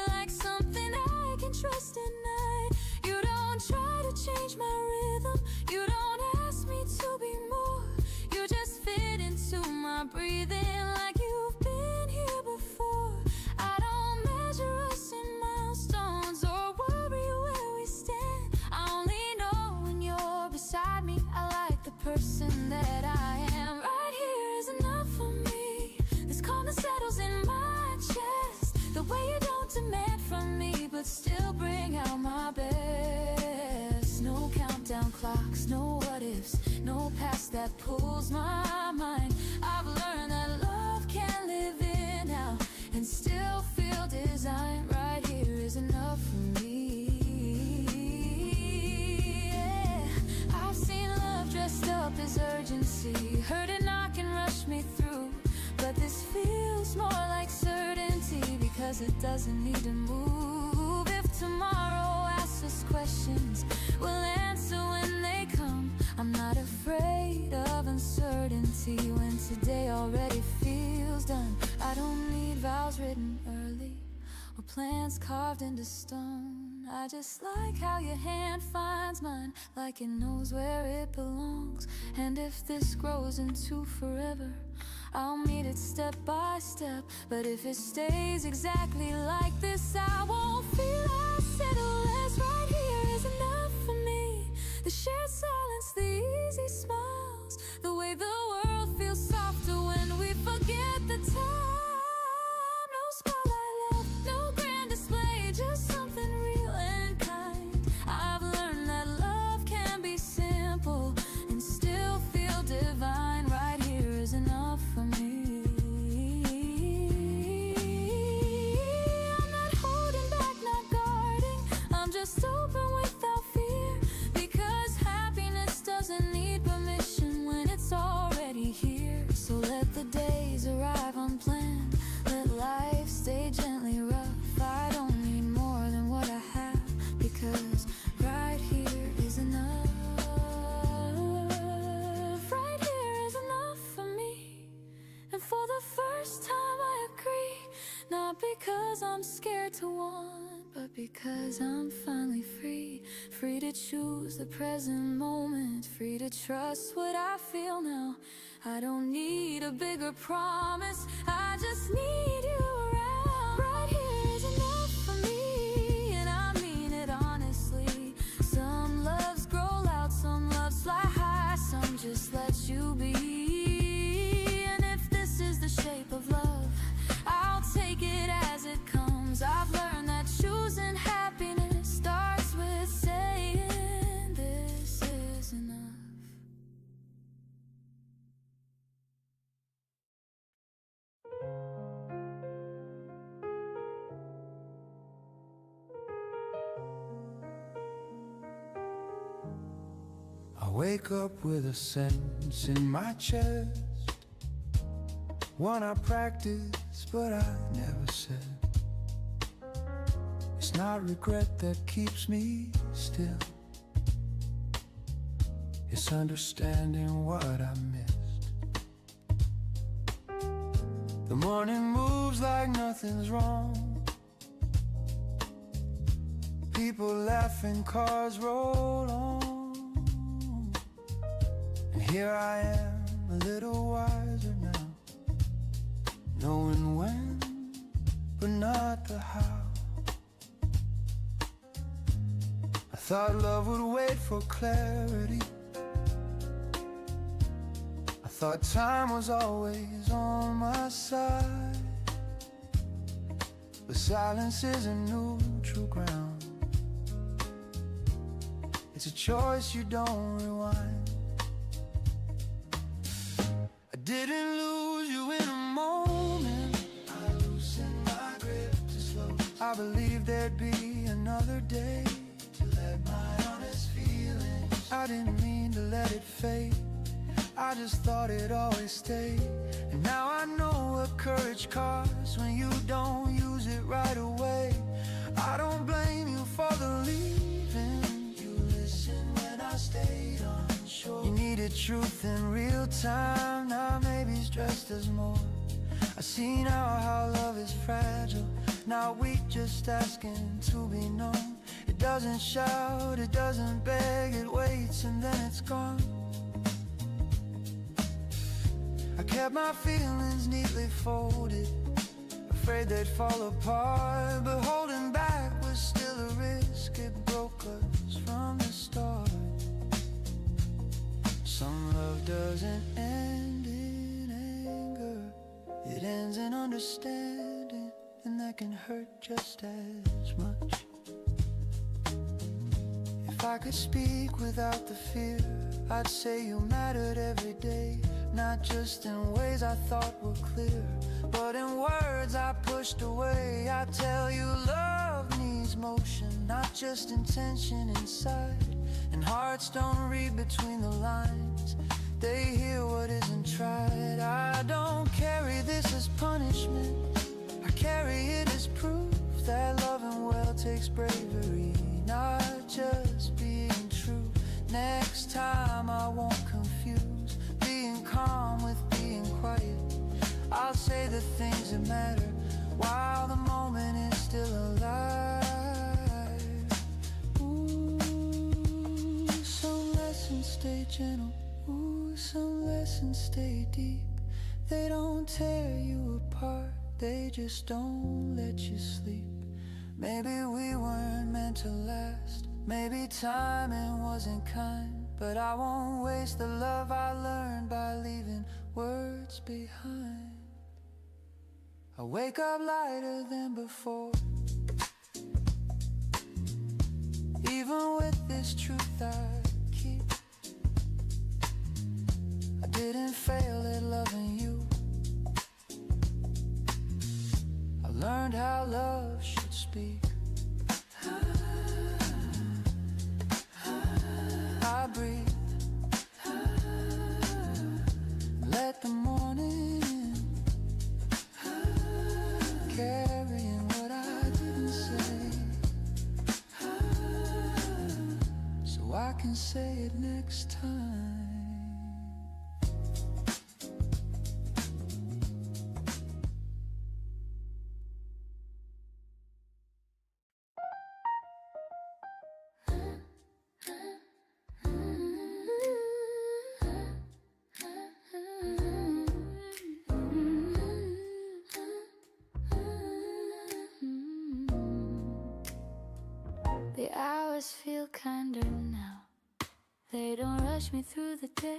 trust at night. You don't try to change my rhythm. You don't ask me to be more. You just fit into my breathing like you've been here before. I don't measure us in milestones or worry where we stand. I only know when you're beside me. I like the person that I am. Right here is enough for me. This calm that settles in my chest. The way you don't demand from me, but still bring out my best. No countdown clocks, no what ifs, no past that pulls my mind. I've learned that love can live in now and still feel design. Right here is enough for me. Yeah. I've seen love dressed up as urgency, heard it knock and rush me through. But this feels more like certainty because it doesn't need to move. If tomorrow asks us questions, we'll answer when they come. I'm not afraid of uncertainty when today already feels done. I don't need vows written early or plans carved into stone. I just like how your hand finds mine, like it knows where it belongs. And if this grows into forever, I'll meet it step by step. But if it stays exactly like this, I won't feel I settle less. Right here is enough for me. The shared silence, the easy smiles, the way the world feels softer when we forget the time. No spotlight love, no grand display, just something real and kind. I've learned that love can be simple and still feel divine. Right here is enough for me. I'm not holding back, not guarding. I'm just open without fear, because happiness doesn't need permission when it's already here. So let the days arrive unplanned, let life stay gently rough. I don't need more than what I have, because right here is enough. Right here is enough for me. And for the first time I agree, not because I'm scared to want, but because I'm finally free. Free to choose the present moment, free to trust what I feel now. I don't need a bigger promise, I just need you around. Right here is enough for me, and I mean it honestly. Some loves grow loud, some loves fly high, some just let you be. And if this is the shape of love, I'll take it as it comes. I've learned that choosing happiness starts with saying this is enough. I wake up with a sense in my chest, one I practice but I never said. It's not regret that keeps me still, it's understanding what I missed. The morning moves like nothing's wrong, people laughing, cars roll on. And here I am, a little wiser now, knowing when, but not the how. I thought love would wait for clarity, I thought time was always on my side, but silence isn't neutral ground. It's a choice you don't rewind. I didn't lose you in a moment, I loosened my grip too slow. I believed there'd be another day to let my honest feelings. I didn't mean to let it fade, I just thought it always stayed. And now I know what courage costs when you don't use it right away. I don't blame you for the leaving, you listened when I stayed unsure. You needed truth in real time, now maybe stressed as more. I see now how love is fragile, Now we just asking to be known. It doesn't shout, it doesn't beg, it waits and then it's gone. I kept my feelings neatly folded, afraid they'd fall apart, but holding back was still a risk. It broke us from the start. Some love doesn't end in anger, it ends in understanding, and that can hurt just as much. If I could speak without the fear, I'd say you mattered every day, not just in ways I thought were clear, but in words I pushed away. I tell you love needs motion, not just intention inside. And hearts don't read between the lines, they hear what isn't tried. I don't carry this as punishment, I carry it as proof that loving well takes bravery, not just being true. Next time I won't confuse being calm with being quiet. I'll say the things that matter while the moment is still alive. Ooh, some lessons stay gentle, ooh, some lessons stay deep. They don't tear you apart, they just don't let you sleep. Maybe we weren't meant to last, maybe timing wasn't kind, but I won't waste the love I learned by leaving words behind. I wake up lighter than before, even with this truth I keep. I didn't fail at loving you, I learned how love should speak. I breathe, let the morning in, carrying what I didn't say, so I can say it next time. The hours feel kinder now, they don't rush me through the day.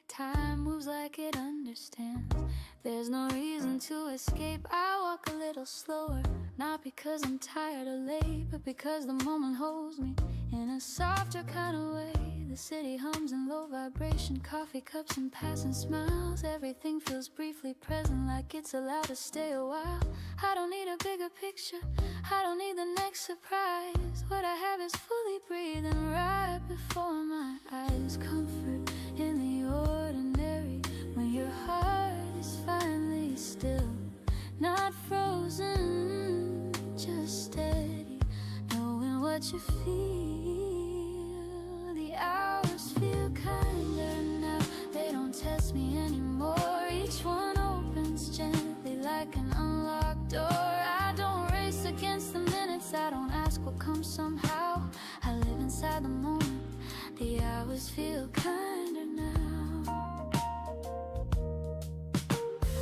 Time moves like it understands, there's no reason to escape. I walk a little slower, not because I'm tired or late, but because the moment holds me in a softer kind of way. The city hums in low vibration, coffee cups and passing smiles. Everything feels briefly present, like it's allowed to stay a while. I don't need a bigger picture, I don't need the next surprise. What I have is fully breathing right before my eyes. Comfort in the ordinary, when your heart is finally still, not frozen, just steady, knowing what you feel. The hours feel kinder now, they don't test me anymore. Each one opens gently like an unlocked door. I don't race against the minutes, I don't ask what comes somehow. I live inside the moment, the hours feel kinder now.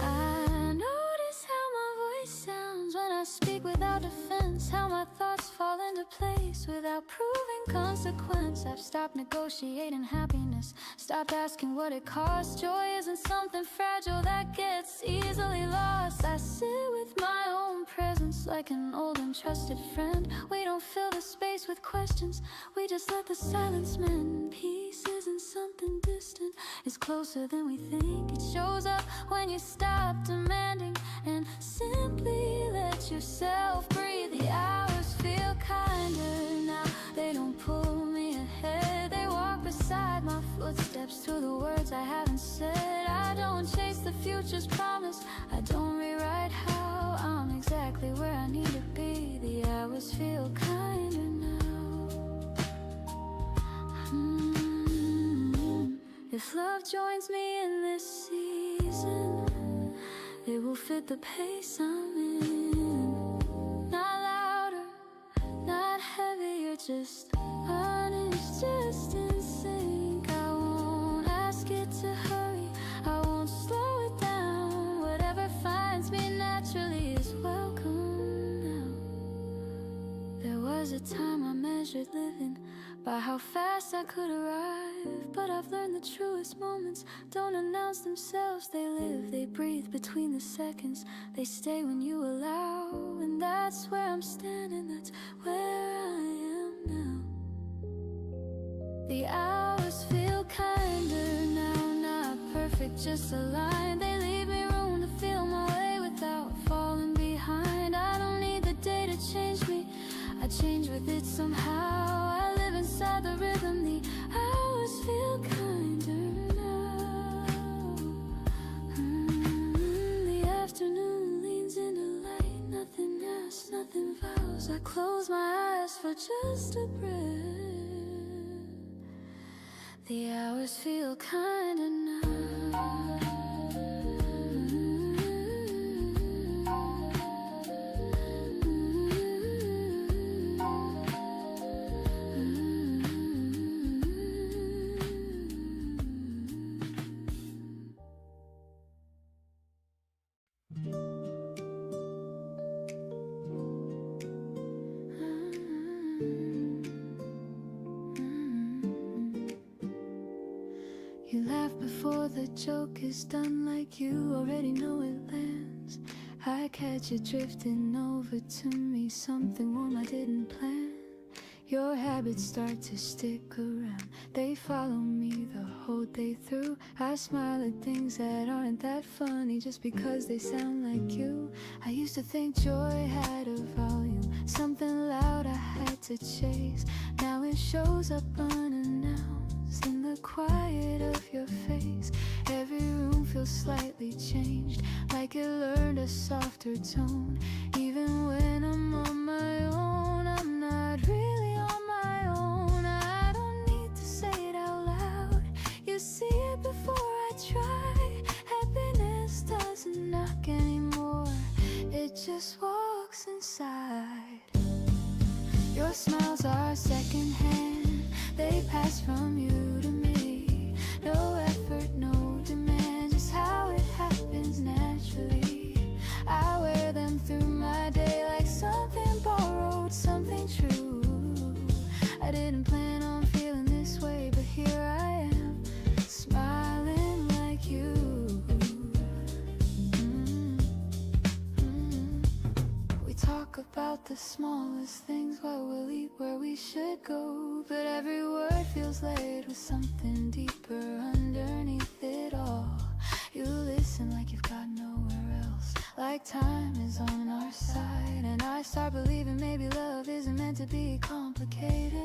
I notice how my voice sounds when I speak without defense, how my thoughts fall into place without proving consequence. I've stopped negotiating happiness, stopped asking what it costs. Joy isn't something fragile that gets easily lost. I sit with my own presence like an old and trusted friend. We don't fill the space with questions, we just let the silence mend. Peace isn't something distant, it's closer than we think. It shows up when you stop demanding and simply let yourself breathe. The hours feel kinder now, they don't pull me ahead, they walk beside my footsteps through the words I haven't said. I don't chase the future's promise, I don't rewrite how I'm exactly where I need to be. The hours feel kinder now. If love joins me in this season, it will fit the pace I'm in. measured living by how fast I could arrive. But I've learned the truest moments don't announce themselves. They live, they breathe between the seconds. They stay when you allow. And that's where I'm standing, that's where I am now. The hours feel kinder now, not perfect, just aligned. They leave me room to feel my way without falling behind. I don't need the day to change me, I change with it somehow. I live inside the rhythm, the hours feel kinder now. The afternoon leans into light, nothing asks, nothing vows. I close my eyes for just a breath. The hours feel kinder now. You laugh before the joke is done, like you already know it lands. I catch you drifting over to me, something warm I didn't plan. Your habits start to stick around, they follow me the whole day through. I smile at things that aren't that funny just because they sound like you. I used to think joy had a volume, something loud I had to chase. Now it shows up unannounced in the quiet of your face. Every room feels slightly changed, like it learned a softer tone. Even when I'm on my own, I'm not really on my own. I don't need to say it out loud, you see it before I try. Happiness doesn't knock anymore, it just walks inside. Your smiles are secondhand, they pass from you to me. No effort, no demand, just how it happens naturally. I wear them through my day like something borrowed, something true. I didn't plan on feeling this way, but here I am, smiling like you. We talk about the smallest things, what we'll eat, where we should go, but every word feels laid with something deeper underneath it all. You listen like you've got nowhere else, like time is on our side. And I start believing maybe love isn't meant to be complicated.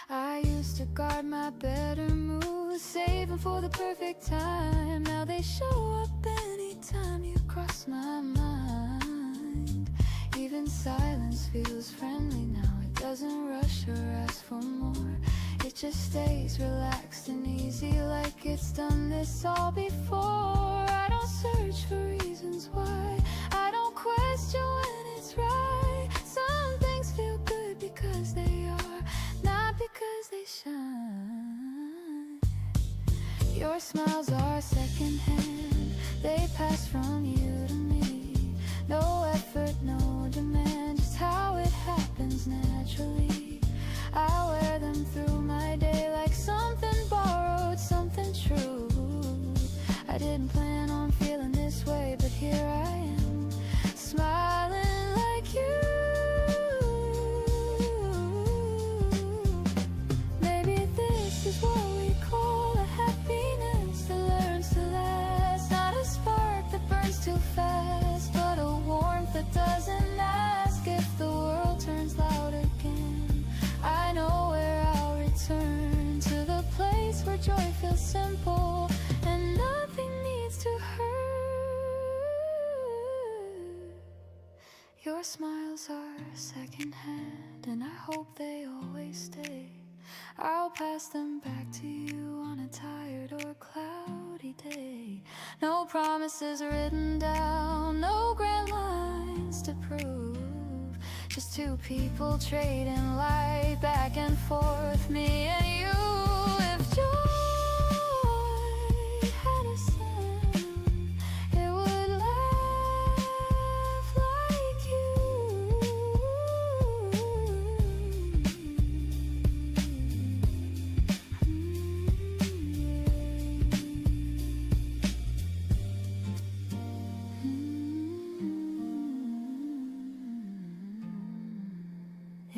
I used to guard my better moves, saving for the perfect time. Now they show up anytime you cross my mind. Even silence feels friendly now, it doesn't rush or ask for more. It just stays relaxed and easy, like it's done this all before. I don't search for reasons why, I don't question when it's right. Some things feel good because they are, not because they shine. Your smiles are secondhand, they pass from you to me. No effort, no demand, just how it happens naturally. I wear them through my day like something borrowed, something true. I didn't plan on feeling this way, but here I am, smiling like you. Maybe this is what we call a happiness that learns to last. Not a spark that burns too fast, but a warmth that doesn't ask if the world turns loud again. I know where I'll return, to the place where joy feels simple and nothing needs to hurt. Your smiles are secondhand, and I hope they always stay. I'll pass them back to you on a tired or cloudy day. No promises written down, no grand lines to prove. Just two people trading light back and forth, me and you. If joy had a sound, it would laugh like you.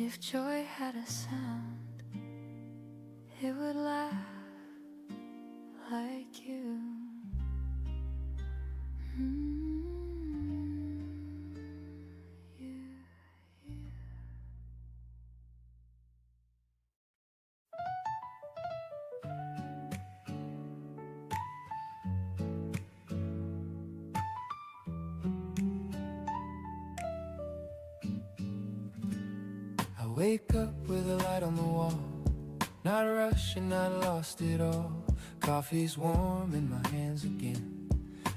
If joy had a sound, it would laugh like you. Wake up with a light on the wall, not rushing, not lost at all. Coffee's warm in my hands again,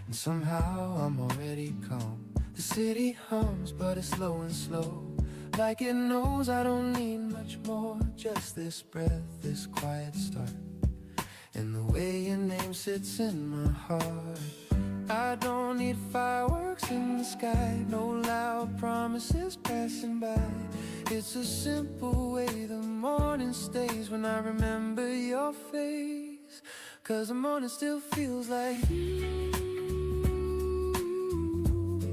and somehow I'm already calm. The city hums, but it's slow and slow, like it knows I don't need much more. Just this breath, this quiet start, and the way your name sits in my heart. I don't need fireworks in the sky, no loud promises passing by. It's a simple way the morning stays when I remember your face. 'Cause the morning still feels like you,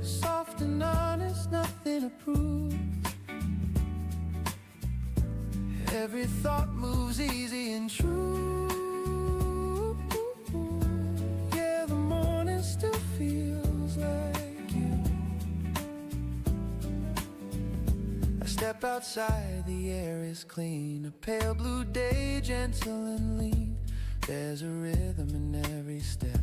soft and honest, nothing to prove. Every thought moves easy and true. Yeah, the morning still feels like you. Step outside, the air is clean. A pale blue day, gentle and lean. There's a rhythm in every step,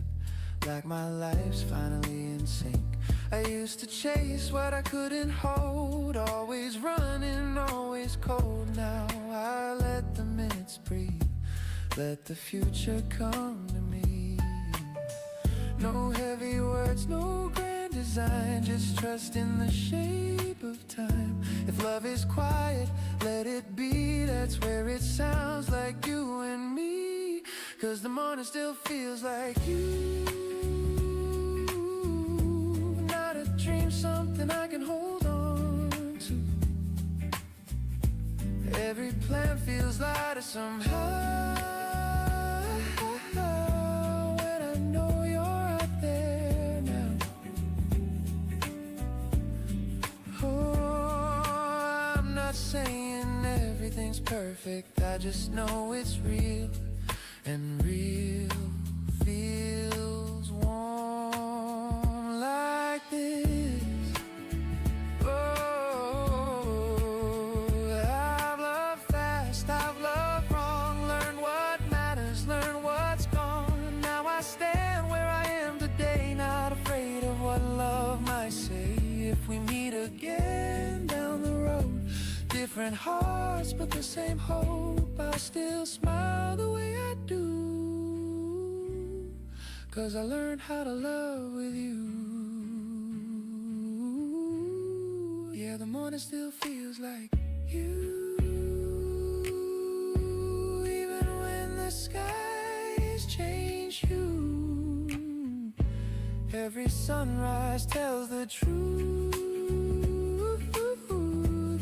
like my life's finally in sync. I used to chase what I couldn't hold, always running, always cold. Now I let the minutes breathe, let the future come to me. No heavy words, no grand design, just trust in the shape of time. If love is quiet, let it be. That's where it sounds like you and me. 'Cause the morning still feels like you. Not a dream, something I can hold on to. Every plan feels lighter somehow. When I know you're out there now. Oh, I'm not saying everything's perfect, I just know it's real. And real feels warm like this. Oh, I've loved fast, I've loved wrong, learned what matters, learned what's gone. Now I stand where I am today, not afraid of what love might say. If we meet again down the road, different hearts but the same hope, I'll still smile the way I do. 'Cause I learned how to love with you. Yeah, the morning still feels like you. Even when the skies change hue, every sunrise tells the truth.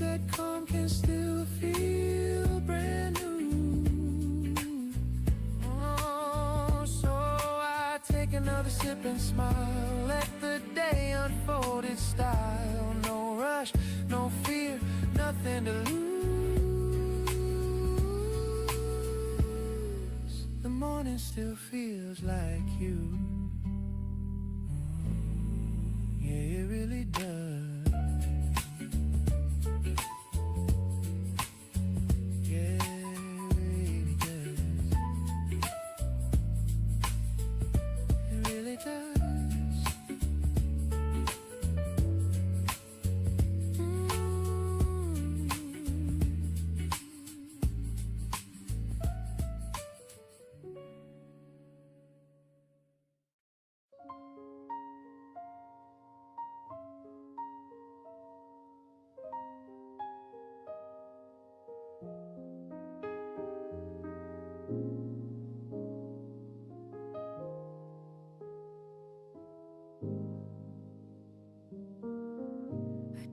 That calm can still feel brand new. Oh, so I take another sip and smile, let the day unfold its style. No rush, no fear, nothing to lose. The morning still feels like you. Yeah, it really does.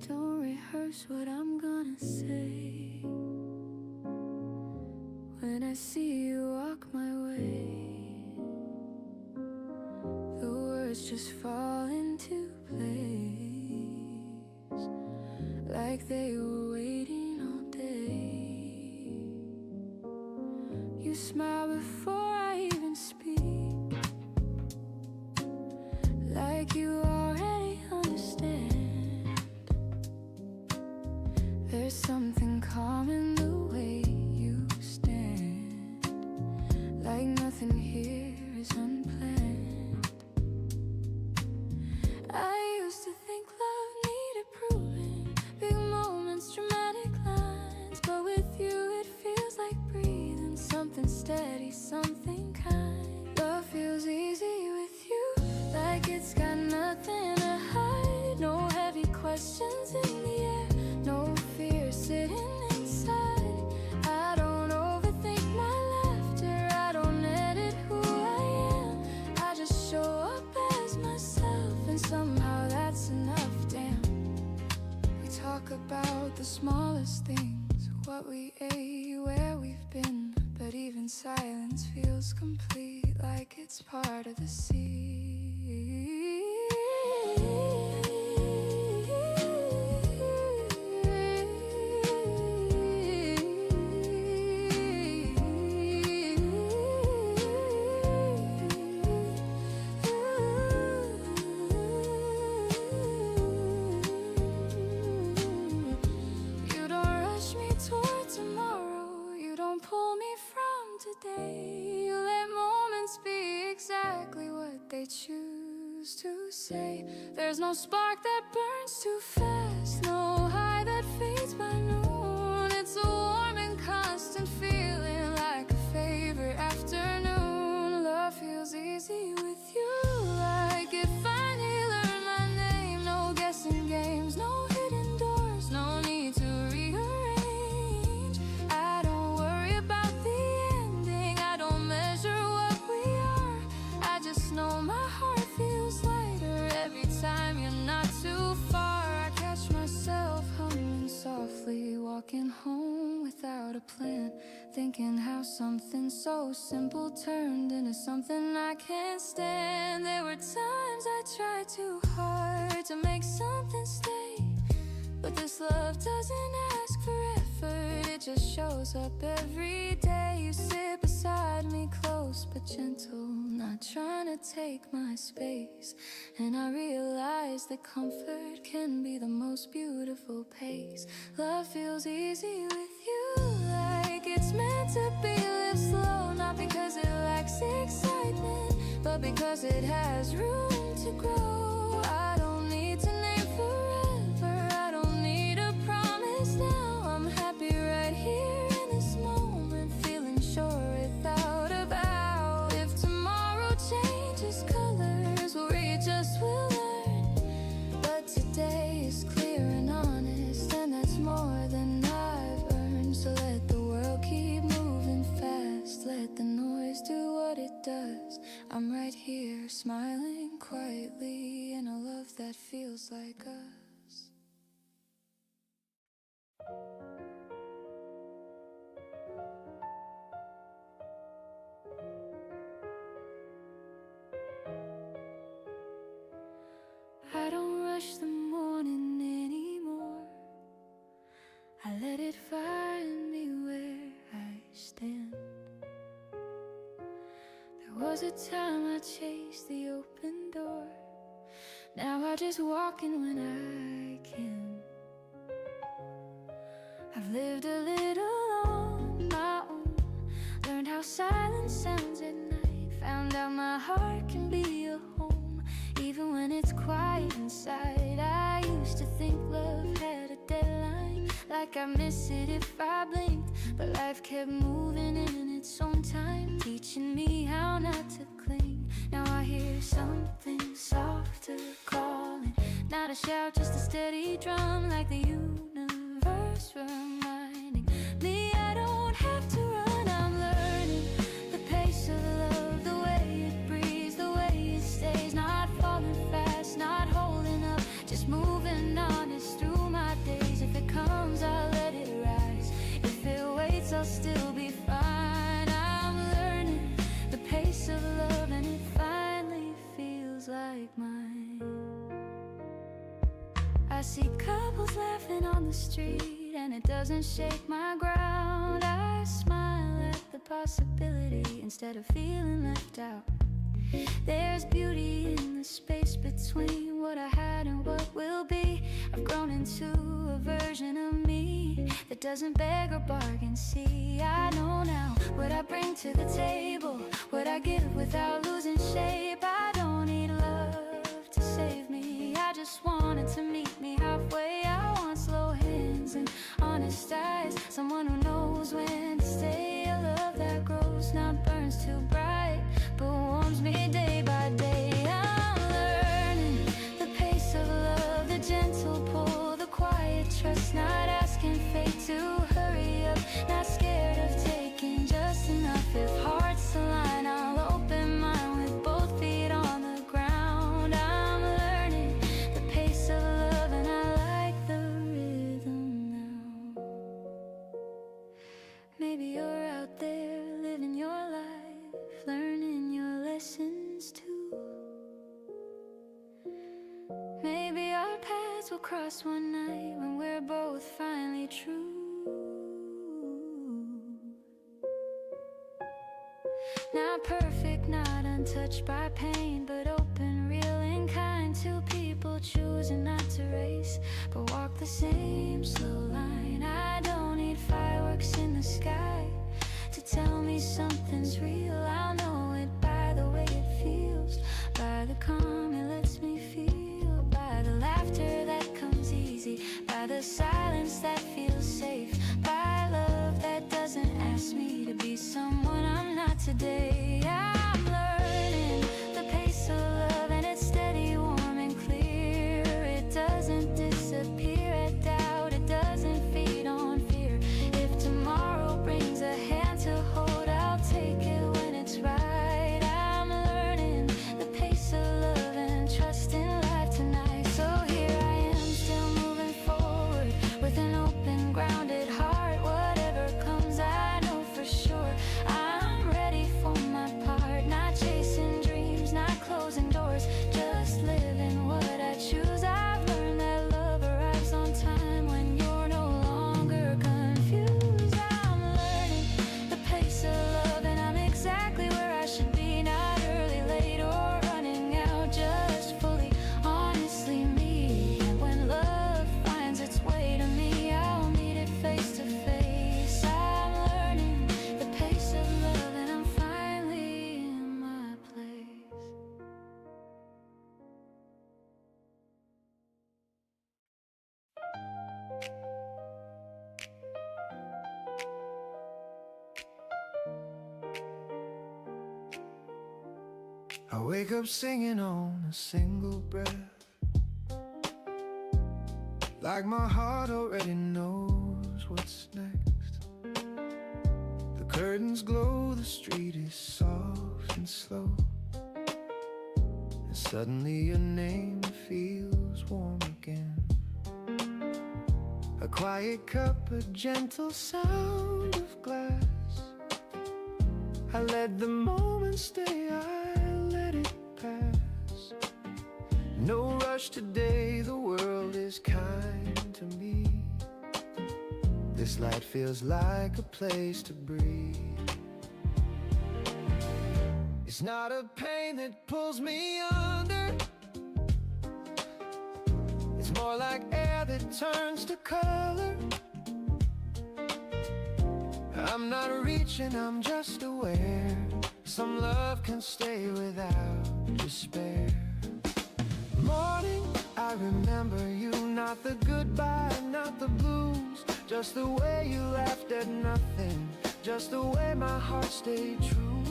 Don't rehearse what I'm gonna say when I see you walk my way. The words just fall into place, like they were waiting all day. You smile before I even speak, like you already understand. There's something calm in the way you stand, like nothing here is unplanned. I used to think love needed proving, big moments, dramatic lines, but with you it feels like breathing, something steady, something kind. Love feels easy with you, like it's got nothing to hide. No heavy questions in the air, no fear sitting inside. I don't overthink my laughter, I don't edit who I am. I just show up as myself, and somehow that's enough. Damn, we talk about the smallest things, what we ate, where we've been, but even silence feels complete, like it's part of the sea. You don't rush me toward tomorrow, you don't pull me from today. You let moments be exactly what they choose to say. There's no spark that burns too fast, no high that fades by noon. It's a warm and constant feeling, like a favorite afternoon. Love feels easy with you, like it finally learned my name. No guessing games, no hidden doors, no need to rearrange. I don't worry about the ending, I don't measure what we are. I just know my heart feels lighter every time you're not too far. I catch myself humming softly, walking home without a plan, thinking how something so simple turned into something I can't stand. There were times I tried too hard to make something stay, but this love doesn't ask for effort, it just shows up every day. You sit beside me close but gentle, not trying to take my space, and I realize that comfort can be the most beautiful pace. Love feels easy with you, like it's meant to be lived slow, not because it lacks excitement, but because it has room to grow. I don't need to name forever, I don't need a promise now. I'm happy right here in this moment, feeling sure without a vow. If tomorrow changes colors, we'll readjust, we'll learn, but today is clear and honest, and that's more than I've earned. So let the world keep moving fast, let the noise do what it does. I'm right here smiling quietly in a love that feels like us. I don't rush the morning anymore, I let it find me where I stand. There was a time I chased the open door, now I just walk in when I can. I've lived a little on my own, learned how silence sounds at night, found out my heart can be a home even when it's quiet inside. I used to think love had a deadline, like I miss it if I blinked, but life kept moving in its own time, teaching me how not to cling. Now I hear something softer calling, not a shout, just a steady drum, like the universe reminding me I don't have to run. I'm learning the pace of love, the way it breathes, the way it stays, not falling fast, not holding up, just moving honest through my days. If it comes, I'll let it rise, if it waits, I'll still be fine. I'm learning the pace of love, and it finally feels like mine. I see couples laughing on the street, and it doesn't shake my ground. I smile at the possibility instead of feeling left out. There's beauty in the space between what I had and what will be. I've grown into a version of me that doesn't beg or bargain. See, I know now what I bring to the table, what I give without losing shape. I don't need love to save me, I just wanted to meet me halfway. I want slow hands and honest eyes, someone who knows when to stay. A love that grows, not burns too bright, but warms me day by day. I'm learning the pace of love, the gentle pull, the quiet trust, not asking fate to hurry up, not scared of taking just enough. If hearts align, I'll open mine with both feet on the ground. I'm learning the pace of love and I like the rhythm now. Maybe you're out there living your life, learning your lessons too. Maybe our paths will cross one night when we're both finally true. Not perfect, not untouched by pain, but open, real and kind. Two people choosing not to race, but walk the same slow line. I don't need fireworks in the sky to tell me something's real. I'll know it by the way it feels, by the calm it lets me feel, by the laughter that comes easy, by the silence that feels safe, by love that doesn't ask me to be someone I'm not today. I'm learning the pace of love and it's steady, warm and clear. It doesn't disappear at doubt, it doesn't feed on fear. If tomorrow brings a hand to hold, I'll take it when it's right. I'm learning the pace of love and trust in life tonight. So here I am, still moving forward with an open, grounded heart. Whatever comes, I know for sure I'm ready for my part. Not chasing dreams, not closing doors, just living what I choose. I've learned that love arrives on time when you're no longer confused. I'm learning the pace of love and I'm exactly where I should be. Not early, late or running out, just fully, honestly me. And when love finds its way to me, I'll meet it face to face. I'm learning the pace of love and I'm finally in my place. I wake up singing on a single breath, like my heart already knows what's next. The curtains glow, the street is soft and slow, and suddenly your name feels warm again. A quiet cup, a gentle sound of glass. I let the moment stay, I let it pass. No rush today, the world is kind to me. This light feels like a place to breathe. It's not a pain that pulls me under, it's more like air that turns to color. I'm not reaching, I'm just aware. Some love can stay without despair. Morning, I remember you, not the goodbye, not the blues, just the way you laughed at nothing, just the way my heart stayed true.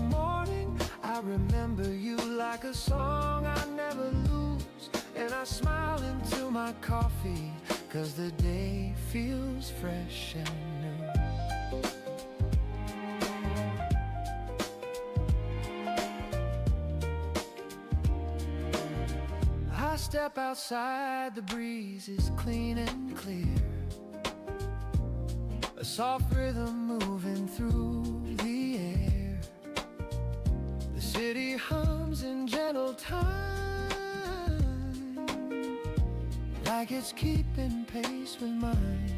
Morning, I remember you like a song I never lose, and I smile into my coffee, 'cause the day feels fresh and new. I step outside, the breeze is clean and clear, a soft rhythm moving through the air. The city hums in gentle time, like it's keeping pace with mine.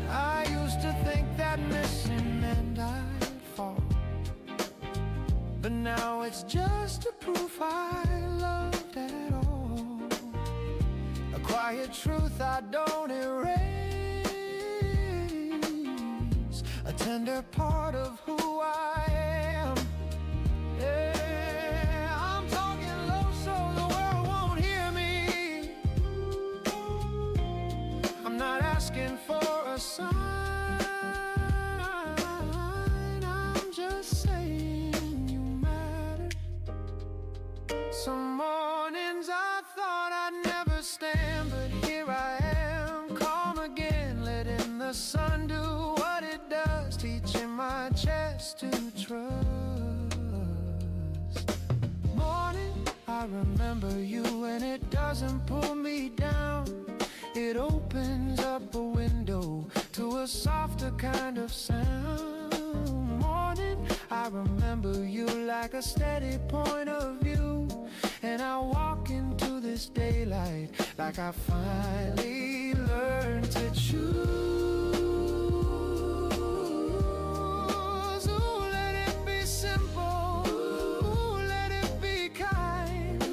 I used to think that missing meant I'd fall, but now it's just a proof I loved at all. A quiet truth I don't erase, a tender part of who I am. Yeah, I'm talking low so the world won't hear me. I'm not asking for a sign, I'm just saying you matter. Some mornings I thought I'd never stand, but here I am, calm again, letting the sun do what it does, teaching my chest to trust. Morning, I remember you, and it doesn't pull me down. It opens up a window to a softer kind of sound. Morning, I remember you like a steady point of view, and I walk into this daylight like I finally learned to choose. Ooh, let it be simple. Ooh, let it be kind.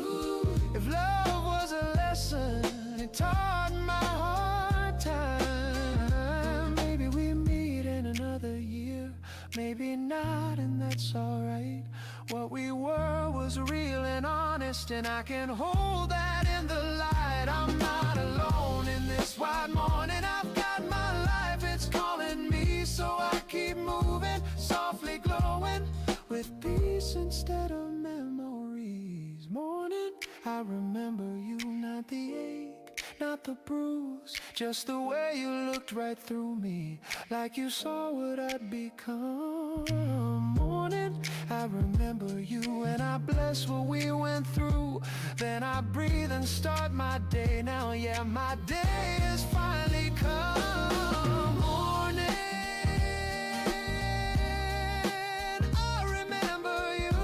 If love was a lesson, it taught my hard time. Maybe we meet in another year, maybe not, and that's alright. What we were was real and honest, and I can hold that in the light. I'm not alone in this wide morning. I've got my life, it's calling me, so I keep moving, softly glowing with peace instead of memories. Morning, I remember you, not the ache, not the bruise, just the way you looked right through me, like you saw what I'd become. Morning, I remember you, and I bless what we went through. Then I breathe and start my day. Now, yeah, my day has finally come. Morning, I remember you,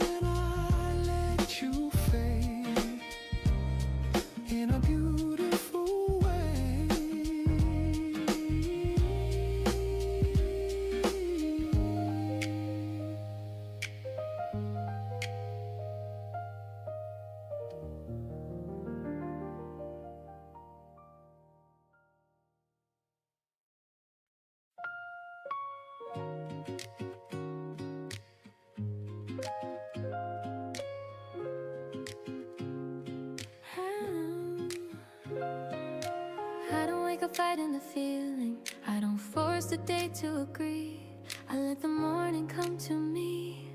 and I let you fade in a beautiful way. I don't wake up fighting the feeling, I don't force the day to agree. I let the morning come to me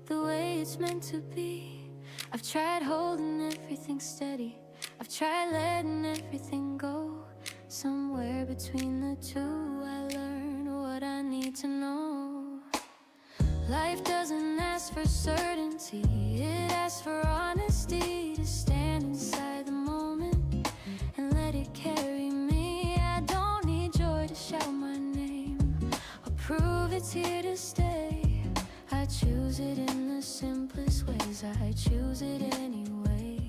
the way it's meant to be. I've tried holding everything steady, I've tried letting everything go. Somewhere between the two I learn what I need to know. Life doesn't ask for certainty, it asks for honesty. To stand inside the moment and let it carry me. I don't need joy to shout my name or prove it's here to stay. I choose it in the simplest ways, I choose it anyway.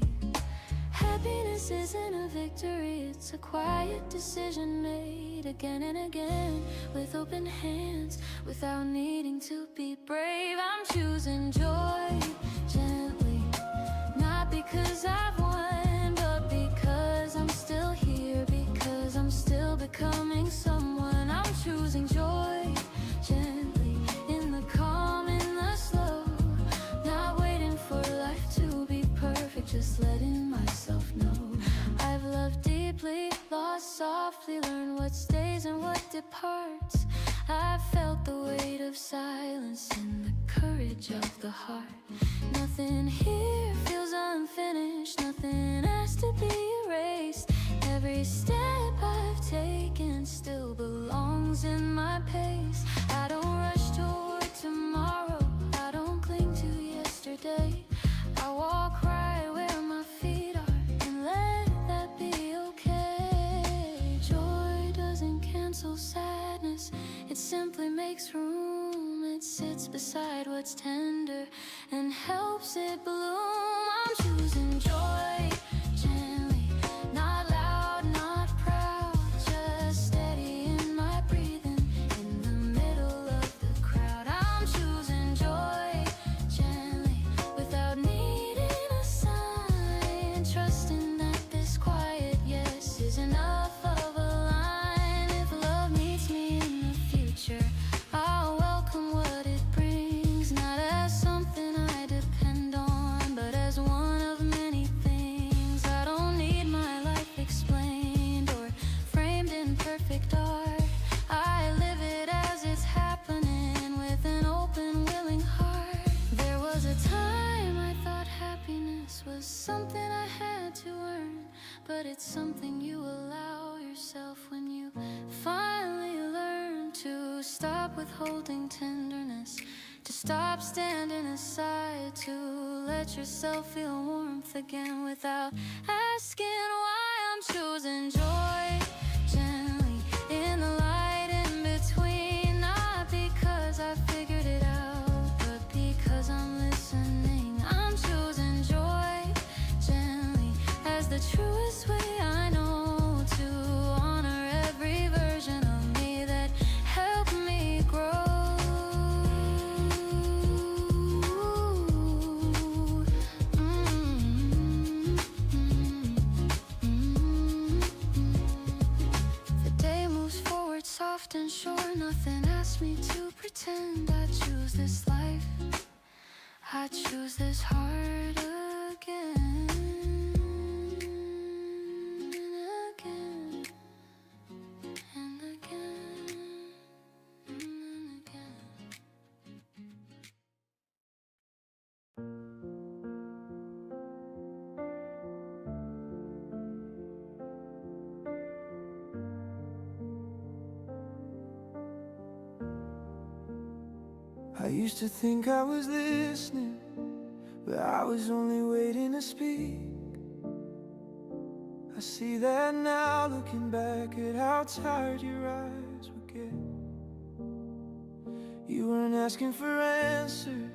Happiness isn't a victory, it's a quiet decision made again and again, with open hands, without needing to be brave. I'm choosing joy gently, not because I've won, but because I'm still here, because I'm still becoming someone. I'm choosing joy gently, in the calm, in the slow, not waiting for life to be perfect, just letting myself know. I've loved deeply, lost softly, learned what stays and what departs. I've felt the weight of silence and the courage of the heart. Nothing here feels unfinished, nothing has to be erased. Every step I've taken still belongs in my pace. I don't rush toward tomorrow, I don't cling to yesterday. I walk right where my feet are and let that be okay. Joy doesn't cancel sadness, it simply makes room. It sits beside what's tender and helps it bloom. I'm choosing joy gently, something I had to earn, but it's something you allow yourself when you finally learn to stop withholding tenderness, to stop standing aside, to let yourself feel warmth again without asking why. I'm choosing joy gently in the light in between, not because I figured it out, but because I'm listening. I'm choosing joy gently as the truest way I know to honor every version of me that helped me grow. Soft and sure, nothing asks me to pretend I choose this life, I choose this heart again and again and again and again. I used to think I was listening, but I was only waiting to speak. I see that now, looking back at how tired your eyes would get. You weren't asking for answers,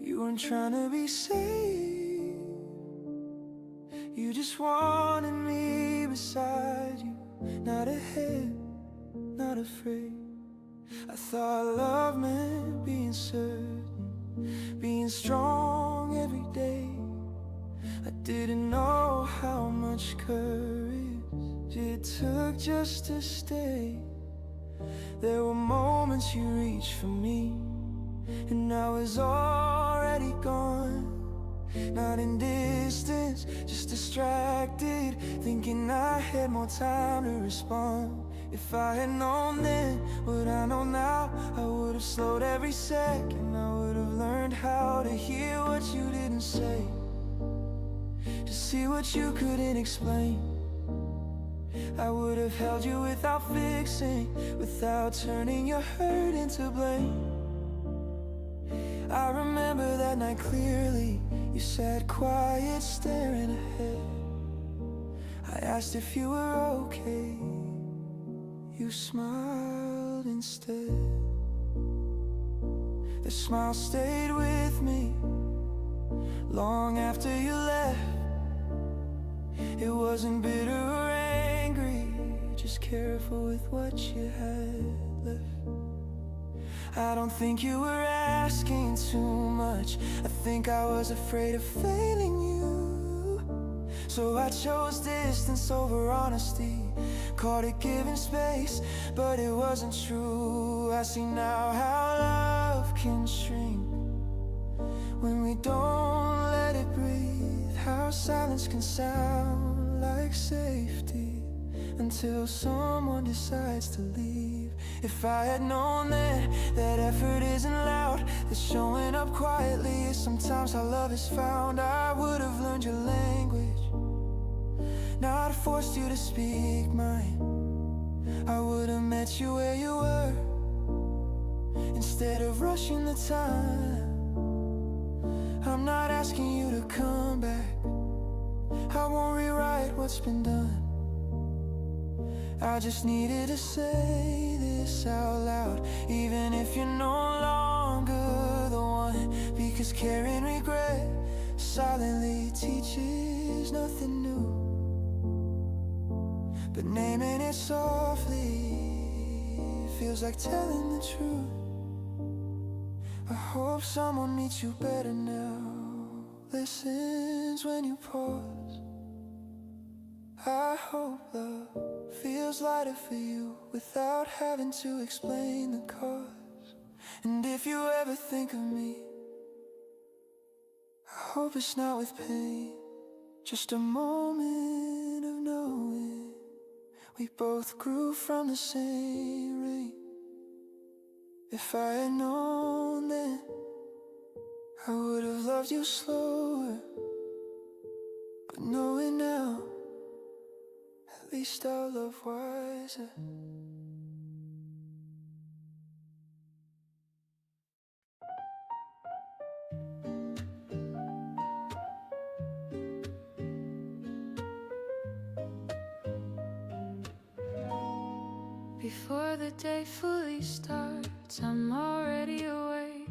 you weren't trying to be safe. You just wanted me beside you, not ahead, not afraid. I thought love meant being certain, being strong every day. I didn't know how much courage it took just to stay. There were moments you reached for me, and I was already gone. Not in distance, just distracted, thinking I had more time to respond. If I had known then what I know now, I would have slowed every second. I would have learned how to hear what you didn't say, to see what you couldn't explain. I would have held you without fixing, without turning your hurt into blame. I remember that night clearly. You sat quiet, staring ahead. I asked if you were okay. You smiled instead. The smile stayed with me long after you left. It wasn't bitter or angry, just careful with what you had left. I don't think you were asking too much. I think I was afraid of failing you, so I chose distance over honesty. Caught it giving space, but it wasn't true. I see now how love can shrink when we don't let it breathe. How silence can sound like safety until someone decides to leave. If I had known then that effort isn't loud, that showing up quietly is sometimes how love is found, I would have learned your language, not forced you to speak mine. I would have met you where you were, instead of rushing the time. I'm not asking you to come back, I won't rewrite what's been done. I just needed to say this out loud, even if you're no longer the one. Because carrying regret silently teaches nothing new, but naming it softly feels like telling the truth. I hope someone meets you better now, listens when you pause. I hope love feels lighter for you without having to explain the cause. And if you ever think of me, I hope it's not with pain, just a moment of knowing we both grew from the same rain. If I had known then, I would have loved you slower, But knowing now, at least our love wiser. Before the day fully starts, I'm already awake.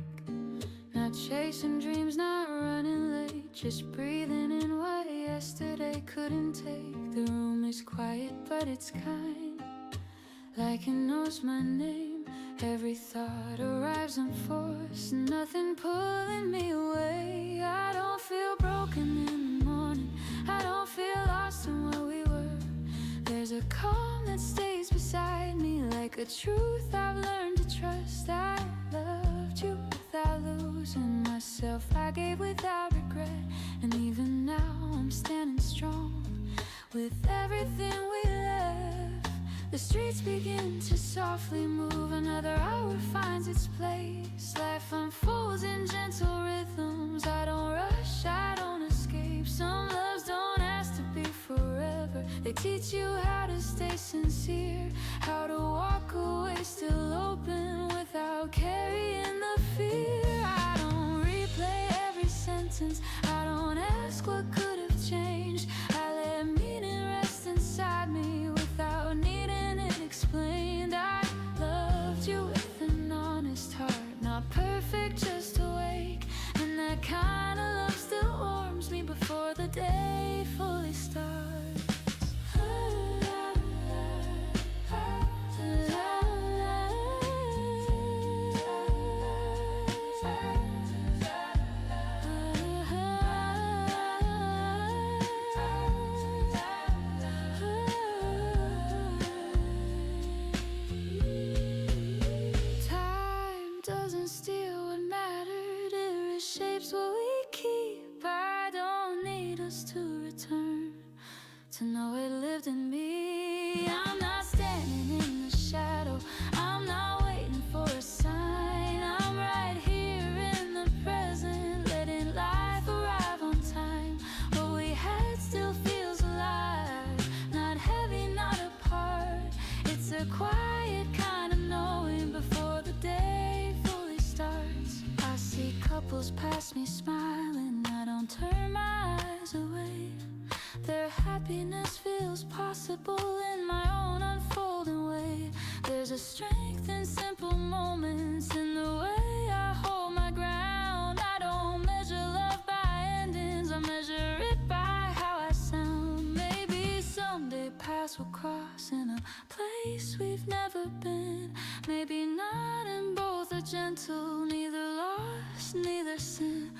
Not chasing dreams, not running late, just breathing in what yesterday couldn't take. The room is quiet, but it's kind, like it knows my name. Every thought arrives unforced, nothing pulling me away. I don't feel broken in the morning, I don't feel lost in what we were. There's a calm that stays beside me, like a truth I've learned to trust. I loved you without losing myself, I gave without regret. And even now I'm standing strong with everything we left. The streets begin to softly move, another hour finds its place. Life unfolds in gentle rhythms, I don't rush, I don't escape. Some loves don't ask to be forever, they teach you how to stay sincere, how to walk away still open without carrying the fear. I don't replay every sentence, I don't ask what could have changed. I let meaning rest inside me without needing it explained. I loved you with an honest heart, not perfect, just awake. And that kind of love still warms me before the day fully starts. Time doesn't steal what mattered, it reshapes what we keep. I don't need us to return to know it lived in me. I'm not standing in the shadow, I'm not waiting for a sign. I'm right here in the present, letting life arrive on time. What we had still feels alive, not heavy, not apart. It's a quiet kind of knowing before the day fully starts. I see couples pass me smiling, I don't turn my eyes away. Their happiness feels possible in my own unfolding way. There's a strength in simple moments, in the way I hold my ground. I don't measure love by endings, I measure it by how I sound. Maybe someday paths will cross in a place we've never been. Maybe not, and both are gentle, neither lost, neither sin.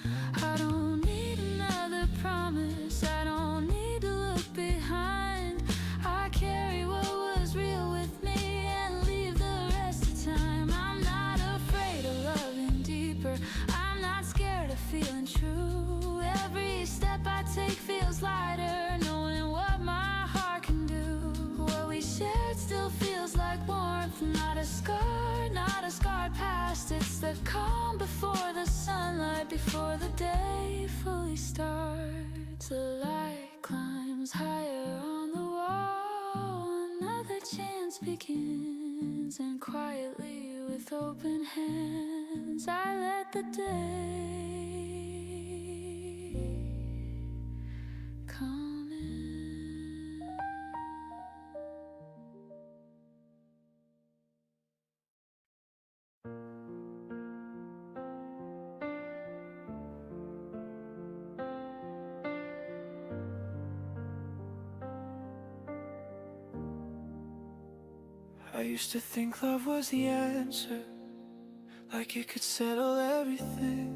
I don't need another promise, I don't need to look behind. I carry what was real with me and leave the rest to time. I'm not afraid of loving deeper, I'm not scared of feeling true. Every step I take feels lighter, knowing what my heart can do. What we shared still feels like warmth, not a scar, not a scarred past. It's the calm before the sunlight, before the day fully starts. The light climbs higher on the wall, another chance begins, and quietly with open hands I let the day come in. I used to think love was the answer, like it could settle everything.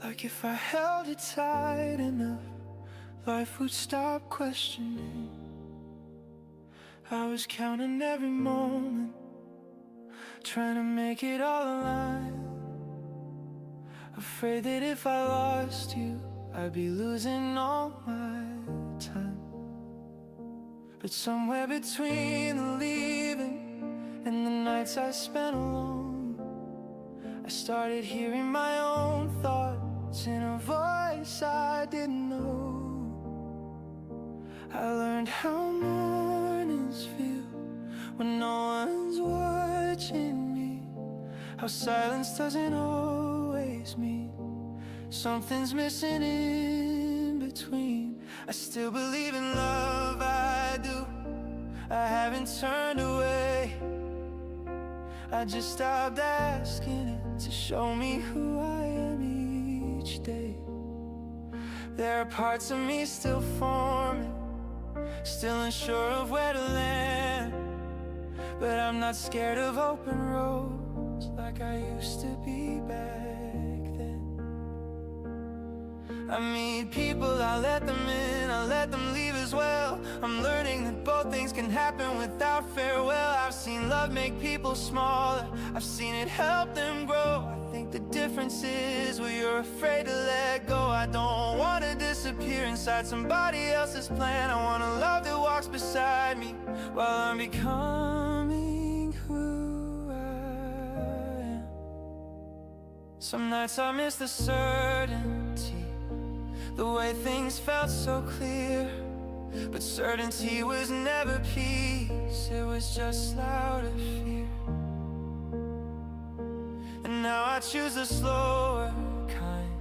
Like if I held it tight enough, life would stop questioning. I was counting every moment, trying to make it all align. Afraid that if I lost you, I'd be losing all my time. But somewhere between the leaving and the nights I spent alone, I started hearing my own thoughts in a voice I didn't know. silence doesn't always mean something's missing in between. I still believe in love, I do. I haven't turned away. I just stopped asking it to show me who I am each day. There are parts of me still forming, still unsure of where to land, but I'm not scared of open roads like I used to be back then. I meet people, I let them in, I let them leave as well. I'm learning that both things can happen without farewell. I've seen love make people smaller, I've seen it help them grow. I think the difference is well, you're afraid to let go. I don't want to disappear inside somebody else's plan. I want a love that walks beside me while I'm becoming who I am. Some nights I miss the certainty, the way things felt so clear. But certainty was never peace, it was just louder fear. And now I choose a slower kind,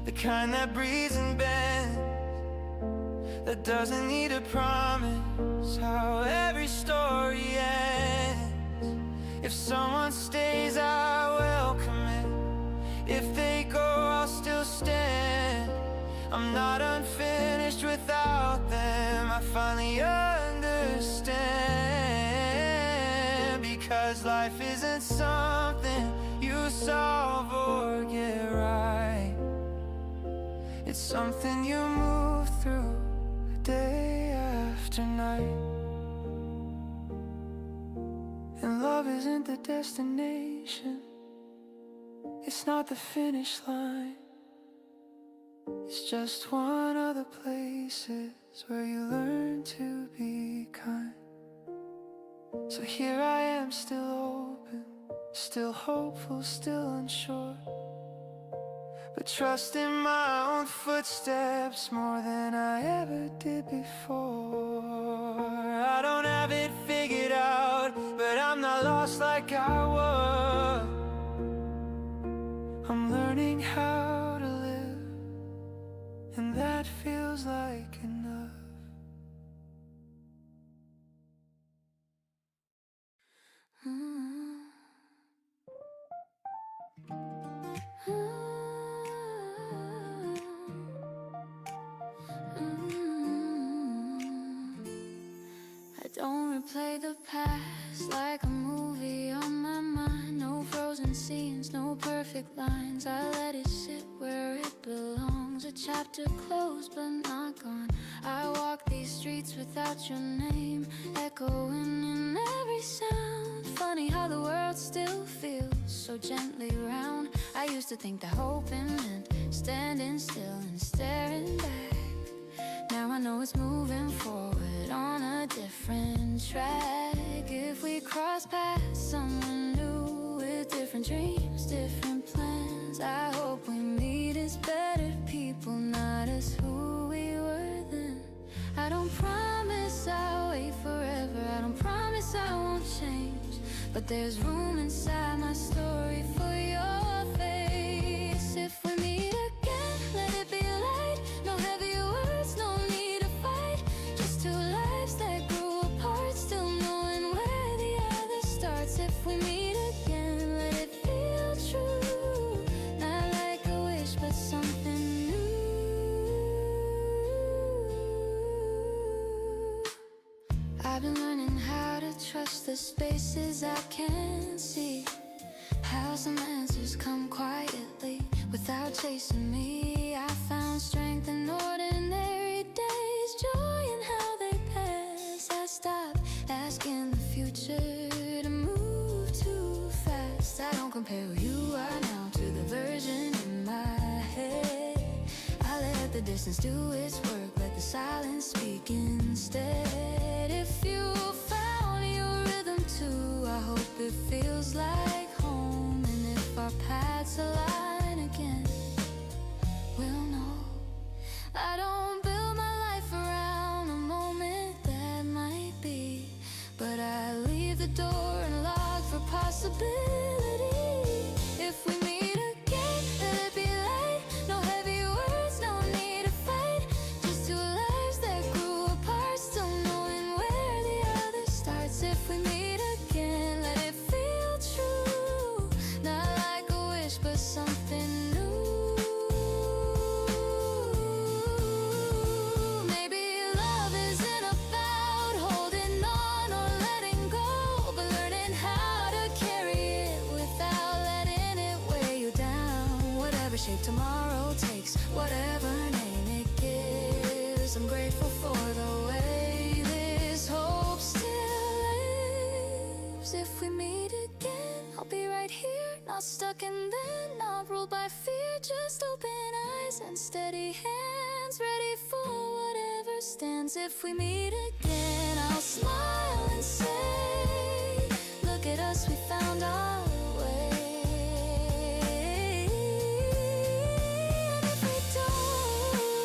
the kind that breathes and bends, that doesn't need a promise how every story ends. If someone stays, I welcome it. If they go, I'll still stand. I'm not unfinished without them. I finally understand, because life isn't something you solve or get right. It's something you move through day after night. And love isn't the destination, it's not the finish line. It's just one of the places where you learn to be kind. So here I am, still open, still hopeful, still unsure, but trusting my own footsteps more than I ever did before. I don't have it figured out, but I'm not lost like I was. I'm learning how to live, and that feels like enough. I don't replay the past like a movie on my mind. No frozen scenes, no perfect lines. I let it sit where it belongs. A chapter closed but not gone. I walk these streets without your name echoing in every sound. Funny how the world still feels so gently round. I used to think that hoping meant standing still and staring back. Now I know it's moving forward on a different track. If we cross paths, someone new with different dreams, different plans, I hope we meet as better people, not as who we were then. I don't promise I'll wait forever, I don't promise I won't change, but there's room inside my story for your face. If we meet again, let it be light, no heavy words, no need to fight, just two lives that grew apart, still knowing where the other starts. If we meet again, let it feel true, not like a wish but something new. I've been learning how to trust the spaces I can't see, how some answers come quietly without chasing me. I found strength in ordinary days, joy in how they pass. I stopped asking the future to move too fast. I don't compare who you are now to the version in my head. I let the distance do its work, let the silence speak instead. If you found your rhythm too, I hope it feels like home. And if our paths align again, we'll know. I don't build my life around a moment that might be, but I leave the door unlocked for possibility. takes whatever name it gives. I'm grateful for the way this hope still lives. If we meet again, I'll be right here, not stuck and then not ruled by fear. Just open eyes and steady hands, ready for whatever stands. If we meet again, I'll smile and say, look at us, we found our way. And if we don't,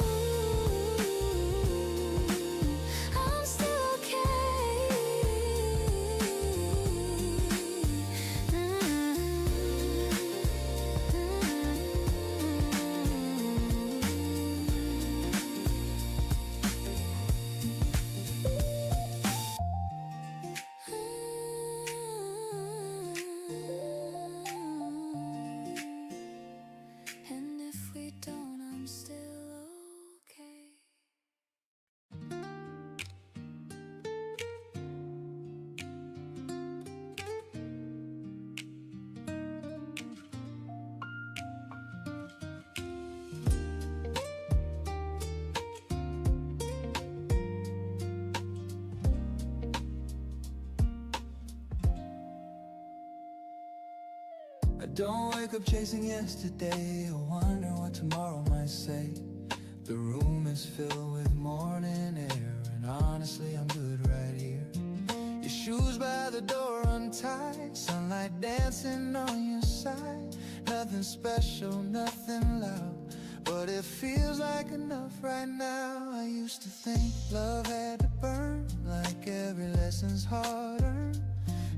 I'm still okay. And if we don't, I'm still okay. I don't wake up chasing yesterday. I wonder what tomorrow might say. The room is filled with morning air, and honestly I'm good right here. Your shoes by the door untied, sunlight dancing on your side. Nothing special, nothing loud, but it feels like enough right now. I used to think love had to burn, like every lesson's hard earned.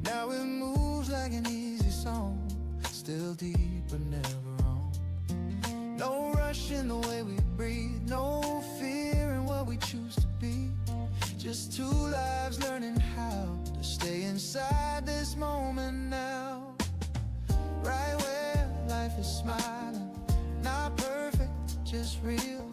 Now it moves like an easy song, still deep but never wrong. No rush in the way we breathe, no fear in what we choose to be. Just two lives learning how to stay inside this moment now. Right where life is smiling, not perfect, just real.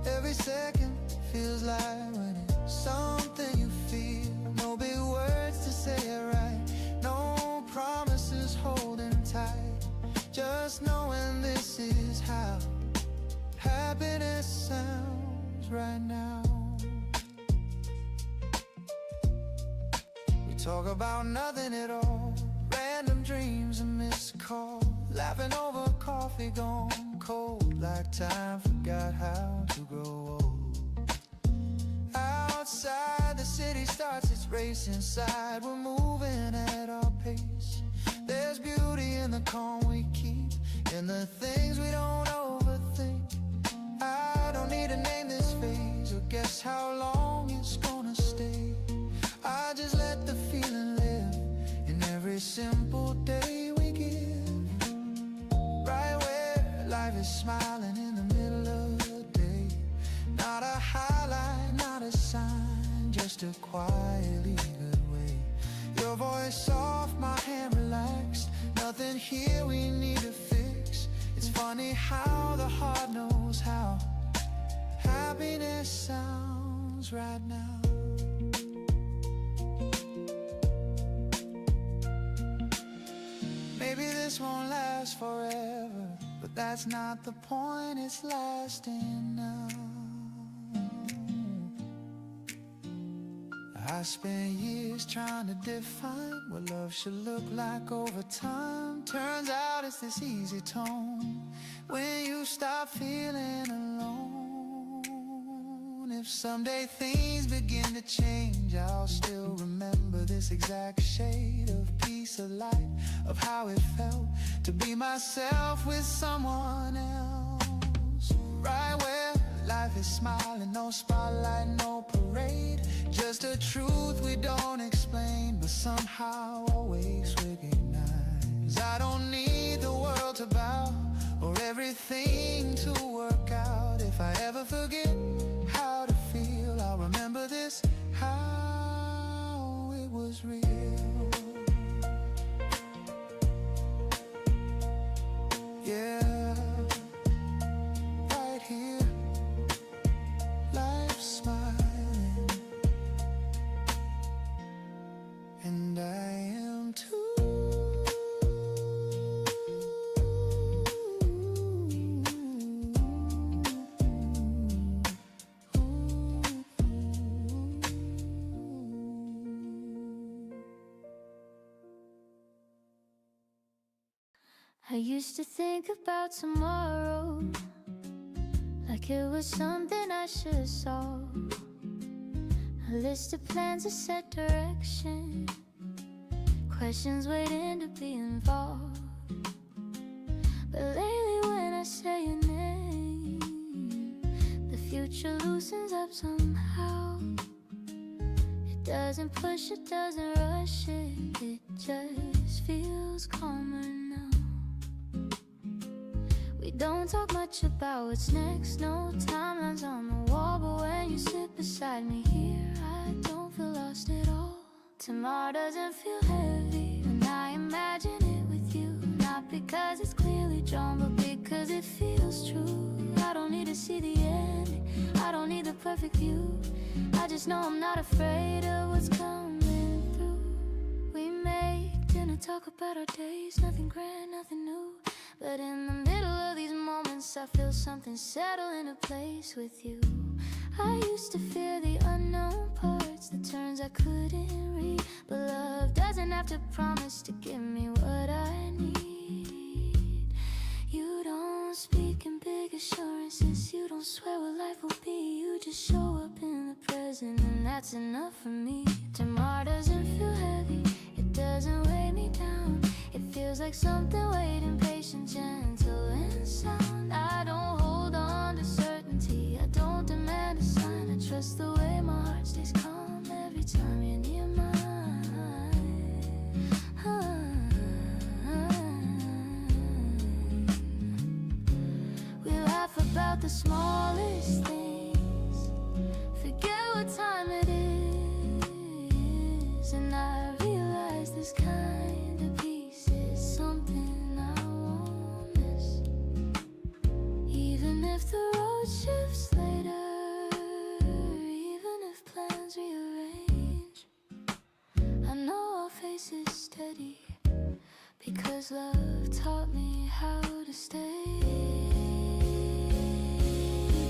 Every second feels like when it's something you feel. No big words to say it right, no promises holding tight. Just knowing this is how happiness sounds right now. We talk about nothing at all, random dreams and missed calls, laughing over coffee gone cold, like time forgot how to grow old. Outside the city starts its race, inside we're moving at our pace. There's beauty in the calm we keep, in the things we don't overthink. I don't need to name this phase or guess how long it's gonna stay. I just let the feeling live in every simple day we give. Right where life is smiling in the middle of the day. Not a highlight, not a sign, just a quietly good way. Your voice soft, my hand relaxed. Nothing here we need to fix. It's funny how the heart knows how happiness sounds right now. Maybe this won't last forever, but that's not the point, it's lasting now. I spent years trying to define what love should look like over time. Turns out it's this easy tone when you stop feeling alone. If someday things begin to change, I'll still remember this exact shade of peace of light, of how it felt to be myself with someone else. Right where life is smiling, no spotlight, no parade, just a truth we don't explain, but somehow always recognize. I don't need the world to bow or everything to work out. If I ever forget how to feel, I'll remember this, how it was real. Yeah, right here, life's smiling, and I am too. I used to think about tomorrow like it was something I should solve. A list of plans to set direction, questions waiting to be involved. But lately when I say your name, the future loosens up somehow. It doesn't push, it doesn't rush it, it just feels calmer now. We don't talk much about what's next, no timelines on the wall. But when you sit beside me here, I don't feel lost at all. Tomorrow doesn't feel heavy when I imagine it with you. Not because it's clearly drawn, but because it feels true. I don't need to see the end, I don't need the perfect view. I just know I'm not afraid of what's coming through. We make dinner, talk about our days, nothing grand, nothing new. But in the middle of these moments, I feel something settle into place with you. I used to fear the unknown parts, the turns I couldn't read. But love doesn't have to promise to give me what I need. You don't speak in big assurances, you don't swear what life will be. You just show up in the present, and that's enough for me. Tomorrow doesn't feel heavy, it doesn't weigh me down. It feels like something waiting, patient, gentle and sound. I don't hold on to certainty, I don't demand a sign. I trust the way my heart stays calm every time you're near mine. We laugh about the smallest things, forget what time it is. And I realize this kind of peace is something I won't miss. Even if the road shifts later, even if plans rearrange, I know I'll face it steady, because love taught me how to stay.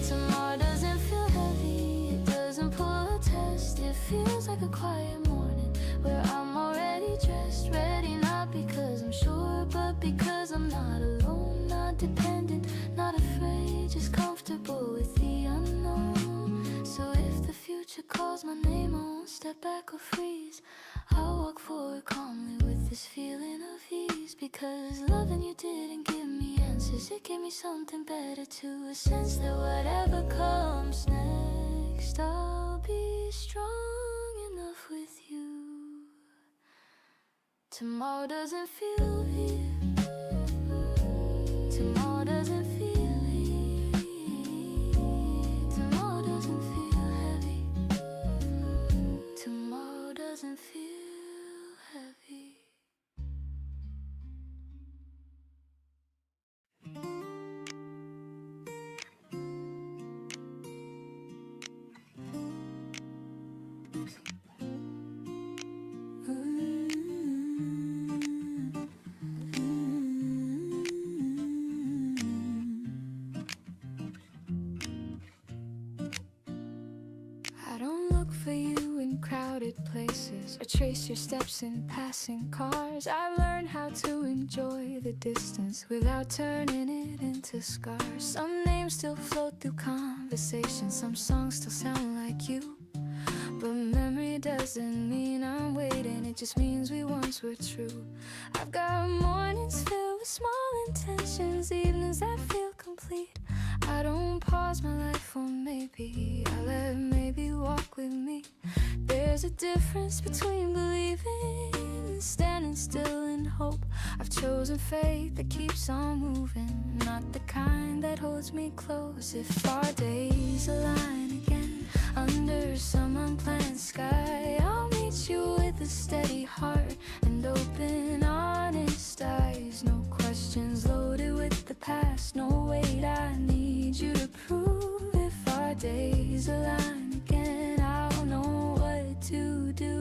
Tomorrow doesn't feel heavy, it doesn't pull a test. It feels like a quiet morning where I'm already dressed, ready, not because I'm sure, but because I'm not alone, not dependent, not afraid, just comfortable with the unknown. So if the future calls my name, I won't step back or freeze. I'll walk forward calmly with this feeling of ease, because loving you didn't give me answers, it gave me something better too. A sense that whatever comes next, I'll be strong enough with you. Tomorrow doesn't feel here, tomorrow doesn't feel here, tomorrow doesn't feel heavy, tomorrow doesn't feel heavy. I don't look for you in crowded places or trace your steps in passing cars. I've learned how to enjoy the distance without turning it into scars. Some names still float through conversation, some songs still sound like you. But memory doesn't mean I'm waiting, it just means we once were true. I've got mornings filled with small intentions, evenings that feel complete. I don't pause my life for maybe, I let maybe walk with me. There's a difference between believing and standing still in hope. I've chosen faith that keeps on moving, not the kind that holds me close. If our days align again under some unplanned sky, I'll meet you with a steady heart and open, honest eyes. No questions loaded with the past, no weight I need you to prove. If our days align again, I'll know what to do.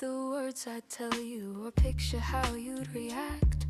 The words I'd tell you or picture how you'd react.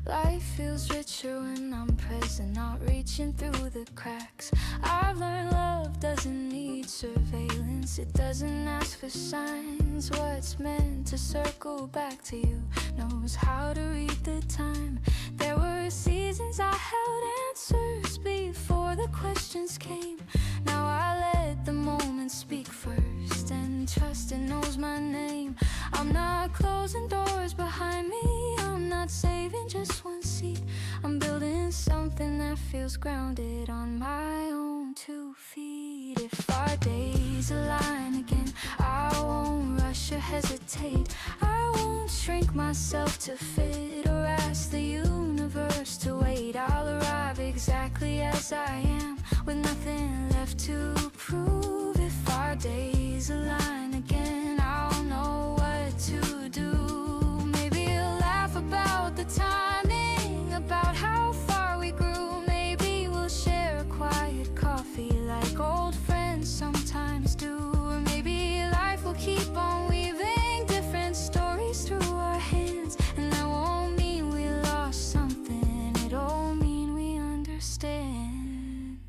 Life feels richer when I'm present, not reaching through the cracks. I've learned love doesn't need surveillance, it doesn't ask for signs. What's meant to circle back to you knows how to read the time. There were seasons I held answers before the questions came. Now I let the moment speak first, and trust it knows my name. I'm not closing doors behind me, I'm not saving just one seat. I'm building something that feels grounded on my own 2 feet. If our days align again, I won't rush or hesitate. I won't shrink myself to fit or ask the universe to wait. I'll arrive exactly as I am, with nothing left to prove. If our days align again, I'll know what to do. Maybe you'll laugh about the timing, about how far we grew. Maybe we'll share a quiet coffee like old friends sometimes do. Or maybe life will keep on weaving different stories through our hands, and that won't mean we lost something, it'll mean we understand.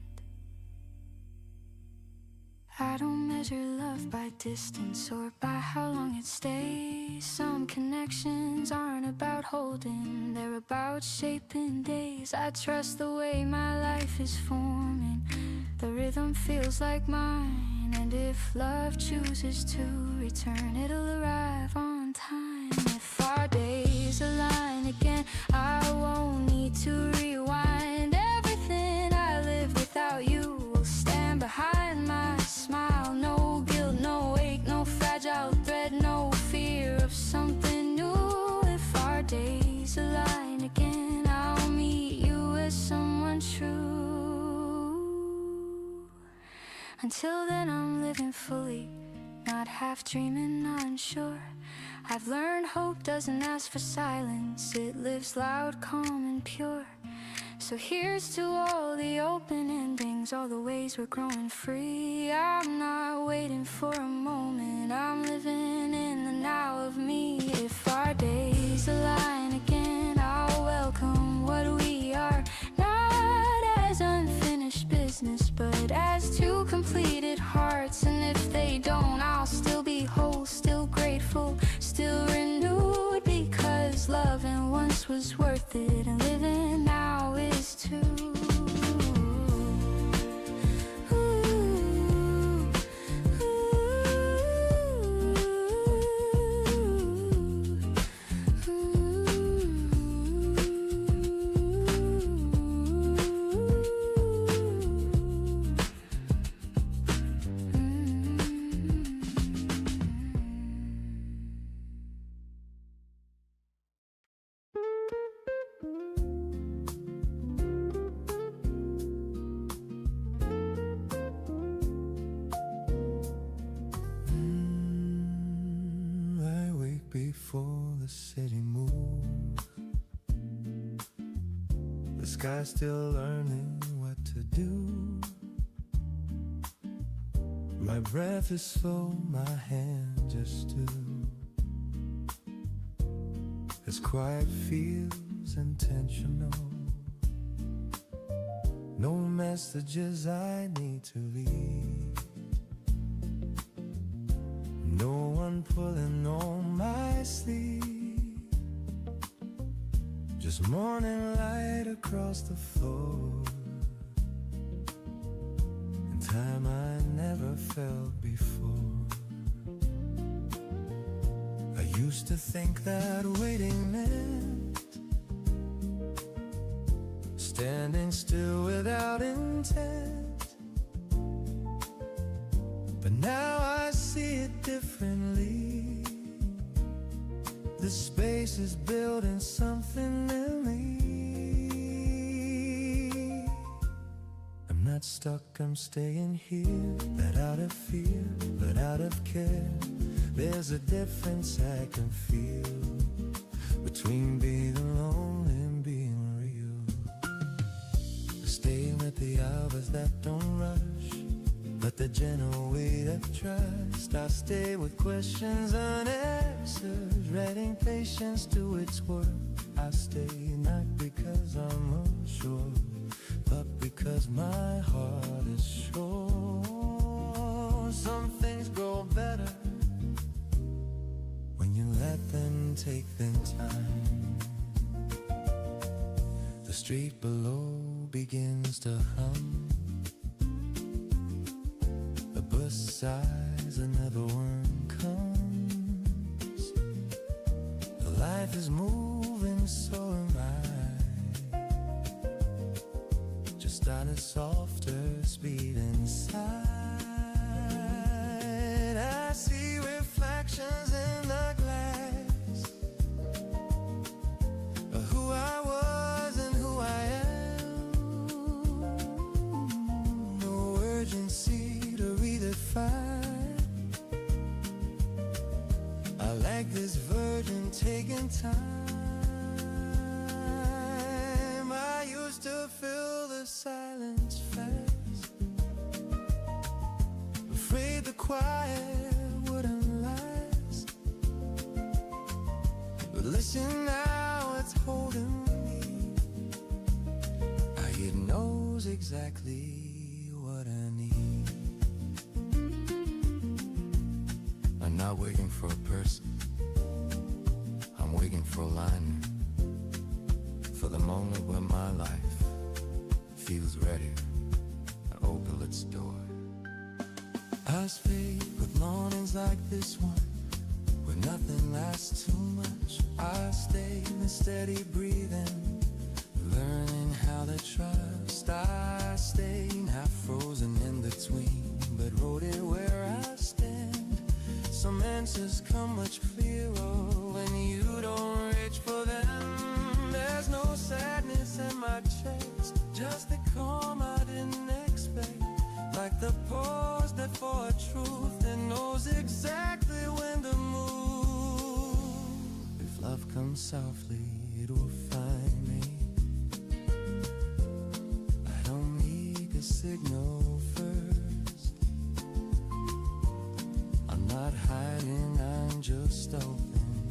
I don't measure love by distance or by how long it stays. Some connections aren't about holding, they're about shaping days. I trust the way my life is forming, the rhythm feels like mine. And if love chooses to return, it'll arrive on time. If our days align again, I won't need to rewind. Everything I live without you will stand behind my smile. No guilt, no ache, no fragile thread, no fear of something new. If our days align again, I'll meet you as someone true. Until then I'm living fully, not half dreaming, unsure. I've learned hope doesn't ask for silence, it lives loud, calm and pure. So here's to all the open endings, all the ways we're growing free. I'm not waiting for a moment, I'm living in the now of me. If our days align again, I'll welcome what we are, not as unfinished business, but as two completed hearts. And if they don't, I'll still be whole, still grateful, still renewed, because loving once was worth it, and living now is too. Before the city moves, the sky's still learning what to do. My breath is slow, my hand just do. This quiet feels intentional. No messages I need to leave, no one pulling on my sleeve. Just morning light across the floor, in time I never felt before. I used to think that waiting meant standing still without intent, but now I see it differently. The space is building something in me. I'm not stuck, I'm staying here, not out of fear, but out of care. There's a difference I can feel between being alone and being real. Stay with the hours that don't rush, but the gentle weight of trust. I stay with questions unanswered, letting patience do its work. I stay not because I'm unsure, but because my heart is sure. Some things grow better when you let them take their time. The street below begins to hum. The bus sighs, another one comes. The life is moving, so am I. Just at a softer speed inside. I see reflections in the glass of who I was and who I am. No urgency to redefine. I like this virgin taking time. I used to fill the silence fast, afraid the quiet wouldn't last. But listen now, it's holding me. It knows exactly what I need. I'm not waiting for a person, I'm waiting for a line, for the moment when my life feels ready to open its door. I speak with mornings like this one, where nothing lasts too much. I stay in steady breathing, learning how to trust. I stay half frozen in between, but wrote it where I stand. Some answers come much clearer when you don't reach for them. There's no sadness in my chest, just the calm I didn't expect. Like the pause that for a truth that knows exactly when to move. If love comes softly, it will find me. I don't need a signal first. I'm not hiding, I'm just open,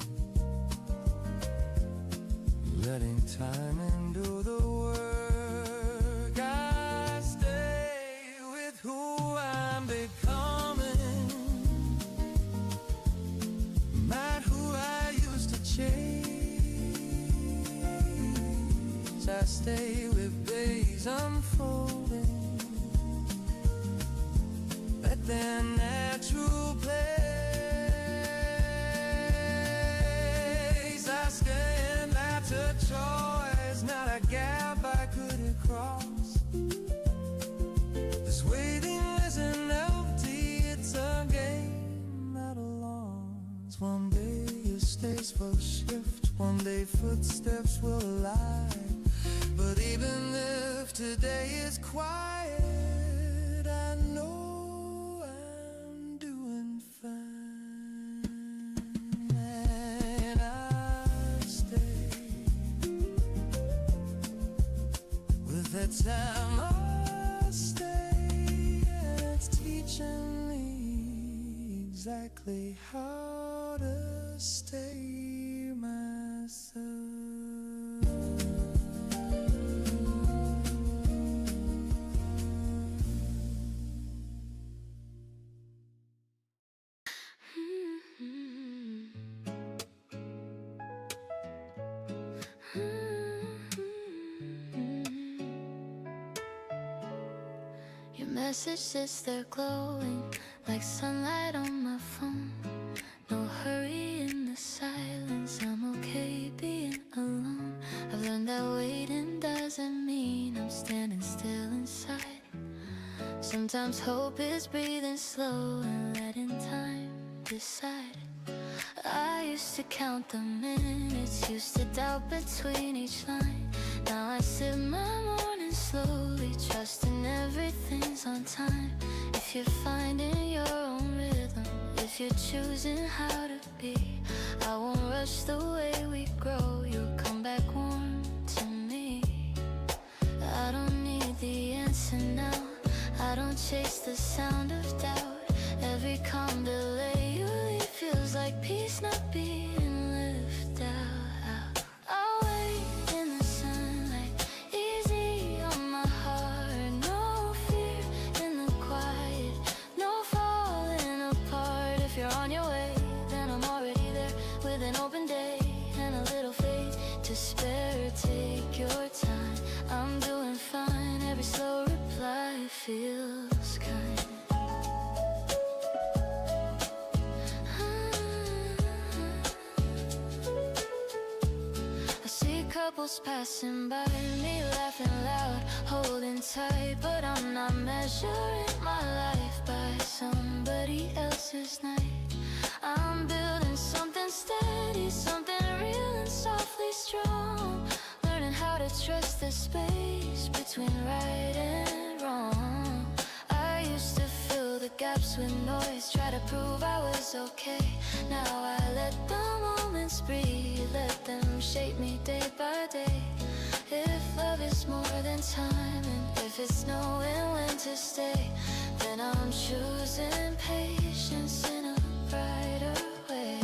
letting time and do the work. I stay with who I'm becoming, not who I used to chase. I stay with days unfolding at their natural place. I stand, that's a choice, not a gap I couldn't cross. This waiting isn't empty, it's a game at a loss. One day your stage will shift, one day footsteps will lie. But even if today is quiet, I know I'm doing fine. And I stay with the time I stay, and it's teaching me exactly how to stay myself. Your messages, they're glowing like sunlight on my phone. No hurry in the silence, I'm okay being alone. I've learned that waiting doesn't mean I'm standing still inside. Sometimes hope is breathing slow and letting time decide. I used to count the minutes, used to doubt between each line. Now I sip my morning slowly, trusting everything's on time. If you're finding your own rhythm, if you're choosing how to be, I won't rush the way we grow. You'll come back warm to me. I don't need the answer now, I don't chase the sound of doubt. Every calm delay you leave feels like peace not being lived out. I'll wait animals passing by me, laughing loud, holding tight. But I'm not measuring my life by somebody else's night. I'm building something steady, something real and softly strong. Learning how to trust the space between right and wrong. I used to fill the gaps with noise, try to prove I was okay. Now I let the moments breathe, let them shape me day by day. If love is more than time, and if it's knowing when to stay, then I'm choosing patience in a brighter way.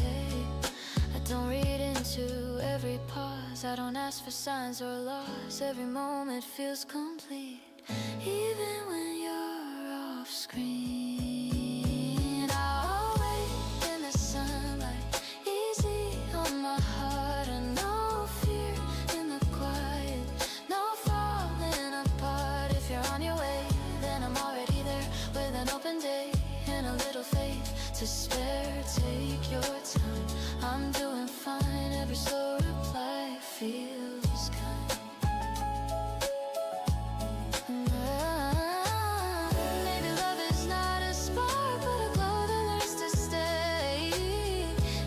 I don't read into every pause, I don't ask for signs or laws. Every moment feels complete, even when you're off screen. I'll wait in the sunlight, easy on my heart, and no fear in the quiet, no falling apart. If you're on your way, then I'm already there, with an open day and a little faith to spare. Take your time, I'm doing fine. Every slow reply feels kind. Maybe love is not a spark, but a glow that learns to stay.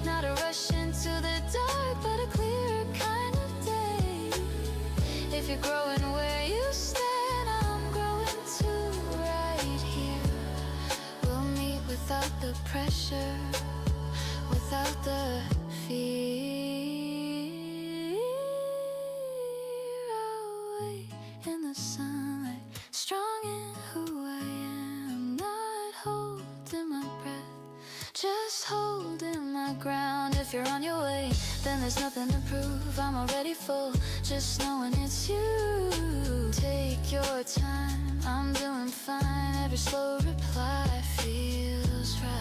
Not a rush into the dark, but a clearer kind of day. If you're growing where you stand, I'm growing too right here. We'll meet without the pressure, without the fear. I'll wait in the sunlight, strong in who I am, not holding my breath, just holding my ground. If you're on your way, then there's nothing to prove. I'm already full, just knowing it's you. Take your time, I'm doing fine. Every slow reply feels right.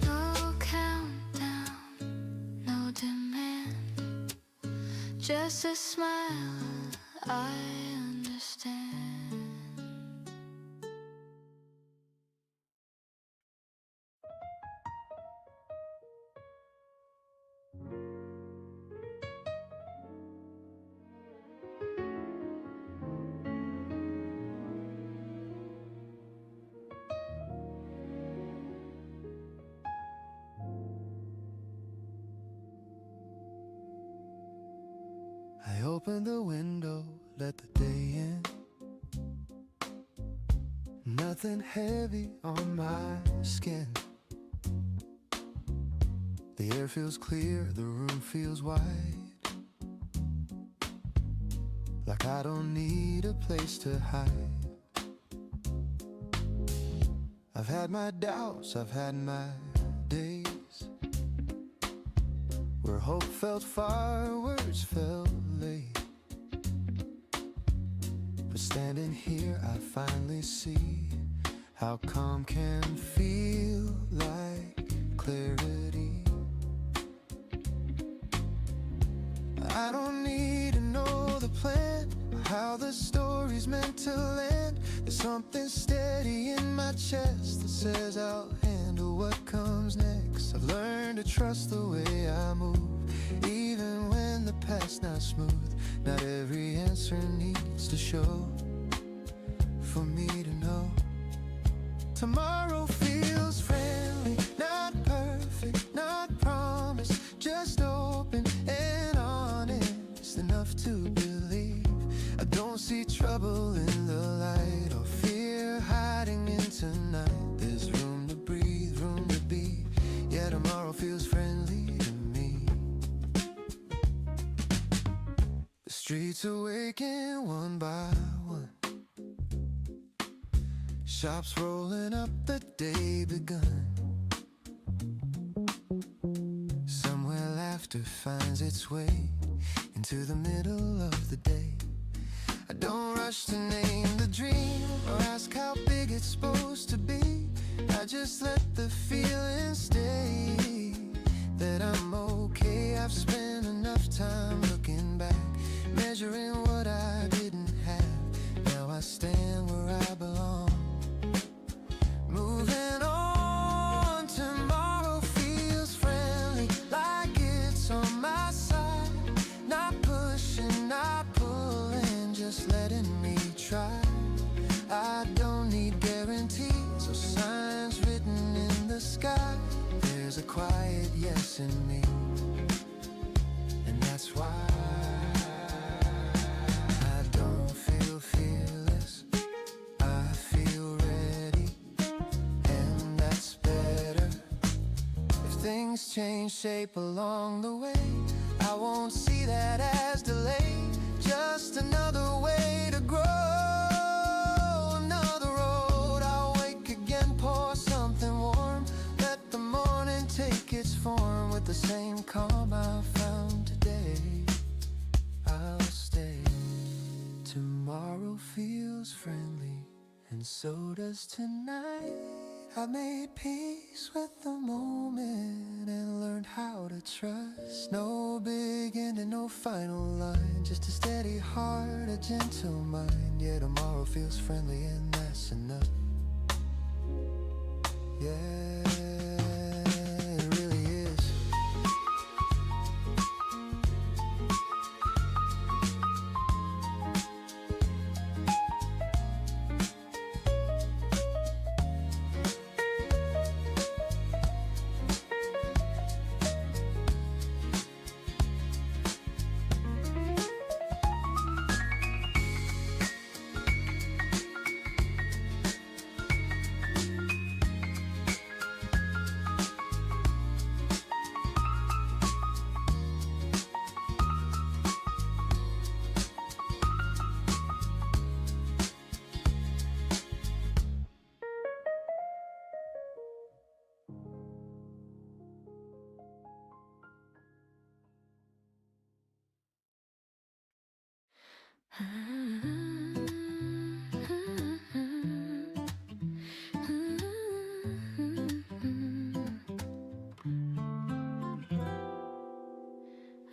No countdown, no demand, just a smile, I understand. I opened the window, let the day in. Nothing heavy on my skin. The air feels clear, the room feels wide. Like I don't need a place to hide. I've had my doubts, I've had my days where hope felt far, words felt late. But standing here I finally see how calm can feel like clarity. I don't need to know the plan or how the story's meant to land. There's something steady in my chest that says I'll handle what comes next. I've learned to trust the way I move, even when the path's not smooth. Not every answer needs to show for me to know. Tomorrow feels friendly, not perfect, not promised, just open and honest enough to believe. I don't see trouble in the light or fear hiding in tonight. There's room to breathe, room to be. Yeah, tomorrow feels friendly to me. The streets awaken one by one, shops rolling up, the day begun. Somewhere laughter finds its way into the middle of the day. I don't rush to name the dream or ask how big it's supposed to be. I just let the feeling stay, that I'm okay a quiet yes in me, and that's why I don't feel fearless, I feel ready, and that's better. If things change shape along the way, I won't see that as delay, just another way to grow, another road. I'll wake again, pour something warm, let the morning take its form. With the same calm I found today, I'll stay. Tomorrow feels friendly, and so does tonight. I made peace with the moment and learned how to trust. No big end and no final line, just a steady heart, a gentle mind. Yeah, tomorrow feels friendly and that's enough. Yeah, it really is.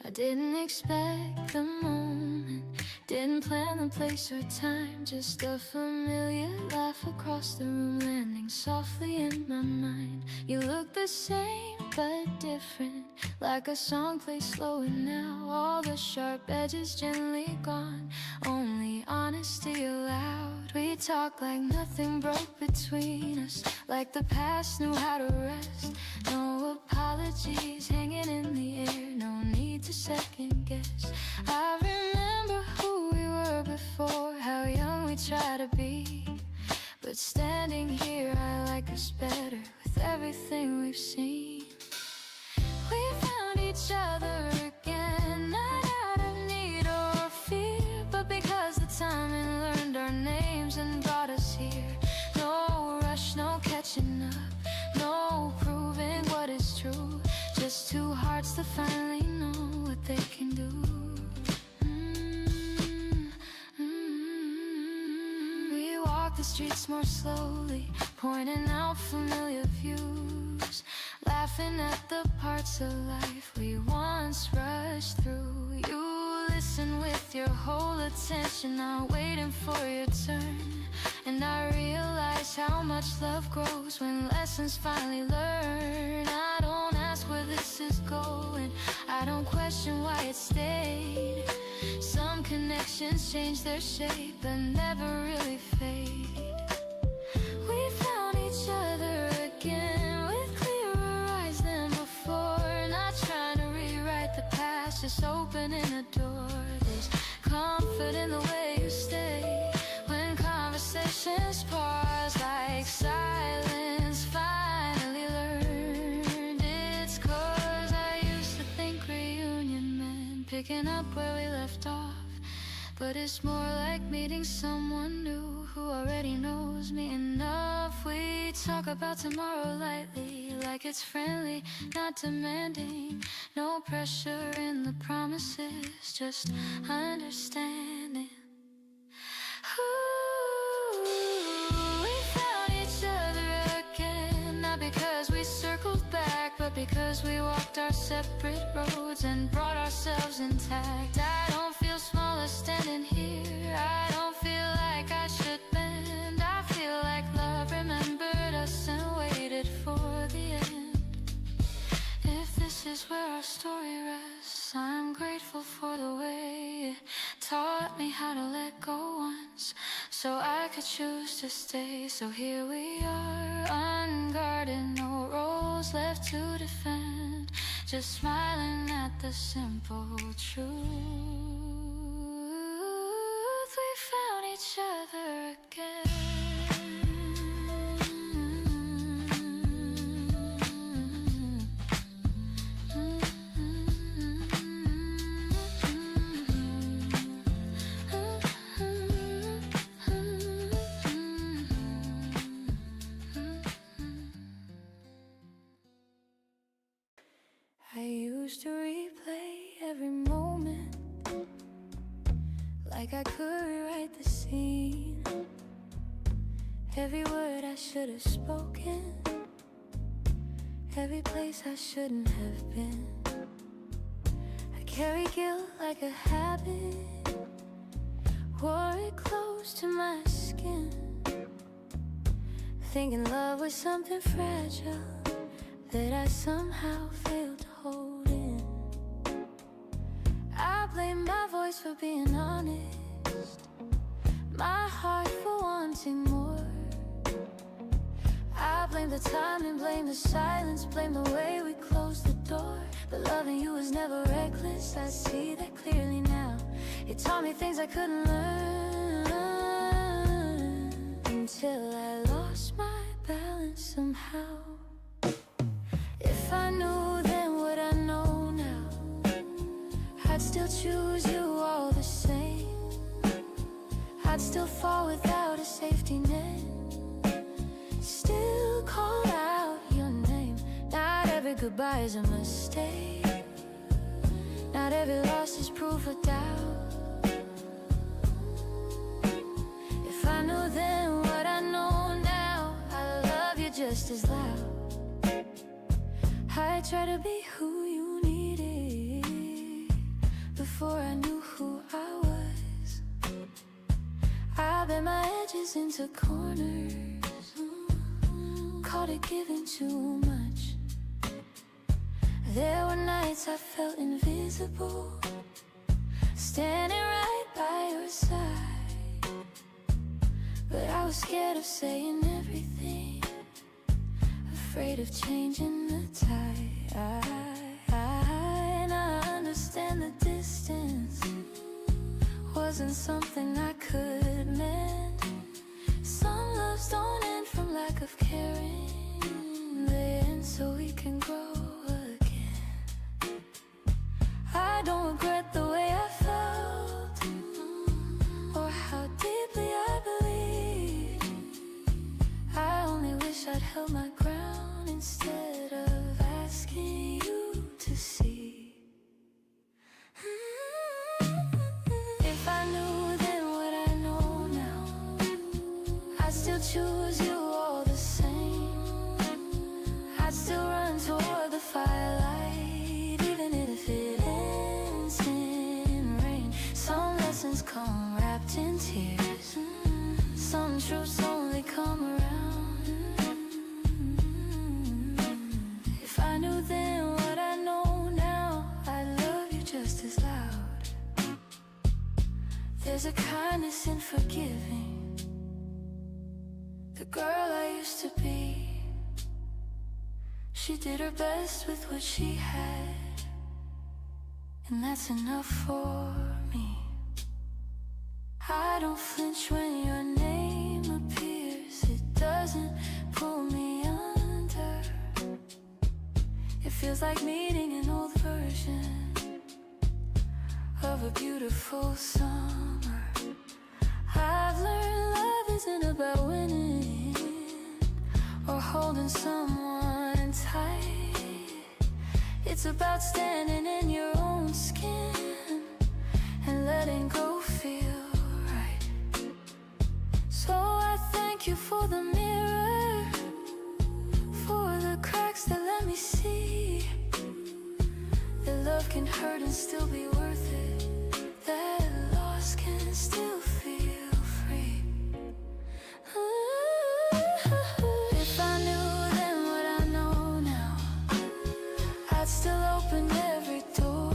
I didn't expect the moment, didn't plan the place or time, just a familiar laugh across the room, landing softly in my mind. You look the same but different, like a song played slower now, all the sharp edges gently gone, only honesty allowed. We talk like nothing broke between us, like the past knew how to rest. No apologies hanging in the air, no need to second guess. I remember who we were before, how young we tried to be, but standing here I like us better with everything we've seen. We found each other again, not out of need or fear, but because the timing learned our names and brought us here. No rush, no catching up, no proving what is true, just two hearts that finally know what they can do. We walk the streets more slowly, pointing out familiar views, laughing at the parts of life we once rushed through. You listen with your whole attention, not waiting for your turn. And I realize how much love grows when lessons finally learned. I don't ask where this is going, I don't question why it stayed. Some connections change their shape but never really fade. We found each other again with clearer eyes than before, not trying to rewrite the past, just opening a door. There's comfort in the way you stay when conversations pause, like silence finally learned. It's 'cause I used to think reunion meant picking up where we left off, but it's more like meeting someone new who already knows me enough. We talk about tomorrow lightly, like it's friendly, not demanding. No pressure in the promises, just understanding. Ooh, we found each other again, not because we circled back, but because we walked our separate roads and brought ourselves intact. I don't feel smaller standing here, I don't feel like I should bend. I feel like love remembered us and waited for the end. If this is where our story rests, I'm grateful for the way it taught me how to let go once, so I could choose to stay. So here we are, unguarded, no roles else left to defend. Just smiling at the simple truth. We found each other again. I used to replay every moment like I could rewrite the scene. Every word I should have spoken, every place I shouldn't have been. I carry guilt like a habit, wore it close to my skin, thinking love was something fragile that I somehow failed to hold in. I blame my voice for being honest, my heart for wanting more. I blame the time and blame the silence, blame the way we closed the door. But loving you was never reckless, I see that clearly now. It taught me things I couldn't learn until I lost my balance somehow. If I knew then what I know now, I'd still choose you all the same. I'd still fall without a safety net, still call out your name. Not every goodbye is a mistake, not every loss is proof of doubt. If I knew then what I know now, I love you just as loud. I tried to be who you needed before I knew who I was. I bent my edges into corners, caught it giving too much. There were nights I felt invisible, standing right by your side. But I was scared of saying everything, afraid of changing the tide. And I understand the distance wasn't something I could mend. Some loves don't end from lack of caring, they end so we can grow again. I don't regret the way I felt or how deeply I believed. I only wish I'd held my ground instead of asking you to see. If I knew then what I know now, I'd still choose you all the same. I'd still run toward the firelight, even if it ends in rain. Some lessons come wrapped in tears, some truths only come around. If I knew then what I know now, I'd love you just as loud. There's a kindness in forgiving the girl I used to be. She did her best with what she had, and that's enough for me. I don't flinch when your name appears, it doesn't pull me under. It feels like meeting an old version of a beautiful summer. I've learned love isn't about winning or holding someone tight. It's about standing in your own skin and letting go feel right. So I thank you for the mirror, for the cracks that let me see that love can hurt and still be worth it, that loss can still feel free. If I knew then what I know now, I'd still open every door.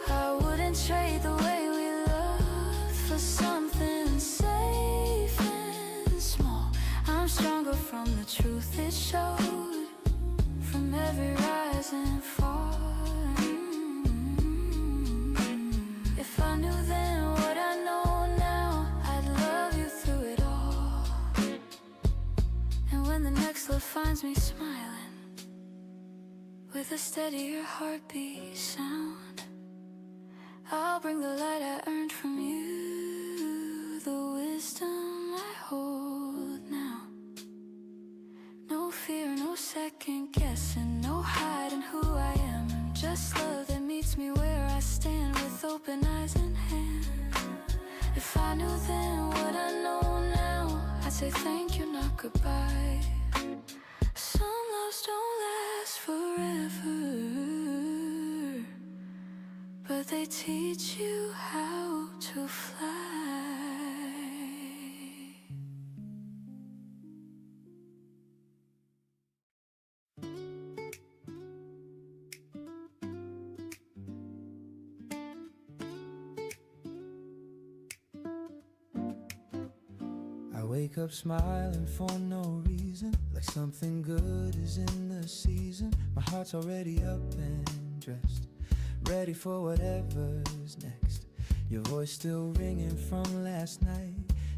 I wouldn't trade the way we loved for something safe and small. I'm stronger from the truth it showed. every rise and fall. If I knew then what I know now, I'd love you through it all. And when the next love finds me smiling, with a steadier heartbeat sound, I'll bring the light I earned from you, the wisdom I hold now. No fear, no second guessing, no hiding who I am. Just love that meets me where I stand, with open eyes and hands. If I knew then what I know now, I'd say thank you, not goodbye. Some loves don't last forever, but they teach you how to fly. I wake up smiling for no reason, like something good is in the season. My heart's already up and dressed, ready for whatever's next. Your voice still ringing from last night,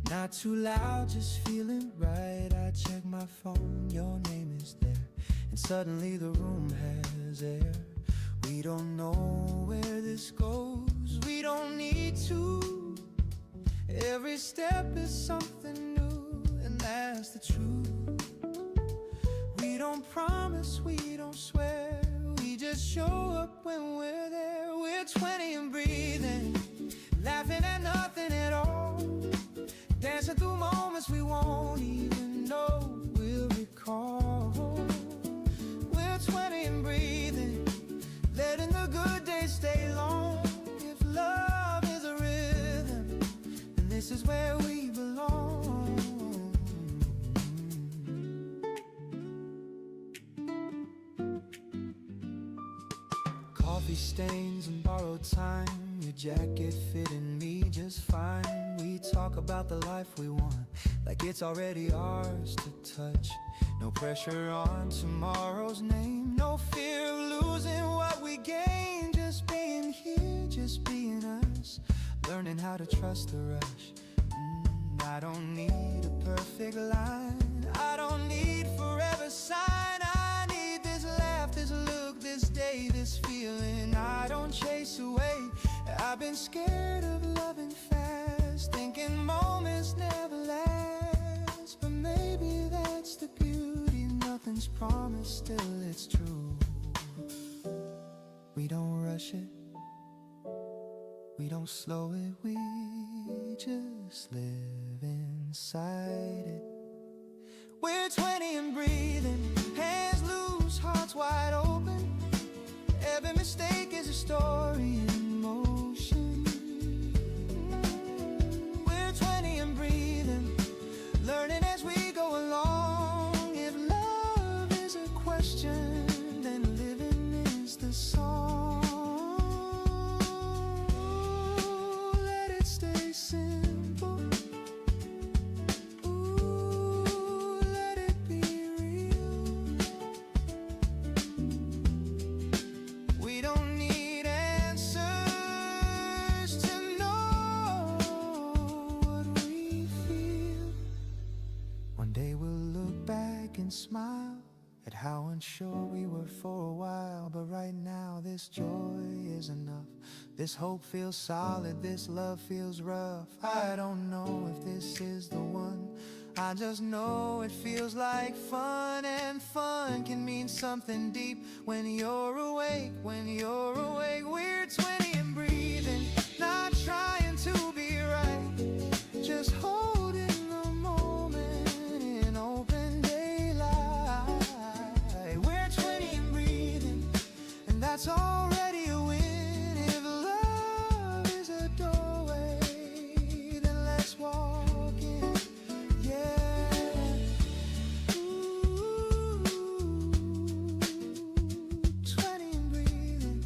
not too loud, just feeling right. I check my phone, your name is there, and suddenly the room has air. We don't know where this goes, we don't need to. Every step is something new, and that's the truth. We don't promise, we don't swear, we just show up when we're there. We're 20 and breathing, laughing at nothing at all, dancing through moments we won't even know we'll recall. We're 20 and breathing, letting the good days stay long. If love is a rhythm, then this is where we belong. Coffee stains and borrowed time, your jacket fitting me just fine. We talk about the life we want, like it's already ours to touch. No pressure on tomorrow's name, no fear of losing what we gain. Just being here, just being us, learning how to trust the rush. I don't need a perfect line, I don't need forever sign. I need this laugh, this look, this day, this feeling I don't chase away. I've been scared of loving fast, thinking moments never last. But maybe that's the beauty, nothing's promised, still it's true. We don't rush it, we don't slow it, we just live inside it. We're 20 and breathing, hands loose, hearts wide open. Every mistake is a story in motion. We're 20 and breathing, learning as we go along. If love is a question, then living is the song. Let it stay simple. Ooh, let it be real. We don't need answers to know what we feel. One day we'll look back and smile at how unsure we were for a while. But right now this joy is enough. This hope feels solid, this love feels rough. I don't know if this is the one, I just know it feels like fun. And fun can mean something deep when you're awake, when you're awake. We're 20 and breathing, not trying to be right, just holding the moment in open daylight. We're 20 and breathing, and that's already a win. If love is a doorway, then let's walk in. Yeah. Ooh, 20 and breathing,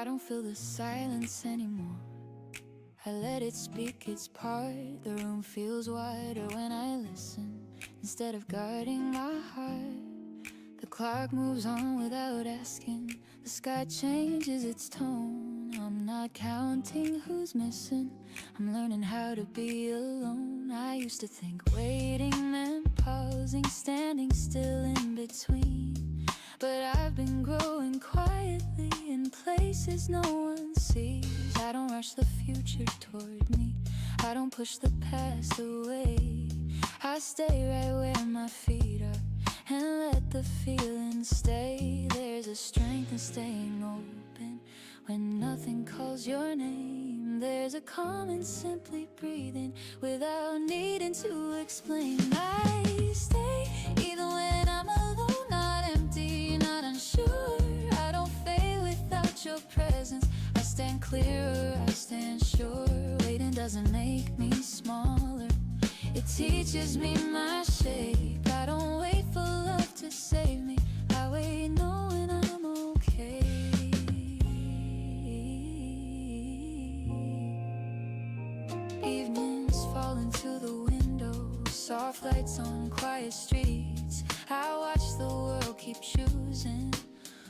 I don't feel the silence anymore. I let it speak its part. The room feels wider when I listen instead of guarding my heart. The clock moves on without asking. The sky changes its tone. I'm not counting who's missing. I'm learning how to be alone. I used to think waiting meant pausing, standing still in between. But I've been growing quietly in places no one sees. I don't rush the future toward me. I don't push the past away. I stay right where my feet are and let the feeling stay. There's a strength in staying open when nothing calls your name. There's a calm in simply breathing without needing to explain. I stay even when I'm alone, not empty, not unsure. I don't fade without your presence. I stand clearer, I stand sure. Waiting doesn't make me smaller. It teaches me my shape. I don't wait for love to save me. I wait knowing I'm okay. Evenings fall into the window, soft lights on quiet streets. I watch the world keep choosing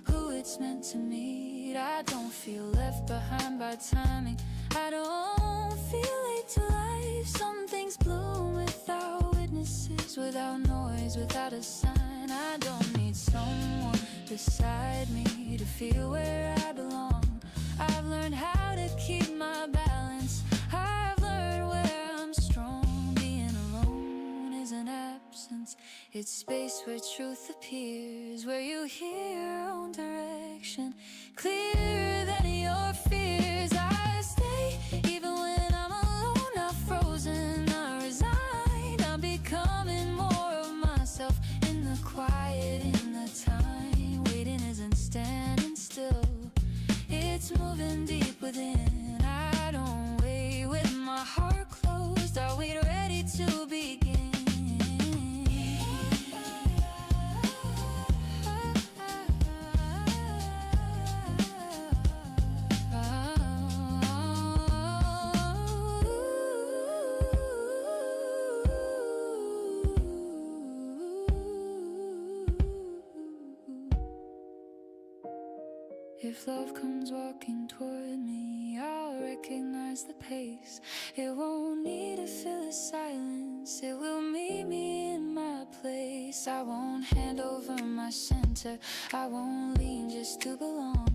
who it's meant to meet. I don't feel left behind by timing. I don't feel late to life. Some things bloom without witnesses, without noise, without a sign. I don't need someone beside me to feel where I belong. I've learned how to keep my balance. I've learned where I'm strong. Being alone isn't absence. It's space where truth appears, where you hear your own direction clearer than your fears. I stay even when I'm alone, not frozen, not resigned. I'm becoming more of myself in the quiet, in the time. Waiting isn't standing still, it's moving deep within. I don't wait with my heart closed. I wait ready to begin. If love comes walking toward me, I'll recognize the pace. It won't need to fill the silence. It will meet me in my place. I won't hand over my center. I won't lean just to belong.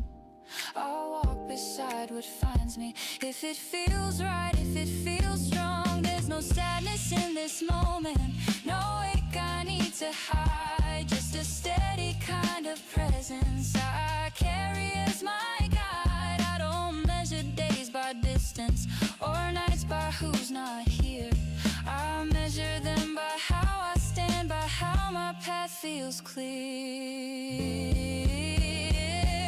I'll walk beside what finds me. If it feels right, if it feels strong. There's no sadness in this moment, no ache I need to hide. Just a steady kind of presence I carry as my guide. I don't measure days by distance or nights by who's not here. I measure them by how I stand, by how my path feels clear.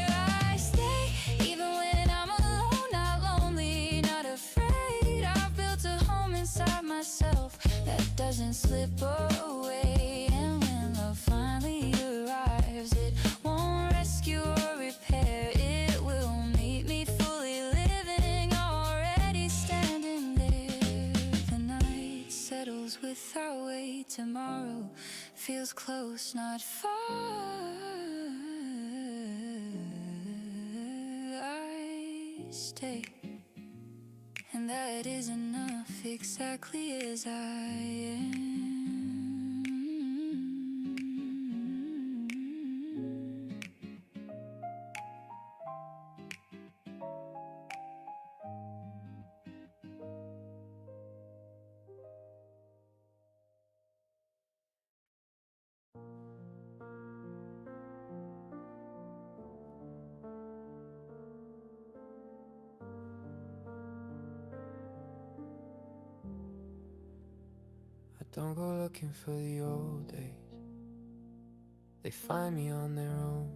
I stay even when I'm alone, not lonely, not afraid. I've built a home inside myself that doesn't slip away. And when love finally arrives, it won't rescue or repair. It will meet me fully living, already standing there. The night settles without weight. Tomorrow feels close, not far. I stay, and that is enough, exactly as I am. Don't go looking for the old days. They find me on their own.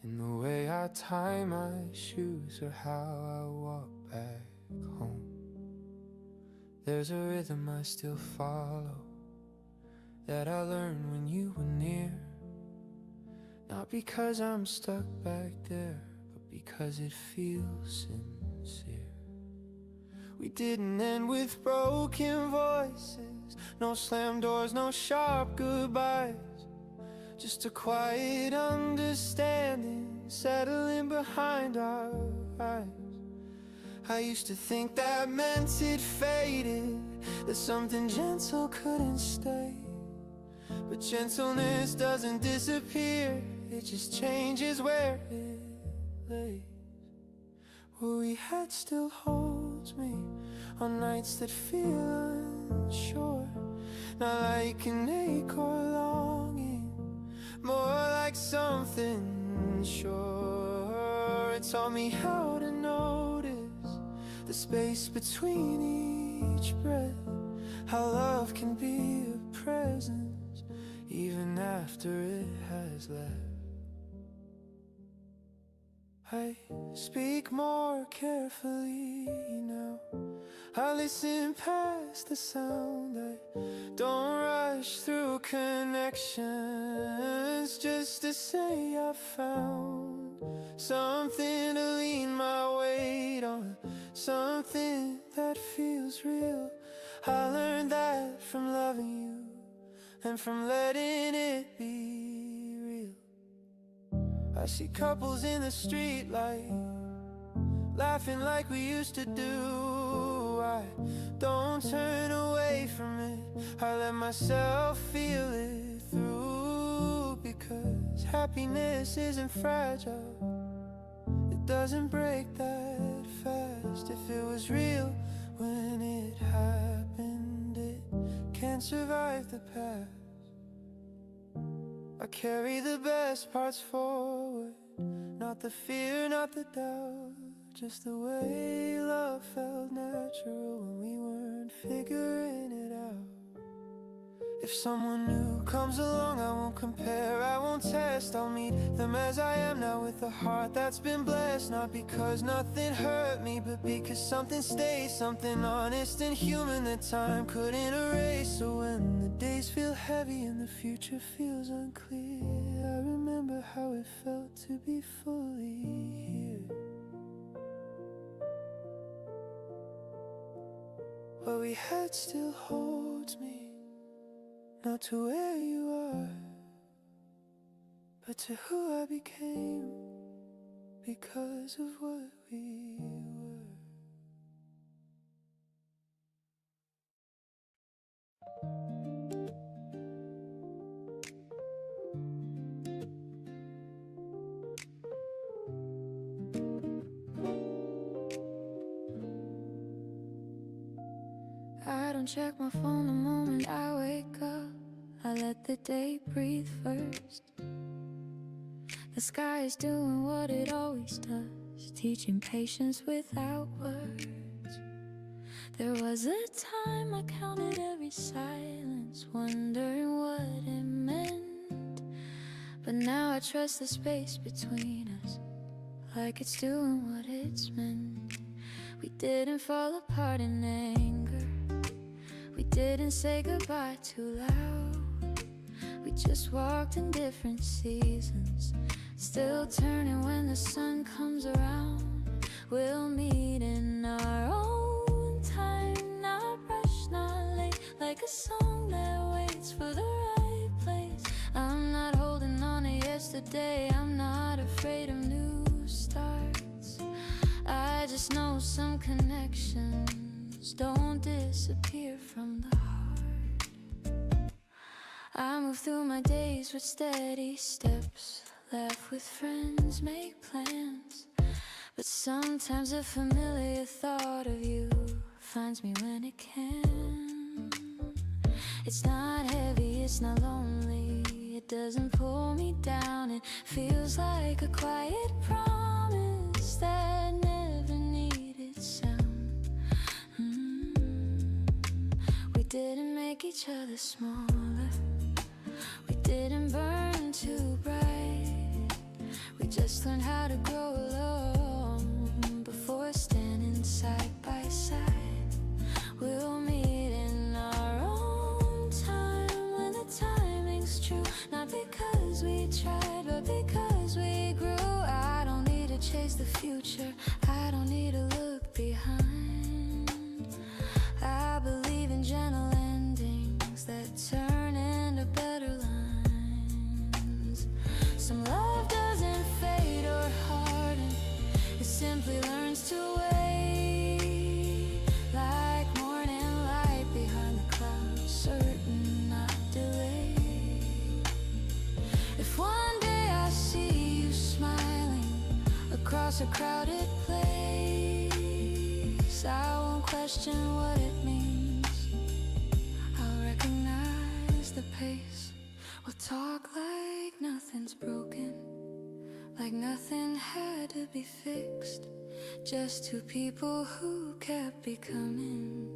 In the way I tie my shoes or how I walk back home. There's a rhythm I still follow that I learned when you were near. Not because I'm stuck back there, but because it feels sincere. We didn't end with broken voices, no slam doors, no sharp goodbyes, just a quiet understanding settling behind our eyes. I used to think that meant it faded, that something gentle couldn't stay. But gentleness doesn't disappear, it just changes where it lays. Where we had still holds me on nights that feel unsure, not like an ache or longing, more like something sure. It taught me how to notice the space between each breath, how love can be a presence even after it has left. I speak more carefully now, I listen past the sound, I don't rush through connections just to say I found something to lean my weight on, something that feels real. I learned that from loving you and from letting it be real. I see couples in the street light, laughing like we used to do. I don't turn away from it, I let myself feel it through. Because happiness isn't fragile, it doesn't break that fast. If it was real when it happened, it can't survive the past. I carry the best parts forward, not the fear, not the doubt, just the way love felt natural when we weren't figuring it out. If someone new comes along, I won't compare, I won't test, I'll meet them as I am now with a heart that's been blessed. Not because nothing hurt me, but because something stayed, something honest and human that time couldn't erase. So when the days feel heavy and the future feels unclear, I remember how it felt to be fully here. What we had still holds me, not to where you are, but to who I became because of what we were. I don't check my phone the moment I wake up, I let the day breathe first. The sky is doing what it always does, teaching patience without words. There was a time I counted every silence, wondering what it meant. But now I trust the space between us, like it's doing what it's meant. We didn't fall apart in anger, we didn't say goodbye too loud. We just walked in different seasons, still turning when the sun comes around. We'll meet in our own time, not rushed, not late, like a song that waits for the right place. I'm not holding on to yesterday, I'm not afraid of new starts. I just know some connections don't disappear from the heart. I move through my days with steady steps, laugh with friends, make plans. But sometimes a familiar thought of you finds me when it can. It's not heavy, it's not lonely, it doesn't pull me down. It feels like a quiet promise that never needed sound. We didn't make each other smaller, we didn't burn too bright, we just learned how to grow alone before standing side by side. We'll meet in our own time when the timing's true, not because we tried, but because we grew. I don't need to chase the a crowded place. I won't question what it means. I'll recognize the pace. We'll talk like nothing's broken, like nothing had to be fixed. Just two people who kept becoming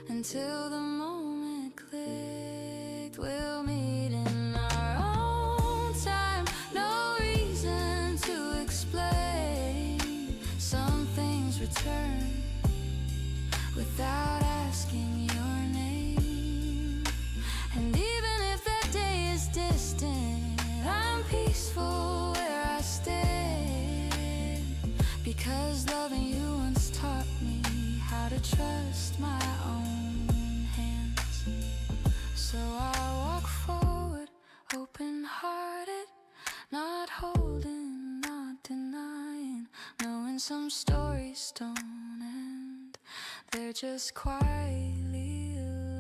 until the moment clicked. We'll meet in our own time. No reason to explain. Some things return without asking your name. And even if that day is distant, I'm peaceful where I stand. Because loving you once taught me how to trust my own hands. So I walk forward, open-hearted, not holding, not denying, knowing some stories don't end, they're just quietly aligning.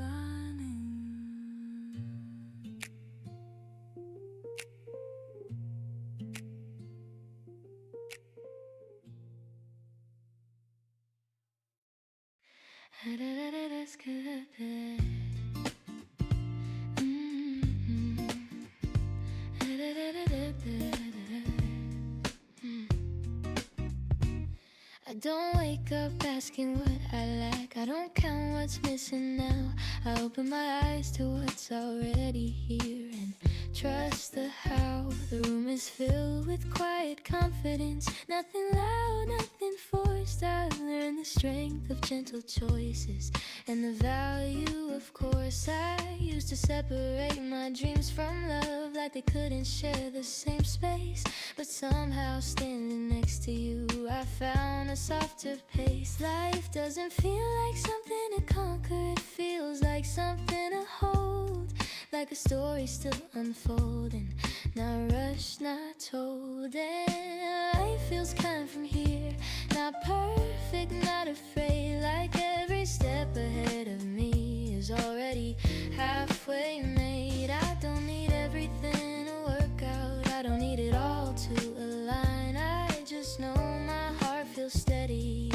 I don't wake up asking what I lack. I don't count what's missing now. I open my eyes to what's already here and trust the how. The room is filled with quiet confidence. Nothing loud, nothing forced. I learned the strength of gentle choices and the value of course. I used to separate my dreams from love like they couldn't share the same space. But somehow standing next to you I found a softer pace. Life doesn't feel like something to conquer. It feels like something to hold, like a story still unfolding, not rushed, not told. And life feels kind from here, not perfect, not afraid, like every step ahead of me is already halfway made. I don't need everything to work out, I don't need it all to align. I just know my heart feels steady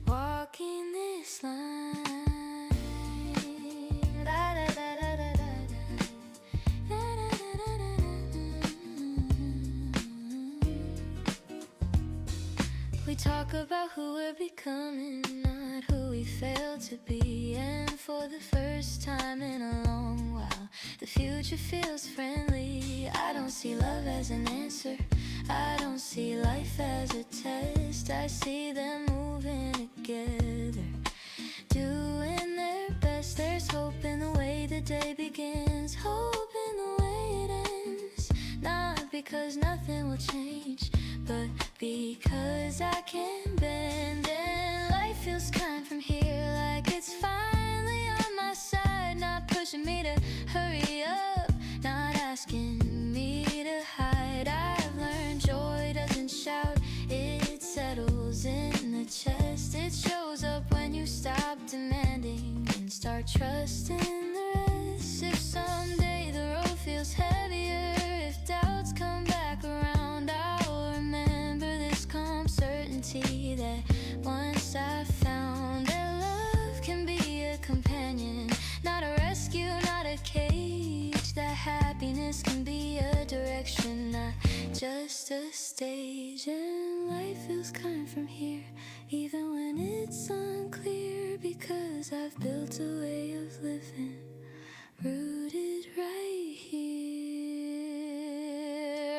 walking this line. Da, da, da, da, da, da. We talk about who we're becoming, not who we failed to be. And for the first time in a long while, the future feels friendly. I don't see love as an answer, I don't see life as a test. I see them moving together, doing their best. There's hope in the way the day begins, hope in the way it ends. Not because nothing will change, but because I can bend. And life feels kind from here, like it's finally on my side, not pushing me to hurry up, not asking me to hide. I've learned joy doesn't shout, it settles in the chest. It shows up when you stop demanding and start trusting the rest. If someday the road feels heavier, if doubts come back around, I'll remember this calm certainty that once I found that love can be a companion, not a rescue, not a cage. That happiness can be a direction, not just a stage. And life feels kind from here, even when it's unclear, because I've built a way of living rooted right here.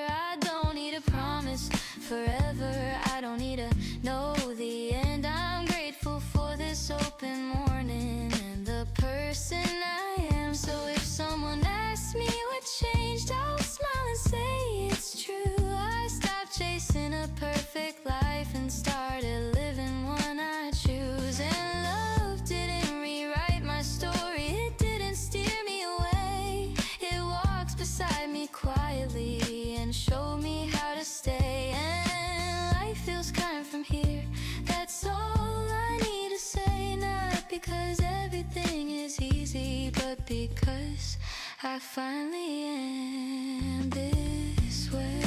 I don't need a promise forever, I don't need to know the end. I'm grateful for this open morning and the person I am. So if someone asks me what changed, I'll smile and say it's true. I stopped chasing a perfect life and started living one I choose. And love didn't rewrite my story, it didn't steer me away. It walks beside me quietly and showed me how to stay. And life feels kind from here, that's all I need to say. Not because everything is easy, but because I finally am this way.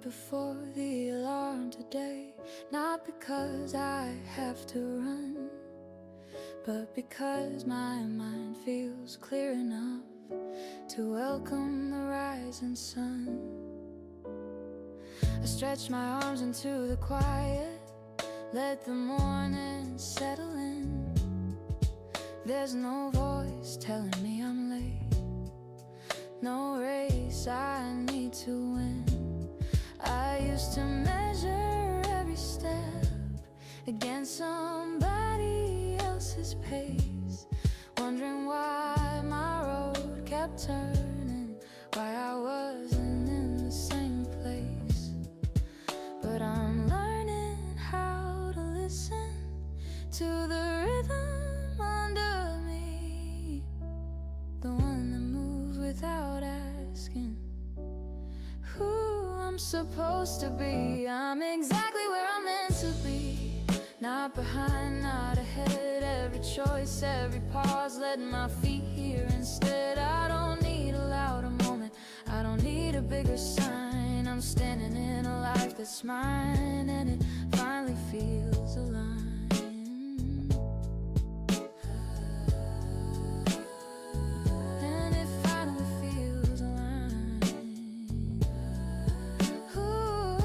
before the alarm today. Not because I have to run, but because my mind feels clear enough to welcome the rising sun. I stretch my arms into the quiet, let the morning settle in. There's no voice telling me I'm late, no race I need to win. I used to measure every step against somebody else's pace, wondering why my road kept turning, why I wasn't in the same place. But I'm learning how to listen to the rhythm under me, the one that moves without asking who I'm supposed to be. I'm exactly where I'm meant to be, not behind, not ahead. Every choice, every pause, letting my feet here instead. I don't need a louder moment, I don't need a bigger sign. I'm standing in a life that's mine, and it finally feels aligned. And it finally feels aligned. Ooh.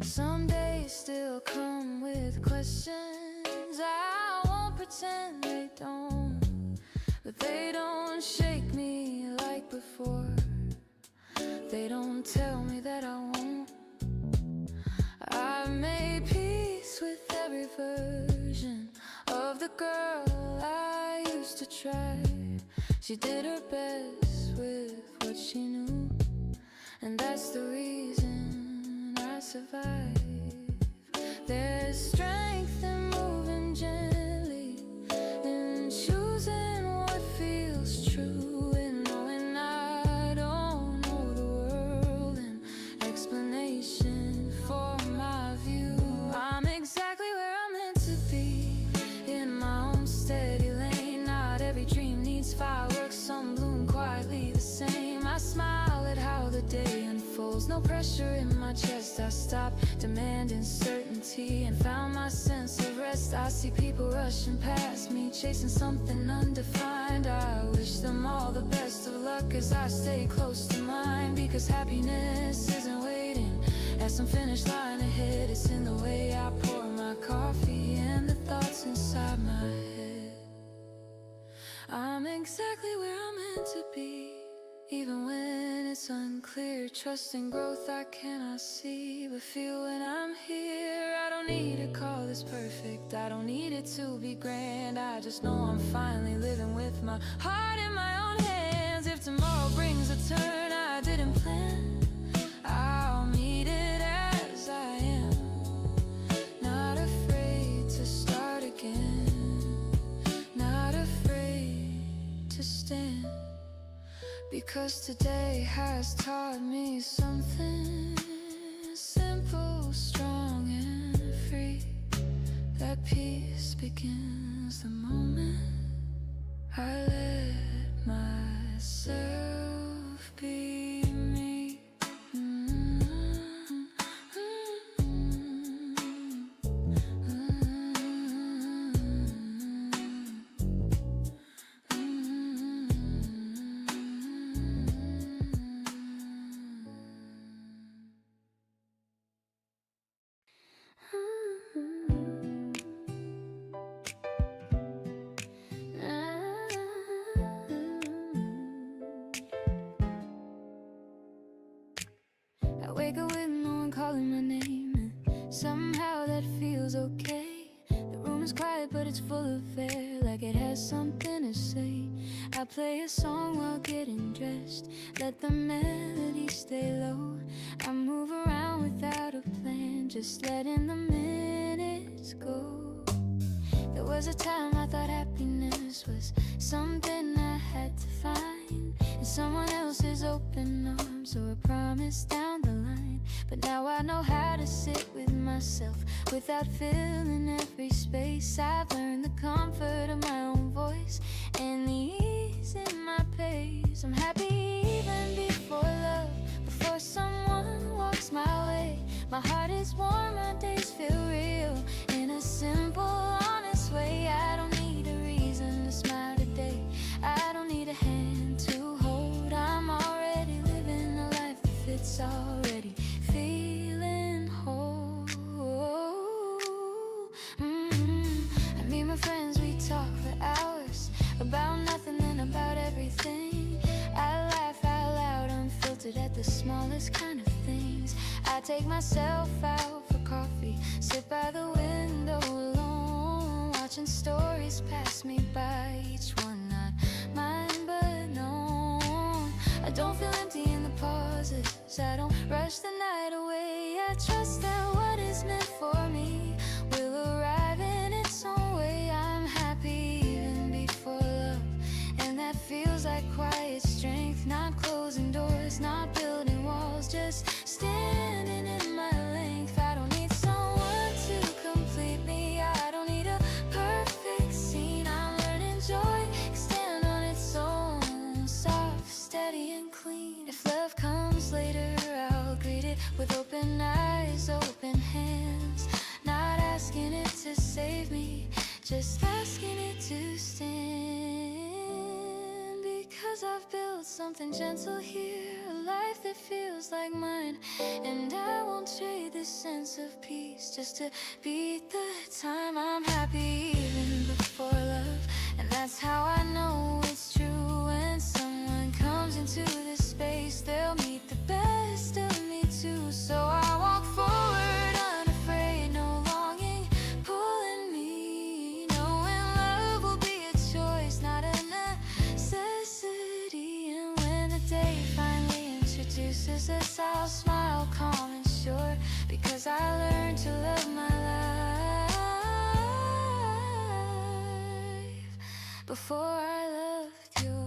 Some days still come with questions, I won't pretend they don't, but they don't shake me like before. They don't tell me that I won't. I've made peace with every version of the girl I used to try. She did her best with what she knew, and that's the reason I survive. There's strength in moving gently, in choosing what feels true, in knowing I don't know the world, an explanation for my view. I'm exactly where I'm meant to be, in my own steady lane. Not every dream needs fireworks, some bloom quietly the same. I smile at how the day unfolds, no pressure in my chest. I stopped demanding certainty and found my sense of rest. I see people rushing past me, chasing something undefined. I wish them all the best of luck as I stay close to mine, because happiness isn't waiting at some finish line ahead. It's in the way I pour my coffee and the thoughts inside my head. I'm exactly where I'm meant to be, even when it's unclear. Trusting growth I cannot see, but feel when I'm here. I don't need to call this perfect, I don't need it to be grand. I just know I'm finally living with my heart in my own hands. If tomorrow brings a turn I didn't plan, I'll meet it as I am, not afraid to start again, not afraid to stand. Because today has taught me something simple, strong and free, that peace begins the moment I let myself be me. I wake up with no one calling my name, and somehow that feels okay. The room is quiet but it's full of air, like it has something to say. I play a song while getting dressed, let the melody stay low. I move around without a plan, just letting the minutes go. There was a time I thought happiness was something I had to find in someone else's open arms or a promise down the line. But now I know how to sit with myself without filling every space. I've learned the comfort of my own voice and the ease in my pace. I'm happy even before love more my days feel real. In a simple, honest way, I don't need a reason to smile today. I don't need a hand to hold. I'm already living a life that fits, already feeling whole. I meet my friends, we talk for hours about nothing and about everything. I laugh out loud, unfiltered at the smallest kind of things. I take myself out for coffee, sit by the window alone, watching stories pass me by, each one not mine but known. I don't feel empty in the pauses, I don't rush the night away. I trust that what is meant for me will arrive in its own way. I'm happy even before love, and that feels like quiet strength. Not closing doors, not building walls, just standing in my length. I don't need someone to complete me, I don't need a perfect scene. I'm learning joy can stand on its own, soft, steady and clean. If love comes later, I'll greet it with open eyes, open hands. Not asking it to save me, just asking it to stand. Because I've built something gentle here, a life that feels like mine. And I won't trade this sense of peace just to beat the time. I'm happy even before love, and that's how I know it's true. When someone comes into this space, they'll meet the best of me too. So I walk forward unafraid, no longing pulling me, knowing love will be a choice, not a necessity. And when the day finally introduces us, I'll smile calm and sure, because I learned to love my life before I loved yours.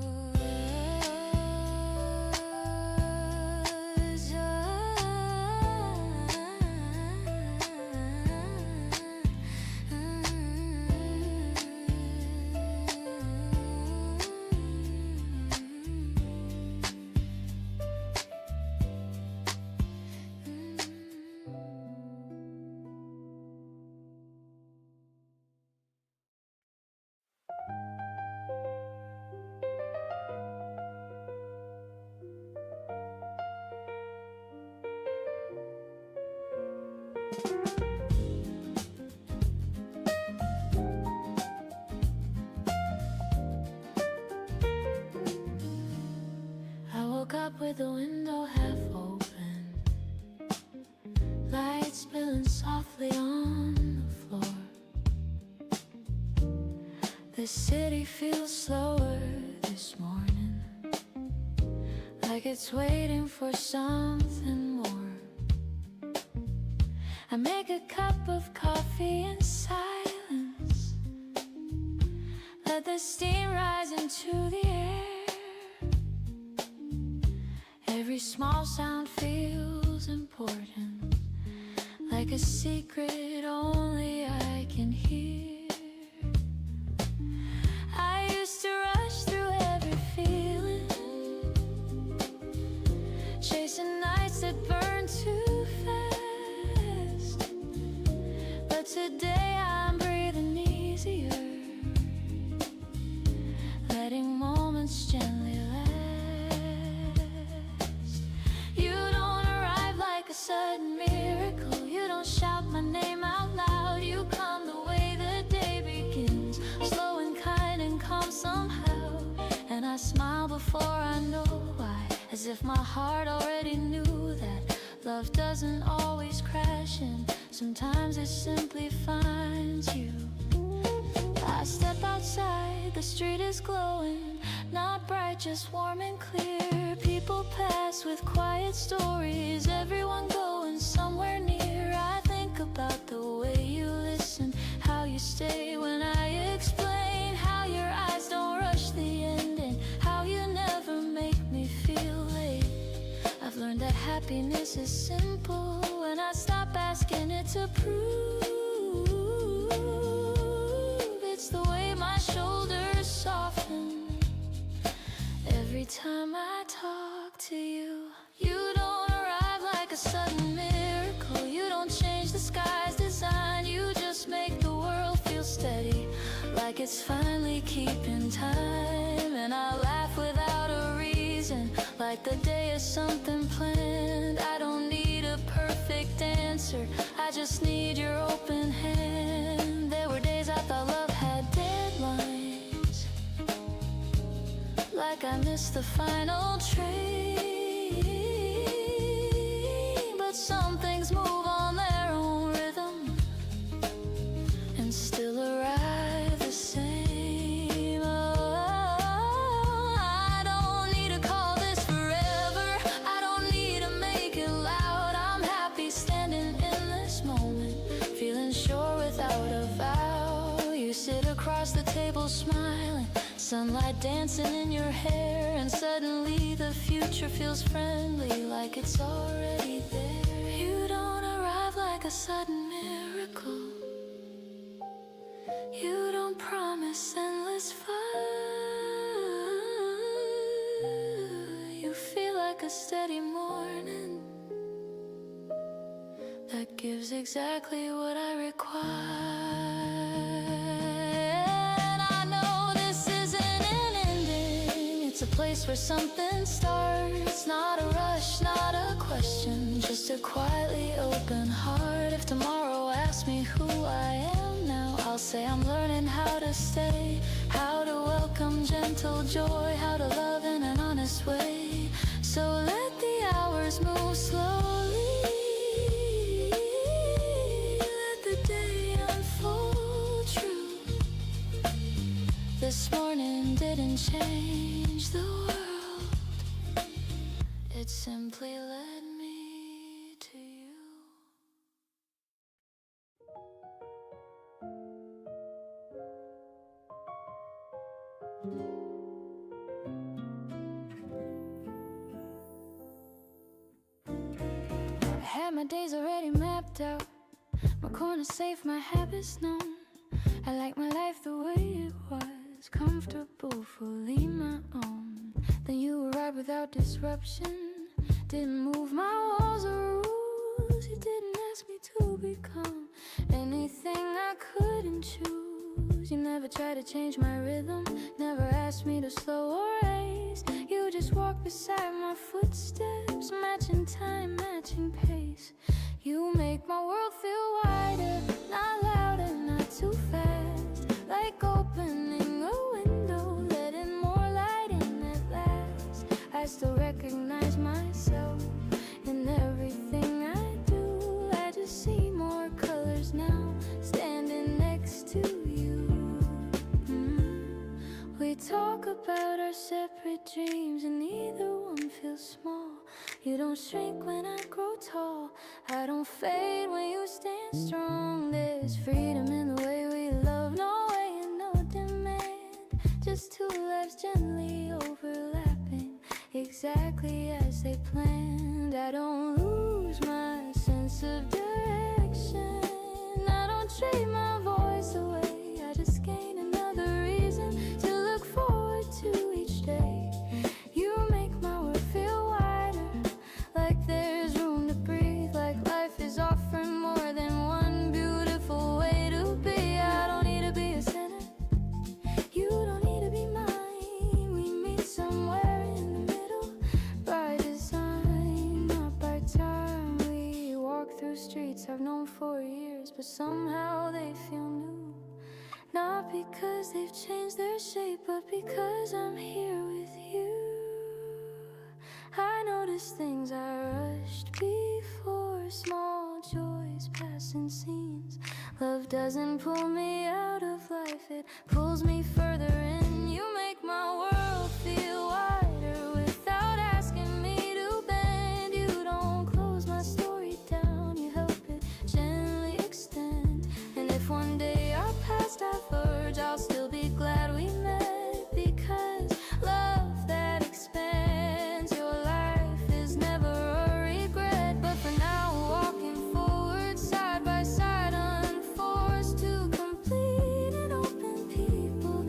I woke up with the window half open, light spilling softly on the floor. The city feels slower this morning, like it's waiting for something more. I make a cup of coffee in silence, let the steam rise into the air. Every small sound feels important, like a secret only I can hear. I used to rush through every feeling, chasing nights that burn too fast. But today I'm breathing easier, letting moments gently last. You don't arrive like a sudden miracle, you don't shout my name out loud. You come the way the day begins, slow and kind and calm somehow. And I smile before I know why, as if my heart already knew that love doesn't always crash in, sometimes it simply finds you. I step outside, the street is glowing, not bright, just warm and clear. People pass with quiet stories, everyone going somewhere near. I think about the way you listen, how you stay when I explain, how your eyes don't rush the ending, how you never make me feel late. I've learned that happiness is simple when I stop asking it to prove. It's the way my shoulders soften every time I talk to you. You don't arrive like a sudden miracle, you don't change it's finally keeping time. And I laugh without a reason, like the day is something planned. I don't need a perfect answer, I just need your open hand. There were days I thought love had deadlines, like I missed the final train. But some things move on their own rhythm and still arrive the same. Oh, I don't need to call this forever, I don't need to make it loud. I'm happy standing in this moment, feeling sure without a vow. You sit across the table smiling, sunlight dancing in your hair, and suddenly the future feels friendly, like it's already there. You don't arrive like a sudden miracle, you don't promise endless fun. You feel like a steady morning that gives exactly what I require. And I know this isn't an ending, it's a place where something starts. Not a rush, not a question, just a quietly open heart. If tomorrow asks me who I am now, I'll say I'm learning how to stay, how to welcome gentle joy, how to love in an honest way. So let the hours move slowly, let the day unfold true. This morning didn't change the world, it simply led me to you. I had my days already mapped out, my corner safe, my habits known. I like my life the way it was, comfortable, fully my own. Then you arrived without disruption, didn't move my walls or rules. You didn't ask me to become anything I couldn't choose. You never tried to change my rhythm, never asked me to slow or race. You just walked beside my footsteps, matching time, matching pace. You make my world feel wider, not louder, not too fast. Like opening a window, letting more light in at last. I still recognize myself in everything I do. I just see more colors now, standing next to you. We talk about our separate dreams, and neither one feels small. You don't shrink when I grow tall, I don't fade when you stand strong. There's freedom in the way we love, no way and no demand. Just two lives gently overlapping, exactly as they planned. I don't lose my sense of direction, I don't trade my voice away. I just gain another reason to look forward to each day. You make my world feel wider, like there's room to breathe, like life is offering more than one beautiful way to be. I don't need to be a sinner, you don't need to be mine. We meet somewhere in the middle, by design, not by time. We walk through streets I've known for years, but somehow they feel new. Not because they've changed their shape, but because I'm here with you. I noticed things I rushed before, small joys, passing scenes. Love doesn't pull me out of life, it pulls me further in. You make my world feel wider without asking me to bend. You don't close my story down, you help it gently extend. And if one day our paths diverge, I'll still be glad we met, because love that expands your life is never a regret. But for now, walking forward side by side, unforced to complete an open people.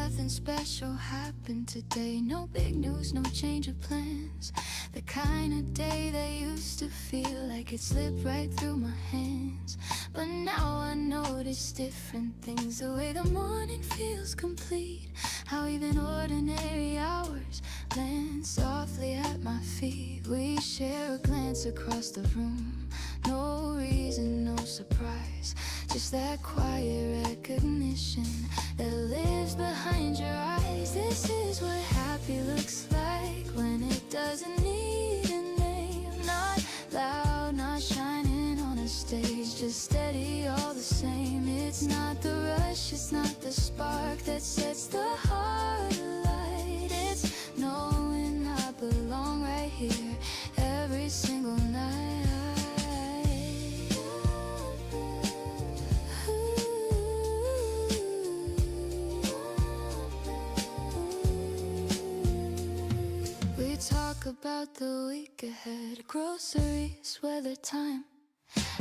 nothing special happened today. No big news, no change of plans. The kind of day that used to feel like it slipped right through my hands. But now I notice different things. The way the morning feels complete. How even ordinary hours land softly at my feet. We share a glance across the room. No reason, no surprise. Just that quiet recognition that lives behind your eyes. This is what happy looks like when it doesn't need a name. Not loud, not shining on a stage, just steady all the same. It's not the rush, it's not the spark that sets the heart alight. It's knowing I belong right here every single night. We talk about the week ahead, groceries, weather time.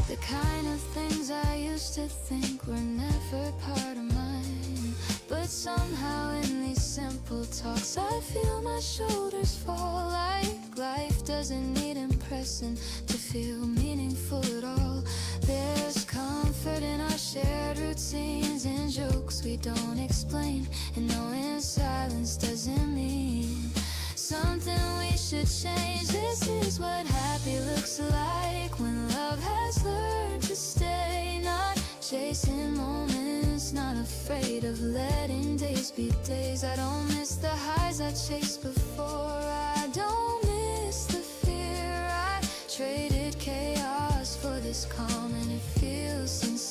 The kind of things I used to think were never part of mine. But somehow in these simple talks I feel my shoulders fall. Like life doesn't need impressing to feel meaningful at all. There's comfort in our shared routines and jokes we don't explain. And knowing silence doesn't mean something we should change. This is what happy looks like when love has learned to stay. Not chasing moments, not afraid of letting days be days. I don't miss the highs I chased before. I don't miss the fear. I traded chaos for this calm and it feels sincere.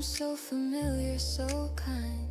So familiar, so kind.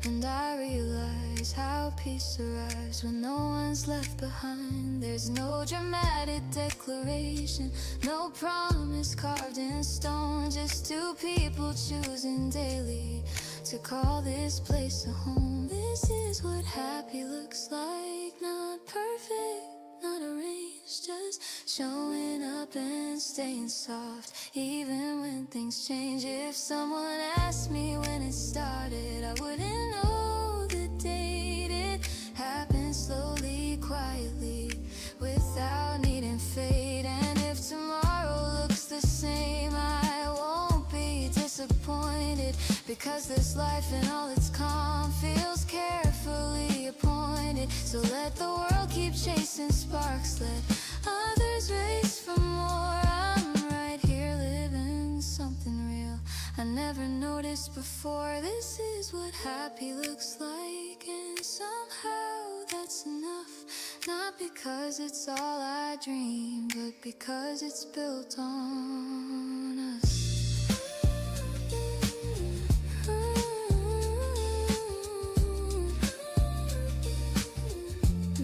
And I realize how peace arrives when no one's left behind. There's no dramatic declaration, no promise carved in stone. Just two people choosing daily to call this place a home. This is what happy looks like. Not perfect, not arranged, just showing up and staying soft even when things change. If someone asked me when it started, I wouldn't know the date. It happened slowly, quietly, without needing fate. And if tomorrow looks the same, I won't be disappointed, because this life in all its calm feels carefully appointed. So let the world keep chasing sparks, let others race for more. I'm right here living something real I never noticed before. This is what happy looks like, and somehow that's enough. Not because it's all I dream, but because it's built on us.